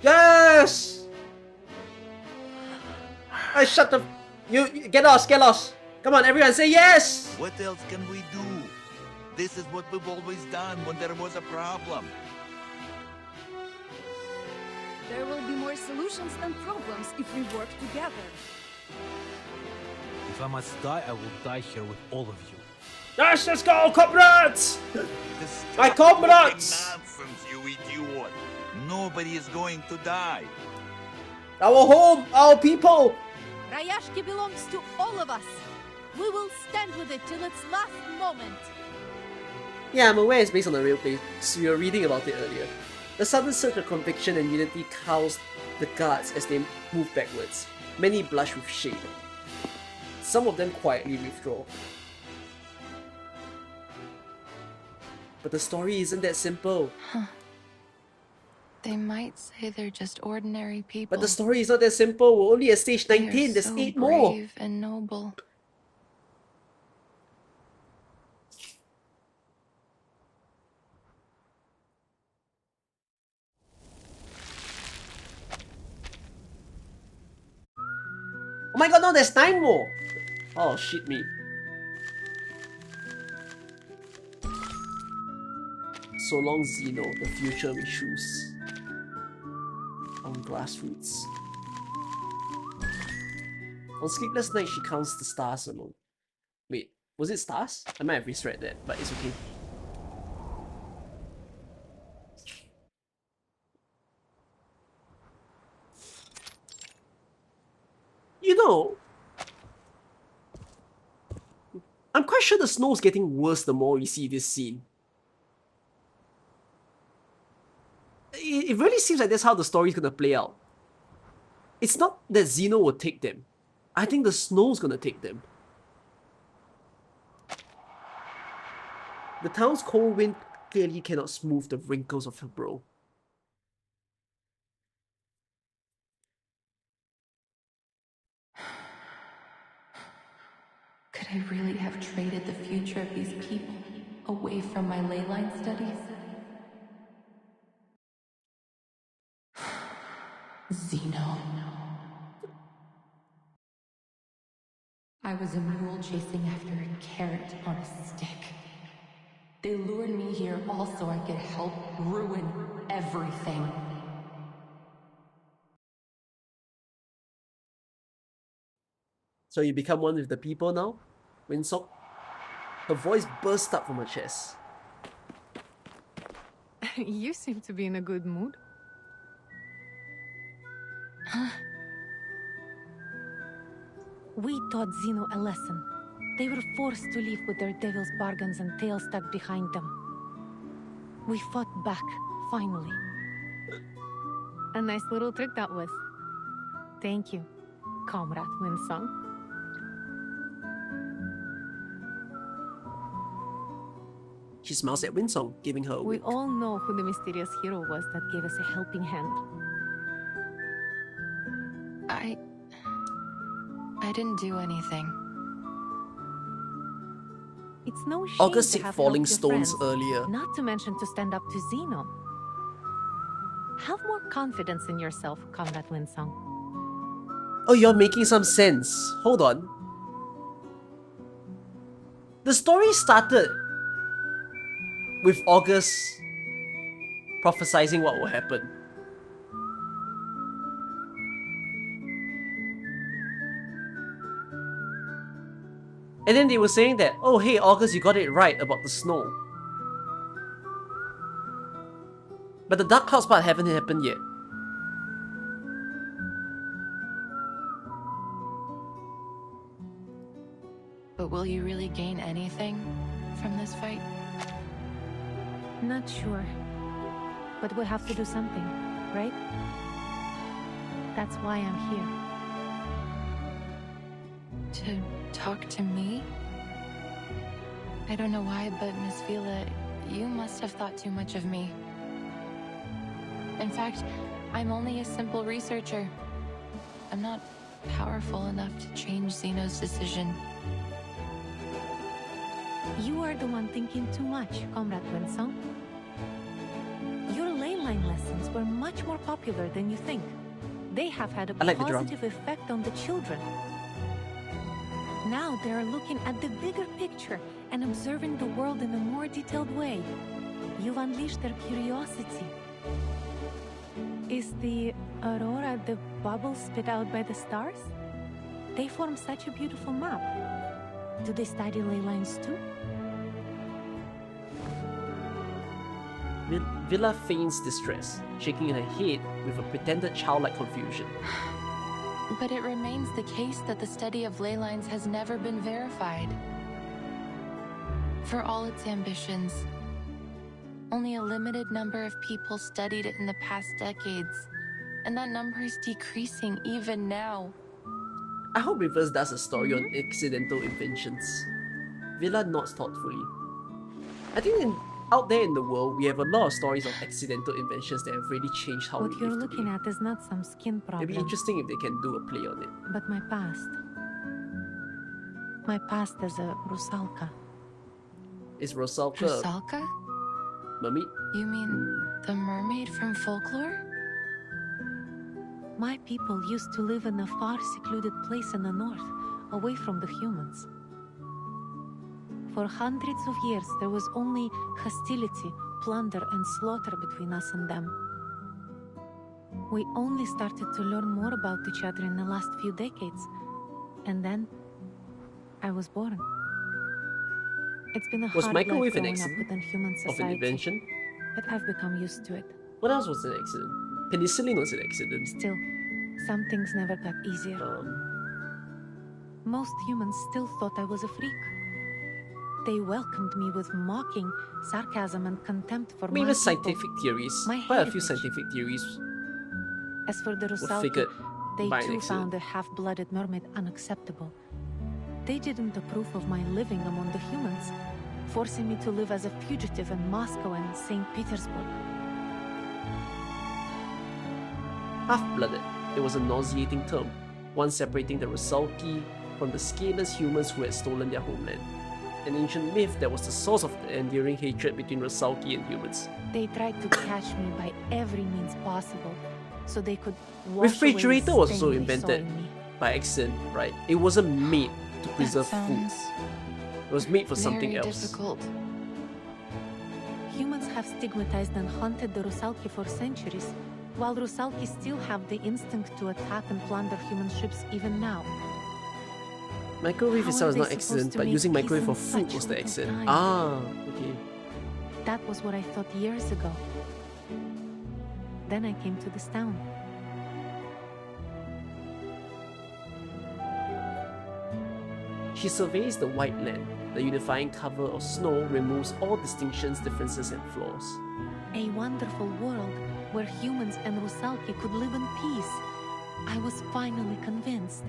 Yes! I shut the... You get lost, get lost! Come on, everyone, say yes! What else can we do? This is what we've always done when there was a problem. There will be more solutions than problems if we work together. If I must die, I will die here with all of you. Yes, let's go, comrades! Stop My comrades! talking nonsense, you idiot! Nobody is going to die. Our home, our people! Rayashki belongs to all of us. We will stand with it till its last moment. Yeah, I'm aware it's based on a real place, so we were reading about it earlier. The sudden surge of conviction and unity cows the guards as they move backwards. Many blush with shame. Some of them quietly withdraw. But the story isn't that simple. Huh. They might say they're just ordinary people. But the story is not that simple. We're only at stage 19. There's 8 more. Brave and noble. Oh my god, no, there's 9 more! Oh, shit me. So long, Zeno, the future we choose. On grassroots. On sleepless nights, she counts the stars alone. Wait, was it stars? I might have misread that, but it's okay. You know, I'm quite sure the snow's getting worse the more we see this scene. It really seems like that's how the story's gonna play out. It's not that Zeno will take them. I think the snow's gonna take them. The town's cold wind clearly cannot smooth the wrinkles of her brow. Could I really have traded the future of these people away from my ley line studies? Zeno. I was a mule chasing after a carrot on a stick. They lured me here all so I could help ruin everything. So you become one with the people now? Winsok? Her voice burst up from her chest. You seem to be in a good mood. We taught Zeno a lesson. They were forced to live with their devil's bargains and tails stuck behind them. We fought back, finally. A nice little trick that was. Thank you, Comrade Winsong. She smiles at Winsong, giving her a We wink. all know who the mysterious hero was that gave us a helping hand. I didn't do anything. It's no shame August to said have falling helped your stones friends, earlier. not to mention to stand up to Zeno. Have more confidence in yourself, Comrade Winsong. Oh, you're making some sense. Hold on. The story started with August prophesizing what will happen. And then they were saying that, oh hey August, you got it right about the snow. But the dark clouds part haven't happened yet. But will you really gain anything from this fight? Not sure. But we'll have to do something, right? That's why I'm here. To talk to me? I don't know why, but Miss Vila, you must have thought too much of me. In fact, I'm only a simple researcher. I'm not powerful enough to change Zeno's decision. You are the one thinking too much, Comrade Winsong. Your ley line lessons were much more popular than you think. They have had a I like the drum. positive effect on the children. Now they are looking at the bigger picture and observing the world in a more detailed way. You've unleashed their curiosity. Is the aurora the bubbles spit out by the stars? They form such a beautiful map. Do they study ley lines too? Villa feigns distress, shaking her head with a pretended childlike confusion. But it remains the case that the study of ley lines has never been verified. For all its ambitions, only a limited number of people studied it in the past decades, and that number is decreasing even now. I hope Rivers does a story on accidental inventions. Villa nods thoughtfully. I think out there in the world, we have a lot of stories of accidental inventions that have really changed how What we you're live looking today. at is not some skin problem. It'd be interesting if they can do a play on it. But my past. My past as a Rusalka. Is Rosalka Rusalka? mermaid? You mean the mermaid from folklore? My people used to live in a far secluded place in the north, away from the humans. For hundreds of years, there was only hostility, plunder, and slaughter between us and them. We only started to learn more about each other in the last few decades. And then, I was born. It's been a Was hard microwave life an growing up accident within human of society. an invention? But I've become used to it. What else was an accident? Penicillin was an accident. Still, some things never got easier. Most humans still thought I was a freak. They welcomed me with mocking, sarcasm, and contempt for my Maybe people, scientific theories. my Quite a few heritage. scientific theories As for the were Rusalki, figured they by an too accident. found the half-blooded mermaid unacceptable. They didn't approve of my living among the humans, forcing me to live as a fugitive in Moscow and St. Petersburg. Half-blooded. It was a nauseating term, one separating the Rusalki from the scaleless humans who had stolen their homeland. An ancient myth that was the source of the enduring hatred between Rusalki and humans. They tried to catch me by every means possible, so they could wash Refrigerator away was the also stain they saw invented in me. by accident, right? It wasn't made to preserve food. Sounds It was made for something very else. difficult. Humans have stigmatized and hunted the Rusalki for centuries, while Rusalki still have the instinct to attack and plunder human ships even now. Microwave How itself are is they not supposed accident, to but make using peace microwave for in food such was the little accident. time? Ah, okay. That was what I thought years ago. Then I came to this town. She surveys the white land. The unifying cover of snow removes all distinctions, differences, and flaws. A wonderful world where humans and Rusalki could live in peace. I was finally convinced.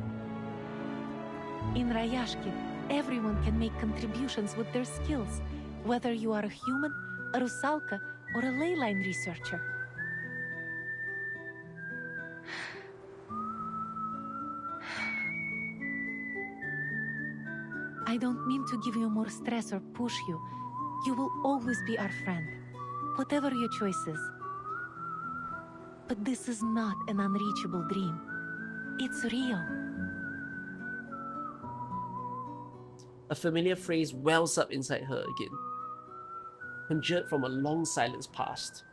In Rayashki, everyone can make contributions with their skills, whether you are a human, a rusalka, or a ley line researcher. I don't mean to give you more stress or push you. You will always be our friend, whatever your choices. But this is not an unreachable dream. It's real. A familiar phrase wells up inside her again, conjured from a long silence past.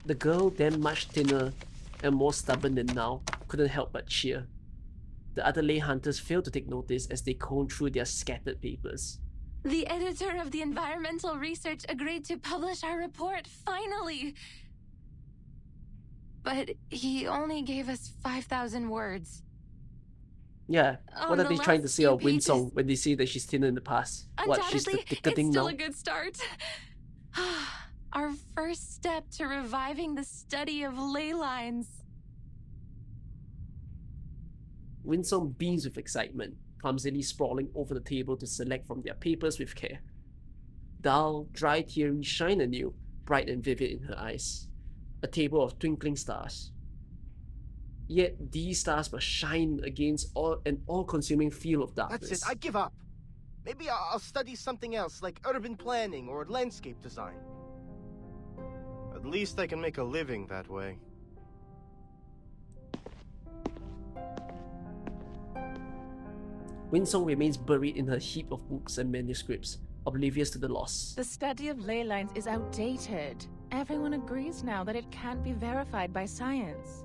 The girl, then much thinner and more stubborn than now, couldn't help but cheer. The other lay hunters failed to take notice as they combed through their scattered papers. The editor of the environmental research agreed to publish our report, finally! But he only gave us 5,000 words. Yeah, what are they trying to say of pages. Winsong when they say that she's thinner in the past? What, she's the Undoubtedly, thicker it's thing still now? a good start. Our first step to reviving the study of ley lines. Winsong beams with excitement, clumsily sprawling over the table to select from their papers with care. Dull, dry theories shine anew, bright and vivid in her eyes. A table of twinkling stars. Yet these stars must shine against an all-consuming field of darkness. That's it, I give up. Maybe I'll study something else, like urban planning or landscape design. At least I can make a living that way. Winsong remains buried in her heap of books and manuscripts, oblivious to the loss. The study of ley lines is outdated. Everyone agrees now that it can't be verified by science.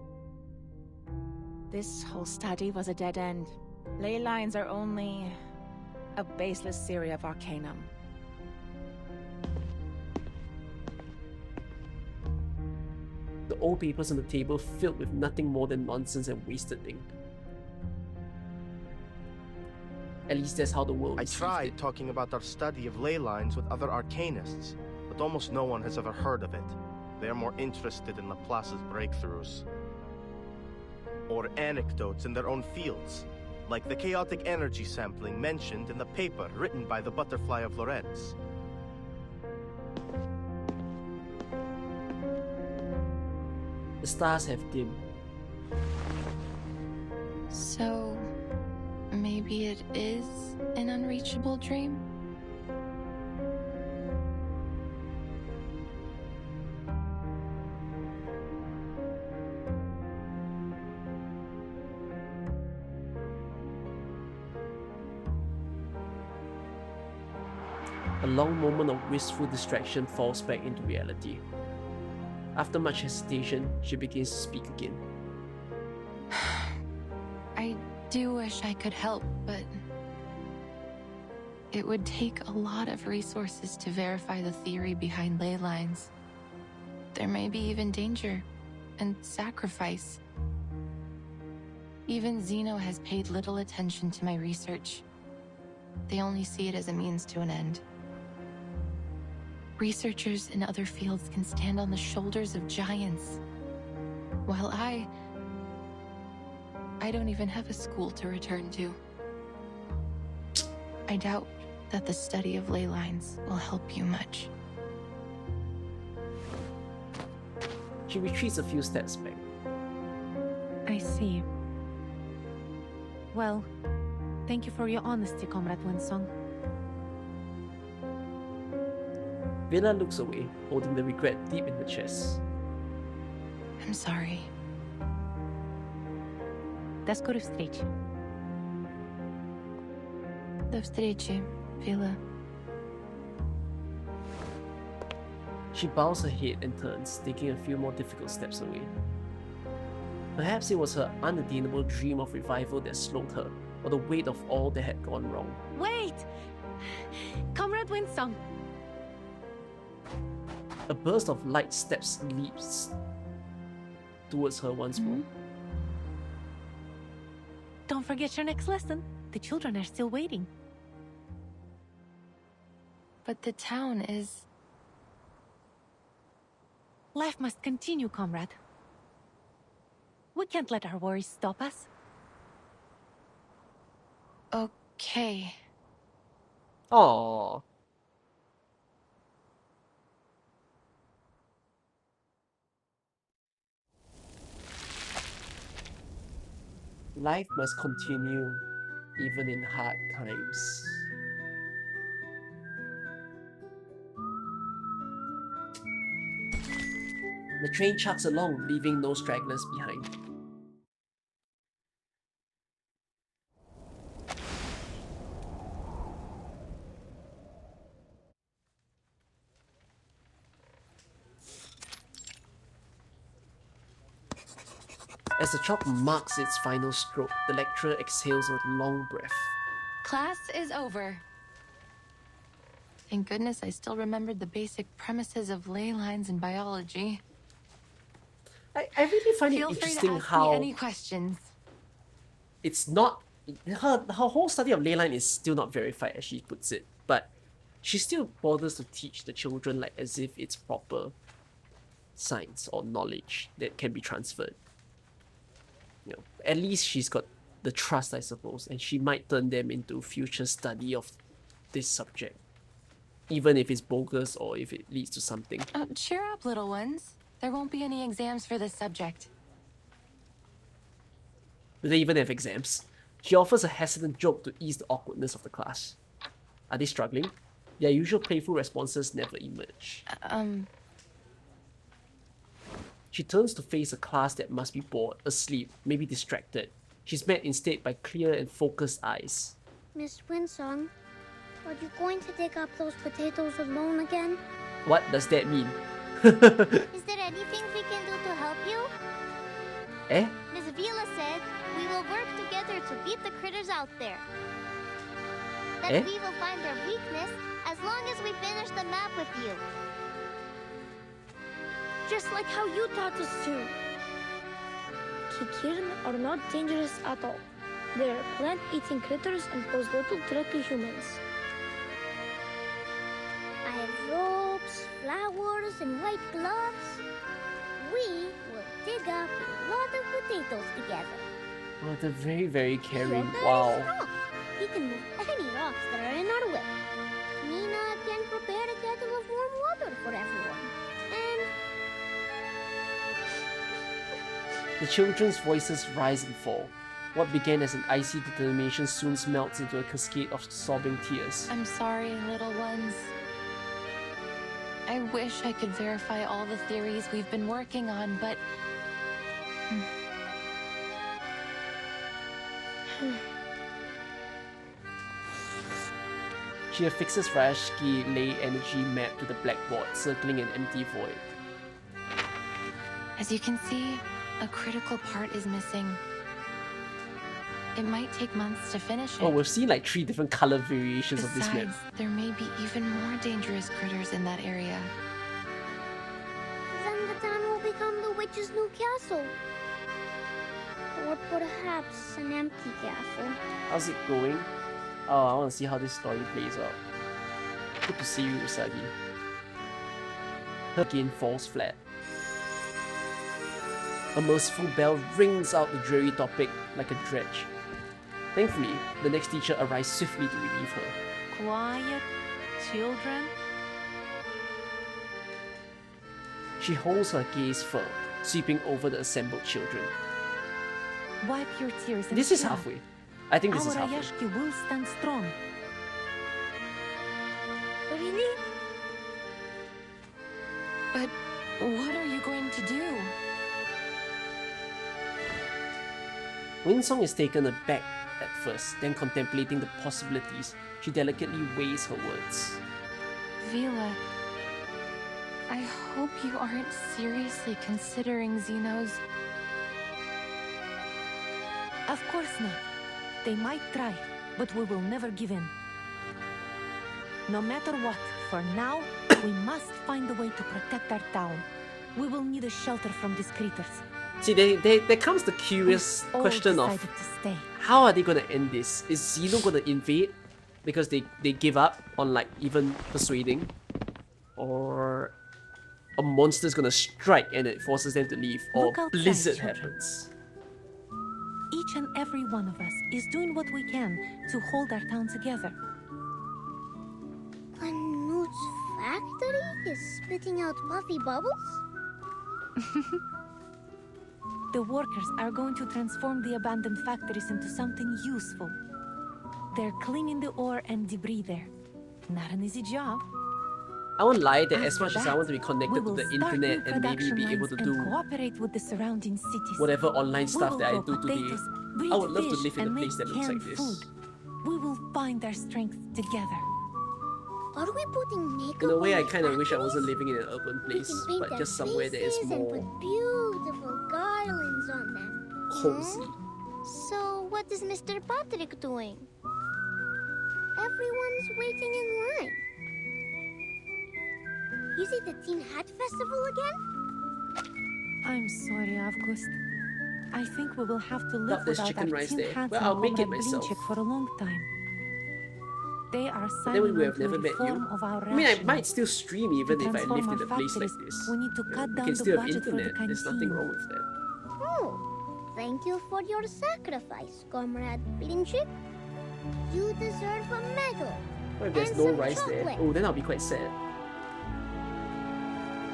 This whole study was a dead end. Ley lines are only a baseless theory of arcanum. The old papers on the table filled with nothing more than nonsense and wasted ink. At least that's how the world I received tried it. talking about our study of ley lines with other arcanists, but almost no one has ever heard of it. They are more interested in Laplace's breakthroughs. Or anecdotes in their own fields, like the chaotic energy sampling mentioned in the paper written by the Butterfly of Lorentz. The stars have dimmed. So, maybe it is an unreachable dream? A long moment of wistful distraction falls back into reality. After much hesitation, she begins to speak again. I do wish I could help, but it would take a lot of resources to verify the theory behind ley lines. There may be even danger and sacrifice. Even Zeno has paid little attention to my research. They only see it as a means to an end. Researchers in other fields can stand on the shoulders of giants, while I don't even have a school to return to. I doubt that the study of ley lines will help you much. She retreats a few steps back. I see. Well, thank you for your honesty, Comrade Winsong. Villa looks away, holding the regret deep in her chest. I'm sorry. До скорой встречи. До встречи, Villa. She bows her head and turns, taking a few more difficult steps away. Perhaps it was her unattainable dream of revival that slowed her, or the weight of all that had gone wrong. Wait! Comrade Winsong! A burst of light leaps towards her once more. Don't forget your next lesson. The children are still waiting. But the town is... Life must continue, comrade. We can't let our worries stop us. Okay. Aww. Life must continue, even in hard times. The train chugs along, leaving no stragglers behind. As the chalk marks its final stroke, the lecturer exhales a long breath. Class is over. Thank goodness I still remembered the basic premises of ley lines in biology. I really find it Feel free to interesting ask how me any questions. it's not her whole study of ley line is still not verified, as she puts it, but she still bothers to teach the children like as if it's proper science or knowledge that can be transferred. You know, at least she's got the trust, I suppose, and she might turn them into future study of this subject, even if it's bogus or if it leads to something. Cheer up, little ones. There won't be any exams for this subject. Do they even have exams? She offers a hesitant joke to ease the awkwardness of the class. Are they struggling? Their usual playful responses never emerge. She turns to face a class that must be bored, asleep, maybe distracted. She's met instead by clear and focused eyes. Miss Winsong, are you going to dig up those potatoes alone again? What does that mean? Is there anything we can do to help you? Eh? Miss Vila said we will work together to beat the critters out there. That we will find their weakness as long as we finish the map with you. Just like how you taught us to. Kikirn are not dangerous at all. They are plant-eating critters and pose little threat to humans. I have ropes, flowers, and white gloves. We will dig up a lot of potatoes together. Oh, they're very, very caring. You're very Wow. strong. We can move any rocks that are in our way. Nina can prepare a kettle of warm water for everyone. And The children's voices rise and fall. What began as an icy determination soon melts into a cascade of sobbing tears. I'm sorry, little ones. I wish I could verify all the theories we've been working on, but... She affixes Rayashki ley energy map to the blackboard, circling an empty void. As you can see, a critical part is missing. It might take months to finish it. Oh, we've seen like 3 different color variations of this Besides, map. there may be even more dangerous critters in that area. then the town will become the witch's new castle. Or perhaps an empty castle. How's it going? Oh, I want to see how this story plays out. Good to see you, Usagi. Her gain falls flat. A merciful bell rings out the dreary topic like a dredge. Thankfully, the next teacher arrives swiftly to relieve her. Quiet, children. She holds her gaze firm, sweeping over the assembled children. Wipe your tears and This is cheer. halfway. I think this Our is halfway. Rayashki will stand strong. Really? But what are you going to do? Winsong is taken aback at first, then contemplating the possibilities, she delicately weighs her words. Vila, I hope you aren't seriously considering Zeno's... Of course not. They might try, but we will never give in. No matter what, for now, we must find a way to protect our town. We will need a shelter from these critters. See, there comes the curious All question of decided to stay. how are they gonna end this? Is Zeno gonna invade because they give up on like even persuading, or a monster's gonna strike and it forces them to leave, or Look outside, blizzard children. happens? Each and every one of us is doing what we can to hold our town together. Knut's factory is spitting out puffy bubbles? The workers are going to transform the abandoned factories into something useful. They're cleaning the ore and debris there. Not an easy job. I won't lie that as After much as I that, want to be we connected to will the start new internet and maybe production be able lines to and do cooperate with the surrounding cities. whatever online We stuff will that I grow do today, potatoes, breed I would love to fish, live in a and place that make looks like canned this. food. We will find our strength together. Are we putting makeup In a way, on I the kind of wish I factories? wasn't living in an urban We place, can paint but their just somewhere that is faces and more put beautiful garlands on them. cozy. So, what is Mr. Patrick doing? Everyone's waiting in line. Is it the Teen Hat Festival again? I'm sorry, August. I think we will have to Thought live there's without chicken our rice tin there. hats Well, and I'll make it Comrade myself. Blinchik for a long time. They are But then we signing would have on to a never met you. reform of our I mean, I rationing. might still stream even To if I transform lived in our a place like factories, this. we need to You know, cut we down can the still have budget for the internet. There's nothing canteen. wrong with that. Oh, thank you for your sacrifice, Comrade Blinchik. You deserve a medal. What if there's And no some rice there? chocolate. Oh, then I'll be quite sad.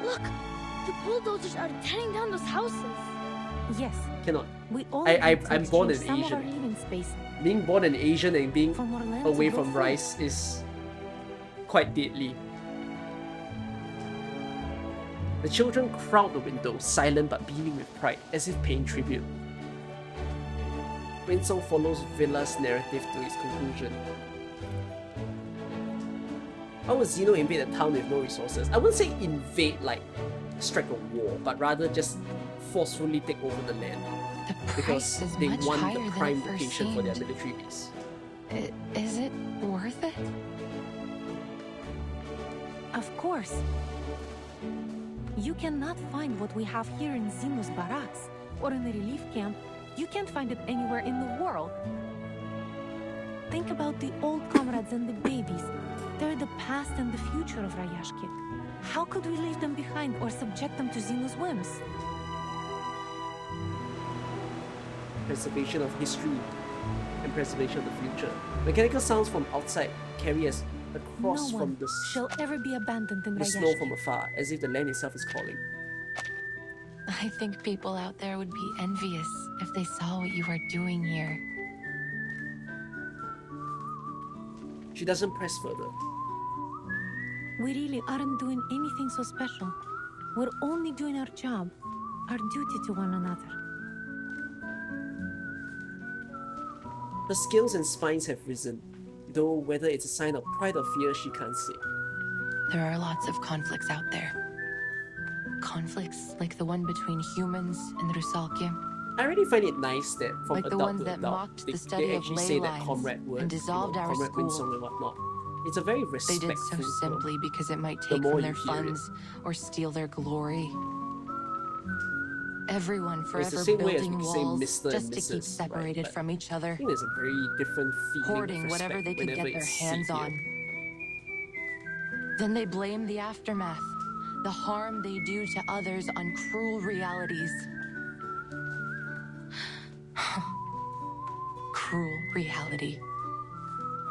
Look! The bulldozers are tearing down those houses. Yes. Cannot. We all I'm born an some of our Asian. living space. Being born an Asian and being For more land to away grow from food. rice is quite deadly. The children crowd the window, silent but beaming with pride, as if paying tribute. Winsong follows Villa's narrative to its conclusion. How would Zeno invade a town with no resources? I wouldn't say invade like strike a war, but rather just forcefully take over the land. The price Because is they much want higher the than prime it first location for their seemed. military base. Is it worth it? Of course. You cannot find what we have here in Zeno's barracks or in the relief camp. You can't find it anywhere in the world. Think about the old comrades and the babies. They're the past and the future of Rayashki. How could we leave them behind or subject them to Zeno's whims? Preservation of history and preservation of the future. Mechanical sounds from outside carry us across No from one the shall ever be abandoned in the snow Rayashki. from afar, as if the land itself is calling. I think people out there would be envious if they saw what you are doing here. She doesn't press further. We really aren't doing anything so special. We're only doing our job, our duty to one another. Her scales and spines have risen, though whether it's a sign of pride or fear she can't say. There are lots of conflicts out there. Conflicts like the one between humans and Rusalki. I really find it nice that from Like the adult ones to that adult, mocked they, the study they of actually ley say that lines comrade word, and dissolved our comrade school. Winsong and whatnot. It's a very They respectful did so term. simply because it might The take more from you their hear it. funds or steal their glory. Everyone It's forever the same way as building we say walls Mr. just and to keep Mrs., separated right? from each I other, think there's a very different feeling hoarding of whatever respect they could whenever get their it's hands said here. on. Then they blame the aftermath, the harm they do to others on cruel realities. Cruel reality.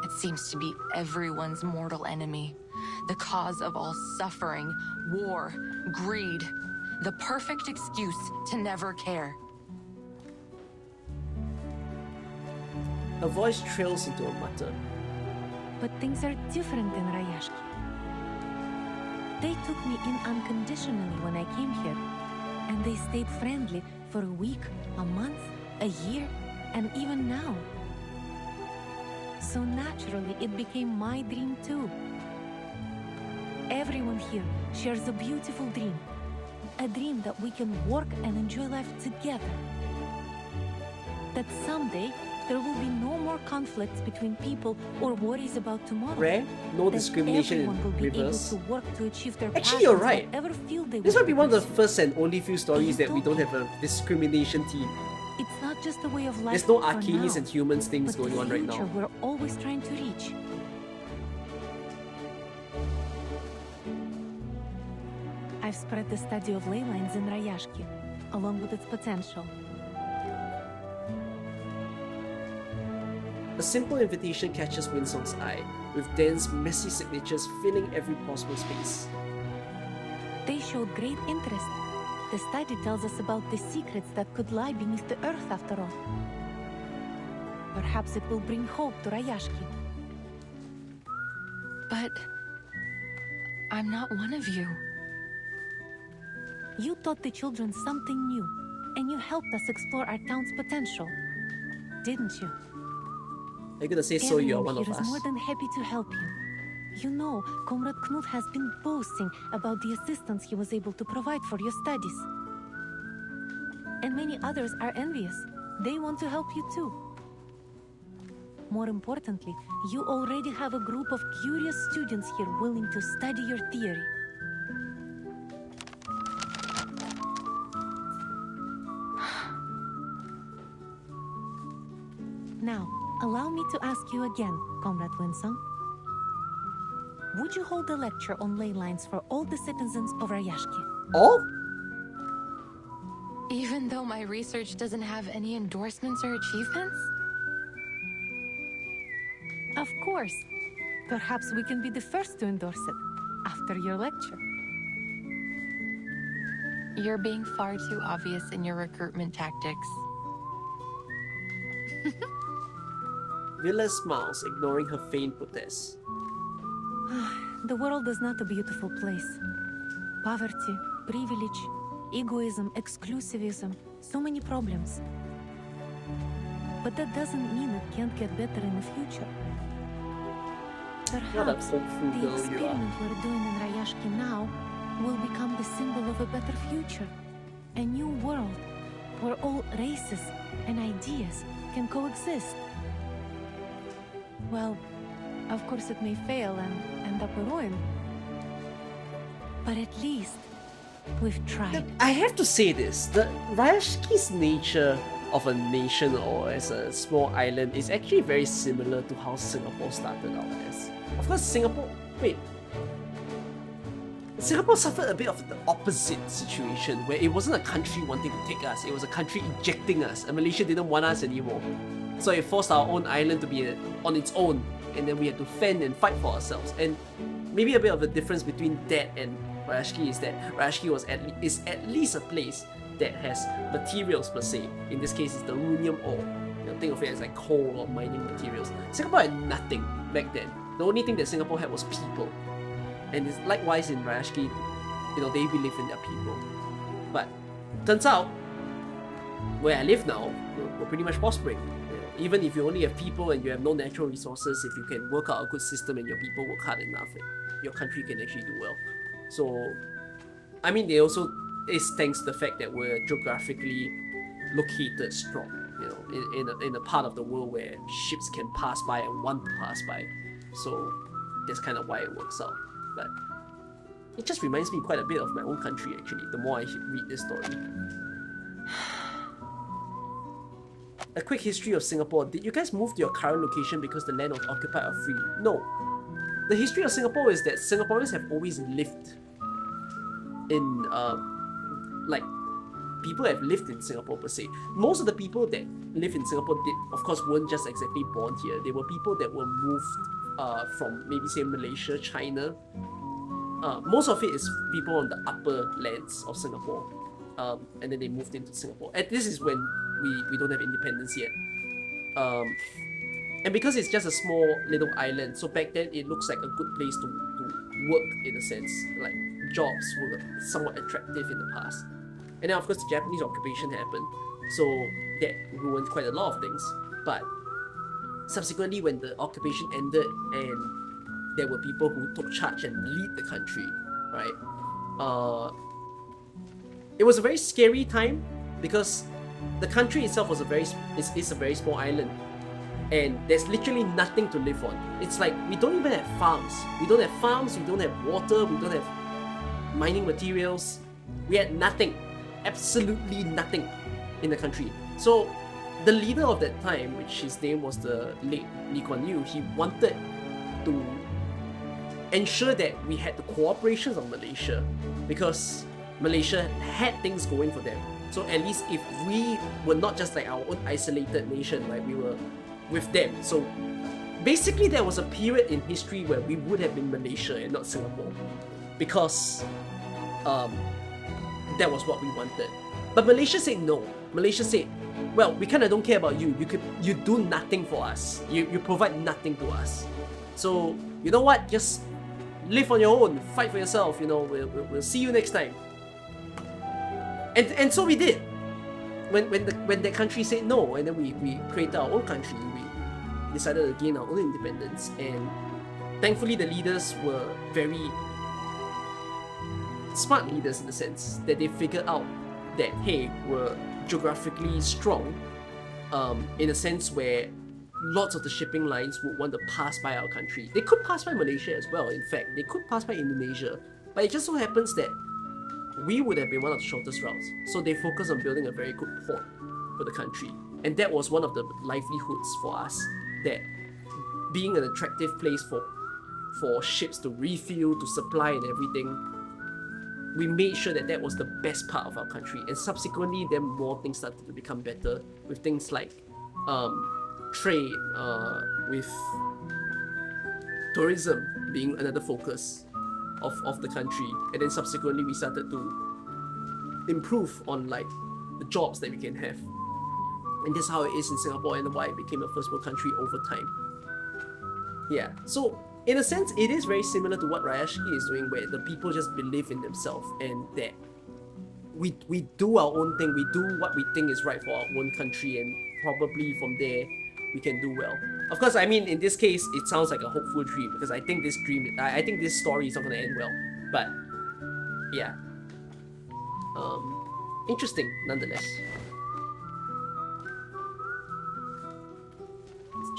It seems to be everyone's mortal enemy, the cause of all suffering, war, greed, the perfect excuse to never care. Her voice trails into a mutter. But things are different in Rayashki. They took me in unconditionally when I came here, and they stayed friendly for a week, a month, a year, and even now. So naturally, it became my dream too. Everyone here shares a beautiful dream. A dream that we can work and enjoy life together. That someday there will be no more conflicts between people or worries about tomorrow. Rare, no That discrimination everyone will in be able reverse. to work to achieve their Actually, you're passions, right. whatever field they This want might be to one of the pursue. first and only few stories that we don't have a discrimination team. It's not just a way of life. There's no for Arcanis now, and humans things but going the on right future now. we're always trying to reach. I've spread the study of ley lines in Rayashki, along with its potential. A simple invitation catches Winsong's eye, with dense, messy signatures filling every possible space. They showed great interest. The study tells us about the secrets that could lie beneath the earth after all. Perhaps it will bring hope to Rayashki. But I'm not one of you. You taught the children something new, and you helped us explore our town's potential, didn't you? Are you gonna say so you're Everyone one of here is us? more than happy to help you. You know, Comrade Knut has been boasting about the assistance he was able to provide for your studies. And many others are envious. They want to help you too. More importantly, you already have a group of curious students here willing to study your theory. Now, allow me to ask you again, Comrade Winsong. Would you hold a lecture on ley lines for all the citizens of Rayashki? All? Even though my research doesn't have any endorsements or achievements? Of course. Perhaps we can be the first to endorse it after your lecture. You're being far too obvious in your recruitment tactics. Villa smiles, ignoring her faint protest. The world is not a beautiful place. Poverty, privilege, egoism, exclusivism, so many problems. But that doesn't mean it can't get better in the future. What a Perhaps hopeful the girl you are. experiment we're doing in Rayashki now will become the symbol of a better future. A new world where all races and ideas can coexist. Well, of course it may fail and end up a ruin. But at least we've tried. I have to say this, the Rayashki's nature of a nation or as a small island is actually very similar to how Singapore started out as. Of course, Singapore suffered a bit of the opposite situation where it wasn't a country wanting to take us, it was a country ejecting us, and Malaysia didn't want us anymore. So it forced our own island to be on its own, and then we had to fend and fight for ourselves. And maybe a bit of a difference between that and Rayashki is that Rayashki is at least a place that has materials per se. In this case, it's the runium ore. You know, think of it as like coal or mining materials. Singapore had nothing back then. The only thing that Singapore had was people. And it's likewise in Rayashki, you know, they believe in their people. But turns out, where I live now, we're pretty much prospering. You know, even if you only have people and you have no natural resources, if you can work out a good system and your people work hard enough, your country can actually do well. So, I mean, they also is thanks to the fact that we're geographically located strong. You know, in a part of the world where ships can pass by and want to pass by. So that's kind of why it works out. But it just reminds me quite a bit of my own country actually, the more I read this story. A quick history of Singapore. Did you guys move to your current location because the land was occupied or free? No. The history of Singapore is that Singaporeans have always lived in, like, people have lived in Singapore per se. Most of the people that live in Singapore of course, weren't just exactly born here. They were people that were moved from maybe say Malaysia, China. Most of it is people on the upper lands of Singapore. And then they moved into Singapore. And this is when we don't have independence yet. And because it's just a small little island, so back then it looks like a good place to work in a sense. Like jobs were somewhat attractive in the past. And then of course the Japanese occupation happened, so that ruined quite a lot of things. But subsequently when the occupation ended and there were people who took charge and lead the country, right? It was a very scary time because the country itself was is a very small island. and there's literally nothing to live on. It's like we don't even have farms. We don't have farms, we don't have water, we don't have mining materials. We had nothing, absolutely nothing in the country. So the leader of that time, which his name was the late Lee Kuan Yew, he wanted to ensure that we had the cooperation of Malaysia, because Malaysia had things going for them. So at least if we were not just like our own isolated nation, like we were with them. So basically there was a period in history where we would have been Malaysia and not Singapore, because that was what we wanted. But Malaysia said no. Malaysia said, well, we kind of don't care about you. You do nothing for us. You provide nothing to us. So you know what? Just live on your own. Fight for yourself. You know, we'll see you next time. And so we did. When the country said no, and then we created our own country. We decided to gain our own independence, and thankfully the leaders were very smart leaders in the sense that they figured out that, hey, we're geographically strong, in a sense where lots of the shipping lines would want to pass by our country. They could pass by Malaysia as well, in fact. They could pass by Indonesia. But it just so happens that we would have been one of the shortest routes. So they focused on building a very good port for the country. And that was one of the livelihoods for us, that being an attractive place for ships to refuel, to supply and everything, we made sure that that was the best part of our country. And subsequently, then more things started to become better, with things like trade, with tourism being another focus of the country. And then subsequently we started to improve on like the jobs that we can have. And that's how it is in Singapore, and why it became a first world country over time. Yeah, so in a sense it is very similar to what Rayashki is doing, where the people just believe in themselves and that we do our own thing, we do what we think is right for our own country, and probably from there we can do well. Of course, I mean, in this case, it sounds like a hopeful dream, because I think this story is not going to end well. But yeah, interesting nonetheless.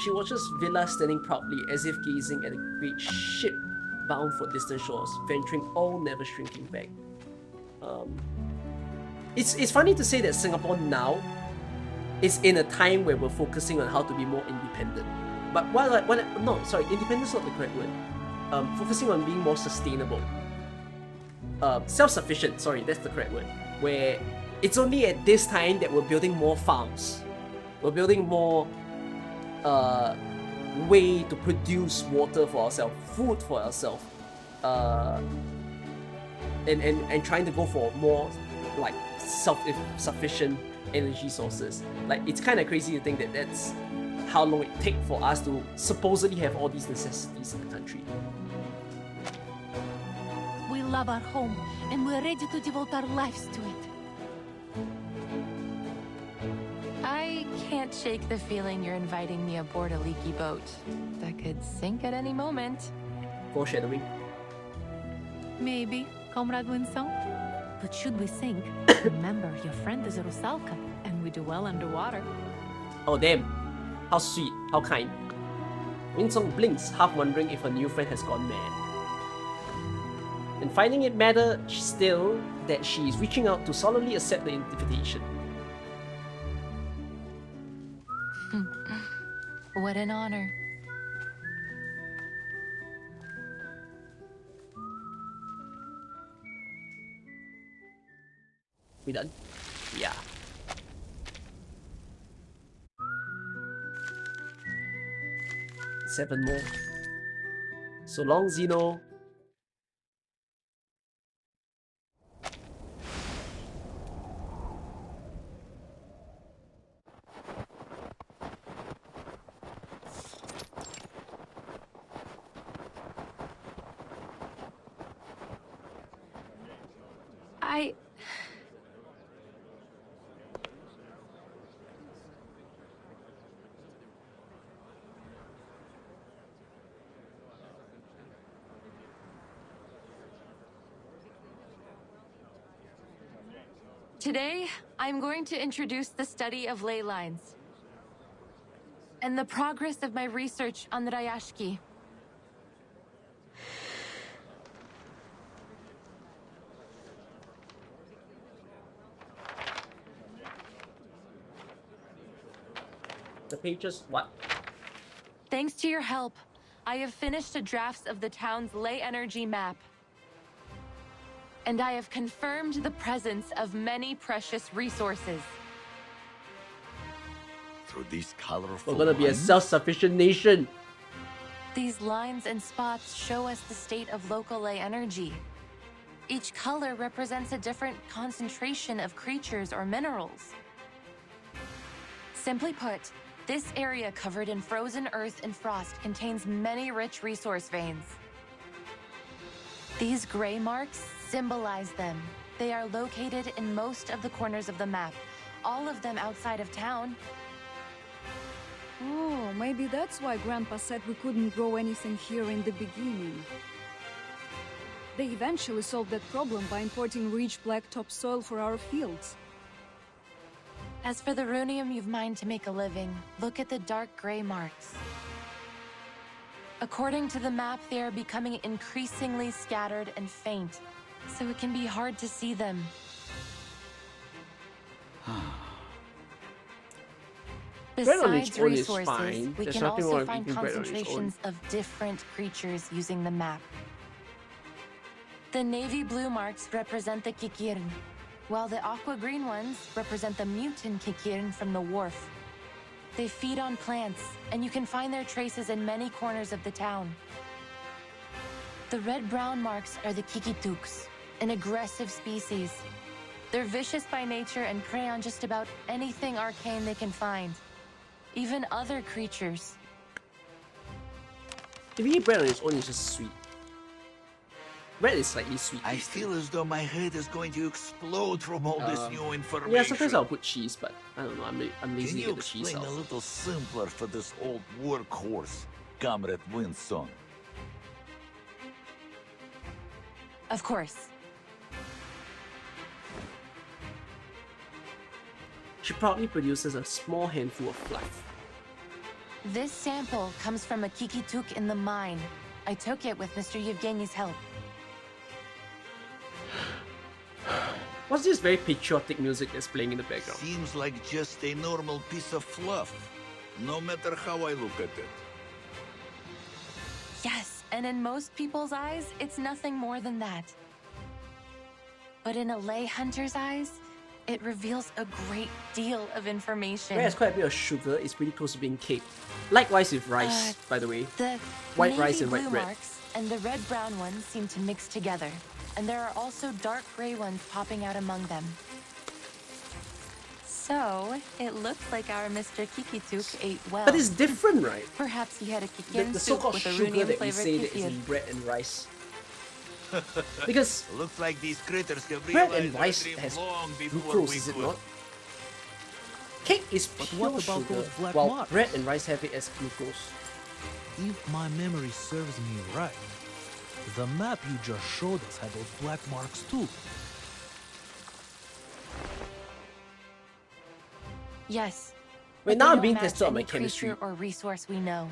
She watches Villa standing proudly, as if gazing at a great ship bound for distant shores, venturing all, never shrinking back. It's funny to say that Singapore now is in a time where we're focusing on how to be more independent. But independence is not the correct word. Focusing on being more sustainable. Self-sufficient, sorry, that's the correct word. Where it's only at this time that we're building more farms. We're building more way to produce water for ourselves, food for ourselves, and trying to go for more like self-sufficient energy sources. Like, it's kind of crazy to think that that's how long it takes for us to supposedly have all these necessities in the country. We love our home, and we're ready to devote our lives to it. I can't shake the feeling you're inviting me aboard a leaky boat that could sink at any moment. Foreshadowing. Maybe, Comrade Winsong. But should we sink, remember your friend is a Rusalka, and we do well underwater. Oh damn, how sweet, how kind. Winsong blinks, half wondering if her new friend has gone mad. And finding it matter still that she is reaching out to solemnly accept the invitation. What an honor. We done? Yeah. Seven more. So long, Zeno. Today, I'm going to introduce the study of ley lines. and the progress of my research on the Rayashki. The pages, what? Thanks to your help, I have finished a draft of the town's ley energy map. And I have confirmed the presence of many precious resources. Through these colorful We're gonna be a lines? self-sufficient nation. These lines and spots show us the state of local ley energy. Each color represents a different concentration of creatures or minerals. Simply put, this area covered in frozen earth and frost contains many rich resource veins. These gray marks symbolize them. They are located in most of the corners of the map, all of them outside of town. Oh, maybe that's why Grandpa said we couldn't grow anything here in the beginning. They eventually solved that problem by importing rich black topsoil for our fields. As for the runium you've mined to make a living, look at the dark gray marks. According to the map, they are becoming increasingly scattered and faint, so it can be hard to see them. Bread on its Besides own is resources, fine. we There's can nothing wrong also with find eating bread on its own. concentrations of different creatures using the map. The navy blue marks represent the Kikirn, while the aqua green ones represent the mutant Kikirn from the wharf. They feed on plants, and you can find their traces in many corners of the town. The red-brown marks are the Kikituks, an aggressive species. They're vicious by nature and prey on just about anything arcane they can find, even other creatures. If you eat bread on its own, it's just sweet. Bread is slightly sweet. I feel as though my head is going to explode from all this new information. Yeah, sometimes I'll put cheese, but I don't know. I'm lazy Can to you get the cheese explain out. a little simpler for this old workhorse, Comrade Winston? Of course. She probably produces a small handful of fluff. This sample comes from a Kikituk in the mine. I took it with Mr. Yevgeny's help. What's this very patriotic music that's playing in the background? Seems like just a normal piece of fluff, no matter how I look at it. Yes, and in most people's eyes, it's nothing more than that. But in a lay hunter's eyes, it reveals a great deal of information. Where it has quite a bit of sugar, it's pretty close to being cake. Likewise with rice, by the way. The White navy rice and white blue bread. marks and the red-brown ones seem to mix together, and there are also dark gray ones popping out among them. So, it looks like our Mr. Kikituk ate well. But it's different, right? Perhaps he had a The, Kikirn the soup so-called with a sugar that we runium-flavored say that is kefir. in bread and rice. Because looks like these critters have bread realized and our rice dream has long before glucose, we is it could. not? Cake is pure what about sugar, those black while marks? bread and rice have it as glucose. If my memory serves me right, the map you just showed us had those black marks too. Yes. Wait, but now they I'm don't being match tested on my any chemistry. creature or resource we know.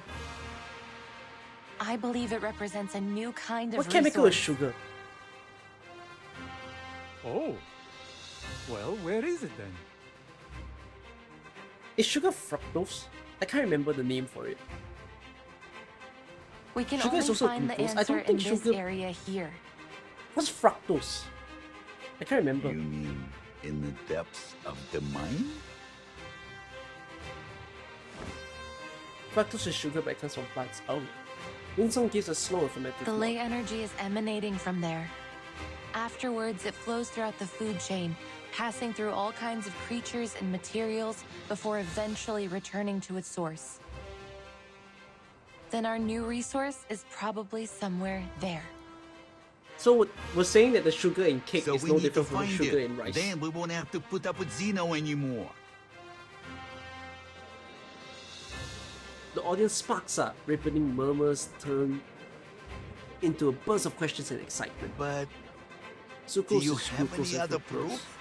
I believe it represents a new kind of What chemical is resource. sugar? Oh. Well, where is it then? Is sugar fructose? I can't remember the name for it. We can Sugar is only also find the glucose. I answer don't in think this sugar- area here. What's fructose? I can't remember. You mean in the depths of the mine? Fructose is sugar, but it comes from plants. Oh. Winsong gives a slow affirmative The nod. ley energy is emanating from there. Afterwards, it flows throughout the food chain, passing through all kinds of creatures and materials before eventually returning to its source. Then our new resource is probably somewhere there. So we're saying that the sugar in cake So is we no need to different from the find sugar it. in rice. Then we won't have to put up with Zeno anymore. The audience sparks up, rippling murmurs turn into a burst of questions and excitement. But sucrose do you is have glucose any and other fructose. proof?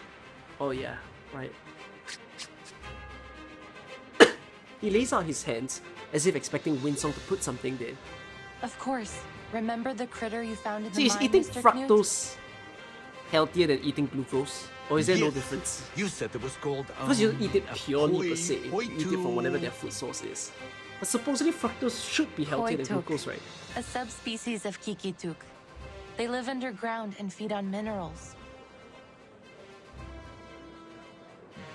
Oh yeah, right. He lays out his hands, as if expecting Winsong to put something there. Of course. Remember the critter you found in So the is mine, eating Mr. Knut? fructose healthier than eating glucose? Or is there no Yes. difference? You said it was called. Because you don't eat it purely Hoi- per se. You eat it from whatever their food source is. But supposedly fructose should be healthier than Hoituk. glucose, right? A subspecies of Kikituk. They live underground and feed on minerals.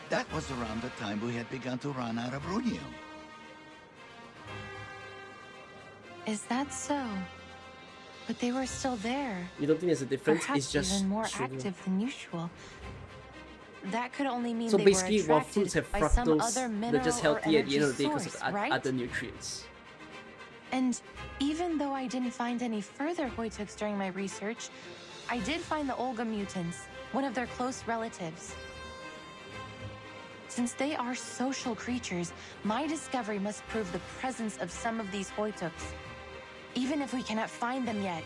That was around the time we had begun to run out of rhodium. Is that so? But they were still there. You don't think there's a difference? Perhaps It's just even more sugar. active than usual. That could only mean So they basically, were while attracted fruits have by some fructose, other they're mineral just or healthy at the end of the day energy because of source, right? other nutrients. And even though I didn't find any further Hoituks during my research, I did find the Olga mutants, one of their close relatives. Since they are social creatures, my discovery must prove the presence of some of these Hoituks, even if we cannot find them yet.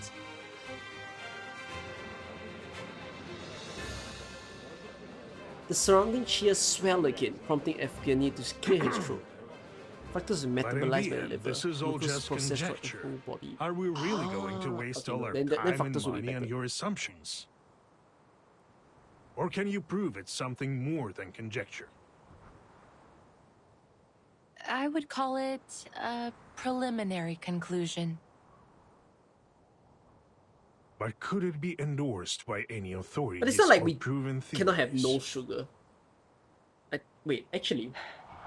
The surrounding cheers swell again, prompting Evgeny to clear his throat. Fructose is But in metabolized the by the end, liver. this is all glucose just processed throughout the conjecture. whole body. Are we really going to waste okay, all our then time and fructose will be money on better. your assumptions? Or can you prove it's something more than conjecture? I would call it a preliminary conclusion. But could it be endorsed by any authorities But it's not like or we proven cannot have theories? no sugar. Wait, actually,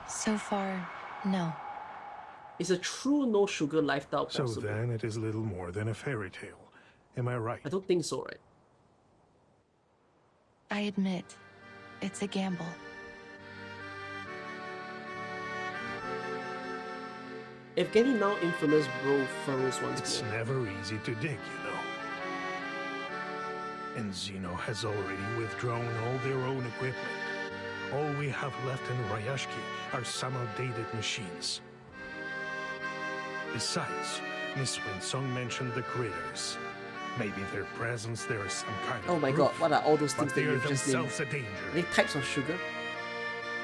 So far, no. is a true no sugar lifestyle So possible? then it is little more than a fairy tale. Am I right? I don't think so, right? I admit, it's a gamble. Evgeny, now infamous, bro furrows once It's more. never easy to dig, you know. And Zeno has already withdrawn all their own equipment. All we have left in Rayashki are some outdated machines. Besides, Miss Winsong mentioned the critters. Maybe their presence there is some kind of Oh my proof, god, what are all those but things that they are you've just named? themselves a danger. Are they types of sugar?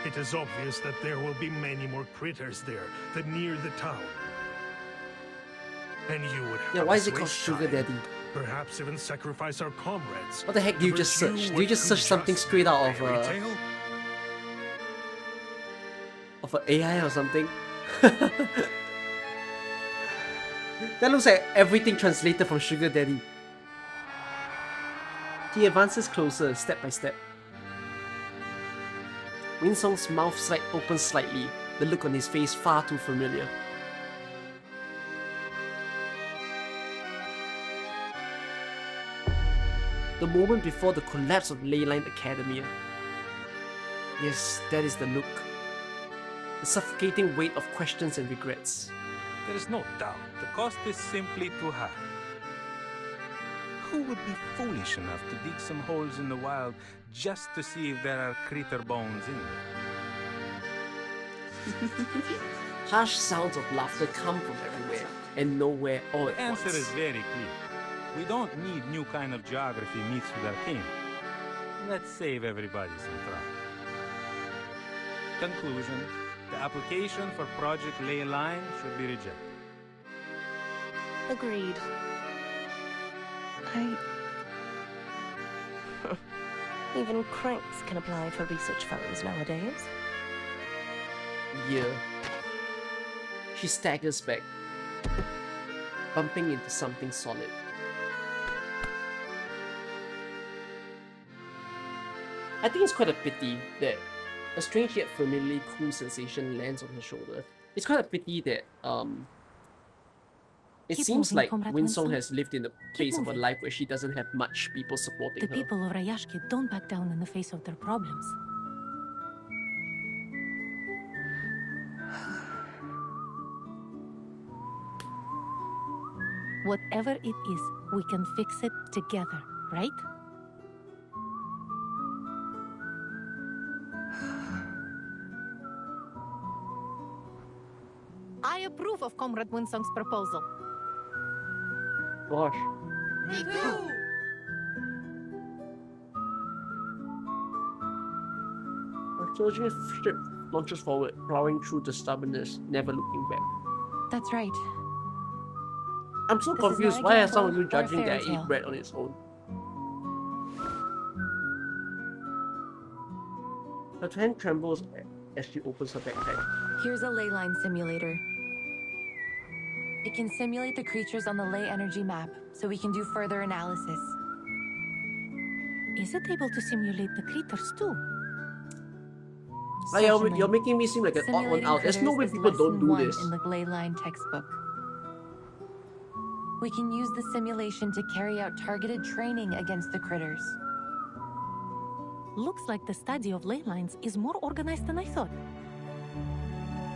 It is obvious that there will be many more critters there than near the town. And you would have Yeah, why is it us called waste Sugar time, Daddy? Perhaps even sacrifice our comrades. What the heck do you to just pursue search? Do what you just could search something just straight out be of fairy tale? an AI or something? That looks like everything translated from Sugar Daddy. He advances closer, step by step. Winsong's mouth opens slightly, the look on his face far too familiar. The moment before the collapse of Leyline Academia. Yes, that is the look. The suffocating weight of questions and regrets. There is no doubt the cost is simply too high. Who would be foolish enough to dig some holes in the wild just to see if there are critter bones in there? Harsh sounds of laughter come from everywhere and nowhere all The at answer once. is very clear. We don't need new kind of geography mixed with arcane. Let's save everybody some trouble. Conclusion. The application for Project Ley Line should be rejected. Agreed. Even cranks can apply for research funds nowadays. Yeah. She staggers back, bumping into something solid. I think it's quite a pity that a strange yet familiarly cool sensation lands on her shoulder. It's quite a pity that it Keep seems moving, like Comrade Winsong Winsong. has lived in a place of a moving. life where she doesn't have much people supporting The her. people of Rayashki don't back down in the face of their problems. Whatever it is, we can fix it together, right? I approve of Comrade Winsong's proposal. Gosh. Me too! Surging ship launches forward, plowing through the stubbornness, never looking back. That's right. I'm so This is confused. not a Why are some of gamble you or a judging that I fairy eat tale. bread on its own? Her hand trembles as she opens her backpack. Here's a ley line simulator. It can simulate the creatures on the ley energy map, so we can do further analysis. Is it able to simulate the critters too? Like, Certainly. you're making me seem like an odd one Simulating out. There's no way critters is people don't lesson do 1 this. in the ley line textbook. We can use the simulation to carry out targeted training against the critters. Looks like the study of ley lines is more organized than I thought.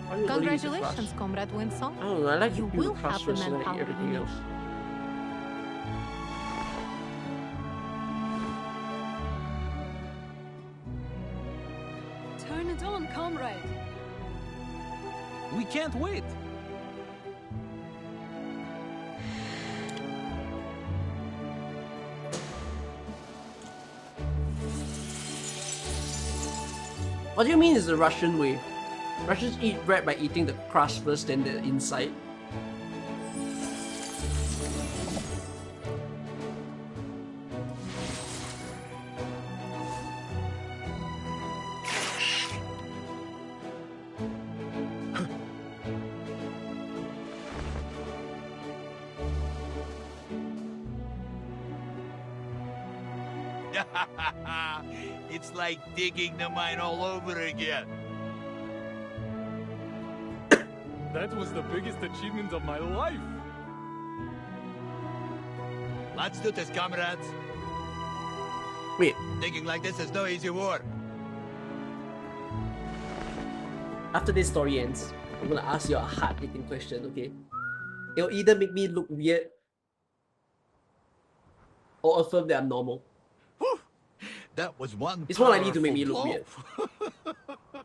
Why are you really using Congratulations, class? Comrade Winsong. I don't know, I like You to do will class have the first and then manpower everything you else. Turn it on, comrade. We can't wait. What do you mean is the Russian way? Russians eat bread by eating the crust first, then the inside. It's like digging the mine all over again. That was the biggest achievement of my life. Let's do this, comrades. Wait. Digging like this is no easy work. After this story ends, I'm gonna ask you a hard-hitting question, okay? It'll either make me look weird or affirm that I'm normal. That was one. It's more likely to make me look powerful weird.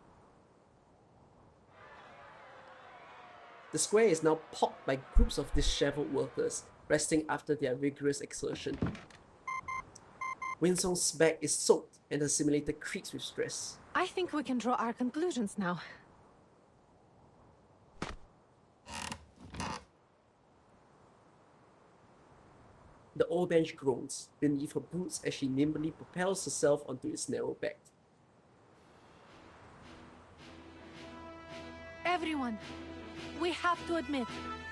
The square is now pocked by groups of disheveled workers, resting after their vigorous exertion. Winsong's back is soaked and the simulator creaks with stress. I think we can draw our conclusions now. The old bench groans beneath her boots as she nimbly propels herself onto its narrow back. Everyone, we have to admit,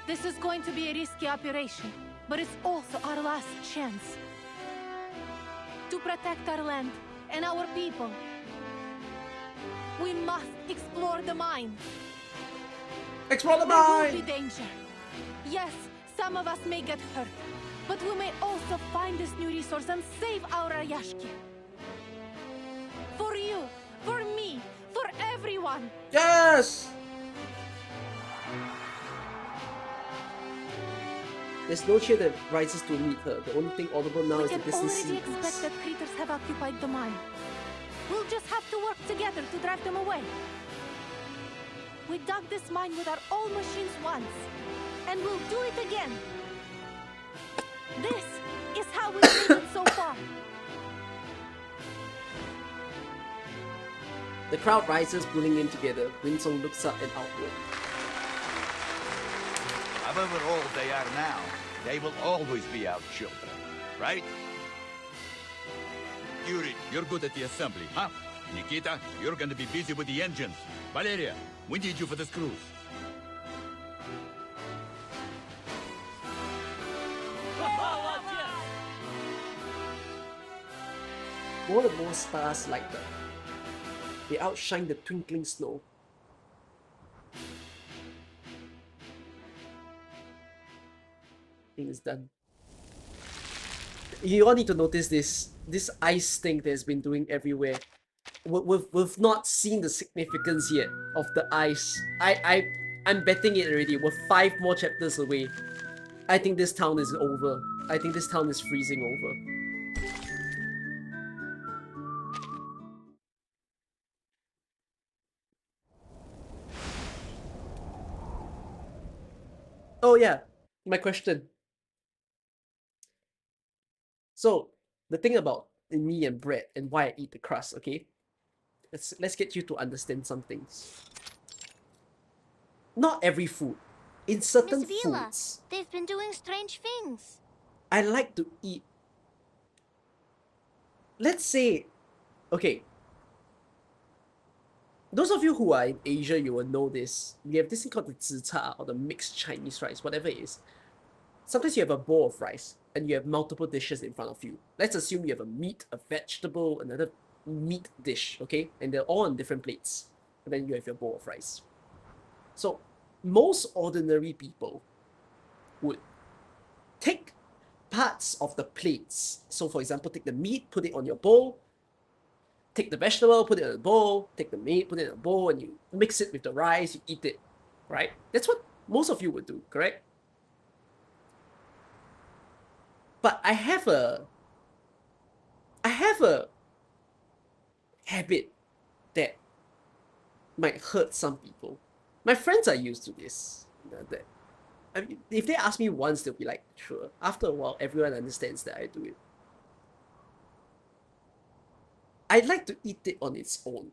this is going to be a risky operation, but it's also our last chance. To protect our land and our people, we must explore the mine. Explore the There will mine! be danger. Yes, some of us may get hurt, but we may also find this new resource and save our Rayashki. For you, for me, for everyone. Yes! There's no cheer that rises to meet her. The only thing audible now We is the can distant already sea expect breeze. that critters have occupied the mine. We'll just have to work together to drive them away. We dug this mine with our own machines once, and we'll do it again. This is how we've made it so far. The crowd rises, pulling in together. Winsong looks up and outward. However old they are now, they will always be our children, right? Yuri, you're good at the assembly, huh? Nikita, you're gonna be busy with the engines. Valeria, we need you for this cruise. More and more stars light up. They outshine the twinkling snow. Thing is done. You all need to notice this ice thing that's been doing everywhere. We've not seen the significance yet of the ice. I'm betting it already. We're 5 more chapters away. I think this town is over. I think this town is freezing over. Oh yeah, my question. So, the thing about me and bread and why I eat the crust, okay? let's get you to understand some things. Not every food. In certain Miss Vila, foods, they've been doing strange things. I like to eat. Let's say, okay. Those of you who are in Asia, you will know this. We have this thing called the zicha, or the mixed Chinese rice, whatever it is. Sometimes you have a bowl of rice, and you have multiple dishes in front of you. Let's assume you have a meat, a vegetable, another meat dish, okay? And they're all on different plates. And then you have your bowl of rice. So, most ordinary people would take parts of the plates. So, for example, take the meat, put it on your bowl, take the vegetable, put it in a bowl, take the meat, put it in a bowl, and you mix it with the rice, you eat it, right? That's what most of you would do, correct? But I have a habit that might hurt some people. My friends are used to this. That, I mean, if they ask me once, they'll be like, sure. After a while, everyone understands that I do it. I like to eat it on its own.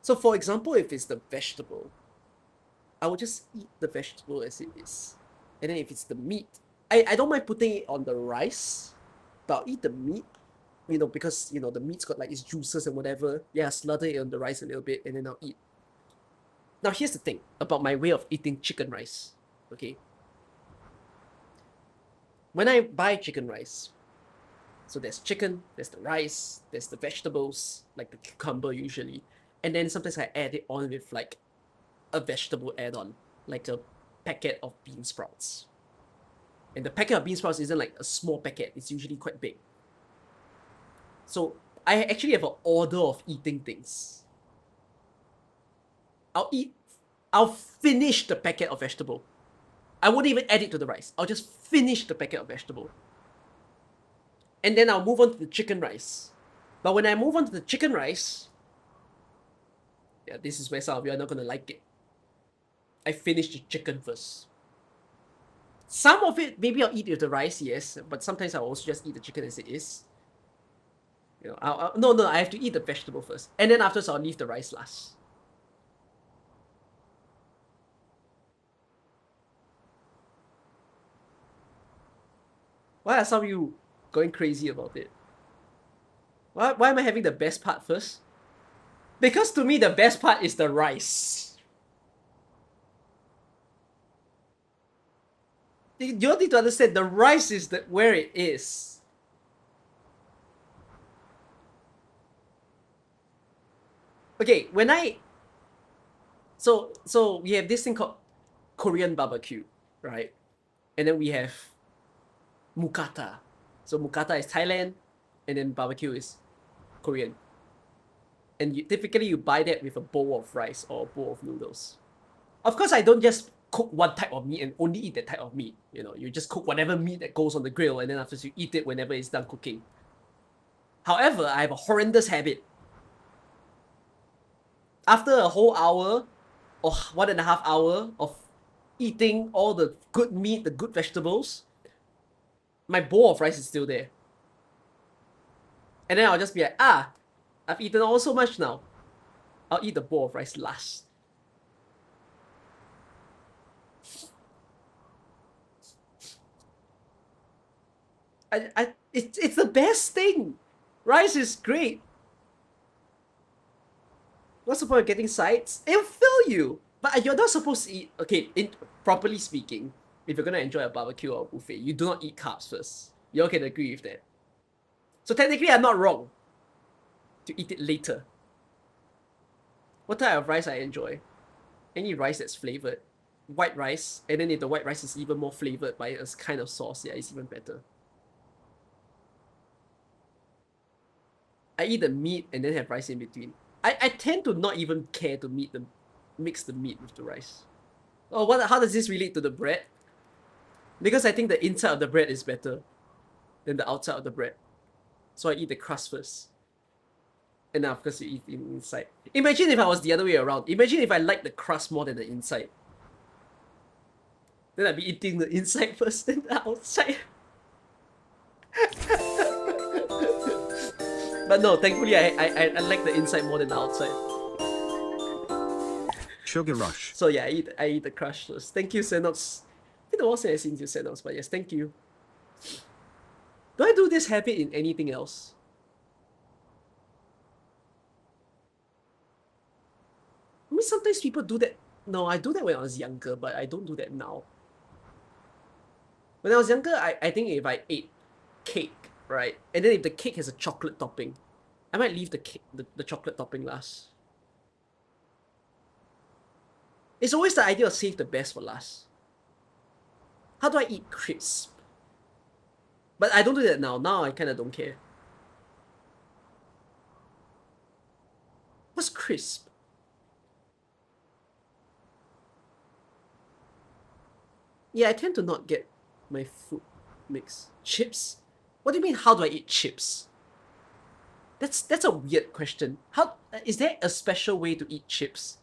So for example, if it's the vegetable, I will just eat the vegetable as it is. And then if it's the meat, I don't mind putting it on the rice, but I'll eat the meat, you know, because, you know, the meat's got like its juices and whatever. Yeah, slaughter it on the rice a little bit and then I'll eat. Now here's the thing about my way of eating chicken rice, okay? When I buy chicken rice, so there's chicken, there's the rice, there's the vegetables, like the cucumber usually, and then sometimes I add it on with like a vegetable add-on, like a packet of bean sprouts. And the packet of bean sprouts isn't like a small packet, it's usually quite big. So I actually have an order of eating things. I'll finish the packet of vegetable. I won't even add it to the rice. I'll just finish the packet of vegetable. And then I'll move on to the chicken rice. But when I move on to the chicken rice, yeah, this is where some of you are not gonna like it. I finish the chicken first. Some of it, maybe I'll eat with the rice, yes, but sometimes I'll also just eat the chicken as it is. You know, no, I have to eat the vegetable first. And then afterwards, I'll leave the rice last. Why are some of you going crazy about it? Why am I having the best part first? Because to me, the best part is the rice. You don't need to understand, the rice is where it is. Okay, so we have this thing called Korean barbecue, right? And then we have Mukata. So Mukata is Thailand, and then barbecue is Korean. And typically you buy that with a bowl of rice or a bowl of noodles. Of course, I don't just cook one type of meat and only eat that type of meat. You know, you just cook whatever meat that goes on the grill, and then afterwards you eat it whenever it's done cooking. However, I have a horrendous habit. After a whole hour or 1.5 hours of eating all the good meat, the good vegetables, my bowl of rice is still there. And then I'll just be like, I've eaten all so much now. I'll eat the bowl of rice last. It's the best thing. Rice is great. What's the point of getting sides? It'll fill you. But you're not supposed to eat. Okay, properly speaking, if you're gonna enjoy a barbecue or a buffet, you do not eat carbs first. You all can agree with that. So technically, I'm not wrong to eat it later. What type of rice I enjoy? Any rice that's flavored. White rice, and then if the white rice is even more flavored by a kind of sauce, yeah, it's even better. I eat the meat and then have rice in between. I tend to not even care to mix the meat with the rice. Oh, how does this relate to the bread? Because I think the inside of the bread is better than the outside of the bread. So I eat the crust first. And then of course you eat the inside. Imagine if I was the other way around. Imagine if I liked the crust more than the inside. Then I'd be eating the inside first, then the outside. But no, thankfully I like the inside more than the outside. Sugar rush. So yeah, I eat the crushed toast. Thank you, Xenox. I think the one I've seen you, Xenox, but yes, thank you. Do I do this habit in anything else? I mean, sometimes people do that. No, I do that when I was younger, but I don't do that now. When I was younger, I think if I ate cake, right, and then if the cake has a chocolate topping, I might leave the cake, the chocolate topping last. It's always the idea of save the best for last. How do I eat crisp? But I don't do that now. Now I kind of don't care. What's crisp? Yeah, I tend to not get my food mix. Chips? What do you mean, how do I eat chips? That's a weird question. How is there a special way to eat chips?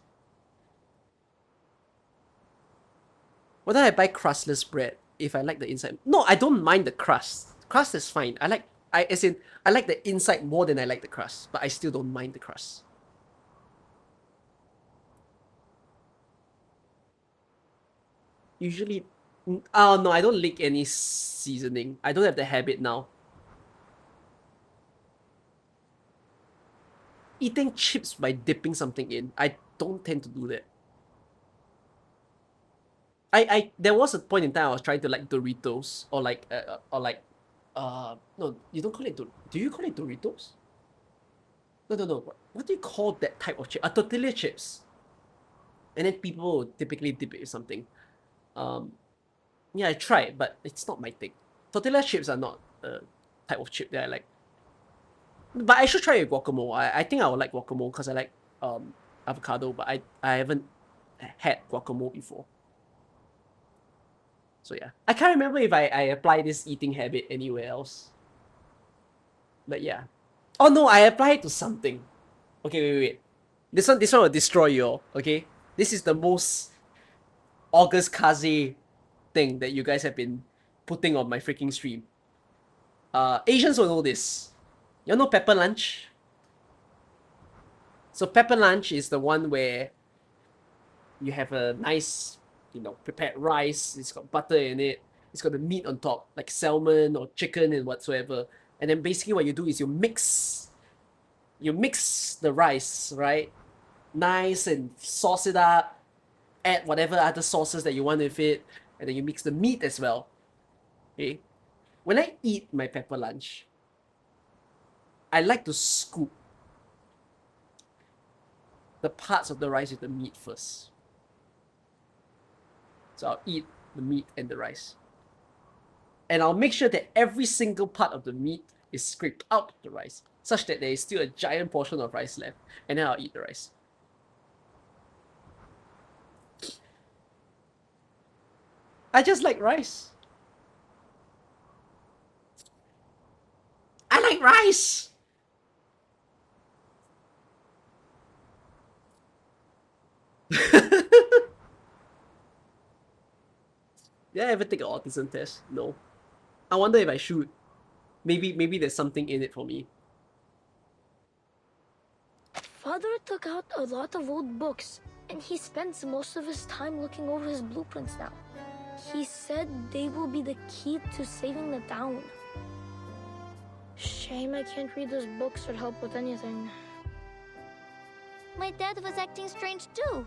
Whether I buy crustless bread if I like the inside. No, I don't mind the crust. Crust is fine. I like the inside more than I like the crust, but I still don't mind the crust. Usually, oh no, I don't lick any seasoning. I don't have the habit now. Eating chips by dipping something in, I don't tend to do that. There was a point in time I was trying to like Doritos or no, you don't call it do you call it Doritos? No. What do you call that type of chip? Tortilla chips. And then people would typically dip it with something. Yeah, I tried, but it's not my thing. Tortilla chips are not a type of chip that I like. But I should try it with guacamole. I think I would like guacamole because I like avocado, but I haven't had guacamole before. So yeah, I can't remember if I apply this eating habit anywhere else. But yeah. Oh no, I applied it to something. Okay, wait. This one will destroy you all, okay? This is the most August Kaze thing that you guys have been putting on my freaking stream. Asians will know this. You know Pepper Lunch? So Pepper Lunch is the one where you have a nice, prepared rice. It's got butter in it. It's got the meat on top, like salmon or chicken and whatsoever. And then basically what you do is you mix the rice, right? Nice, and sauce it up. Add whatever other sauces that you want with it. And then you mix the meat as well. Okay? When I eat my Pepper Lunch, I like to scoop the parts of the rice with the meat first. So I'll eat the meat and the rice. And I'll make sure that every single part of the meat is scraped out of the rice, such that there is still a giant portion of rice left. And then I'll eat the rice. I just like rice. I like rice! Did I ever take an autism test? No. I wonder if I should. Maybe there's something in it for me. Father took out a lot of old books, and he spends most of his time looking over his blueprints now. He said they will be the key to saving the town. Shame I can't read those books or help with anything. My dad was acting strange too.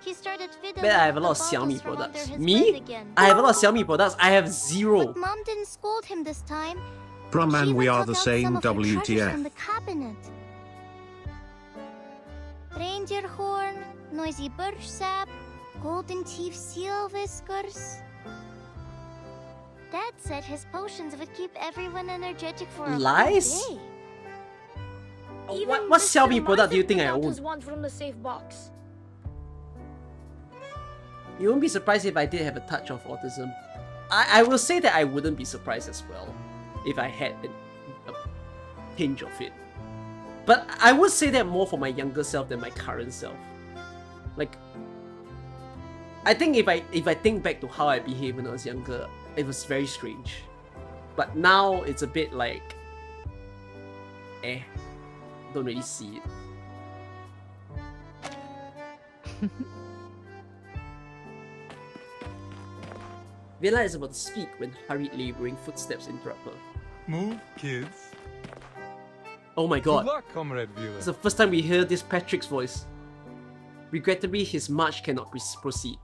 He started fiddling. Bet I have a lot of Xiaomi products. Me? I have a lot of Xiaomi products. I have zero. But Mom didn't scold him this time. Brum man, we are the Took out same some of her treasures WTF. from the cabinet. Reindeer horn, noisy birch sap, golden teeth seal whiskers. Dad said his potions would keep everyone energetic for a whole Lies? day. Even What Mr. Xiaomi product do you think I Martin own? took out his one from the safe box. You won't be surprised if I did have a touch of autism. I will say that I wouldn't be surprised as well if I had a pinch of it. But I would say that more for my younger self than my current self. Like, I think if I think back to how I behaved when I was younger, it was very strange. But now it's a bit like, don't really see it. Vela is about to speak when hurried laboring footsteps interrupt her. Move, kids. Oh my god. Good luck, Comrade Vela. It's the first time we hear this Patrick's voice. Regrettably, his march cannot proceed,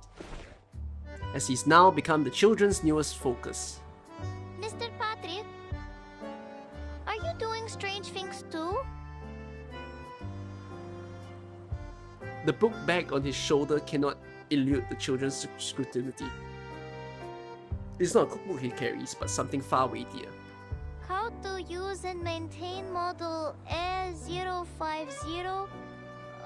as he's now become the children's newest focus. Mr. Patrick, are you doing strange things too? The book bag on his shoulder cannot elude the children's scrutiny. It's not a cookbook he carries, but something far weightier. How to use and maintain model A050?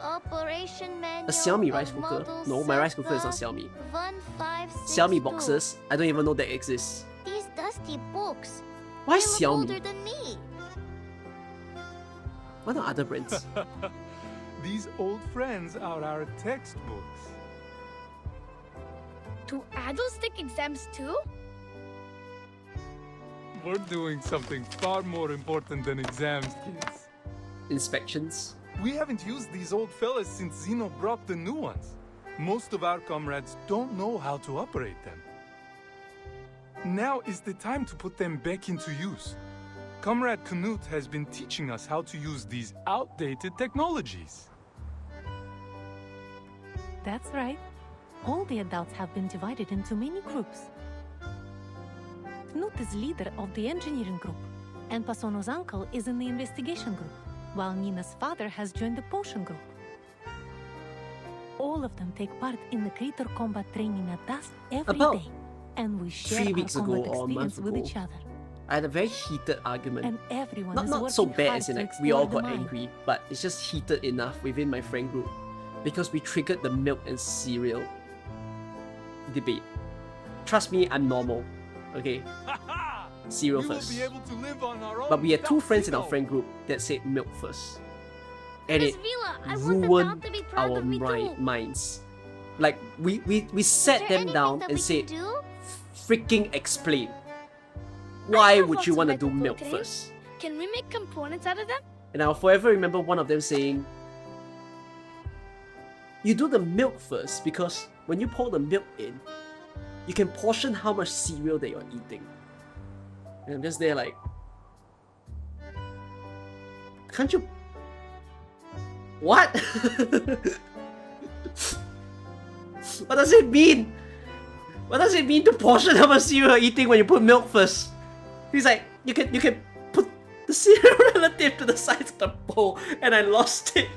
Operation manual A Xiaomi rice of cooker? model No, my rice cooker is not Xiaomi. 1562. Xiaomi boxes? I don't even know that exists. These dusty books. Why They look Xiaomi? older than me. What are other brands? These old friends are our textbooks. Do adults take exams too? We're doing something far more important than exams, kids. Inspections? We haven't used these old fellas since Zeno brought the new ones. Most of our comrades don't know how to operate them. Now is the time to put them back into use. Comrade Knut has been teaching us how to use these outdated technologies. That's right. All the adults have been divided into many groups. Knut is leader of the engineering group, and Pasono's uncle is in the investigation group, while Nina's father has joined the potion group. All of them take part in the creature combat training at dusk every About day, and we share 3 our weeks ago combat or a month experience with ago, each other. I had a very heated argument. And everyone not is not so working bad hard as in to like we all explore got the mind. angry, but it's just heated enough within my friend group because we triggered the milk and cereal debate. Trust me, I'm normal. Okay? Cereal We will first. be able to live on our own But we had two without friends in our Zeno. friend group that said milk first. And Miss it Vila, I want the town ruined to be proud our of me too. minds. Like, we sat there them anything down that and we said, can do? freaking explain. Why have would lots you of want to do metal milk proteins. first? Can we make components out of them? And I'll forever remember one of them saying, you do the milk first because when you pour the milk in, you can portion how much cereal that you're eating. And I'm just there like, can't you? What? What does it mean? What does it mean to portion how much cereal you're eating when you put milk first? He's like, you can put the cereal relative to the size of the bowl, and I lost it.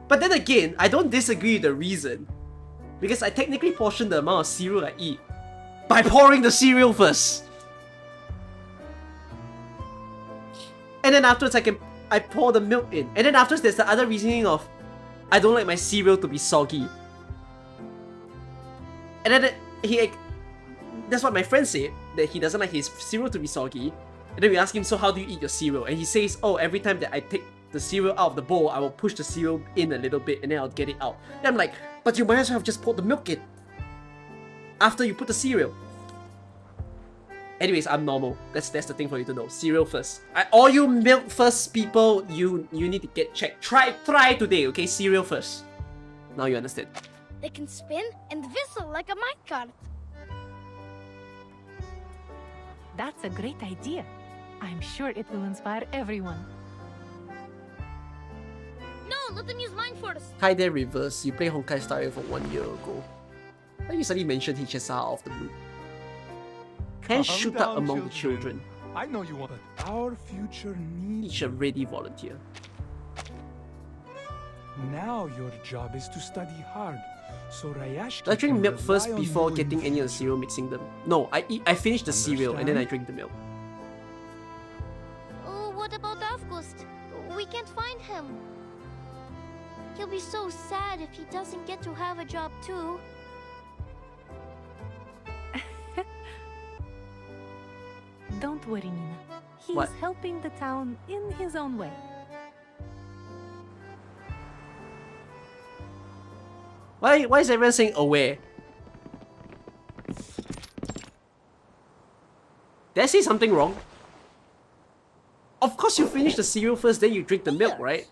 But then again, I don't disagree with the reason, because I technically portion the amount of cereal I eat by pouring the cereal first. And then afterwards I pour the milk in. And then afterwards there's the other reasoning of I don't like my cereal to be soggy. And then that's what my friend said, that he doesn't like his cereal to be soggy. And then we ask him, so how do you eat your cereal? And he says, oh, every time that I take the cereal out of the bowl, I will push the cereal in a little bit and then I'll get it out. And I'm like, but you might as well have just poured the milk in after you put the cereal. Anyways, I'm normal. That's the thing for you to know. Cereal first. All you milk first people, you need to get checked. Try today, okay? Cereal first. Now you understand. They can spin and whistle like a minecart. That's a great idea. I'm sure it will inspire everyone. No, let them use mine first. Hi there, Reverse. You play Honkai Star Rail for 1 year ago. Why you suddenly mentioned HSR off the blue? Can Calm shoot down, up among the children. I know you want, but our future needs. Each a ready volunteer. Now your job is to study hard, so Rayashki. Do I drink can milk first rely on before you in getting any of the cereal, mixing them? No, I finish the cereal and then I drink the milk. Oh, what about August? We can't find him. He'll be so sad if he doesn't get to have a job too. Don't worry, Nina. He's What? helping the town in his own way. Why is everyone saying aware? Did I say something wrong? Of course you finish the cereal first, then you drink the milk, right?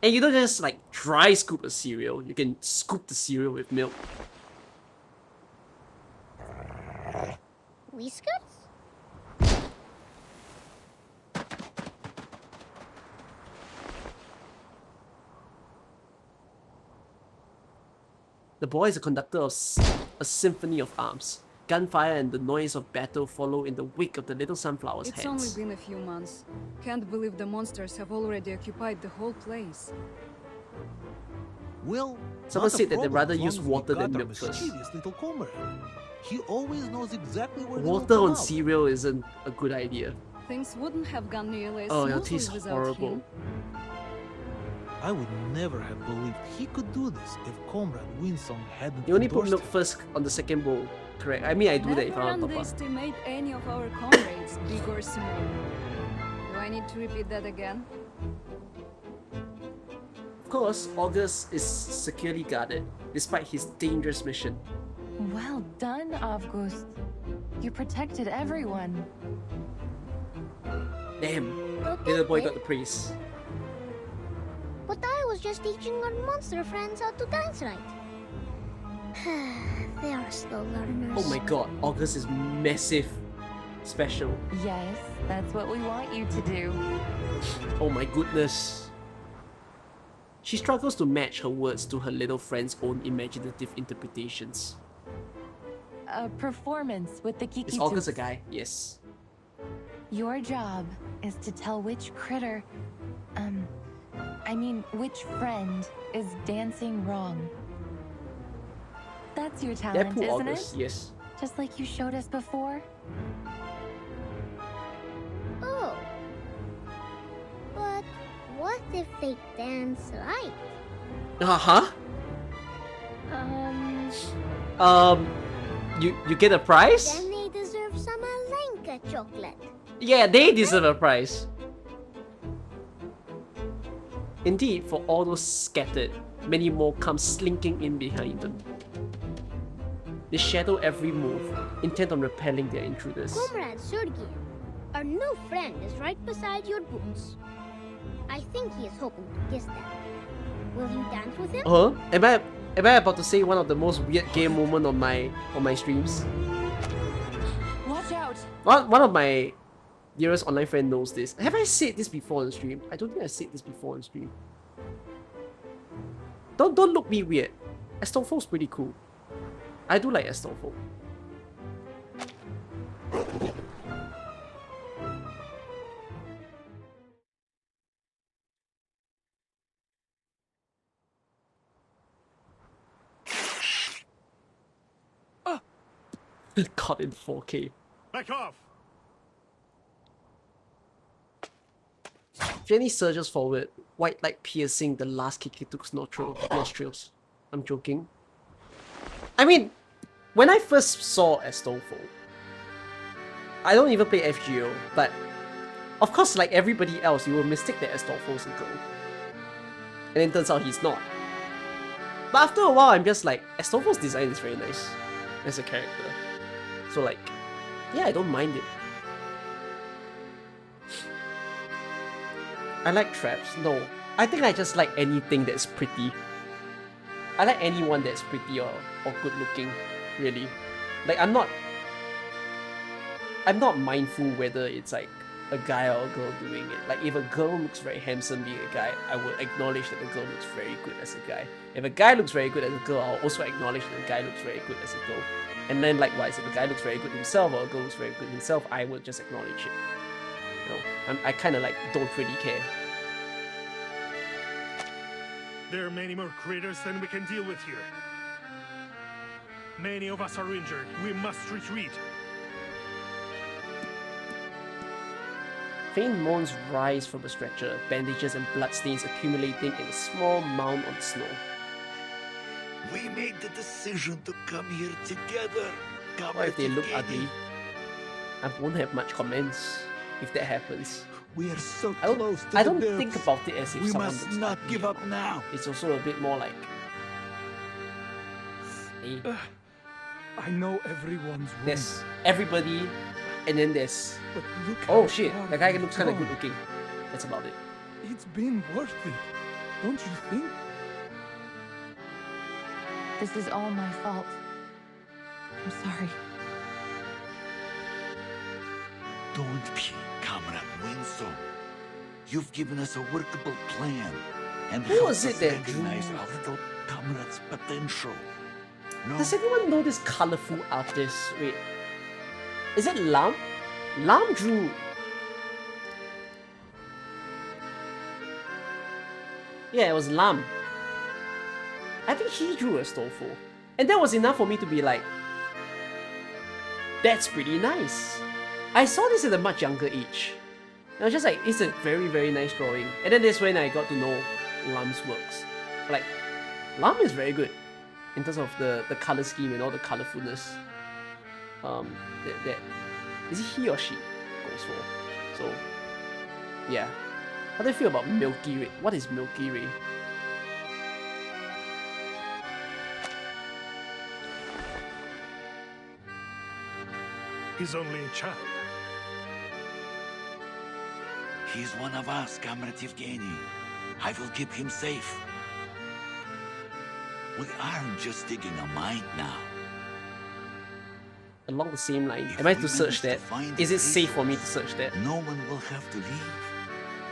And you don't just like dry scoop a cereal, you can scoop the cereal with milk. Whiskers? The boy is a conductor of a symphony of arms. Gunfire and the noise of battle follow in the wake of the little sunflower's It's hands. only been a few months. Can't believe the monsters have already occupied the whole place. Well, Someone not a said that they'd problem rather as long use as we water got than our milk first. mischievous little comrade. He always knows exactly where they will Water come on out. cereal isn't a good idea. Things wouldn't have gone nearly as Oh, it smoothly tastes without horrible. him. I would never have believed he could do this if Comrade Winsong hadn't You only put endorsed milk him. first on the second bowl, correct? I mean, I do that if Never I want Papa. underestimate any of our comrades, big or small. Do I need to repeat that again? Of course, August is securely guarded, despite his dangerous mission. Well done, August. You protected everyone. Damn, little boy got the praise. But I was just teaching our monster friends how to dance right. They are slow learners. Oh my god, August is massive. Special. Yes, that's what we want you to do. Oh my goodness. She struggles to match her words to her little friend's own imaginative interpretations. A performance with the Kiki Is August a Tooth. guy? Yes. Your job is to tell which critter, which friend is dancing wrong. That's your talent, That poor isn't August, it? yes. Just like you showed us before? Oh. But what if they dance right? Uh-huh. You get a prize? Then they deserve some Alenka chocolate. Yeah, they deserve a prize. Indeed, for all those scattered, many more come slinking in behind them. They shadow every move, intent on repelling their intruders. Comrade Sergei, our new friend is right beside your boots. I think he is hoping to kiss them. Will you dance with him? Huh? Am I about to say one of the most weird game moment on my streams? Watch out! One of my dearest online friend knows this. Have I said this before on stream? I don't think I said this before on stream. Don't look me weird. Astolfo's pretty cool. I do like Astolfo. Caught in 4K. Back off! Jenny surges forward, white light piercing the last Kikituk's nostrils. I'm joking. I mean, when I first saw Astolfo, I don't even play FGO, but of course, like everybody else, you will mistake that Astolfo's a girl. And then turns out he's not. But after a while, I'm just like, Astolfo's design is very nice as a character. So like, yeah, I don't mind it. I like traps. No, I think I just like anything that's pretty. I like anyone that's pretty or good looking, really. Like I'm not mindful whether it's like a guy or a girl doing it. Like if a girl looks very handsome being a guy, I will acknowledge that the girl looks very good as a guy. If a guy looks very good as a girl, I'll also acknowledge that the guy looks very good as a girl. And then likewise, if a guy looks very good himself or a girl looks very good himself, I will just acknowledge it. You know, I kind of like don't really care. There are many more critters than we can deal with here. Many of us are injured. We must retreat. Faint moans rise from the stretcher, bandages and bloodstains accumulating in a small mound on the snow. We made the decision to come here together. What if they look ugly? I won't have much comments if that happens. We are so close to I the don't bills. think about it as if We someone must looks not ugly. give up now. It's also a bit more like, hey, I know everyone's wound. There's everybody, and then there's... But look Oh how shit, far that guy we've looks kind of come. good looking. That's about it. It's been worth it, don't you think? This is all my fault. I'm sorry. Don't be, Comrade Winslow. You've given us a workable plan and Who helped was it us that recognize drew- our little comrade's potential. No, Does anyone know this colorful artist? Wait. Is it Lam? Lam drew... Yeah, it was Lam. I think he drew Astolfo. And that was enough for me to be like, that's pretty nice. I saw this at a much younger age. I was just like, it's a very, very nice drawing. And then that's when I got to know Lam's works. Like, Lam is very good in terms of the color scheme and all the colorfulness. Is it he or she goes for? So, yeah. How do you feel about Milky Ray? What is Milky Ray? He's only a child. he's one of us, Comrade Evgeny. I will keep him safe. We aren't just digging a mine now. Along the same line, am I to search that? Is it safe for me to search that? No one will have to leave.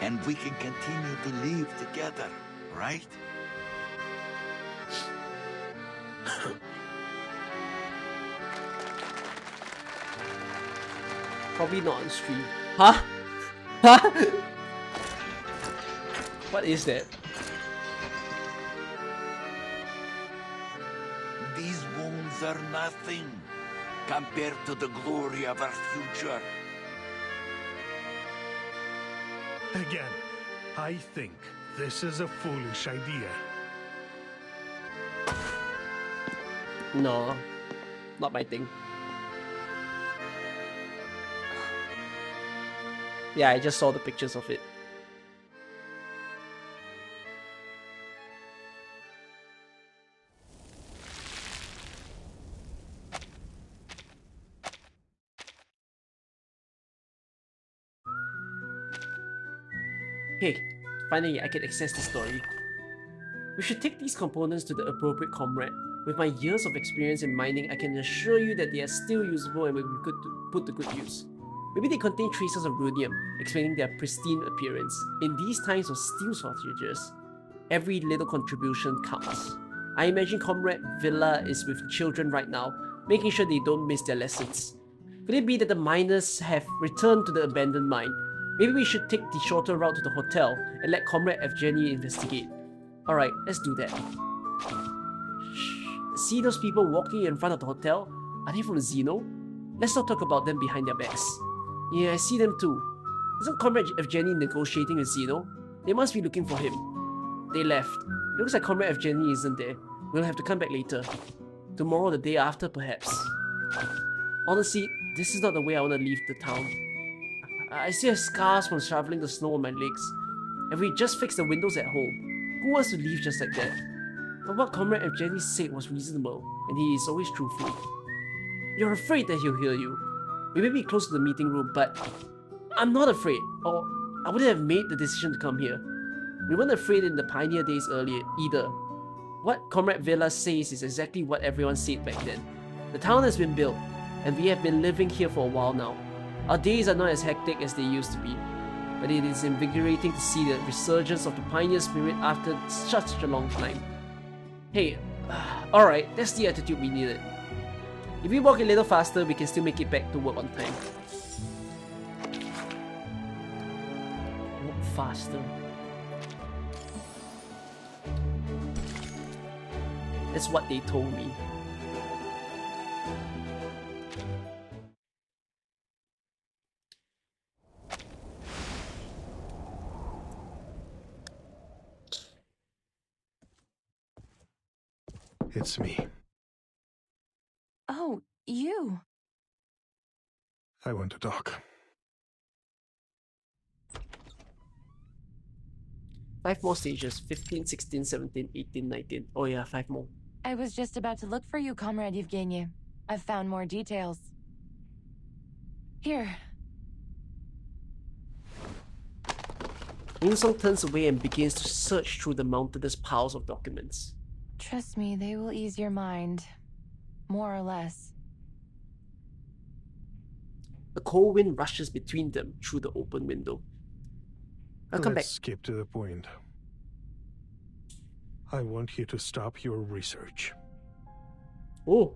And we can continue to live together, right? Probably not on stream. Huh? Huh? What is that? These wounds are nothing compared to the glory of our future. Again, I think this is a foolish idea. No, not my thing. Yeah, I just saw the pictures of it. Okay, finally I can access the story. We should take these components to the appropriate comrade. With my years of experience in mining, I can assure you that they are still usable and will be good to put to good use. Maybe they contain traces of rhodium, explaining their pristine appearance. In these times of steel shortages, every little contribution counts. I imagine Comrade Villa is with children right now, making sure they don't miss their lessons. Could it be that the miners have returned to the abandoned mine? Maybe we should take the shorter route to the hotel and let Comrade Evgeny investigate. Alright, let's do that. Shh. See those people walking in front of the hotel? Are they from Zeno? Let's not talk about them behind their backs. Yeah, I see them too. Isn't Comrade Evgeny negotiating with Zeno? They must be looking for him. They left. It looks like Comrade Evgeny isn't there. We'll have to come back later. Tomorrow or the day after, perhaps. Honestly, this is not the way I want to leave the town. I still have scars from shoveling the snow on my legs. And we just fixed the windows at home. Who wants to leave just like that? But what Comrade Evgeny said was reasonable, and he is always truthful. You're afraid that he'll hear you. We may be close to the meeting room, but I'm not afraid, or I wouldn't have made the decision to come here. We weren't afraid in the pioneer days earlier, either. What Comrade Villa says is exactly what everyone said back then. The town has been built, and we have been living here for a while now. Our days are not as hectic as they used to be, but it is invigorating to see the resurgence of the pioneer spirit after such a long time. Hey, alright, that's the attitude we needed. If we walk a little faster, we can still make it back to work on time. Walk faster. That's what they told me. It's me. Oh, you. I want to talk. 5 more stages. 15, 16, 17, 18, 19. Oh yeah, 5 more. I was just about to look for you, Comrade Evgeny. I've found more details. Here. Winsong turns away and begins to search through the mountainous piles of documents. Trust me, they will ease your mind. More or less. A cold wind rushes between them through the open window. I'll come back. Let's skip to the point. I want you to stop your research. Oh.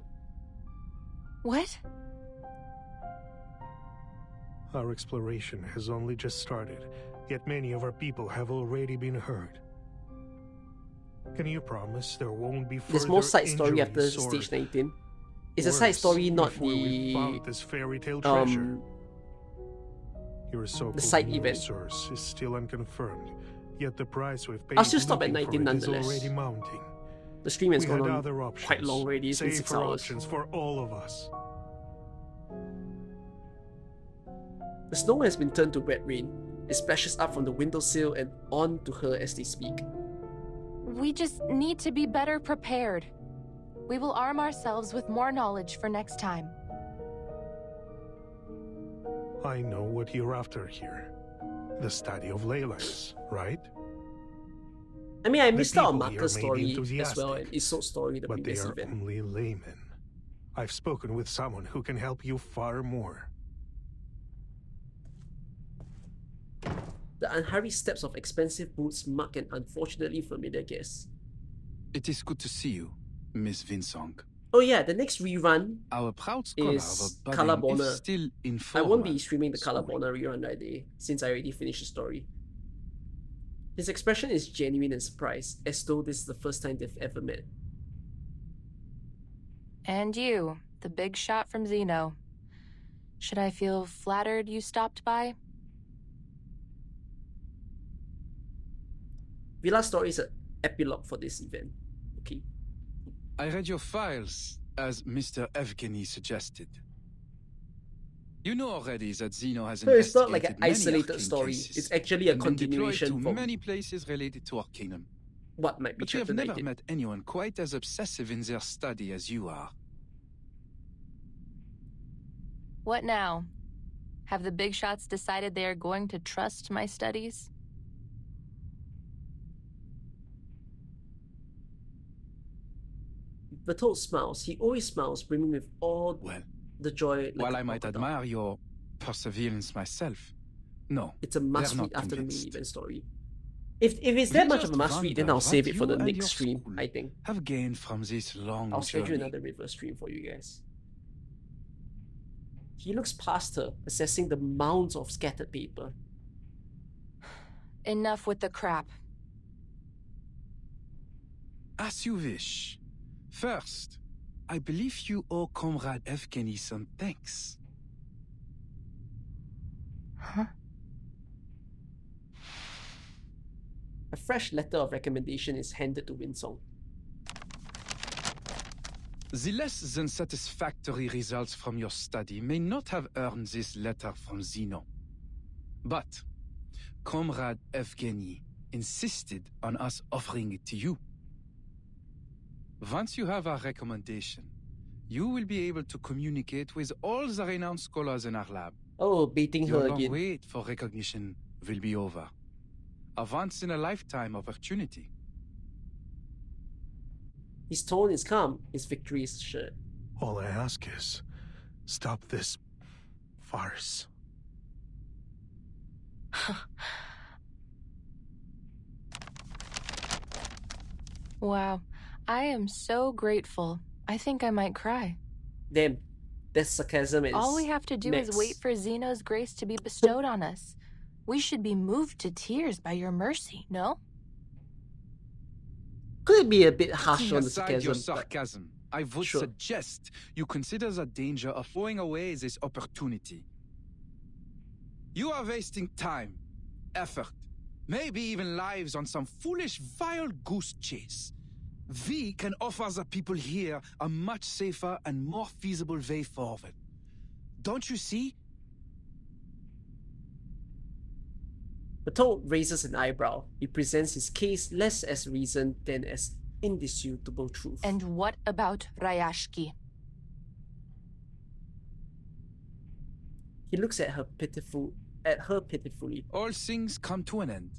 What? Our exploration has only just started, yet many of our people have already been hurt. Can you promise there won't be further There's more side story after injuries or stage 19. It's a side story, not before we found the this fairy tale treasure? Your the side so-called event. source is still unconfirmed, yet the price we've paid I'll still stop at looking 19 for it is nonetheless. already mounting. The stream has We gone had on other options, quite long already. It's been 6 safer hours. options for all of us. The snow has been turned to wet rain. It splashes up from the windowsill and on to her as they speak. We just need to be better prepared. We will arm ourselves with more knowledge for next time. I know what you're after here. The study of ley lines, right? I mean, I The missed out on people here Martha's may be story as enthusiastic, well, and Isolde's story, the but they previous are event. only laymen. I've spoken with someone who can help you far more. The unhurried steps of expensive boots mark an unfortunately familiar guest. It is good to see you, Miss Vinsong. Oh yeah, the next rerun Our proud scholar is of Color budding Bonner. is still in I won't be formal streaming the Color schooling. Bonner rerun that day, since I already finished the story. His expression is genuine and surprised, as though this is the first time they've ever met. And you, the big shot from Zeno. Should I feel flattered you stopped by? Villa's story is an epilogue for this event. Okay. I read your files, as Mr. Evgeny suggested. You know already that Zeno has So it's not like an investigated many isolated arcane story. cases It's actually a and been deployed continuation to from many places related to Arcanum. what might be But we have chapter never 19. met anyone quite as obsessive in their study as you are. What now? Have the big shots decided they are going to trust my studies? Bertolt smiles. He always smiles, brimming with all the joy. Like While a I might crocodile. admire your perseverance myself, no, It's a they're must not read after the convinced. main event story. If it's that We much of a just must read, then wonder I'll save what it for the you and next your stream, school I think. have gained from this long I'll schedule journey. another reverse stream for you guys. He looks past her, assessing the mounds of scattered paper. Enough with the crap. As you wish. First, I believe you owe Comrade Evgeny some thanks. Huh? A fresh letter of recommendation is handed to Winsong. The less than satisfactory results from your study may not have earned this letter from Zeno. But Comrade Evgeny insisted on us offering it to you. Once you have our recommendation, you will be able to communicate with all the renowned scholars in our lab. Oh, baiting Your her long again. wait for recognition will be over. A once-in-a-lifetime opportunity. His tone is calm, his victory is assured. All I ask is, stop this farce. Wow, I am so grateful. I think I might cry. Damn, that sarcasm is All we have to do max. is wait for Zeno's grace to be bestowed on us. We should be moved to tears by your mercy, no? Could be a bit harsh Putting on the aside your sarcasm. but sarcasm, I would sure. suggest you consider the danger of throwing away this opportunity. You are wasting time, effort, maybe even lives on some foolish wild goose chase. We can offer the people here a much safer and more feasible way forward. Don't you see? Bertolt raises an eyebrow. He presents his case less as reason than as indisputable truth. And what about Rayashki? He looks at her pitifully. All things come to an end.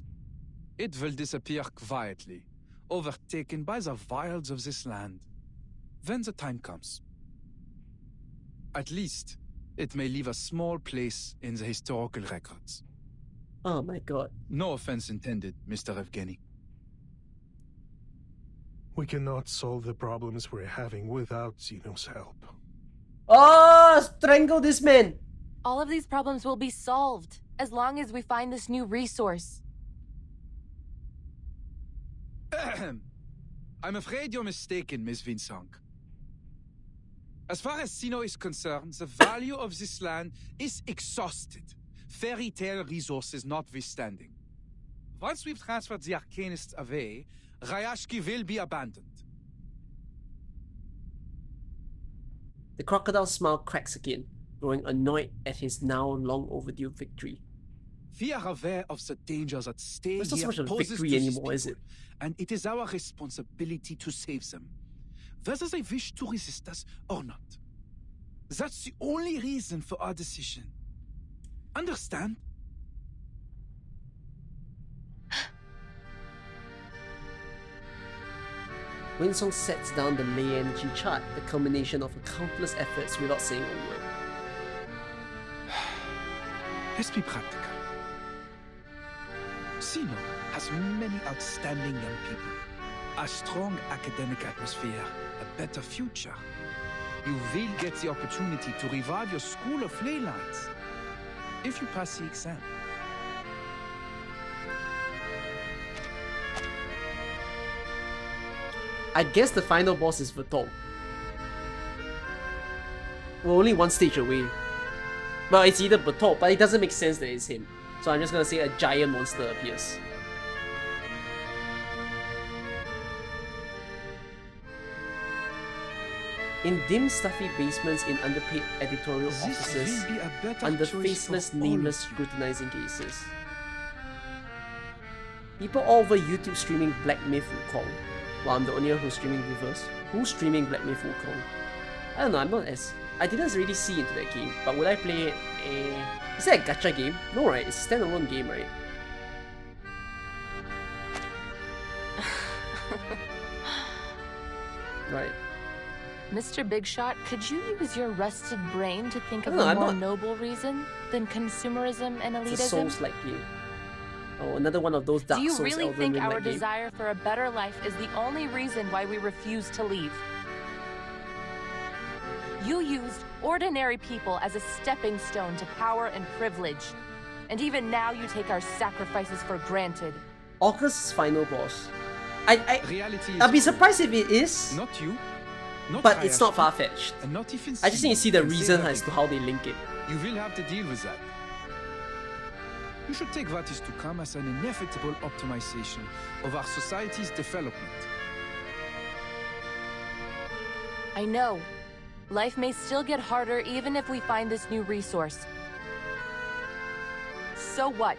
It will disappear quietly, overtaken by the wilds of this land. When the time comes. At least, it may leave a small place in the historical records. Oh my god. No offense intended, Mr. Evgeny. We cannot solve the problems we're having without Zeno's help. Oh, strangle this man! All of these problems will be solved as long as we find this new resource. I'm afraid you're mistaken, Miss Vinsong. As far as Zeno is concerned, the value of this land is exhausted, fairy tale resources notwithstanding. Once we've transferred the Arknights away, Rayashki will be abandoned. The crocodile smile cracks again, growing annoyed at his now long overdue victory. We are aware of the dangers at stake It's not so here much a poses victory to these anymore, is it? people, and it is our responsibility to save them, whether they wish to resist us or not. That's the only reason for our decision. Understand? Winsong sets down the lay energy chart, the culmination of her countless efforts without saying a word. Let's be practical. Zeno has many outstanding young people, a strong academic atmosphere, a better future. You will get the opportunity to revive your school of ley lines if you pass the exam. I guess the final boss is Vertol. We're only one stage away. Well, it's either Vertol, but it doesn't make sense that it's him. So I'm just gonna say a giant monster appears. In dim, stuffy basements in underpaid editorial offices, under faceless, nameless, scrutinizing gazes. People all over YouTube streaming Black Myth Wukong, while I'm the only one who's streaming reverse. Who's streaming Black Myth Wukong? I don't know, I'm not as... I didn't really see into that game, but would I play it? Is that a gacha game? No, right? It's a standalone game, right? Right. Mr. Big Shot, could you use your rusted brain to think of No, a I'm more not- noble reason than consumerism and elitism? It's a Souls-like game. Oh, another one of those Dark Do you Souls really Elden think Ring-like our game. desire for a better life is the only reason why we refuse to leave? You used ordinary people as a stepping stone to power and privilege. And even now you take our sacrifices for granted. August's final boss. Reality is I'll be surprised if it is, not you, not but it's not Rayashki, far-fetched. and not even I just need to see the Zeno can reason save as to everything. how they link it. You will have to deal with that. You should take what is to come as an inevitable optimization of our society's development. I know. Life may still get harder even if we find this new resource. So what?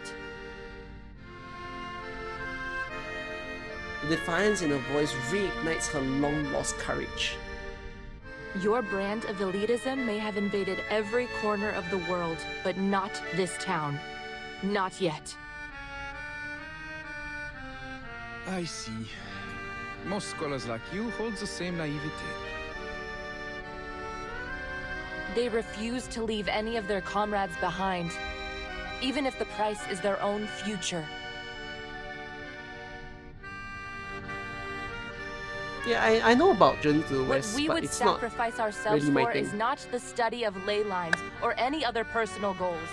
The defiance in her voice reignites her long-lost courage. Your brand of elitism may have invaded every corner of the world, but not this town. Not yet. I see. Most scholars like you hold the same naivete. They refuse to leave any of their comrades behind, even if the price is their own future. Yeah, I know about Journey to the What West, we but would it's not sacrifice ourselves really my for thing. is not the study of ley lines or any other personal goals,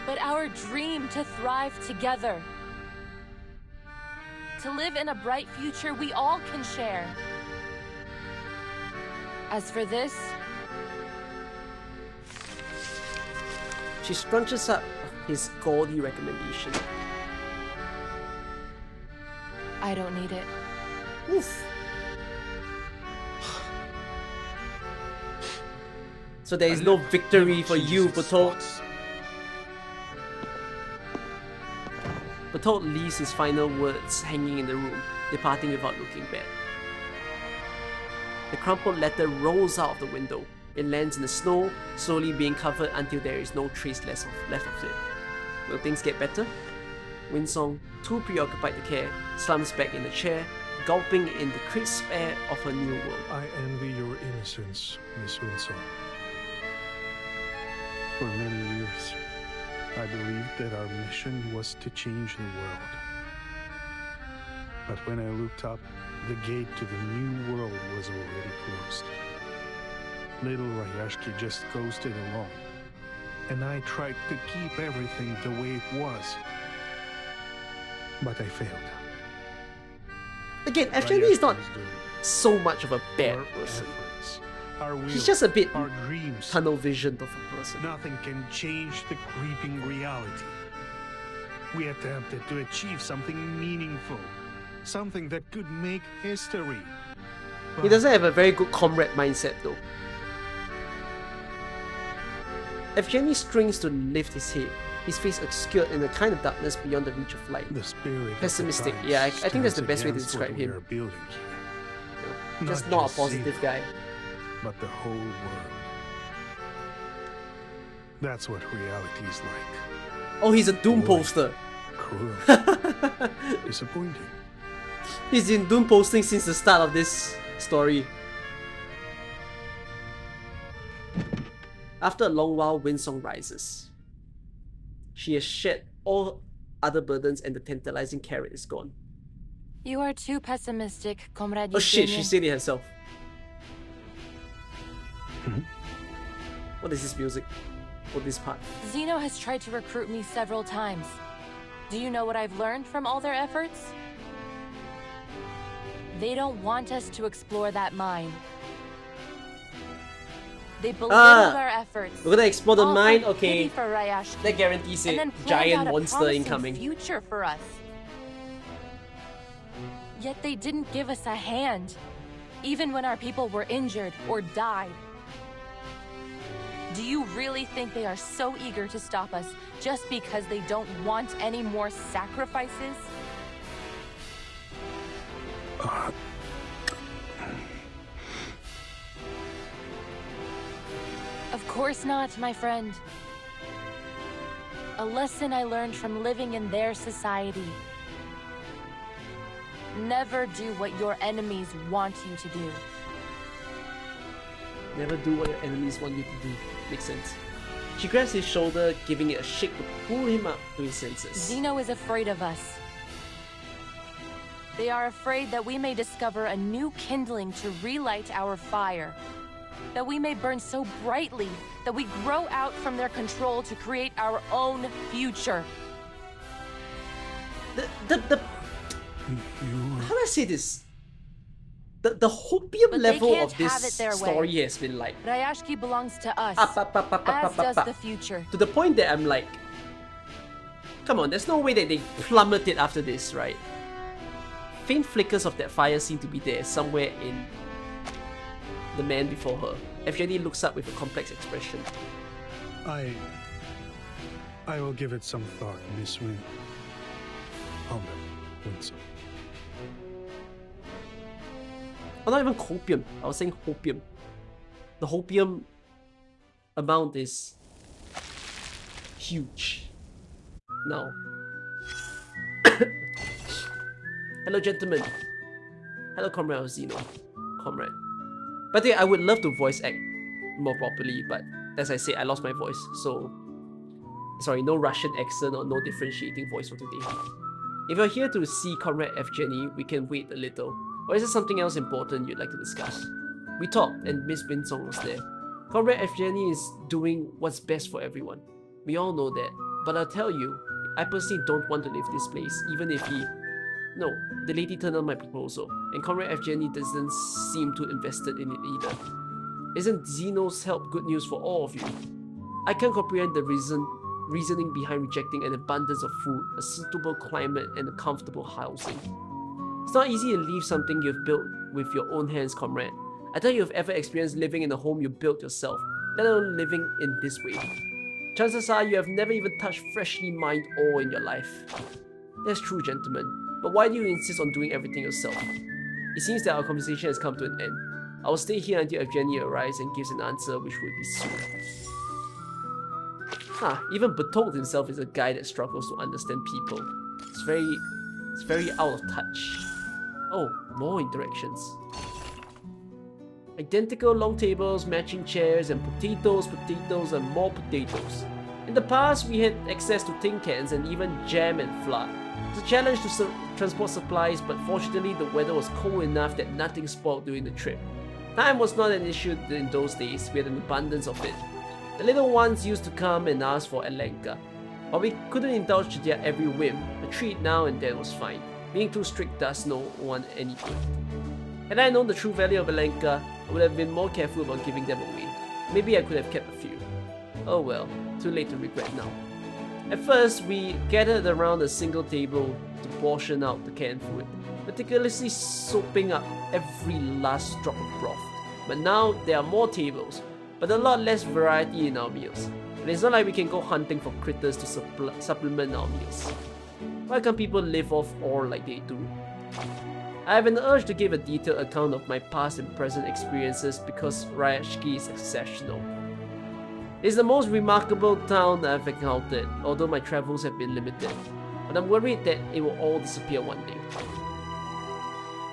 but our dream to thrive together. To live in a bright future we all can share. As for this, She scrunches up his gaudy recommendation. I don't need it. Oof. So there is no victory for you, Bertolt. Bertolt leaves his final words hanging in the room, departing without looking back. The crumpled letter rolls out of the window, It lands in the snow, slowly being covered until there is no trace left of it. Will things get better? Winsong, too preoccupied to care, slumps back in the chair, gulping in the crisp air of her new world. I envy your innocence, Miss Winsong. For many years, I believed that our mission was to change the world. But when I looked up, the gate to the new world was already closed. Little Rayashki just coasted along, and I tried to keep everything the way it was. But I failed. Again, Evgeny is not so much of a bad person. He's just a bit our dreams, tunnel visioned of a person. Nothing can change the creeping reality. We attempted to achieve something meaningful, something that could make history. He doesn't have a very good comrade mindset though. Evgeny strings to lift his head, his face obscured in a kind of darkness beyond the reach of light. The spirit pessimistic, yeah, I think that's the best way to describe him. Just not a positive guy. But the whole world. That's what reality is like. Oh, he's a Doom poster. Cruel. Disappointing. He's been Doom posting since the start of this story. After a long while, Winsong rises. She has shed all other burdens and the tantalizing carrot is gone. You are too pessimistic, Comrade. Oh shit, she said it herself. What is this music? For this part? Zeno has tried to recruit me several times. Do you know what I've learned from all their efforts? They don't want us to explore that mine. They belittle our efforts. We're gonna explore the mine, Offered okay. pity for Rayashki, That guarantees and it. then planned Giant out a monster promising incoming. future for us. Yet they didn't give us a hand, even when our people were injured or died. Do you really think they are so eager to stop us just because they don't want any more sacrifices? Of course not, my friend. A lesson I learned from living in their society. Never do what your enemies want you to do. Never do what your enemies want you to do. Makes sense. She grabs his shoulder, giving it a shake to pull him up to his senses. Zeno is afraid of us. They are afraid that we may discover a new kindling to relight our fire. That we may burn so brightly that we grow out from their control to create our own future. How do I say this? The hopium But level they can't of this have it their story way. has been like Rayashki belongs to us, as does the future. to the point that I'm like, come on, there's no way that they plummeted after this, right? Faint flickers of that fire seem to be there somewhere in the man before her. Evgeny looks up with a complex expression. I will give it some thought, Miss Winsong. Oh, not even copium. I was saying hopium. The hopium amount is huge. Now. Hello, gentlemen. Hello, Comrade Zeno. Comrade. But yeah, I would love to voice act more properly, but as I said, I lost my voice, so sorry, no Russian accent or no differentiating voice for today. If you're here to see Comrade Evgeny, we can wait a little. Or is there something else important you'd like to discuss? We talked, and Miss Winsong was there. Comrade Evgeny is doing what's best for everyone. We all know that. But I'll tell you, I personally don't want to leave this place, even if he... No, the lady turned on my proposal, and Comrade Evgeny doesn't seem too invested in it either. Isn't Zeno's help good news for all of you? I can't comprehend the reasoning behind rejecting an abundance of food, a suitable climate, and a comfortable housing. It's not easy to leave something you've built with your own hands, comrade. I doubt you've ever experienced living in a home you built yourself, let alone living in this way. Chances are you have never even touched freshly mined ore in your life. That's true, gentlemen, but why do you insist on doing everything yourself? It seems that our conversation has come to an end. I will stay here until Evgeny arrives and gives an answer, which will be soon. Even Bertolt himself is a guy that struggles to understand people. It's very out of touch. Oh, more interactions. Identical long tables, matching chairs, and potatoes, and more potatoes. In the past, we had access to tin cans and even jam and flour. It's a challenge to transport supplies, but fortunately the weather was cold enough that nothing spoiled during the trip. Time was not an issue in those days, we had an abundance of it. The little ones used to come and ask for Alenka, but we couldn't indulge their every whim. A treat now and then was fine. Being too strict does no one any good. Had I known the true value of Alenka, I would have been more careful about giving them away. Maybe I could have kept a few. Oh well, too late to regret now. At first, we gathered around a single table to portion out the canned food, meticulously soaping up every last drop of broth. But now, there are more tables, but a lot less variety in our meals. And it's not like we can go hunting for critters to supplement our meals. Why can't people live off ore like they do? I have an urge to give a detailed account of my past and present experiences because Rayashki is exceptional. It's the most remarkable town I've encountered, although my travels have been limited. But I'm worried that it will all disappear one day.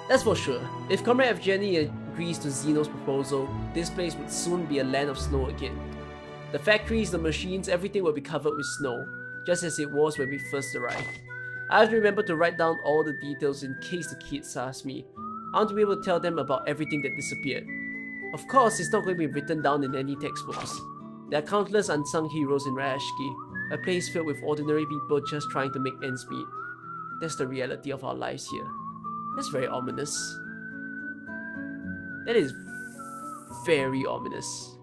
That's for sure. If Comrade Evgeny agrees to Zeno's proposal, this place would soon be a land of snow again. The factories, the machines, everything will be covered with snow, just as it was when we first arrived. I have to remember to write down all the details in case the kids ask me. I want to be able to tell them about everything that disappeared. Of course, it's not going to be written down in any textbooks. There are countless unsung heroes in Rayashki, a place filled with ordinary people just trying to make ends meet. That's the reality of our lives here. That's very ominous. That is very ominous.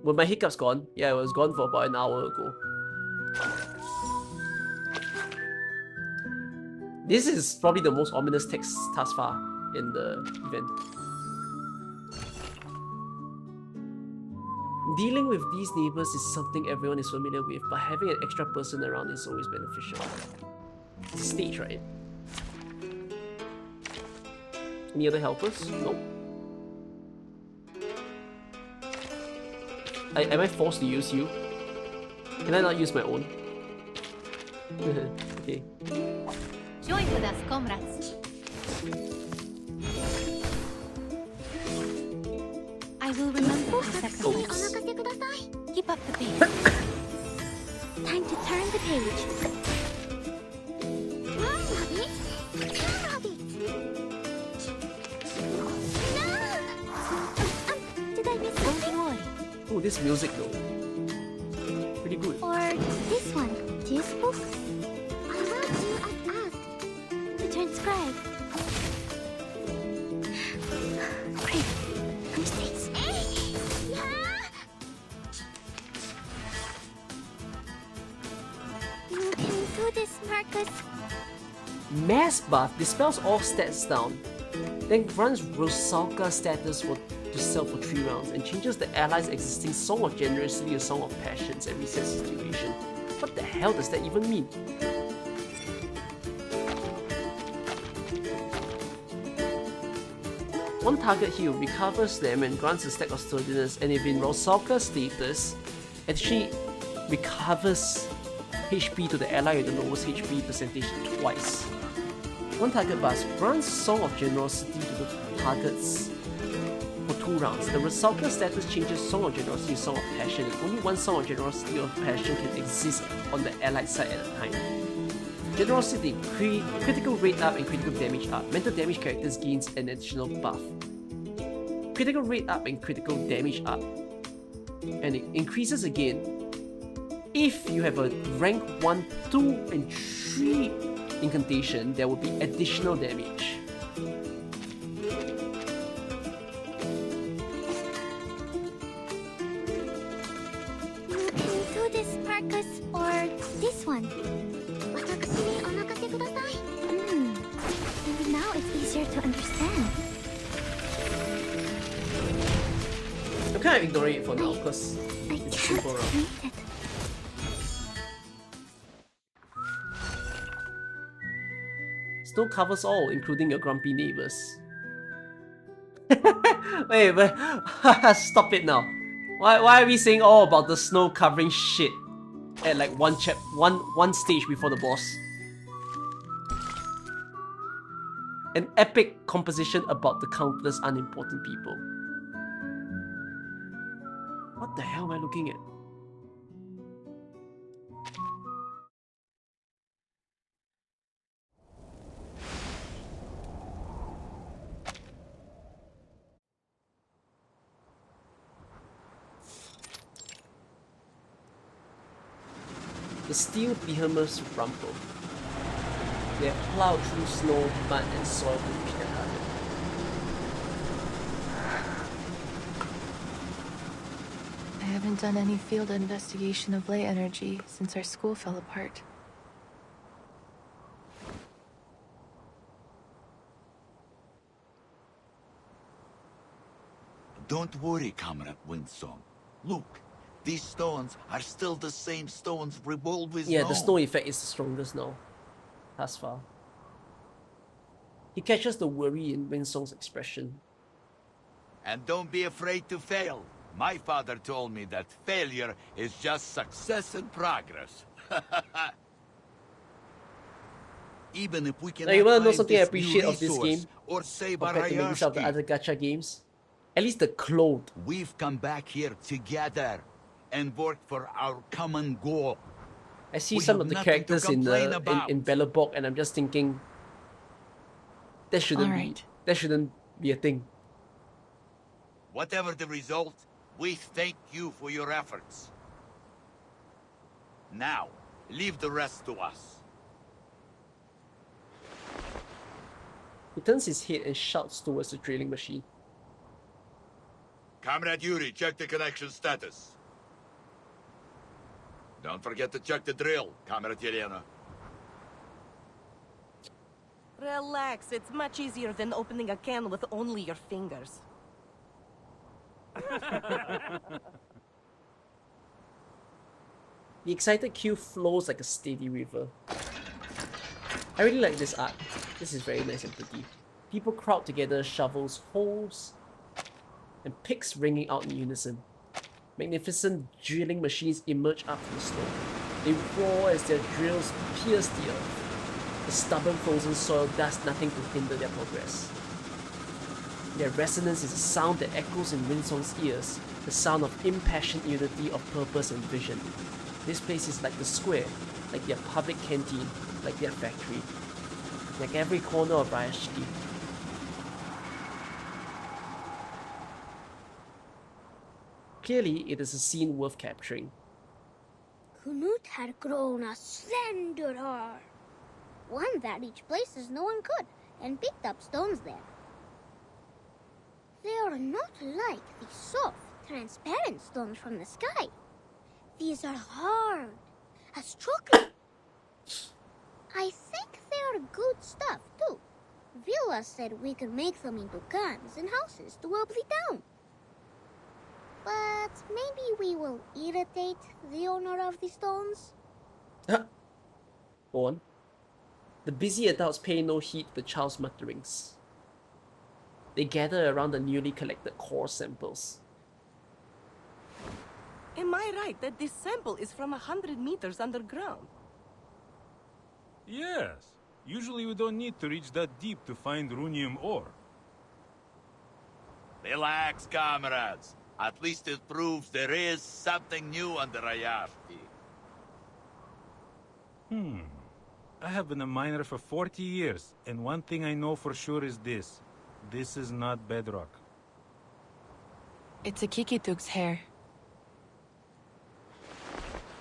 Were my hiccups gone? Yeah, it was gone for about an hour ago. This is probably the most ominous text thus far in the event. Dealing with these neighbors is something everyone is familiar with, but having an extra person around is always beneficial. It's a stage, right? Any other helpers? Nope. Am I forced to use you? Can I not use my own? Okay. Join with us, comrades. I will remember the sacrifice. Keep up the pace. Time to turn the page. Run, Rabbit! Turn, Rabbit! No! Did I miss something? Oh, this music though. Pretty good. Or this one. This book? I will do as asked. To transcribe. Great. Mistakes. You can do this, Marcus. Mass buff dispels all stats down. Then grants Rusalka status to sell for 3 rounds and changes the allies' existing Song of Generosity to Song of Passions and resets the duration. What the hell does that even mean? One target heal recovers them and grants a stack of sturdiness, and if in Rusalka status, actually recovers HP to the ally with the lowest HP percentage twice. One target bus grants Song of Generosity to the targets for 2 rounds. The Rusalka status changes Song of Generosity to Song of Passion, and only one Song of Generosity or Passion can exist on the allied side at a time. Generosity, critical rate up and critical damage up. Mental damage characters gains an additional buff. Critical rate up and critical damage up. And it increases again if you have a rank 1, 2, and 3 incantation. There will be additional damage. You can do this, Marcus, or this one. Maybe now it's easier to understand. I'm kind of ignoring it for now because it's a simple round. Snow covers all, including your grumpy neighbors. Wait, stop it now. Why are we saying all about the snow covering shit at like one stage before the boss? An epic composition about the countless unimportant people. What the hell am I looking at? The steel behemoths rumble. They have plowed through snow, mud, and soil to reach their target. I haven't done any field investigation of ley energy since our school fell apart. Don't worry, Comrade Windsong. Look, these stones are still the same stones we've always known. The snow effect is the strongest now. Thus far. He catches the worry in Windsong's expression. And don't be afraid to fail. My father told me that failure is just success and progress. Even if we can Now, you wanna know find something I this appreciate new of this resource game or save our compared to maybe some of the Rayashki, other gacha games? At least the clothes. we've come back here together and worked for our common goal. I see We some have of the nothing to characters in complain the about. in Belobog, and I'm just thinking that shouldn't be a thing. Whatever the result, we thank you for your efforts. Now, leave the rest to us. He turns his head and shouts towards the drilling machine. Comrade Yuri, check the connection status. Don't forget to check the drill, Comrade Yelena. Relax, it's much easier than opening a can with only your fingers. The excited queue flows like a steady river. I really like this art. This is very nice and pretty. People crowd together, shovels, holes, and picks ringing out in unison. Magnificent drilling machines emerge up from the snow. They roar as their drills pierce the earth. The stubborn frozen soil does nothing to hinder their progress. Their resonance is a sound that echoes in Windsong's ears, the sound of impassioned unity of purpose and vision. This place is like the square, like their public canteen, like their factory, like every corner of Rayashki. Clearly, it is a scene worth capturing. Knut had grown a slender arm, one that reached places no one could, and picked up stones there. They are not like the soft, transparent stones from the sky. These are hard, as chocolate. I think they are good stuff, too. Villa said we could make them into guns and houses to help the town. But maybe we will irritate the owner of the stones? Go on. The busy adults pay no heed to the child's mutterings. They gather around the newly collected core samples. Am I right that this sample is from 100 meters underground? Yes. Usually we don't need to reach that deep to find runium ore. Relax, comrades. At least it proves there is something new under Rayashki. I have been a miner for 40 years, and one thing I know for sure is this. This is not bedrock. It's a Kikituk's hair.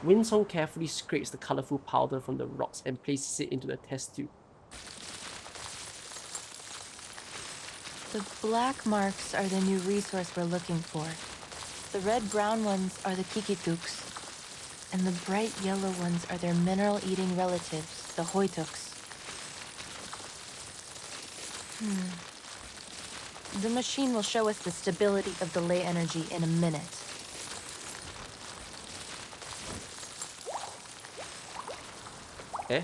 Windsong carefully scrapes the colorful powder from the rocks and places it into the test tube. The black marks are the new resource we're looking for. The red-brown ones are the Kikituks, and the bright yellow ones are their mineral-eating relatives, the Hoytuks. The machine will show us the stability of the ley energy in a minute. Eh?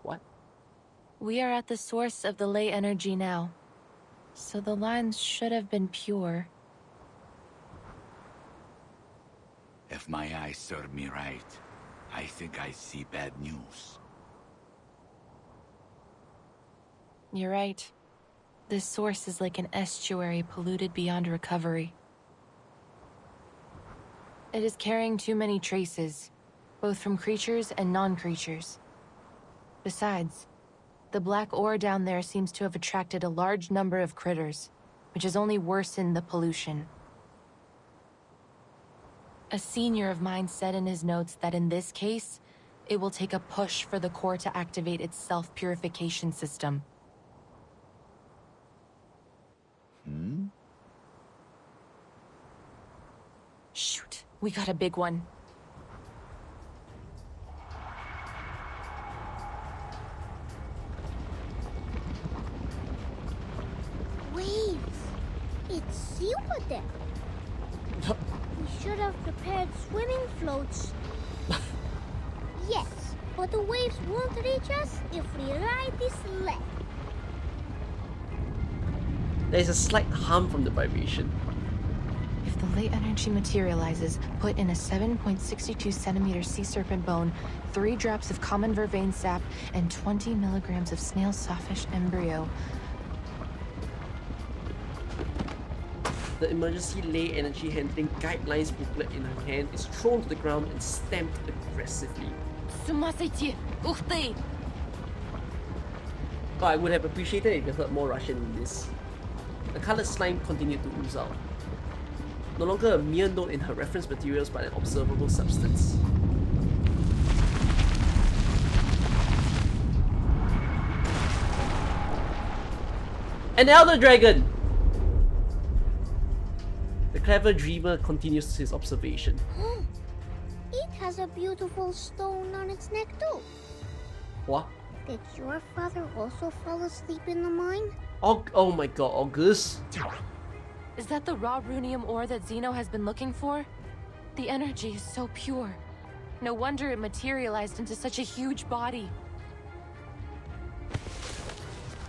What? We are at the source of the ley energy now, So the lines should have been pure. If my eyes serve me right, I think I see bad news. You're right. This source is like an estuary polluted beyond recovery. It is carrying too many traces, both from creatures and non-creatures. Besides, the black ore down there seems to have attracted a large number of critters, which has only worsened the pollution. A senior of mine said in his notes that in this case, it will take a push for the core to activate its self-purification system. Shoot, we got a big one. Waves! It's seawater there. We should have prepared swimming floats. Yes, but the waves won't reach us if we ride this sled. There is a slight harm from the vibration. If the ley energy materializes, put in a 7.62 centimeter sea serpent bone, 3 drops of common vervain sap, and 20 milligrams of snail sawfish embryo. The emergency ley energy handling guidelines booklet in her hand is thrown to the ground and stamped aggressively. Oh, I would have appreciated if you heard more Russian in this. The colored slime continued to ooze out. No longer a mere note in her reference materials, but an observable substance. An elder dragon! The clever dreamer continues his observation. It has a beautiful stone on its neck too. What? Did your father also fall asleep in the mine? Oh my god, August. Is that the raw runium ore that Zeno has been looking for? The energy is so pure. No wonder it materialized into such a huge body.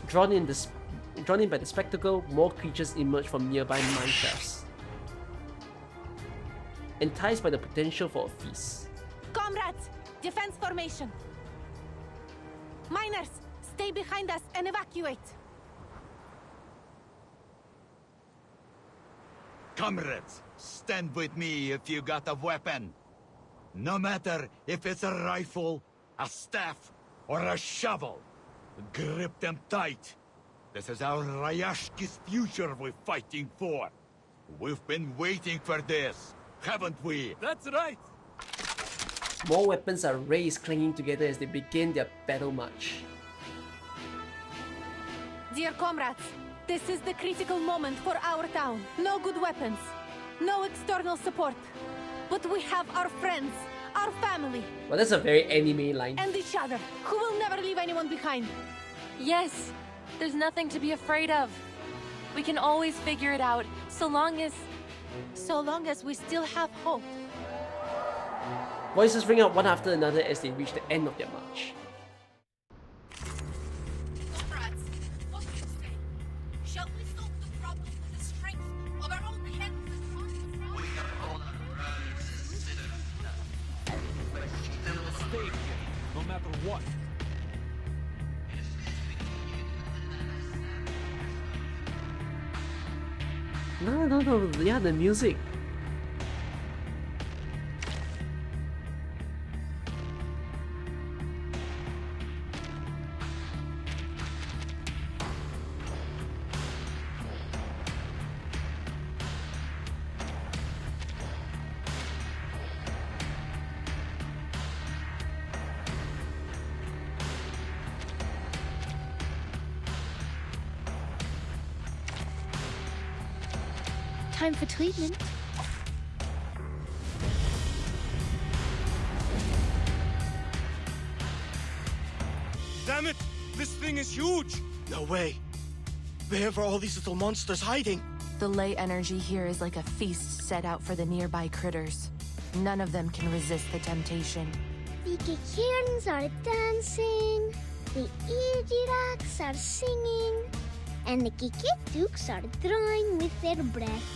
Drawn in by the spectacle, more creatures emerge from nearby mine shafts. Enticed by the potential for a feast. Comrades, defense formation. Miners, stay behind us and evacuate. Comrades, stand with me if you got a weapon. No matter if it's a rifle, a staff, or a shovel. Grip them tight. This is our Rayashki's future we're fighting for. We've been waiting for this, haven't we? That's right. More weapons are raised, clanging together as they begin their battle march. Dear comrades, this is the critical moment for our town. No good weapons, no external support. But we have our friends, our family. Well, that's a very anime line. And each other, who will never leave anyone behind. Yes, there's nothing to be afraid of. We can always figure it out, so long as we still have hope. Voices ring out one after another as they reach the end of their march. Comrades, what do you say? Shall we solve the problem with the strength of our own hands and hearts? We have all Stay here, no matter what. No, yeah, the music. Time for treatment. Damn it! This thing is huge! No way! Where are all these little monsters hiding? The ley energy here is like a feast set out for the nearby critters. None of them can resist the temptation. The Kikirans are dancing. The Ijiraks are singing. and the Kikik started throwing with their breath.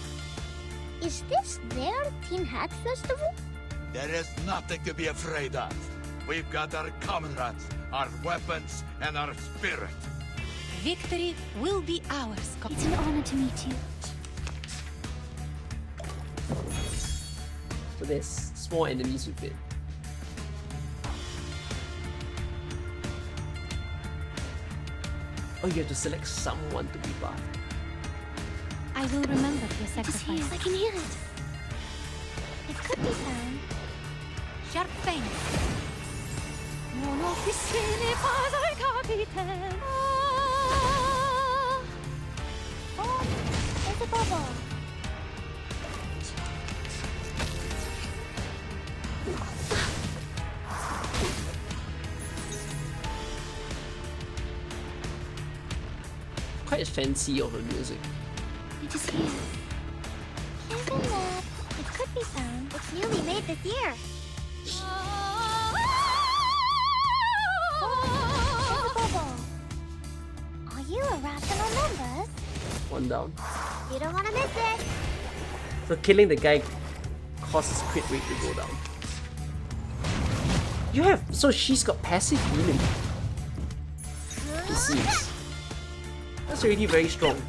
Is this their Tin Hat Festival? There is nothing to be afraid of. We've got our comrades, our weapons, and our spirit. Victory will be ours. It's an honor to meet you. So there's small enemies with it. Oh, you have to select someone to be buffed. I will remember your It is here. sacrifice. I can hear it. It could be found. Sharp Fang. Mon officier n'est pas un capitaine. Oh, there's a bubble. Quite fancy of the music. It is here. Isn't that? It could be found. It's newly made this year. There's a bubble. Are you a rational numbers? One down. You don't want to miss it. So killing the guy causes crit rate to go down. You have... So she's got passive healing. It seems. That's already very strong.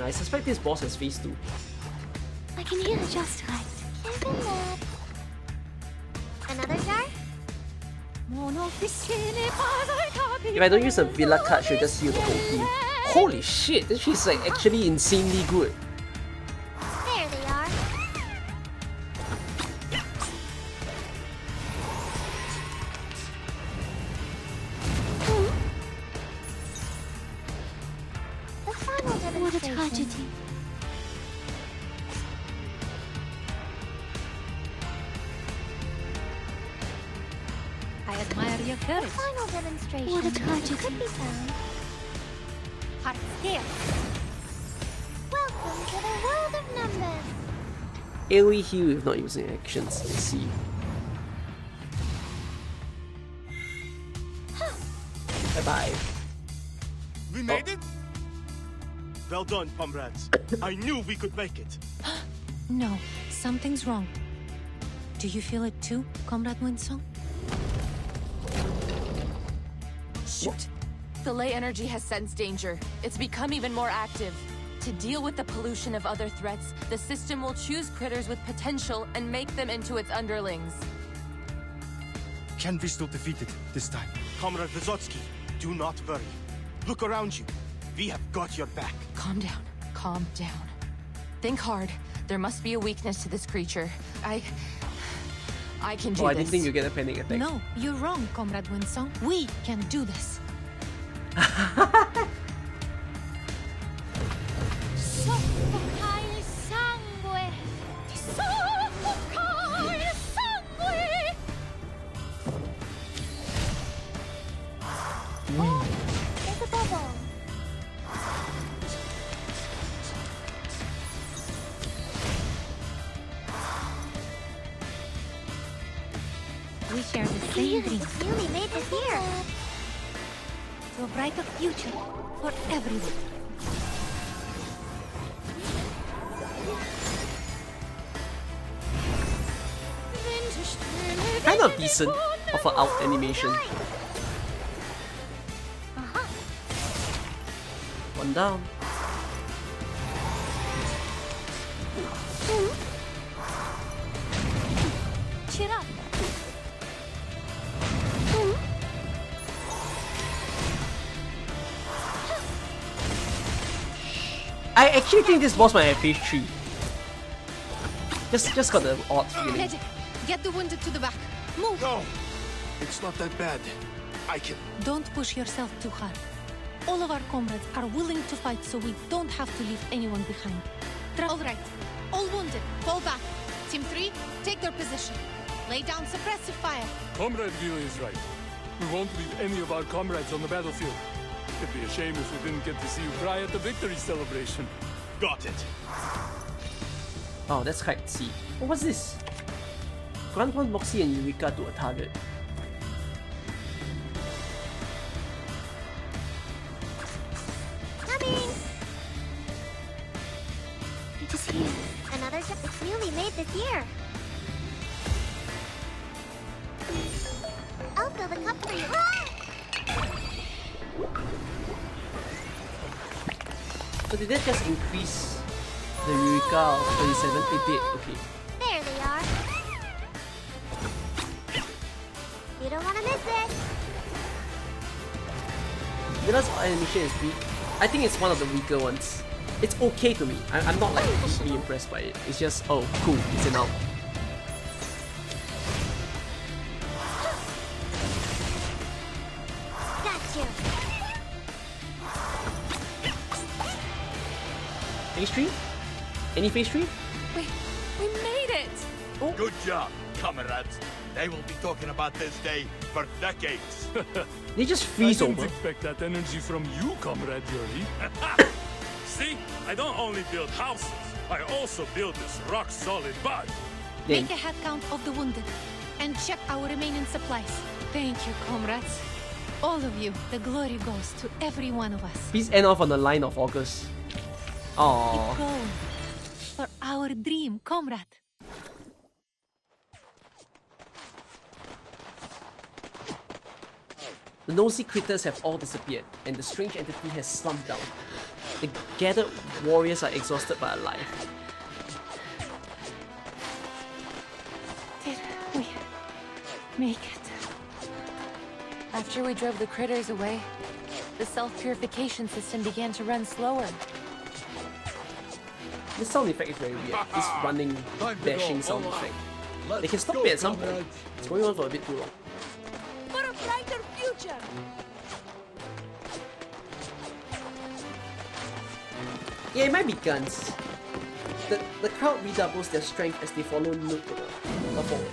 I suspect this boss has phase 2. I can hear it just right. Isn't that? Another jar? If I don't use a Villa card, she'll just heal the whole team. Holy shit, this she's like actually insanely good. There they are. The final demonstration. What a tragedy. I admire your The courage. final demonstration. What a tragedy. Could be found. Heart here. Welcome to the world of numbers. AoE heal if not using actions. Let's see. Bye bye. We made it? Well done, comrades. I knew we could make it. No, something's wrong. Do you feel it too, Comrade Winsong? Shoot. The ley energy has sensed danger. It's become even more active. To deal with the pollution of other threats, the system will choose critters with potential and make them into its underlings. Can we still defeat it this time? Comrade Vysotsky, do not worry. Look around you. We have got your back. Calm down. Calm down. Think hard. There must be a weakness to this creature. I can do Oh, I this. didn't think you get a panic attack. No, you're wrong, Comrade Winsong. We can do this. Soffocare il sangue! Soffocare il sangue! Oh, there's a bubble. We share the Here, same dream it's newly made this year. to a brighter future for everyone. Kind of decent of an out animation. One down. Cheer up. I actually think this boss might have phase 3. Just got the odd feeling. Medic, get the wounded to the back. Move! No! It's not that bad. I can... Don't push yourself too hard. All of our comrades are willing to fight, so we don't have to leave anyone behind. All right. All wounded, fall back. Team 3, take their position. Lay down suppressive fire. Comrade Vila is right. We won't leave any of our comrades on the battlefield. It'd be a shame if we didn't get to see you cry at the victory celebration. Got it. Oh, that's quite see. Oh, what's this? Grant wants Moxie and Eureka to a target. Coming! Good to see you. Another ship that's newly made this year. I'll fill the cup for you. So did that just increase the Eureka of 27? It did, okay. There they are. You don't want to miss it. Mila's animation is weak. I think it's one of the weaker ones. It's okay to me. I'm not like deeply impressed by it. It's just, oh, cool, it's an out. Got you. Phase 3? Any phase 3? We made it! Good job, comrades. They will be talking about this day for decades. They just freeze I over. didn't expect that energy from you, Comrade Yuri. See, I don't only build houses, I also build this rock-solid body. Make a head count of the wounded and check our remaining supplies. Thank you, comrades. All of you, the glory goes to every one of us. Please end off on the line of August. Aww. Keep going for our dream, comrade. The nosy critters have all disappeared, and the strange entity has slumped down. The gathered warriors are exhausted but alive. Did we make it? After we drove the critters away, the self-purification system began to run slower. This sound effect is very weird. This running, dashing sound effect. They can stop it at some point. It's going on for a bit too long. For a brighter future! Yeah, it might be guns. The crowd redoubles their strength as they follow Nook forward.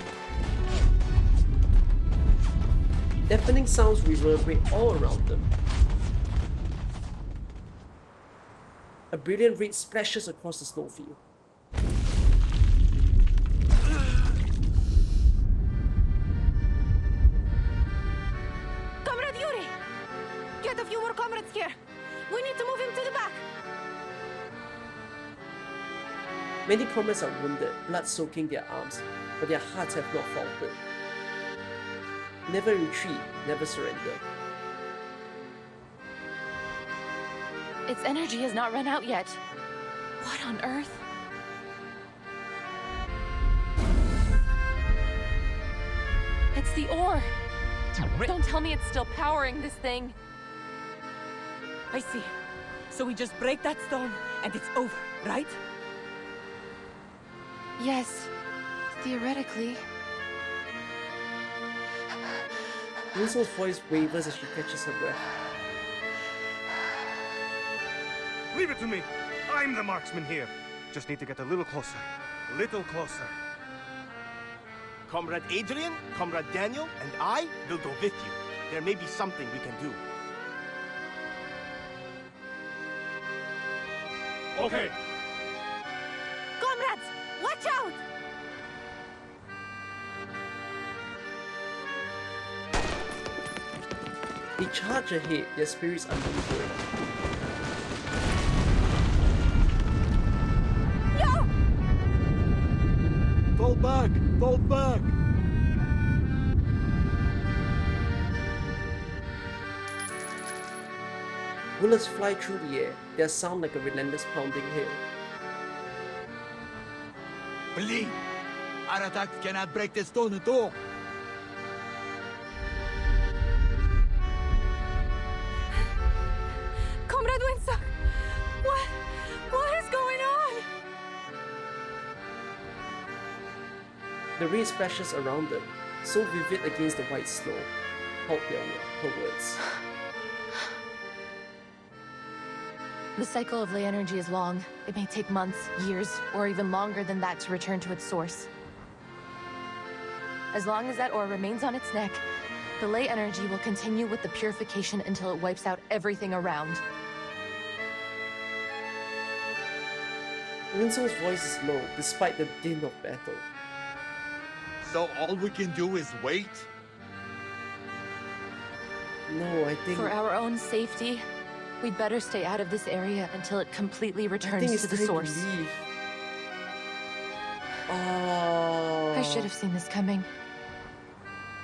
Deafening sounds reverberate all around them. A brilliant red splashes across the snowfield. Comrade Yuri! Get a few more comrades here. We need to move him to the back. Many comrades are wounded, blood soaking their arms, but their hearts have not faltered. Never retreat, never surrender. Its energy has not run out yet. What on earth? It's the ore. Don't tell me it's still powering this thing. I see. So we just break that stone and it's over, right? Yes, theoretically. Winslow's voice wavers as she catches her breath. Leave it to me. I'm the marksman here. Just need to get a little closer. A little closer. Comrade Adrian, Comrade Daniel, and I will go with you. There may be something we can do. Okay. Comrades, watch out! They charge ahead, their spirits unwavering. Fall back! Fall back! Bullets fly through the air, their sound like a relentless pounding hail. Believe! Our attacks cannot break the stone at all! Comrade Winslow! What is going on? The ray splashes around them, so vivid against the white snow. Halt her words. The cycle of ley energy is long. It may take months, years, or even longer than that to return to its source. As long as that ore remains on its neck, the ley energy will continue with the purification until it wipes out everything around. Winslow's voice is low, despite the din of battle. So all we can do is wait? No, I think... For our own safety, we'd better stay out of this area until it completely I think returns it's to the time source. to leave. Oh... I should have seen this coming.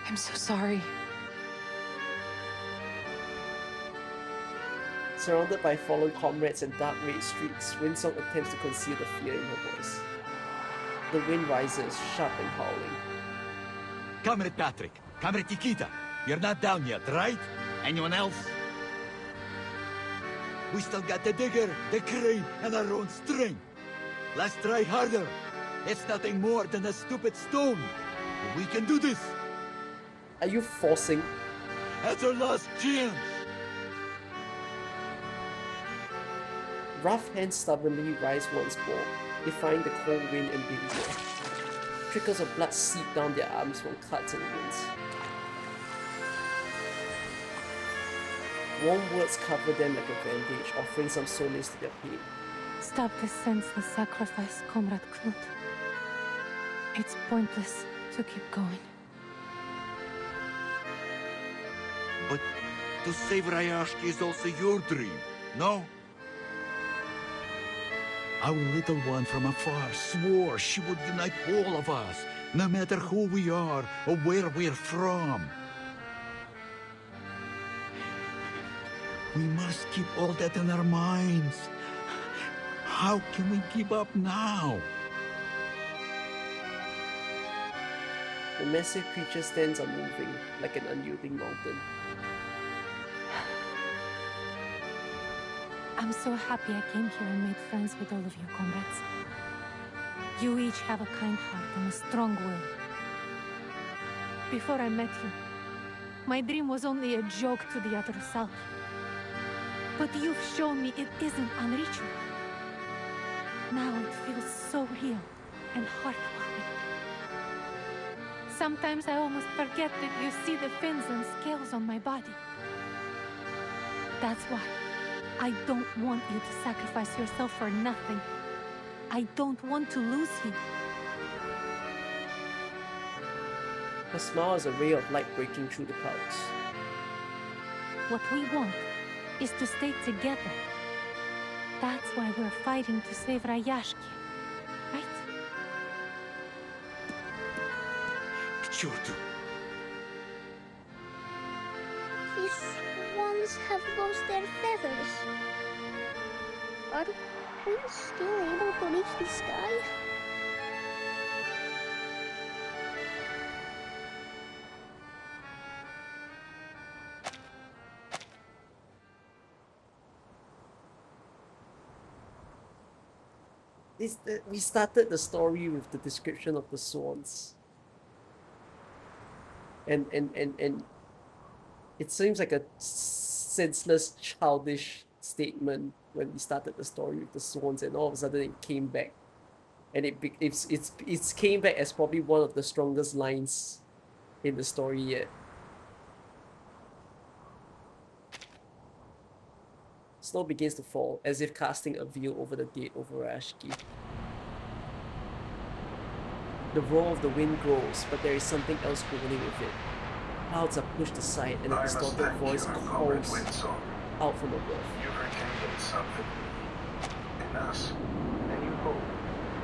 I'm so sorry. Surrounded by fallen comrades and dark red streets, Winsong attempts to conceal the fear in her voice. The wind rises, sharp and howling. Comrade Patrick, Comrade Nikita, you're not down yet, right? Anyone else? We still got the digger, the crane, and our own string. Let's try harder. It's nothing more than a stupid stone. We can do this. Are you forcing? That's our last chance. Rough hands stubbornly rise once more, defying the cold wind and danger. Trickles of blood seep down their arms from cuts and wounds. Warm words cover them like a bandage, offering some solace to their pain. Stop this senseless sacrifice, Comrade Knut. It's pointless to keep going. But to save Rayashki is also your dream, no? Our little one from afar swore she would unite all of us, no matter who we are or where we're from. We must keep all that in our minds. How can we give up now? The massive creature stands unmoving, like an unyielding mountain. I'm so happy I came here and made friends with all of you, comrades. You each have a kind heart and a strong will. Before I met you, my dream was only a joke to the other Salki. But you've shown me it isn't unreachable. Now it feels so real and heartwarming. Sometimes I almost forget that you see the fins and scales on my body. That's why I don't want you to sacrifice yourself for nothing. I don't want to lose you. Her smile is a ray of light breaking through the clouds. What we want is to stay together. That's why we're fighting to save Rayashki, right? Sure do. These swans have lost their feathers. Are we still able to reach the sky? We started the story with the description of the swans. And it seems like a senseless, childish statement when we started the story with the swans, and all of a sudden it came back, and it's came back as probably one of the strongest lines in the story yet. Snow begins to fall, as if casting a veil over the gate over Rayashki. The roar of the wind grows, but there is something else governing with it. Clouds are pushed aside, and a distorted voice calls out from above. You rekindled something in us, and you hope,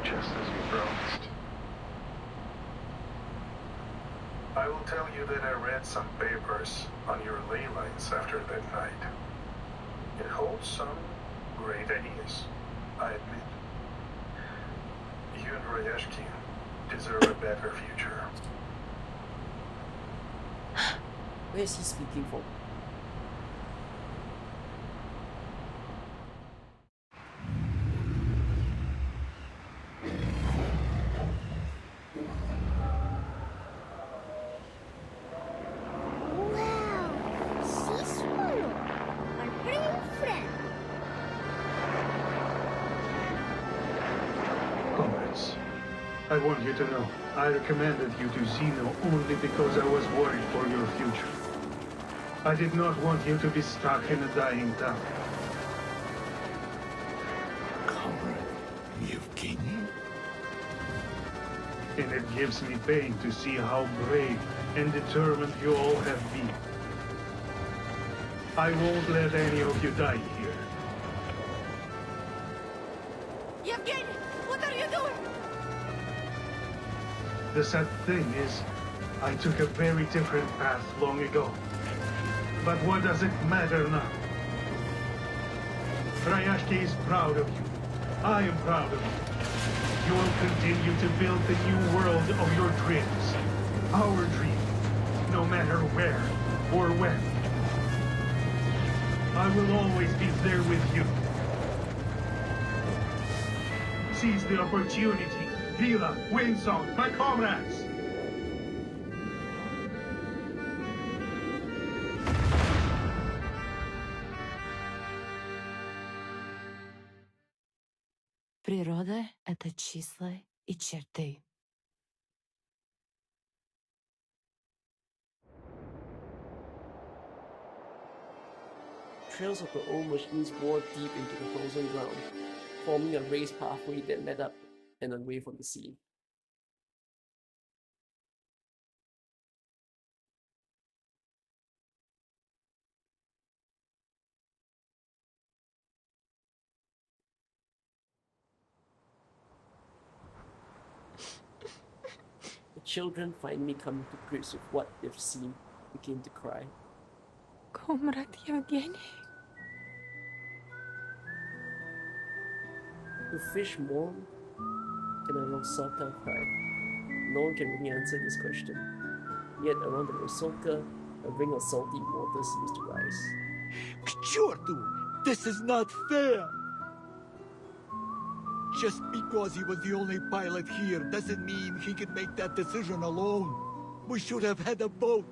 just as you promised. I will tell you that I read some papers on your ley lines after that night. It holds some great ideas, I admit. You and Rayashki deserve a better future. Where is he speaking from? I want you to know, I recommended you to Zeno only because I was worried for your future. I did not want you to be stuck in a dying town. Comrade Yevgeny? and it gives me pain to see how brave and determined you all have been. I won't let any of you die here. Yevgeny, what are you doing? The sad thing is, I took a very different path long ago. But what does it matter now? Rayashki is proud of you. I am proud of you. You will continue to build the new world of your dreams. Our dream. No matter where or when. I will always be there with you. Seize the opportunity. Vila, Windsong, my comrades! Природа — это числа и черты. Trails of the old machines wore deep into the frozen ground, forming a raised pathway that led up and away from the sea. The children finally coming to grips with what they've seen begin to cry. Comrade Yevgeny. Do fish mourn? Can a Rosalka cry? No one can really answer this question. Yet around the Rosalka, a ring of salty water seems to rise. К черту! This is not fair! Just because he was the only pilot here doesn't mean he can make that decision alone. We should have had a boat.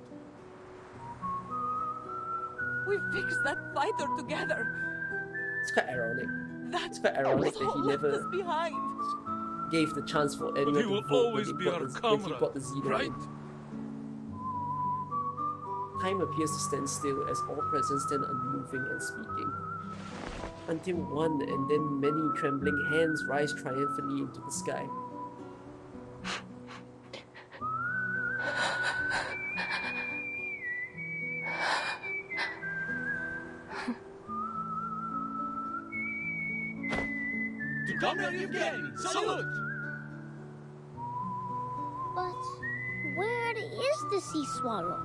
We fixed that fighter together. It's quite ironic. That It's quite ironic that he left us never behind. gave the chance for anyone he to will vote when always he be brought our when he comrade, brought the Zeno right? in. Time appears to stand still as all present stand unmoving and speaking. Until one and then many trembling hands rise triumphantly into the sky. To Comrade Yevgeny, salute! But where is the sea swallow?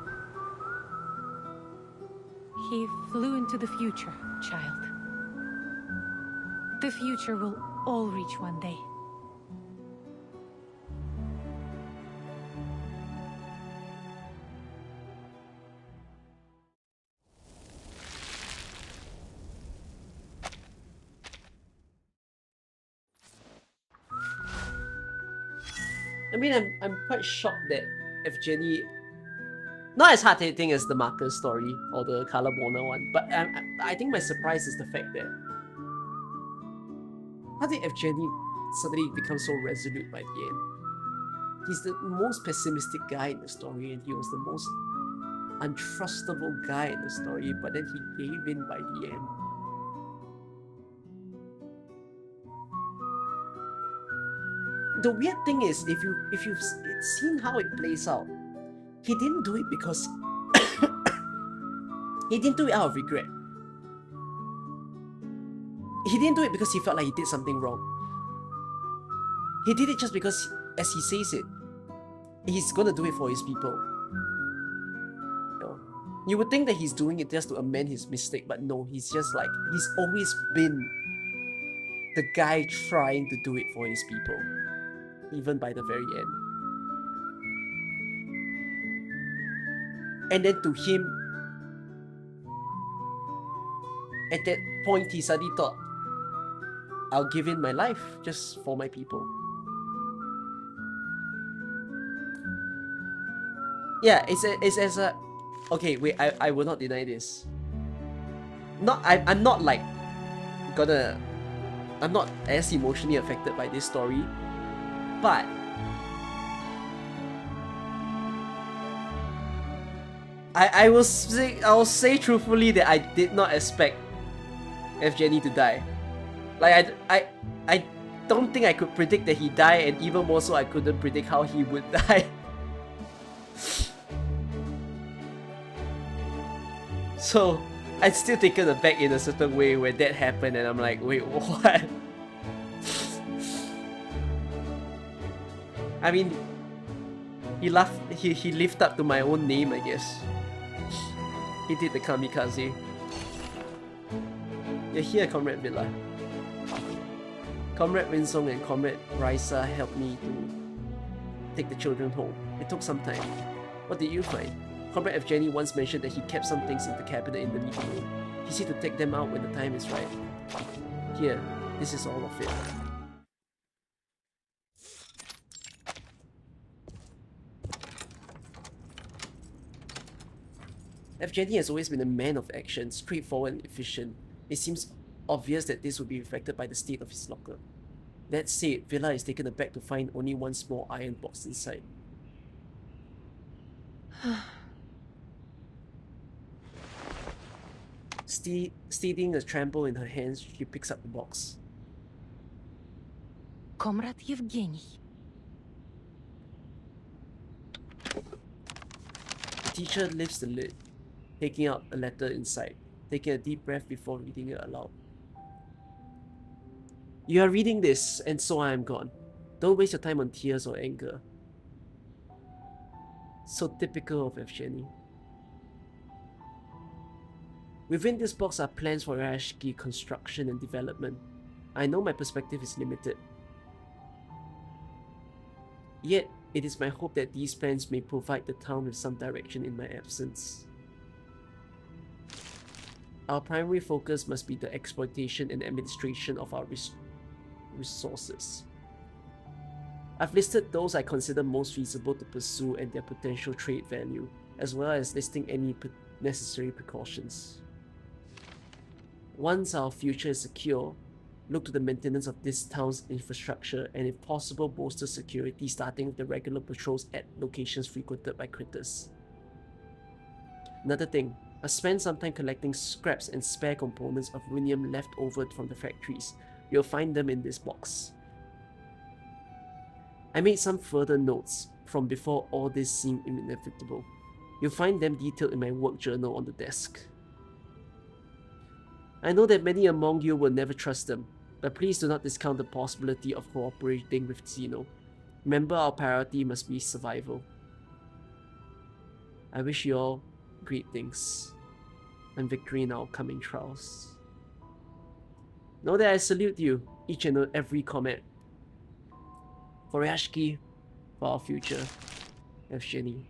He flew into the future, child. The future will all reach one day. I mean, I'm quite shocked that Evgeny, not as hard-hitting as the Marcus story or the Carla Bonner one, but I think my surprise is the fact that how did Evgeny suddenly become so resolute by the end? He's the most pessimistic guy in the story, and he was the most untrustable guy in the story, but then he gave in by the end. The weird thing is, if you've seen how it plays out, he didn't do it because he didn't do it out of regret. He didn't do it because he felt like he did something wrong. He did it just because, as he says it, he's gonna do it for his people. You would think that he's doing it just to amend his mistake, but no, he's just like, he's always been the guy trying to do it for his people, even by the very end. And then to him, at that point, he suddenly thought, I'll give in my life just for my people. Yeah, it's as a... Okay, wait, I will not deny this. I'm not like gonna... I'm not as emotionally affected by this story, but I will say truthfully that I did not expect Evgeny to die. Like don't think I could predict that he died, and even more so I couldn't predict how he would die. So I'd still taken aback in a certain way when that happened, and I'm like, wait, what? I mean, he lived up to my own name, I guess. He did the kamikaze. You're here, Comrade Villa. Comrade Winsong and Comrade Raisa helped me to take the children home. It took some time. What did you find? Comrade Evgeny once mentioned that he kept some things in the cabinet in the meeting room. He said to take them out when the time is right. Here, this is all of it. Evgeny has always been a man of action, straightforward and efficient. It seems obvious that this would be reflected by the state of his locker. That said, Villa is taken aback to find only one small iron box inside. Steadying a tremble in her hands, she picks up the box. Comrade Yevgeny. The teacher lifts the lid, taking out a letter inside, taking a deep breath before reading it aloud. You are reading this, and so I am gone. Don't waste your time on tears or anger. So typical of Evgeny. Within this box are plans for Rayashki construction and development. I know my perspective is limited. Yet, it is my hope that these plans may provide the town with some direction in my absence. Our primary focus must be the exploitation and administration of our resources. I've listed those I consider most feasible to pursue and their potential trade value, as well as listing any necessary precautions. Once our future is secure, look to the maintenance of this town's infrastructure and if possible bolster security, starting with the regular patrols at locations frequented by critters. Another thing, I spent some time collecting scraps and spare components of rhenium left over from the factories. You'll find them in this box. I made some further notes from before all this seemed inevitable. You'll find them detailed in my work journal on the desk. I know that many among you will never trust them, but please do not discount the possibility of cooperating with Zeno. Remember, our priority must be survival. I wish you all great things and victory in our coming trials. Know that I salute you, each and every comment. For Rayashki, for our future, Evgeny.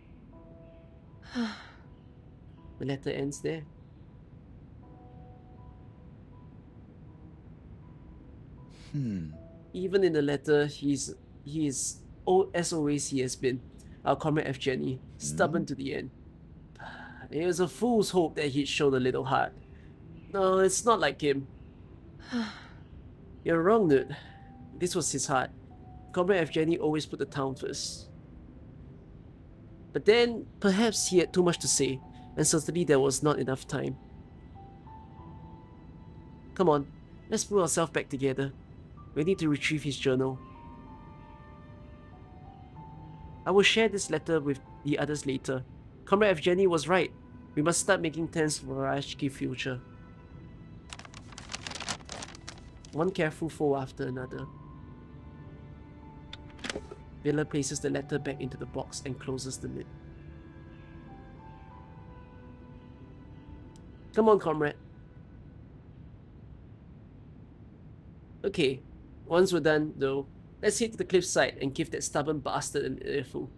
The letter ends there. Even in the letter, he is, as always he has been, our comrade Evgeny, stubborn to the end. It was a fool's hope that he'd show a little heart. No, it's not like him. You're wrong, dude. This was his heart. Comrade Evgeny always put the town first. But then, perhaps he had too much to say, and certainly there was not enough time. Come on, let's pull ourselves back together. We need to retrieve his journal. I will share this letter with the others later. Comrade Evgeny was right. We must start making plans for Rayashki's future. One careful fold after another. Villa places the letter back into the box and closes the lid. Come on, comrade. Okay, once we're done though, let's head to the cliffside and give that stubborn bastard an earful.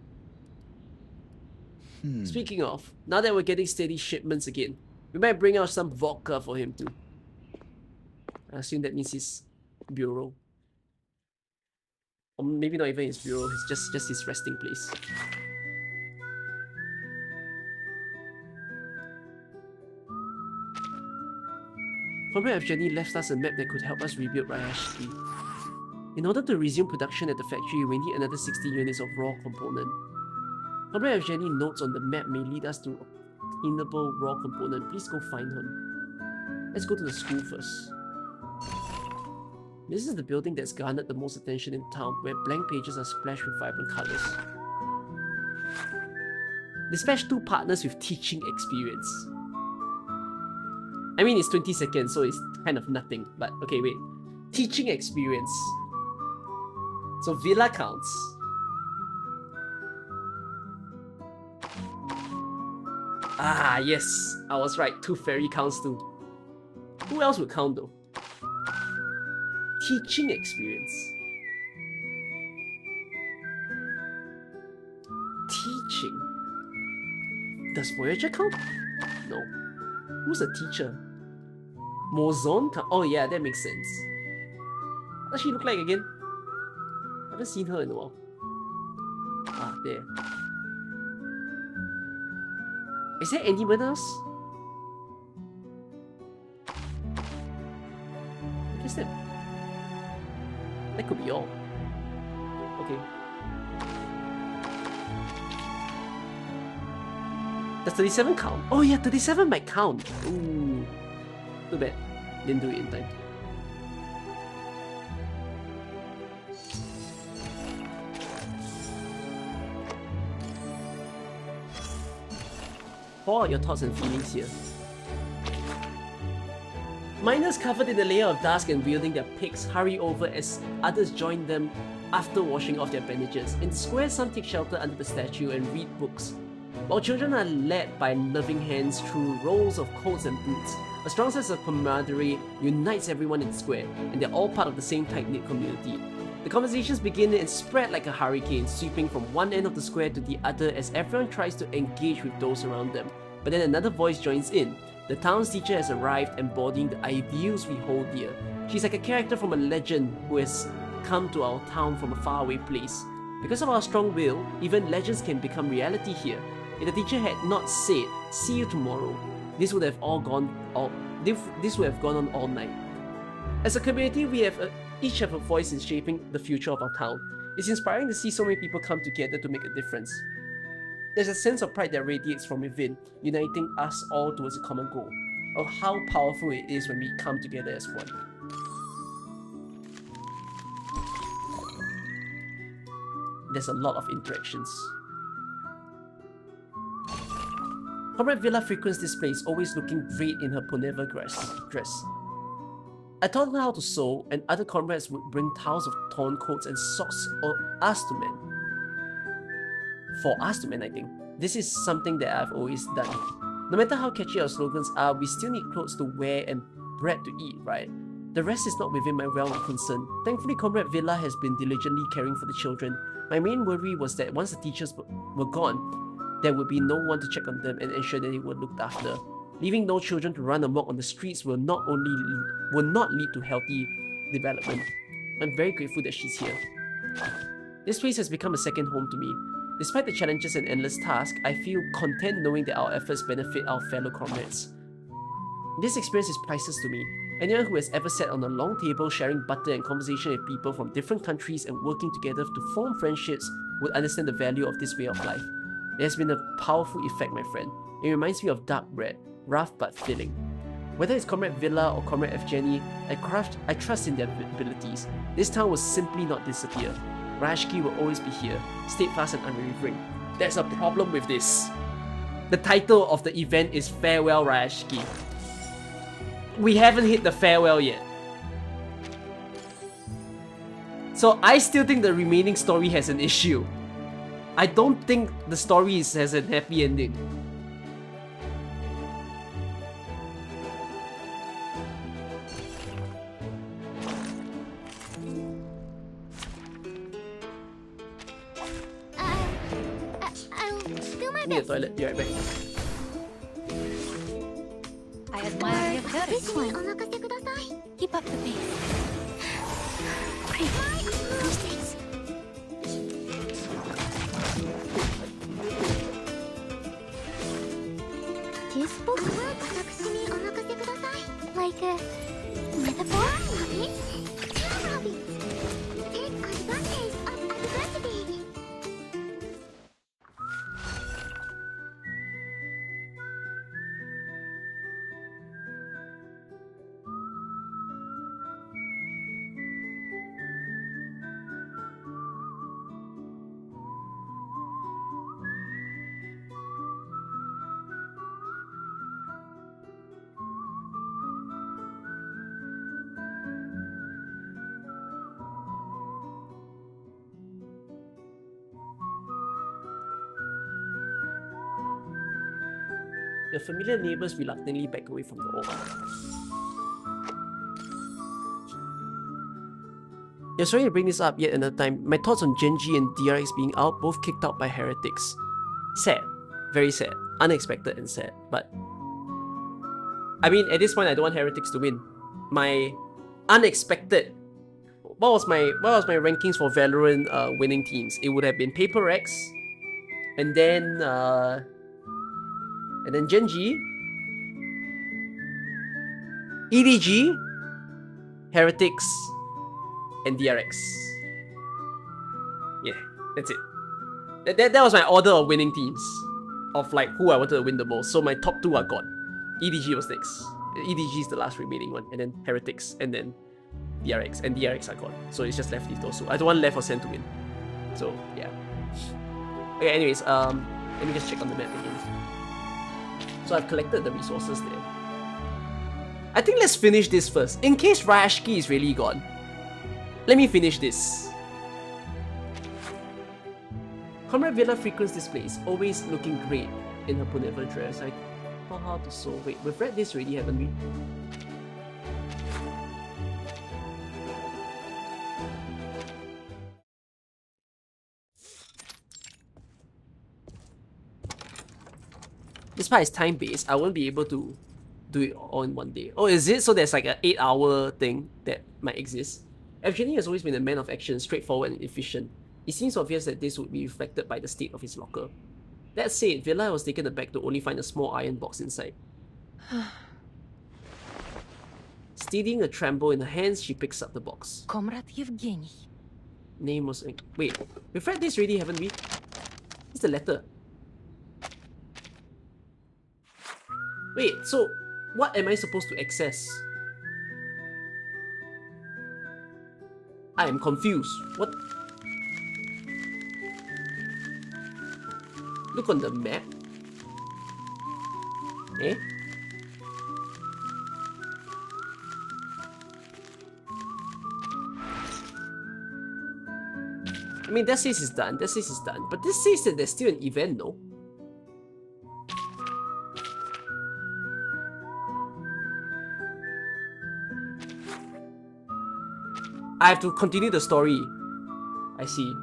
Speaking of, now that we're getting steady shipments again, we might bring out some vodka for him too. I assume that means his bureau. Or maybe not even his bureau, it's just his resting place. Comrade Evgeny left us a map that could help us rebuild Rayashki. In order to resume production at the factory, we need another 60 units of raw component. Comrade Evgeny notes on the map may lead us to obtainable raw component. Please go find him. Let's go to the school first. This is the building that's garnered the most attention in town, where blank pages are splashed with vibrant colors. Dispatch 2 partners with teaching experience. I mean, it's 20 seconds, so it's kind of nothing. But okay, wait. Teaching experience. So villa counts. Ah, yes. I was right. 2 fairy counts too. Who else would count though? Teaching experience. Teaching. Does Voyager count? No. Who's a teacher? Mozon count? Oh yeah, that makes sense. What does she look like again? I haven't seen her in a while. Ah, there. Is there anyone else? I guess that could be all. Okay. Does 37 count? Oh yeah, 37 might count. Ooh. Too bad. Didn't do it in time. Pour out your thoughts and feelings here. Miners covered in a layer of dust and wielding their picks hurry over as others join them after washing off their bandages. In squares, some take shelter under the statue and read books, while children are led by loving hands through rows of coats and boots. A strong sense of camaraderie unites everyone in the square, and they're all part of the same tight-knit community. The conversations begin and spread like a hurricane, sweeping from one end of the square to the other as everyone tries to engage with those around them. But then another voice joins in. The town's teacher has arrived, embodying the ideals we hold dear. She's like a character from a legend who has come to our town from a faraway place. Because of our strong will, even legends can become reality here. If the teacher had not said, "See you tomorrow," this would have gone on all night. As a community, we each have a voice in shaping the future of our town. It's inspiring to see so many people come together to make a difference. There's a sense of pride that radiates from within, uniting us all towards a common goal. Oh, how powerful it is when we come together as one. There's a lot of interactions. Comrade Villa frequents this place, always looking great in her Poneva dress. I taught her how to sew, and other comrades would bring towels of torn coats and socks for us to mend. I think. This is something that I've always done. No matter how catchy our slogans are, we still need clothes to wear and bread to eat, right? The rest is not within my realm of concern. Thankfully, Comrade Villa has been diligently caring for the children. My main worry was that once the teachers were gone, there would be no one to check on them and ensure that they were looked after. Leaving no children to run amok on the streets will not lead to healthy development. I'm very grateful that she's here. This place has become a second home to me. Despite the challenges and endless tasks, I feel content knowing that our efforts benefit our fellow comrades. This experience is priceless to me. Anyone who has ever sat on a long table sharing butter and conversation with people from different countries and working together to form friendships would understand the value of this way of life. It has been a powerful effect, my friend. It reminds me of dark bread, rough but filling. Whether it's Comrade Villa or Comrade Evgeny, I trust in their abilities. This town will simply not disappear. Rayashki will always be here, steadfast and unwavering. There's a problem with this. The title of the event is Farewell Rayashki. We haven't hit the farewell yet. So I still think the remaining story has an issue. I don't think the story has a happy ending. I'll do my Need a best. toilet, be right back. I admire your courage. This one. Keep up the pace. Do you suppose like a metaphor? Take advantage of adversity. Your familiar neighbors reluctantly back away from the orc. Yeah, sorry to bring this up yet another time. My thoughts on Genji and DRX being out, both kicked out by heretics. Sad. Very sad. Unexpected and sad. But I mean, at this point I don't want heretics to win. My unexpected, what was my rankings for Valorant winning teams? It would have been Paper Rex, and then Genji, EDG, Heretics, and DRX. Yeah, that's it. That was my order of winning teams, of like who I wanted to win the most. So my top two are gone. EDG was next. EDG is the last remaining one, and then Heretics, and then DRX, and DRX are gone. So it's just left with those two. I don't want Left or Sen to win. So yeah. Okay, anyways, let me just check on the map again. So I've collected the resources there. I think let's finish this first. In case Rayashki is really gone, let me finish this. Comrade Villa frequents this place, always looking great in her Puneva dress. I don't know how to sew. Wait, we've read this already, haven't we? This part is time-based. I won't be able to do it all in one day. Oh, is it? So there's like an 8-hour thing that might exist. Evgeny has always been a man of action, straightforward and efficient. It seems obvious that this would be reflected by the state of his locker. That said, Villa was taken aback to only find a small iron box inside. Steadying a tremble in her hands, she picks up the box. Comrade Yevgeny. Name was... Wait, we've read this already, haven't we? It's the letter. Wait, so what am I supposed to access? I am confused. What? Look on the map. Eh? I mean, that says it's done. That says it's done. But this says that there's still an event, no? I have to continue the story. I see.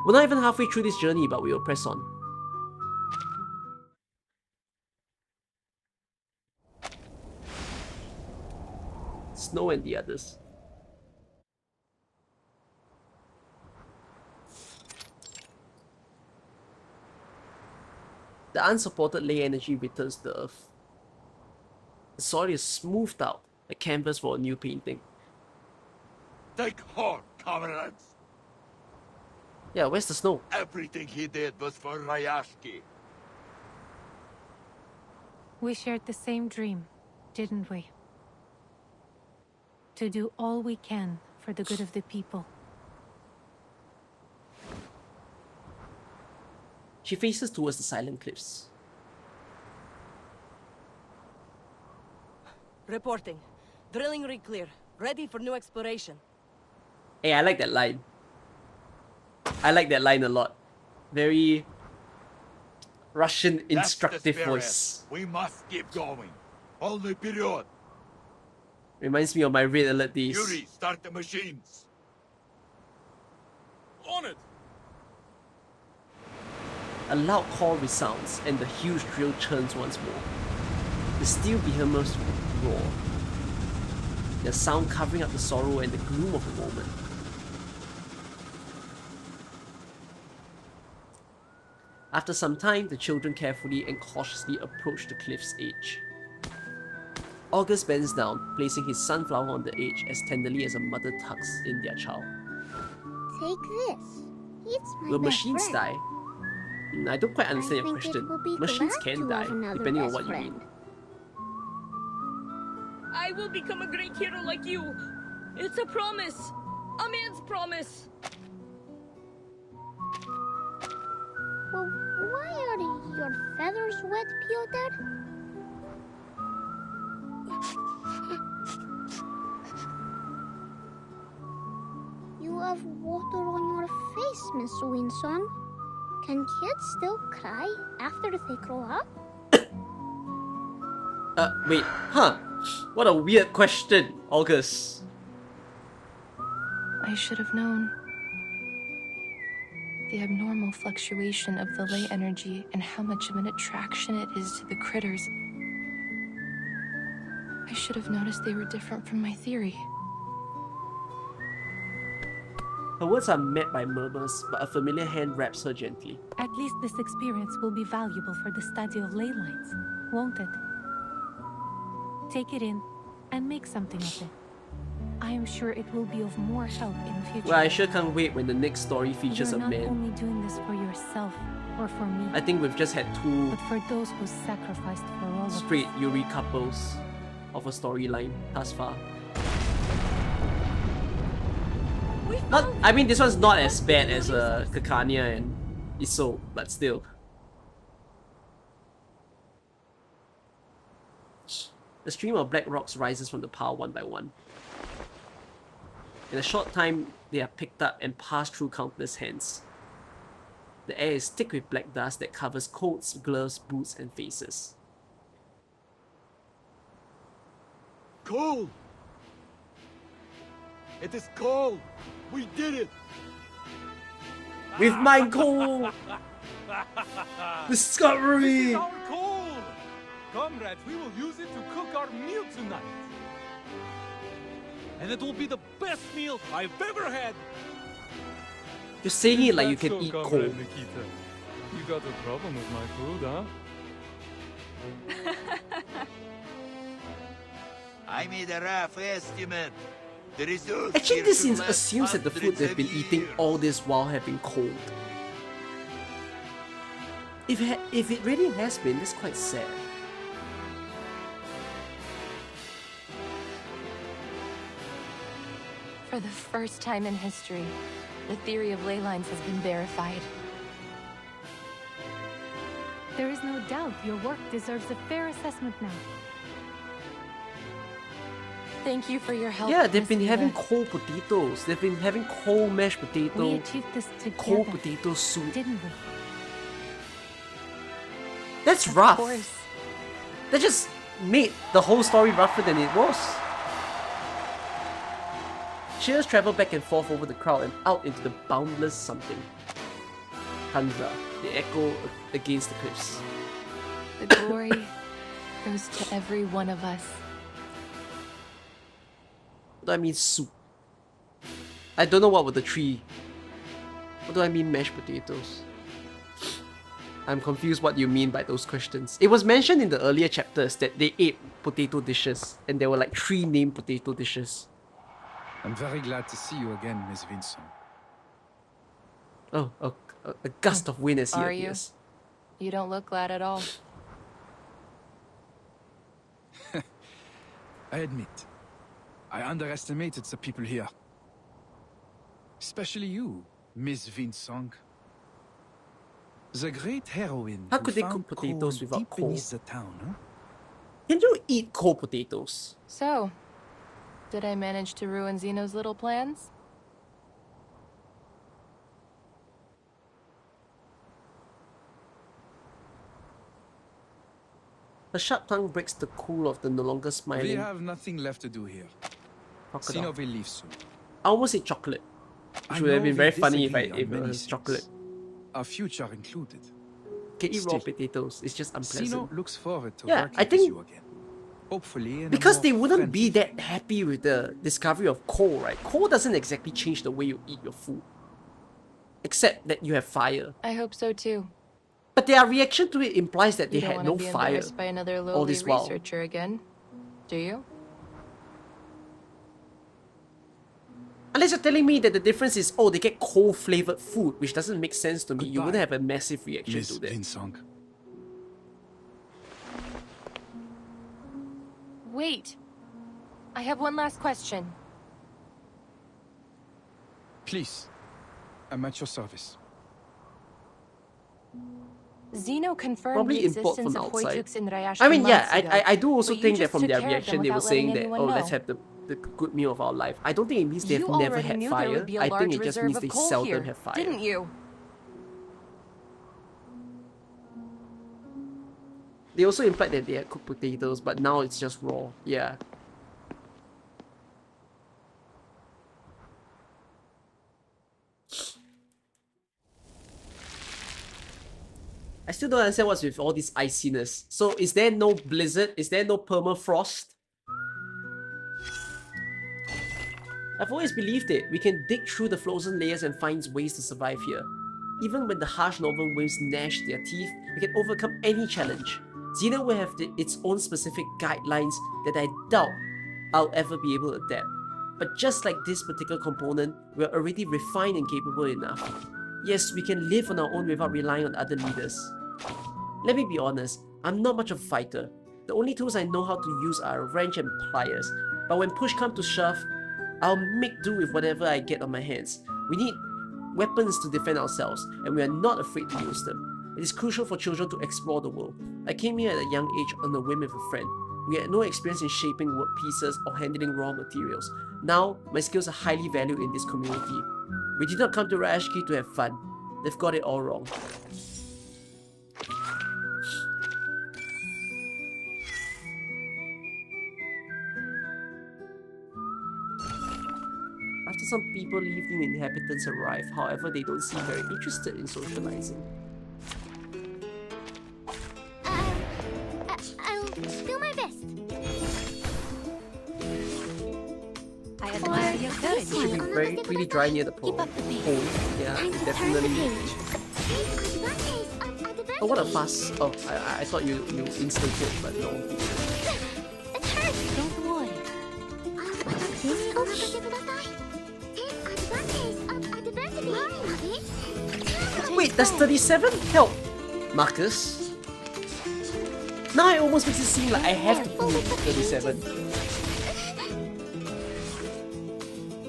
We're not even halfway through this journey, but we will press on. Snow and the others. The unsupported ley energy returns to the earth. The soil is smoothed out, a canvas for a new painting. Take heart, comrades! Yeah, where's the snow? Everything he did was for Rayashki. We shared the same dream, didn't we? To do all we can for the good of the people. She faces towards the silent cliffs. Reporting. Drilling rig clear. Ready for new exploration. Hey, I like that line. I like that line a lot. Very Russian instructive voice. We must keep going. Only period. Reminds me of my Red Alert days. Yuri, start the machines. On it! A loud call resounds, and the huge drill churns once more. The steel behemoths roar, their sound covering up the sorrow and the gloom of the moment. After some time, the children carefully and cautiously approach the cliff's edge. August bends down, placing his sunflower on the edge as tenderly as a mother tucks in their child. Take this. It's my Will best machines friend. die? I don't quite understand your think it question. will be Machines glad can to die, have another depending on best what you friend. mean. I will become a great hero like you. It's a promise. A man's promise. Well, why are your feathers wet, Piotr? You have water on your face, Miss Winsong. Can kids still cry after they grow up? Wait, huh? What a weird question, August. I should have known. The abnormal fluctuation of the ley energy and how much of an attraction it is to the critters. I should have noticed they were different from my theory. Her words are met by murmurs, but a familiar hand wraps her gently. At least this experience will be valuable for the study of ley lines, won't it? Take it in and make something of it. I am sure it will be of more help in the future. Well, I sure can't wait when the next story features You're a not man. only doing this for yourself or for me, I think we've just had two but for those who sacrificed for all of us. straight Yuri couples of a storyline thus far. Not, I mean, this one's not as bad as Kakania and Iso, but still. The stream of black rocks rises from the pile one by one. In a short time, they are picked up and passed through countless hands. The air is thick with black dust that covers coats, gloves, boots, and faces. Coal! It is coal! We did it! With mine coal! Discovery! This is our coal! Comrades, we will use it to cook our meal tonight! And it will be the best meal I've ever had! You're saying it like you That's can so, eat coal. Comrade Nikita. You got a problem with my food, huh? I made a rough estimate. The result Actually, here this should scene last assumes that the food they've been hundreds of eating years. all this while have been cold. If it really has been, that's quite sad. For the first time in history, the theory of ley lines has been verified. There is no doubt your work deserves a fair assessment now. Thank you for your help. Yeah, they've Miss been Eva. having cold potatoes. They've been having cold mashed We potato, achieved this cold together, potato soup. didn't we? That's Of rough. course. That just made the whole story rougher than it was. Cheers travel back and forth over the crowd and out into the boundless something. Tundra, the echo against the cliffs. The glory goes to every one of us. What do I mean soup? I don't know what were the three. What do I mean mashed potatoes? I'm confused what you mean by those questions. It was mentioned in the earlier chapters that they ate potato dishes, and there were like 3 named potato dishes. I'm very glad to see you again, Miss Vincent. Oh, a gust of wind as he Are you? appears. You don't look glad at all. I admit, I underestimated the people here. Especially you, Miss Vincent. The great heroine How who could they found cook potatoes coal without deep coal? beneath the town, huh? Can you eat cold potatoes? So, did I manage to ruin Zeno's little plans? Her sharp tongue breaks the cool of the no longer We smiling have nothing left to do here. crocodile. Zeno will leave soon. I almost said chocolate. I Which would have know been we very funny if disagree on it many was things, chocolate. Our future included. Can eat raw Still, potatoes, it's just unpleasant. Zeno looks forward to Yeah, working I think- with you again. Hopefully in a Because more they wouldn't friendly be that happy with the discovery of coal, right? Coal doesn't exactly change the way you eat your food. Except that you have fire. I hope so too. But their reaction to it implies that they You don't had want no to be fire embarrassed by another all lowly this while. researcher again, do you? Unless you're telling me that the difference is, oh, they get coal-flavored food, which doesn't make sense to me. You wouldn't have a massive reaction Miss to that. Vincent. Wait! I have one last question. Please, I'm at your service. Zeno confirmed Probably the import existence from of outside. Hoytuks in Rayashki I mean, yeah, months ago, I do also but you think that just from took their care of reaction them they were without saying letting that, anyone oh, know. let's have the good meal of our life. I don't think it means they've You never already had knew there fire. would be a I large think it just reserve means of they coal seldom here, have fire. didn't you? They also implied that they had cooked potatoes, but now it's just raw. Yeah. I still don't understand what's with all this iciness. So is there no blizzard? Is there no permafrost? I've always believed it. We can dig through the frozen layers and find ways to survive here. Even when the harsh northern winds gnash their teeth, we can overcome any challenge. Zeno will have its own specific guidelines that I doubt I'll ever be able to adapt. But just like this particular component, we're already refined and capable enough. Yes, we can live on our own without relying on other leaders. Let me be honest, I'm not much of a fighter. The only tools I know how to use are a wrench and pliers, but when push comes to shove, I'll make do with whatever I get on my hands. We need weapons to defend ourselves, and we are not afraid to use them. It is crucial for children to explore the world. I came here at a young age on a whim with a friend. We had no experience in shaping work pieces or handling raw materials. Now, my skills are highly valued in this community. We did not come to Rayashki to have fun. They've got it all wrong. After some people leave, new inhabitants arrive. However, they don't seem very interested in socializing. I'll do my best. I admire your courage. It should be really dry near the pole. Yeah, definitely. Oh, what a fuss. Oh, I thought you instated, but no. Don't worry. Wait, does 37 help? Marcus? Now it almost makes it seem like I have to pull 37.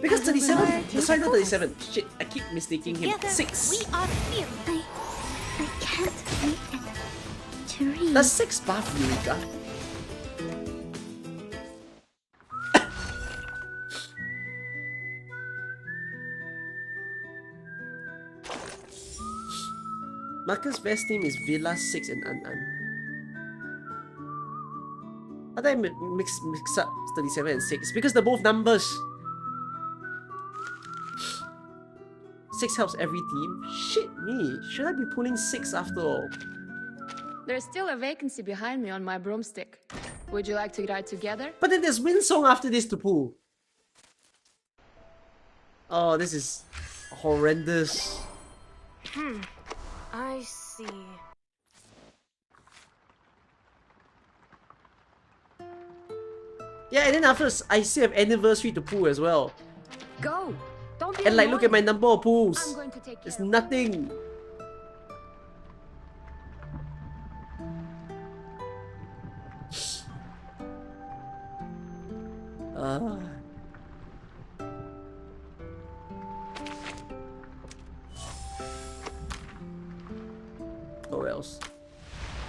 Because 37, sorry, not 37. Shit, I keep mistaking him. 6. We are here. I can't wait to read. Does 6 buff Eureka? Marcus' best team is Villa, 6 and An. How did I mix up 37 and 6? Because they're both numbers. 6 helps every team. Shit me. Should I be pulling 6 after all? There's still a vacancy behind me on my broomstick. Would you like to ride together? But then there's Windsong after this to pull. Oh, this is horrendous. I see. Yeah, and then after I still have anniversary to pull as well. Go! Don't be And like, look at my annoyed. number of pulls. I'm going to take It's care of nothing. Or else.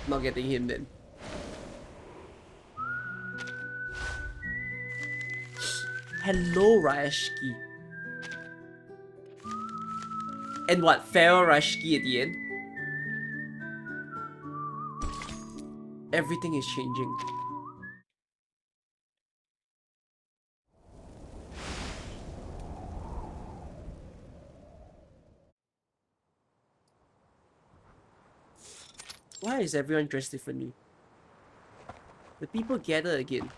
Not getting him then. Hello, Rayashki. And what? Pharaoh Rayashki at the end? Everything is changing. Why is everyone dressed differently? The people gather again.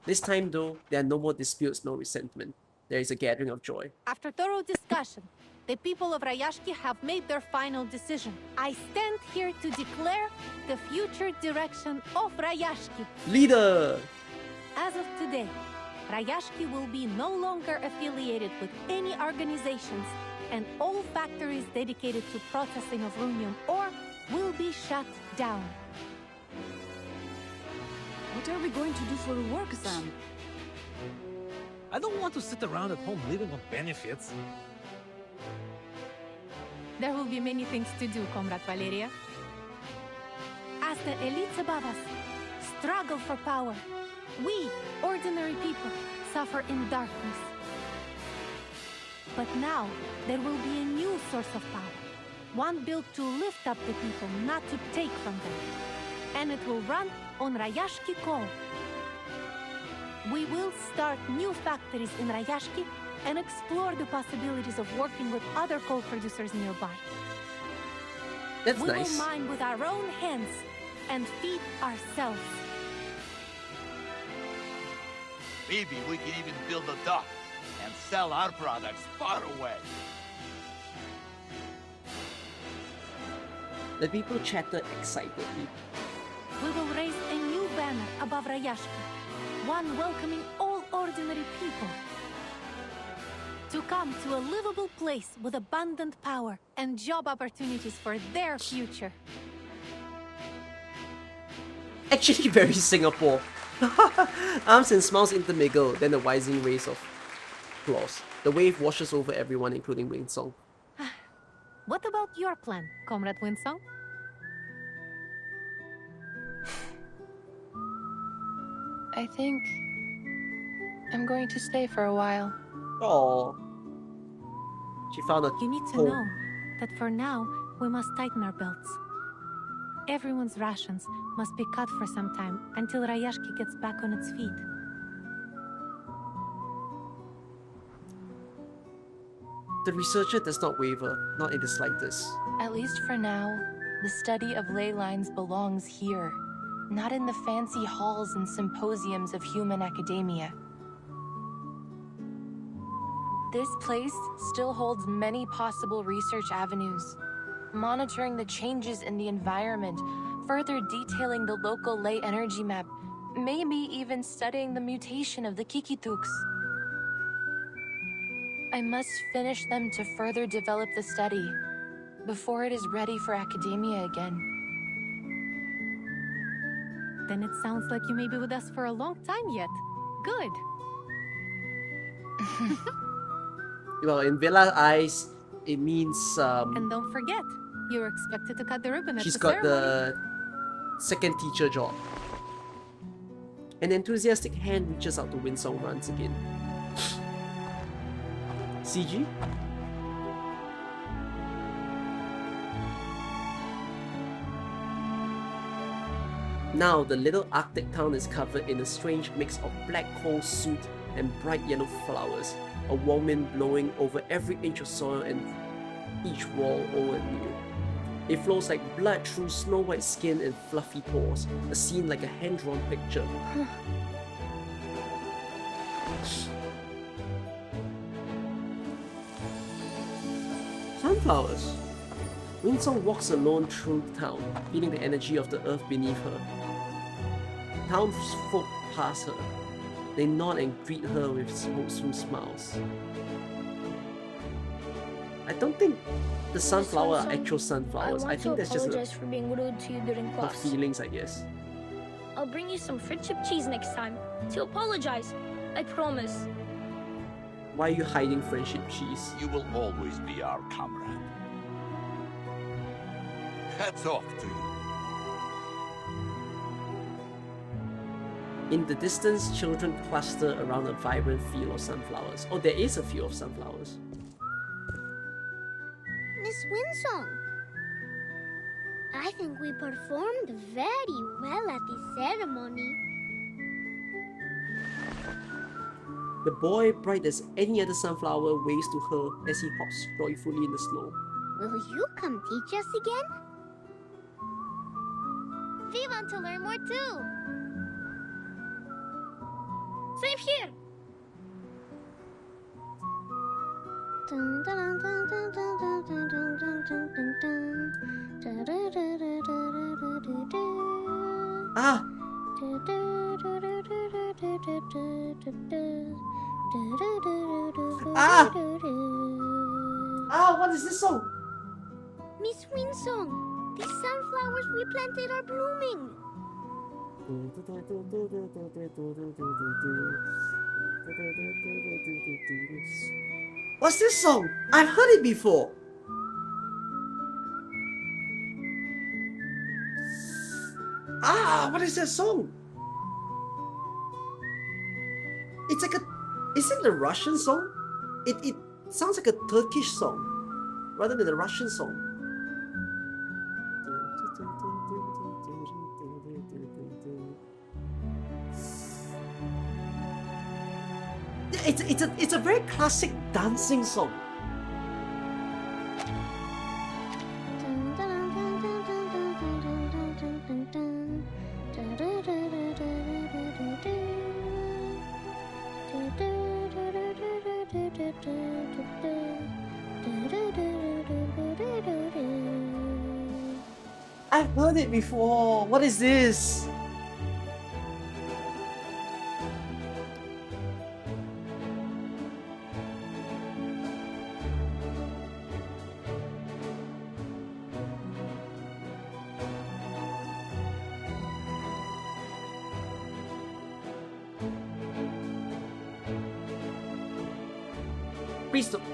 This time though, there are no more disputes, no resentment. There is a gathering of joy. After thorough discussion, the people of Rayashki have made their final decision. I stand here to declare the future direction of Rayashki. Leader! As of today, Rayashki will be no longer affiliated with any organizations, and all factories dedicated to processing of runium ore will be shut down. What are we going to do for work, Sam? I don't want to sit around at home living on benefits. There will be many things to do, Comrade Valeria. As the elites above us struggle for power, we, ordinary people, suffer in darkness. But now, there will be a new source of power. One built to lift up the people, not to take from them. and it will run on Rayashki coal. We will start new factories in Rayashki and explore the possibilities of working with other coal producers nearby. That's we nice. will mine with our own hands and feed ourselves. Maybe we can even build a dock and sell our products far away. The people chatter excitedly. We will raise a new banner above Rayashki, one welcoming all ordinary people to come to a livable place with abundant power and job opportunities for their future. Actually very Singapore. Arms and smiles intermingle, then a rising race of claws. The wave washes over everyone, including Winsong. What about your plan, Comrade Winsong? I think I'm going to stay for a while. Oh, she found a You need to home. know that for now, we must tighten our belts. Everyone's rations must be cut for some time until Rayashki gets back on its feet. The researcher does not waver, not in the slightest. At least for now, the study of ley lines belongs here, not in the fancy halls and symposiums of human academia. This place still holds many possible research avenues, monitoring the changes in the environment, further detailing the local ley energy map, maybe even studying the mutation of the Kikituks. I must finish them to further develop the study before it is ready for academia again. Then it sounds like you may be with us for a long time yet. Good. Well, in Villa's eyes, it means And don't forget, you're expected to cut the ribbon at she's the got ceremony. the second teacher job. An enthusiastic hand reaches out to Winsong once again. CG? Now, the little Arctic town is covered in a strange mix of black coal soot and bright yellow flowers, a warm wind blowing over every inch of soil and each wall old and new. It flows like blood through snow-white skin and fluffy pores, a scene like a hand-drawn picture. Sunflowers! Winsong walks alone through town, feeling the energy of the earth beneath her. Townsfolk pass her. They nod and greet her with smooth smiles. I don't think the sunflower are actual sunflowers. I think that's just apologize for being rude to you during her class. feelings, I guess. I'll bring you some friendship cheese next time to apologize. I promise. Why are you hiding friendship cheese? You will always be our comrade. Hats off to you. In the distance, children cluster around a vibrant field of sunflowers. Oh, there is a field of sunflowers. Miss Winsong, I think we performed very well at the ceremony. The boy, bright as any other sunflower, waves to her as he hops joyfully in the snow. Will you come teach us again? We want to learn more too. Same here. Ah! Ah! Ah, what is this song? Miss Winsong, the sunflowers we planted are blooming. What's this song? I've heard it before. Ah, what is that song? It's like a... Is it the Russian song? It sounds like a Turkish song rather than a Russian song. It's a very classic dancing song. I've heard it before. What is this?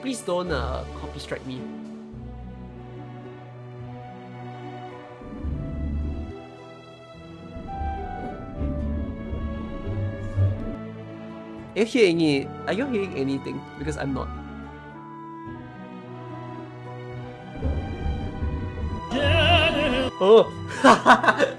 Please don't copy strike me. Are you hearing anything? Because I'm not. Oh!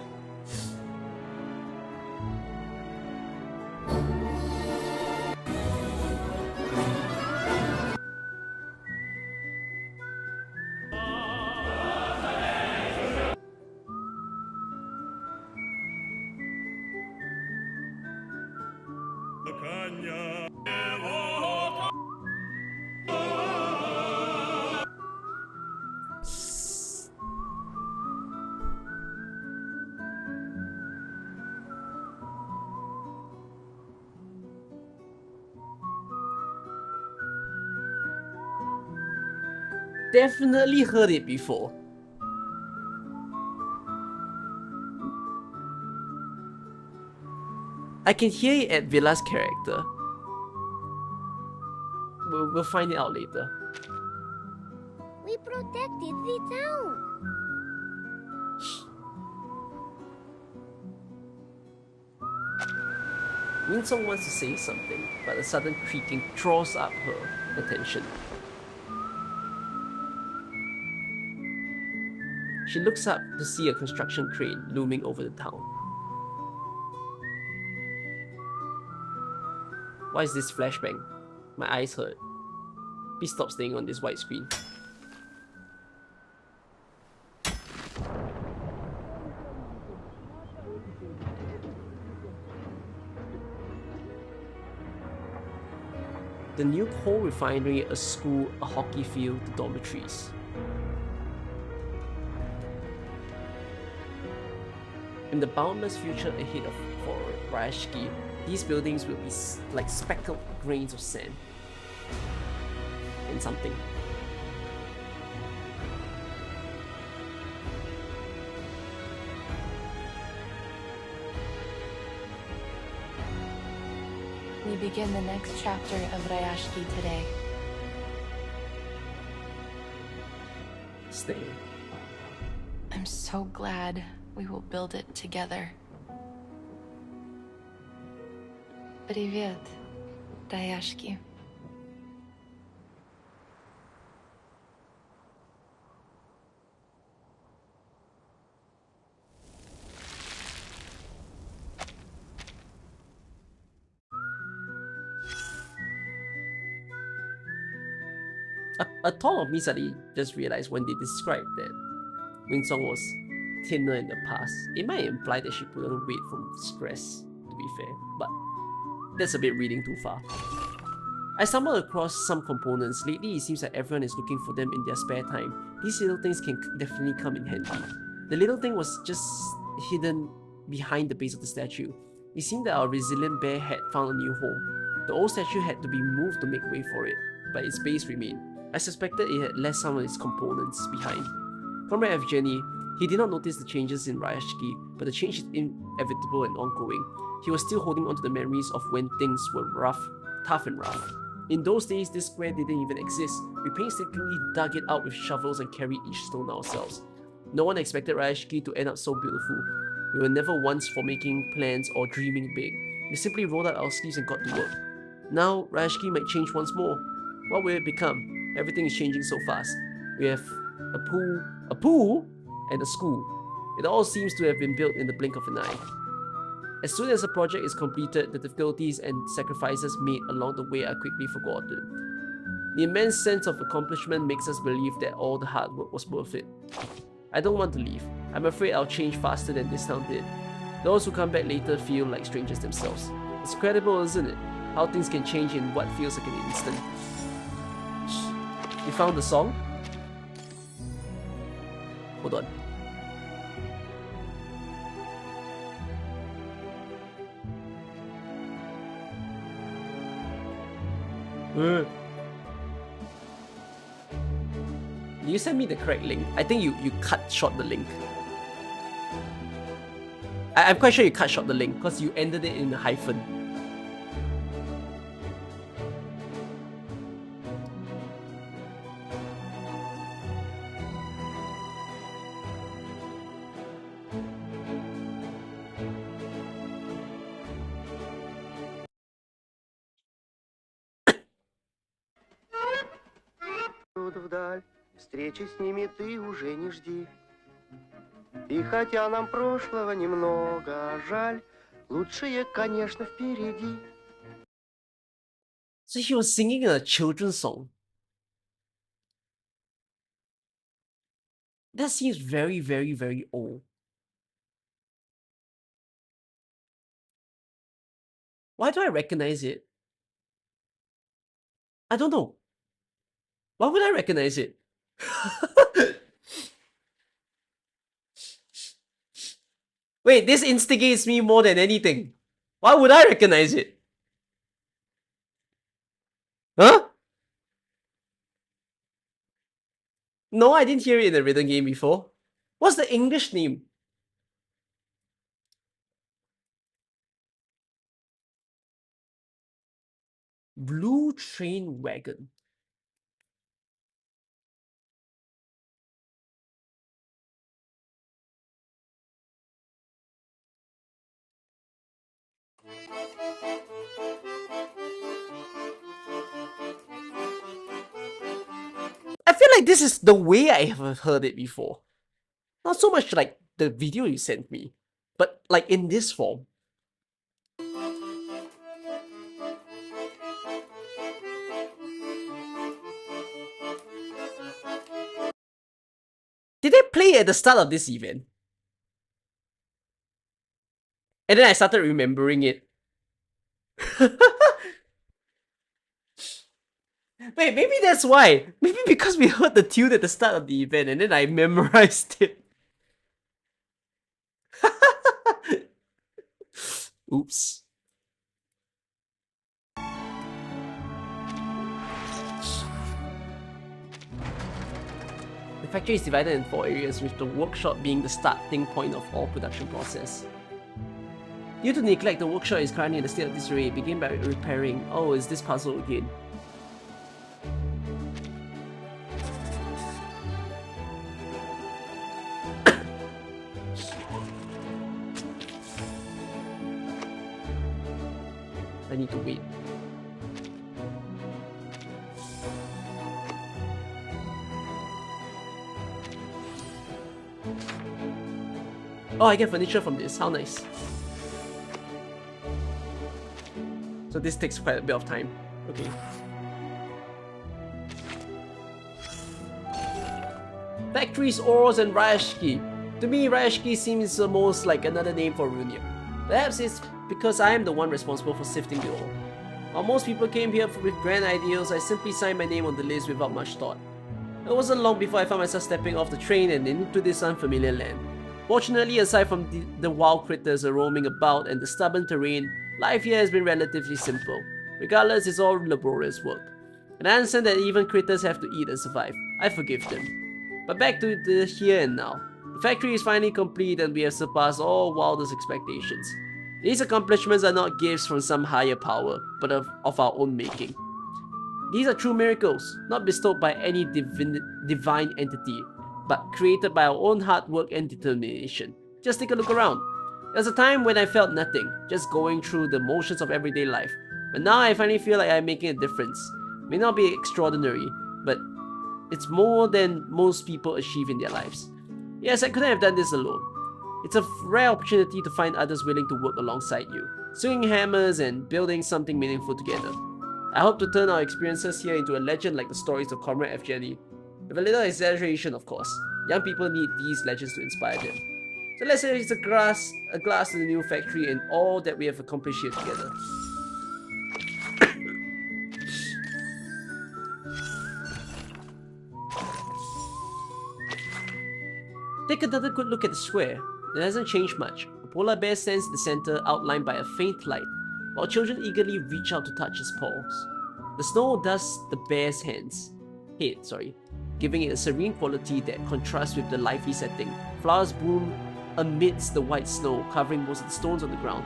Definitely heard it before. I can hear it at Villa's character. We'll find it out later. We protected the town. Winsong wants to say something, but a sudden creaking draws up her attention. She looks up to see a construction crane looming over the town. Why is this flashbang? My eyes hurt. Please stop staying on this white screen. The new coal refinery, a school, a hockey field, the dormitories. In the boundless future ahead for Rayashki, these buildings will be like speckled grains of sand. And something. We begin the next chapter of Rayashki today. Stay. I'm so glad we will build it together. Привет, Rayashki. A thought of me suddenly just realized when they described that Winsong was thinner in the past, it might imply that she put on weight from stress, to be fair, but that's a bit reading too far. I stumbled across some components. Lately it seems like everyone is looking for them in their spare time. These little things can definitely come in handy. The little thing was just hidden behind the base of the statue. It seemed that our resilient bear had found a new home. The old statue had to be moved to make way for it, but its base remained. I suspected it had left some of its components behind. Comrade Evgeny, he did not notice the changes in Rayashki, but the change is inevitable and ongoing. He was still holding on to the memories of when things were tough and rough. In those days, this square didn't even exist. We painstakingly dug it out with shovels and carried each stone ourselves. No one expected Rayashki to end up so beautiful. We were never once for making plans or dreaming big. We simply rolled out our sleeves and got to work. Now, Rayashki might change once more. What will it become? Everything is changing so fast. We have a pool, and a school. It all seems to have been built in the blink of an eye. As soon as a project is completed, the difficulties and sacrifices made along the way are quickly forgotten. The immense sense of accomplishment makes us believe that all the hard work was worth it. I don't want to leave. I'm afraid I'll change faster than this town did. Those who come back later feel like strangers themselves. It's incredible, isn't it? How things can change in what feels like an instant. You found the song? Hold on. You sent me the correct link. I think you cut short the link. I'm quite sure you cut short the link because you ended it in a hyphen. Вдаль, встречи с ними ты уже не жди. И хотя нам прошлого немного жаль, лучшее, конечно, впереди. So he was singing a children's song. That seems very, very, very old. Why do I recognize it? I don't know. Why would I recognize it? Wait, this instigates me more than anything. Why would I recognize it? Huh? No, I didn't hear it in a written game before. What's the English name? Blue Train Wagon. I feel like this is the way I have heard it before. Not so much like the video you sent me, but like in this form. Did they play at the start of this event? And then I started remembering it. Wait, maybe that's why. Maybe because we heard the tune at the start of the event and then I memorized it. Oops. The factory is divided in 4 areas, with the workshop being the starting point of all production process. Due to neglect, the workshop is currently in a state of disarray. Begin by repairing. Oh, is this puzzle again? I need to wait. Oh, I get furniture from this. How nice. So this takes quite a bit of time. Okay. Factories, ores, and Rayashki. To me, Rayashki seems the most like another name for Runia. Perhaps it's because I am the one responsible for sifting the ore. While most people came here with grand ideals, I simply signed my name on the list without much thought. It wasn't long before I found myself stepping off the train and into this unfamiliar land. Fortunately, aside from the wild critters roaming about and the stubborn terrain, life here has been relatively simple. Regardless, it's all laborious work. And I understand that even critters have to eat and survive. I forgive them. But back to the here and now. The factory is finally complete and we have surpassed all wildest expectations. These accomplishments are not gifts from some higher power, but of our own making. These are true miracles, not bestowed by any divine entity, but created by our own hard work and determination. Just take a look around. There was a time when I felt nothing, just going through the motions of everyday life. But now I finally feel like I'm making a difference. It may not be extraordinary, but it's more than most people achieve in their lives. Yes, I couldn't have done this alone. It's a rare opportunity to find others willing to work alongside you, swinging hammers and building something meaningful together. I hope to turn our experiences here into a legend like the stories of Comrade F. Jenny. With a little exaggeration, of course. Young people need these legends to inspire them. So let's say it's a glass to the new factory and all that we have accomplished here together. Take another good look at the square. It hasn't changed much. A polar bear stands in the center, outlined by a faint light, while children eagerly reach out to touch its paws. The snow dusts the bear's head, giving it a serene quality that contrasts with the lively setting. Flowers bloom amidst the white snow, covering most of the stones on the ground.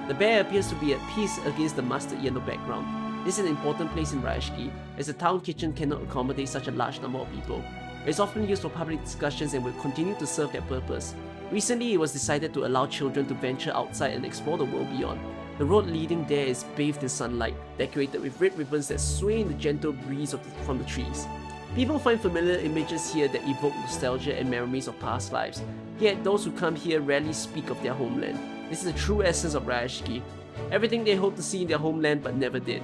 The bear appears to be at peace against the mustard yellow background. This is an important place in Rayashki, as the town kitchen cannot accommodate such a large number of people. It is often used for public discussions and will continue to serve their purpose. Recently, it was decided to allow children to venture outside and explore the world beyond. The road leading there is bathed in sunlight, decorated with red ribbons that sway in the gentle breeze from the trees. People find familiar images here that evoke nostalgia and memories of past lives, yet those who come here rarely speak of their homeland. This is the true essence of Rayashki. Everything they hope to see in their homeland but never did.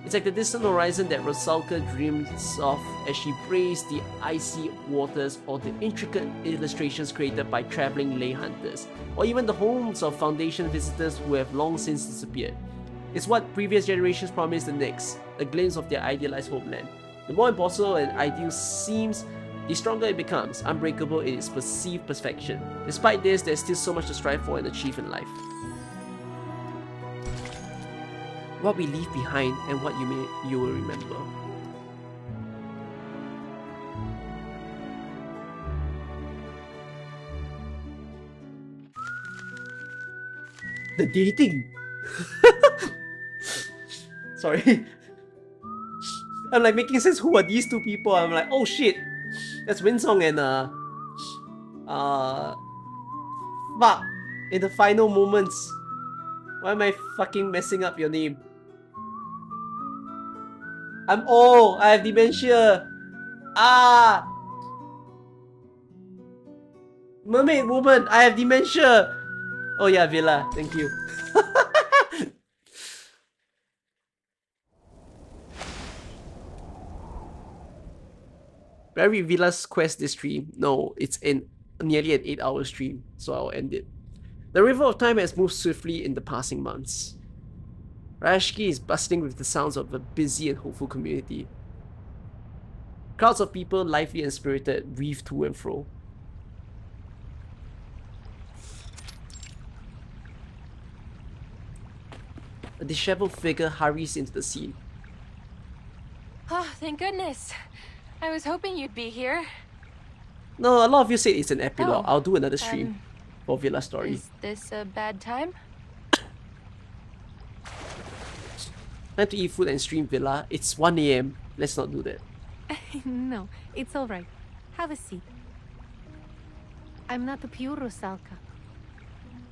It's like the distant horizon that Rusalka dreams of as she braves the icy waters, or the intricate illustrations created by traveling lay hunters, or even the homes of Foundation visitors who have long since disappeared. It's what previous generations promised the next, a glimpse of their idealized homeland. The more impossible an ideal seems, the stronger it becomes, unbreakable in its perceived perfection. Despite this, there's still so much to strive for and achieve in life. What we leave behind and what you will remember. The dating. Sorry. I'm like making sense. Who are these two people? I'm like, oh shit, that's Winsong and fuck. In the final moments. Why am I fucking messing up your name? I'm old. I have dementia. Ah. Mermaid woman. I have dementia. Oh yeah, Villa. Thank you. Very Villa's quest this stream. No, it's in nearly an 8-hour stream, so I'll end it. The river of time has moved swiftly in the passing months. Rayashki is bustling with the sounds of a busy and hopeful community. Crowds of people, lively and spirited, weave to and fro. A disheveled figure hurries into the scene. Oh, thank goodness. I was hoping you'd be here. No, a lot of you said it's an epilogue. Oh, I'll do another stream for Villa story. Is this a bad time? Time to eat food and stream Villa. It's 1 AM. Let's not do that. No, it's all right. Have a seat. I'm not a pure Rusalka.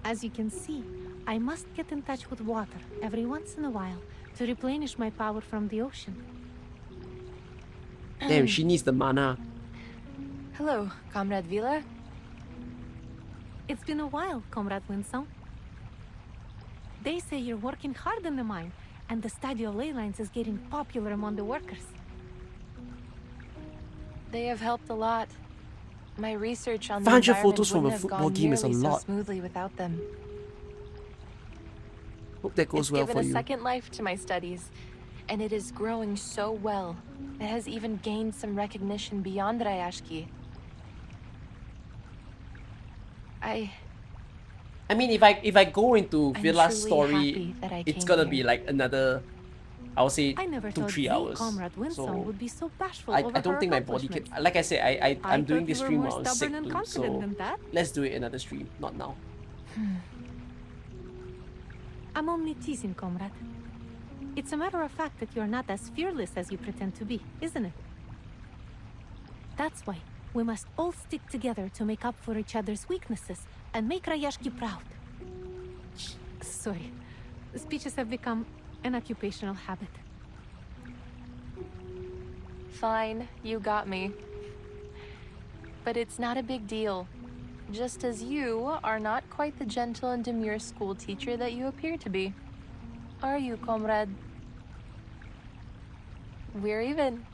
As you can see, I must get in touch with water every once in a while to replenish my power from the ocean. Damn, she needs the mana. Hello, Comrade Villa. It's been a while, Comrade Winsong. They say you're working hard in the mine, and the study of ley lines is getting popular among the workers. They have helped a lot. My research on the 500 environment photos from a wouldn't have football gone game is a nearly so lot. smoothly without them. Hope that goes It's well given for a you. second life to my studies, and it is growing so well. It has even gained some recognition beyond Rayashki. I mean, if I go into I'm Villa's truly story, happy that I it's came gonna here. be like another, I would say, I never 2-3 thought hours. Comrade Winsong So would be so bashful I over don't her think my body can. accomplishments. Like I said, I'm I doing thought this you were stream more while I'm sick stubborn and too. confident So than that. let's do it another stream, not now. I'm only teasing, comrade. It's a matter of fact that you're not as fearless as you pretend to be, isn't it? That's why we must all stick together to make up for each other's weaknesses and make Rayashki proud. Sorry, speeches have become an occupational habit. Fine, you got me. But it's not a big deal. Just as you are not quite the gentle and demure school teacher that you appear to be. Are you, comrade? We're even.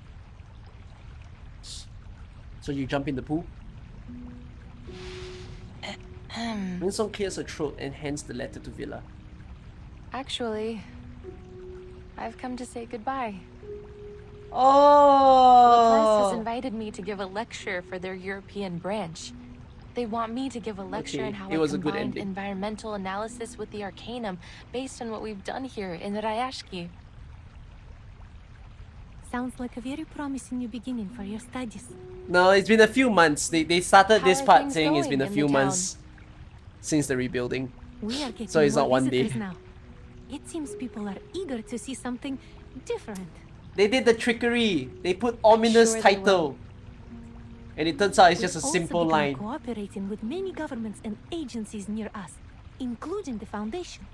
So you jump in the pool? Winston clears her throat and hands the letter to Villa. Actually, I've come to say goodbye. Oh! has invited me to give a lecture for their European branch. They want me to give a lecture on how I combined environmental analysis with the Arcanum based on what we've done here in Rayashki. Sounds like a very promising new beginning for your studies. No, it's been a few months. They started this part saying it's been a in few the months since the rebuilding. We are getting So it's more not one day. visitors now. It seems people are eager to see something different. They did the trickery. They put ominous sure they title. And it turns out it's just a We've simple also begun line. cooperating with many governments and agencies near us, including the Foundation.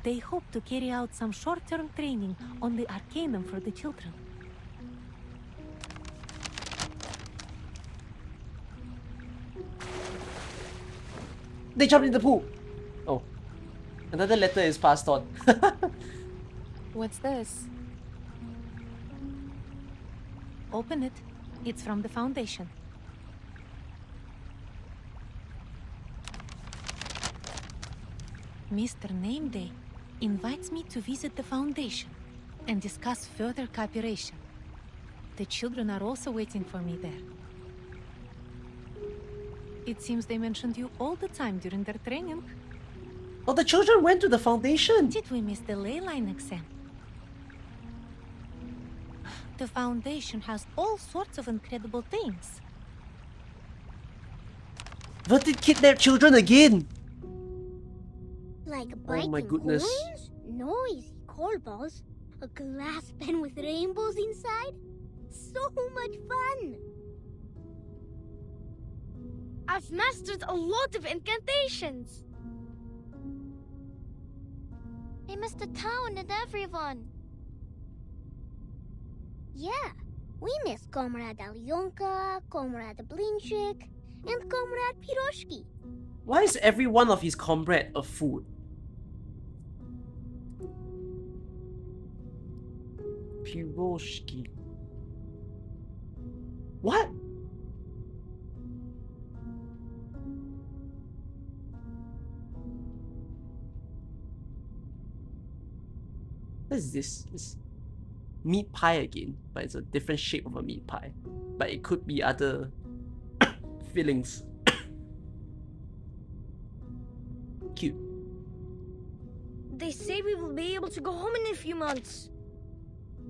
They hope to carry out some short-term training on the Arcanum for the children. They jumped in the pool. Oh. Another letter is passed on. What's this? Open it. It's from the Foundation. Mr. Nameday invites me to visit the Foundation and discuss further cooperation. The children are also waiting for me there. It seems they mentioned you all the time during their training. Oh, the children went to the Foundation. Did we miss the ley line exam? The Foundation has all sorts of incredible things. What did kidnap children again? Like Oh biting my goodness. coins, noisy coal balls, a glass pen with rainbows inside. So much fun! I've mastered a lot of incantations. I missed the town and everyone. Yeah, we miss Comrade Alyonka, Comrade Blinchik, and Comrade Piroshki. Why is every one of his comrade a food? Piroshki. What? What is this? It's meat pie again, but it's a different shape of a meat pie. But it could be other fillings. Cute. They say we will be able to go home in a few months.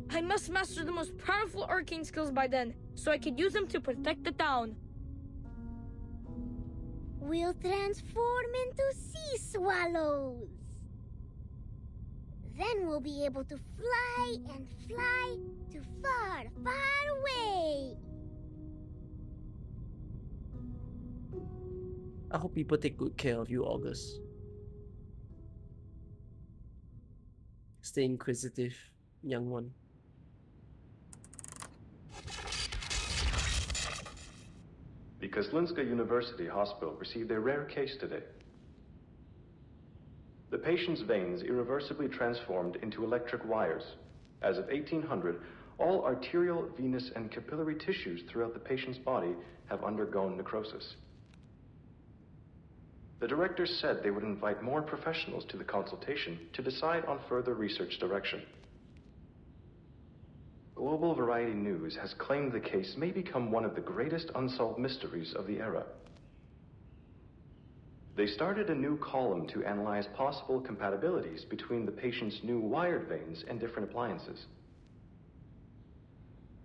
I must master the most powerful arcane skills by then, so I can use them to protect the town. We'll transform into sea swallows. Then we'll be able to fly and fly to far, far away. I hope people take good care of you, August. Stay inquisitive, young one. The Kozlinska University Hospital received a rare case today. The patient's veins irreversibly transformed into electric wires. As of 1800, all arterial, venous, and capillary tissues throughout the patient's body have undergone necrosis. The directors said they would invite more professionals to the consultation to decide on further research direction. Global Variety News has claimed the case may become one of the greatest unsolved mysteries of the era. They started a new column to analyze possible compatibilities between the patient's new wired veins and different appliances.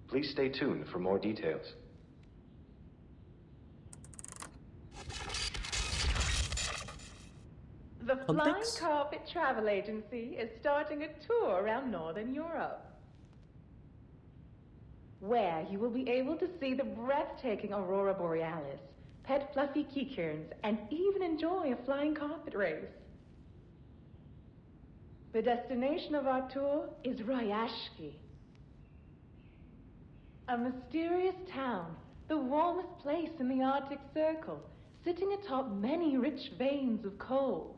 Please stay tuned for more details. The Flying Carpet Travel Agency is starting a tour around Northern Europe, where you will be able to see the breathtaking Aurora Borealis, pet fluffy keycairns, and even enjoy a flying carpet race. The destination of our tour is Rayashki, a mysterious town the warmest place in the Arctic Circle, sitting atop many rich veins of coal.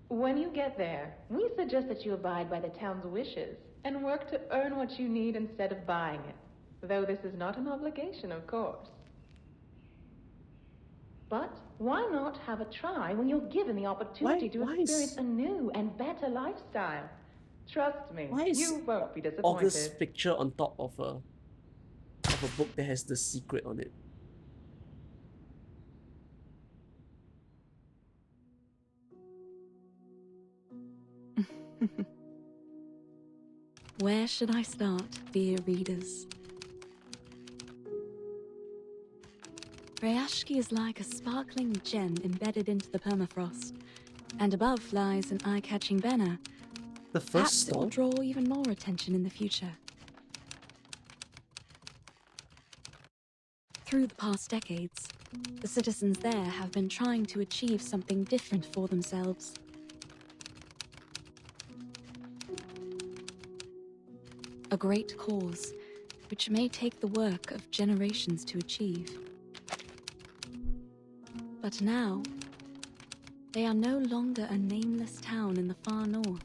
When you get there, we suggest that you abide by the town's wishes and work to earn what you need instead of buying it, though this is not an obligation, of course. But why not have a try when you're given the opportunity to experience a new and better lifestyle? Trust me, you won't be disappointed. August's picture on top of a book that has the secret on it. Where should I start, dear readers? Rayashki is like a sparkling gem embedded into the permafrost, and above lies an eye-catching banner. The first Perhaps it will draw even more attention in the future. Through the past decades, the citizens there have been trying to achieve something different for themselves. A great cause, which may take the work of generations to achieve. But now, they are no longer a nameless town in the far north,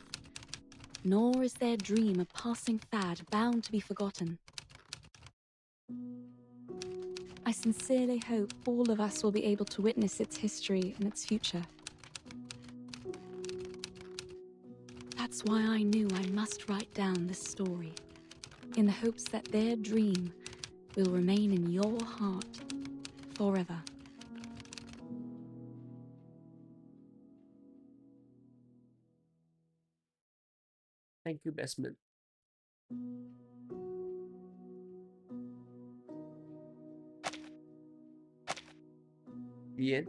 nor is their dream a passing fad bound to be forgotten. I sincerely hope all of us will be able to witness its history and its future. That's why I knew I must write down this story, in the hopes that their dream will remain in your heart forever. Thank you, Bestman. The end.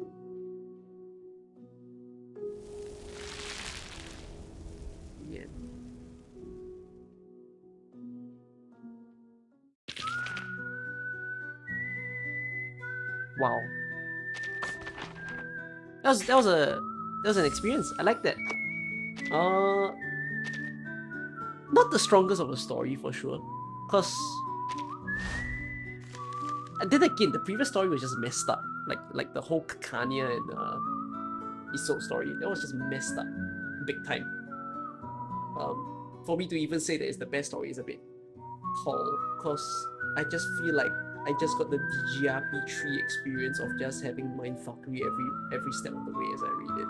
The end. Wow. That was an experience. I like that. Not the strongest of the story for sure, cause and then again the previous story was just messed up. Like the whole Kakania and Isolde story, that was just messed up, big time. For me to even say that it's the best story is a bit tall, cause I just feel like I just got the DGRP 3 experience of just having mindfuckery every step of the way as I read it.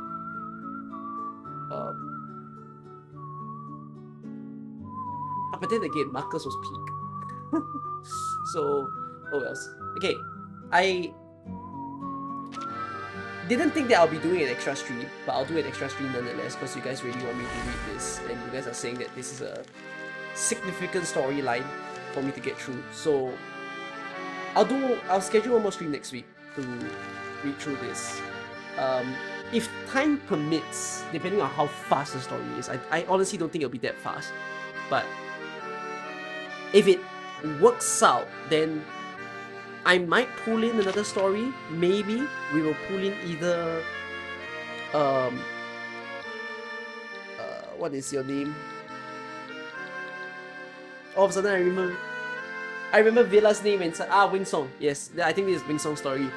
But then again, Marcus was peak. So, oh well. Okay, I didn't think that I'll be doing an extra stream, but I'll do an extra stream nonetheless because you guys really want me to read this, and you guys are saying that this is a significant storyline for me to get through. So, I'll schedule one more stream next week to read through this. If time permits, depending on how fast the story is, I honestly don't think it'll be that fast, but if it works out, then I might pull in another story. Maybe we will pull in either what is your name? All of a sudden I remember Villa's name and Wingsong. Yes, I think this is Wingsong's story.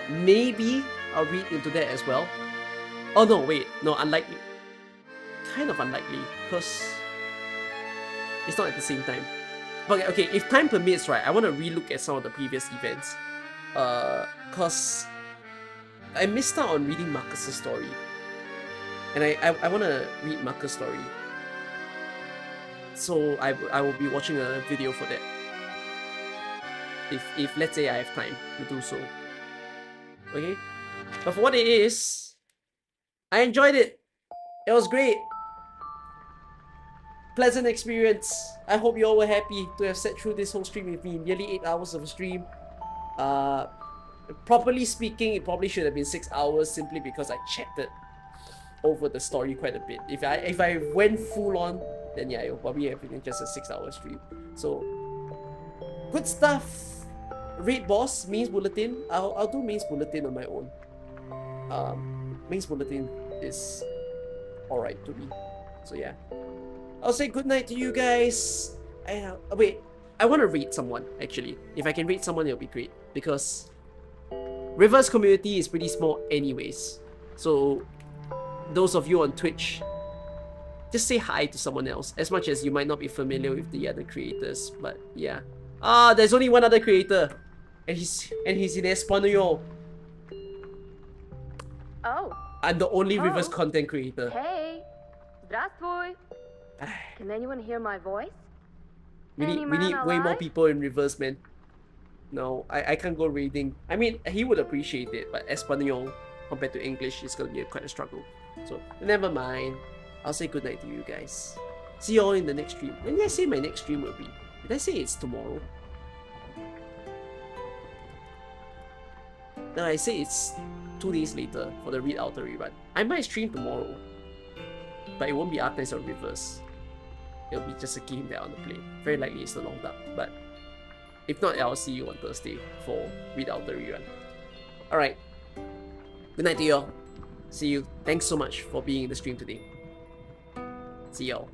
Maybe I'll read into that as well. Oh no, wait, no, unlikely. Kind of unlikely, because it's not at the same time. But okay, if time permits, right, I want to relook at some of the previous events. Cause I missed out on reading Marcus's story. And I want to read Marcus' story. So I will be watching a video for that. If let's say I have time to do so. Okay? But for what it is, I enjoyed it. It was great. Pleasant experience. I hope you all were happy to have sat through this whole stream with me. Nearly 8 hours of a stream. Properly speaking, it probably should have been 6 hours simply because I chatted over the story quite a bit. If I went full on, then yeah, it'll probably have been just a 6 hour stream. So good stuff. Raid boss, Mains Bulletin. I'll do Mains Bulletin on my own. Mains Bulletin is alright to me. So yeah. I'll say good night to you guys. Wait, I want to read someone, actually. If I can read someone, it'll be great. Because River's community is pretty small anyways. So those of you on Twitch, just say hi to someone else. As much as you might not be familiar with the other creators. But yeah. Ah, there's only one other creator. And he's in Espanol. Oh. I'm the only River's content creator. Hey. Здравствуй. Can anyone hear my voice? We need way more people in Reverse, man. No, I can't go raiding. I mean, he would appreciate it, but Espanol compared to English is gonna be quite a struggle. So never mind. I'll say goodnight to you guys. See you all in the next stream. When did I say my next stream will be? Did I say it's tomorrow? No, I say it's 2 days later for the Read Outer rerun. I might stream tomorrow, but it won't be Arknights or Reverse. It'll be just a game that I want to play. Very likely it's the Long Dark, but if not, I'll see you on Thursday for Read Outer rerun. Alright. Good night to you all. See you. Thanks so much for being in the stream today. See y'all.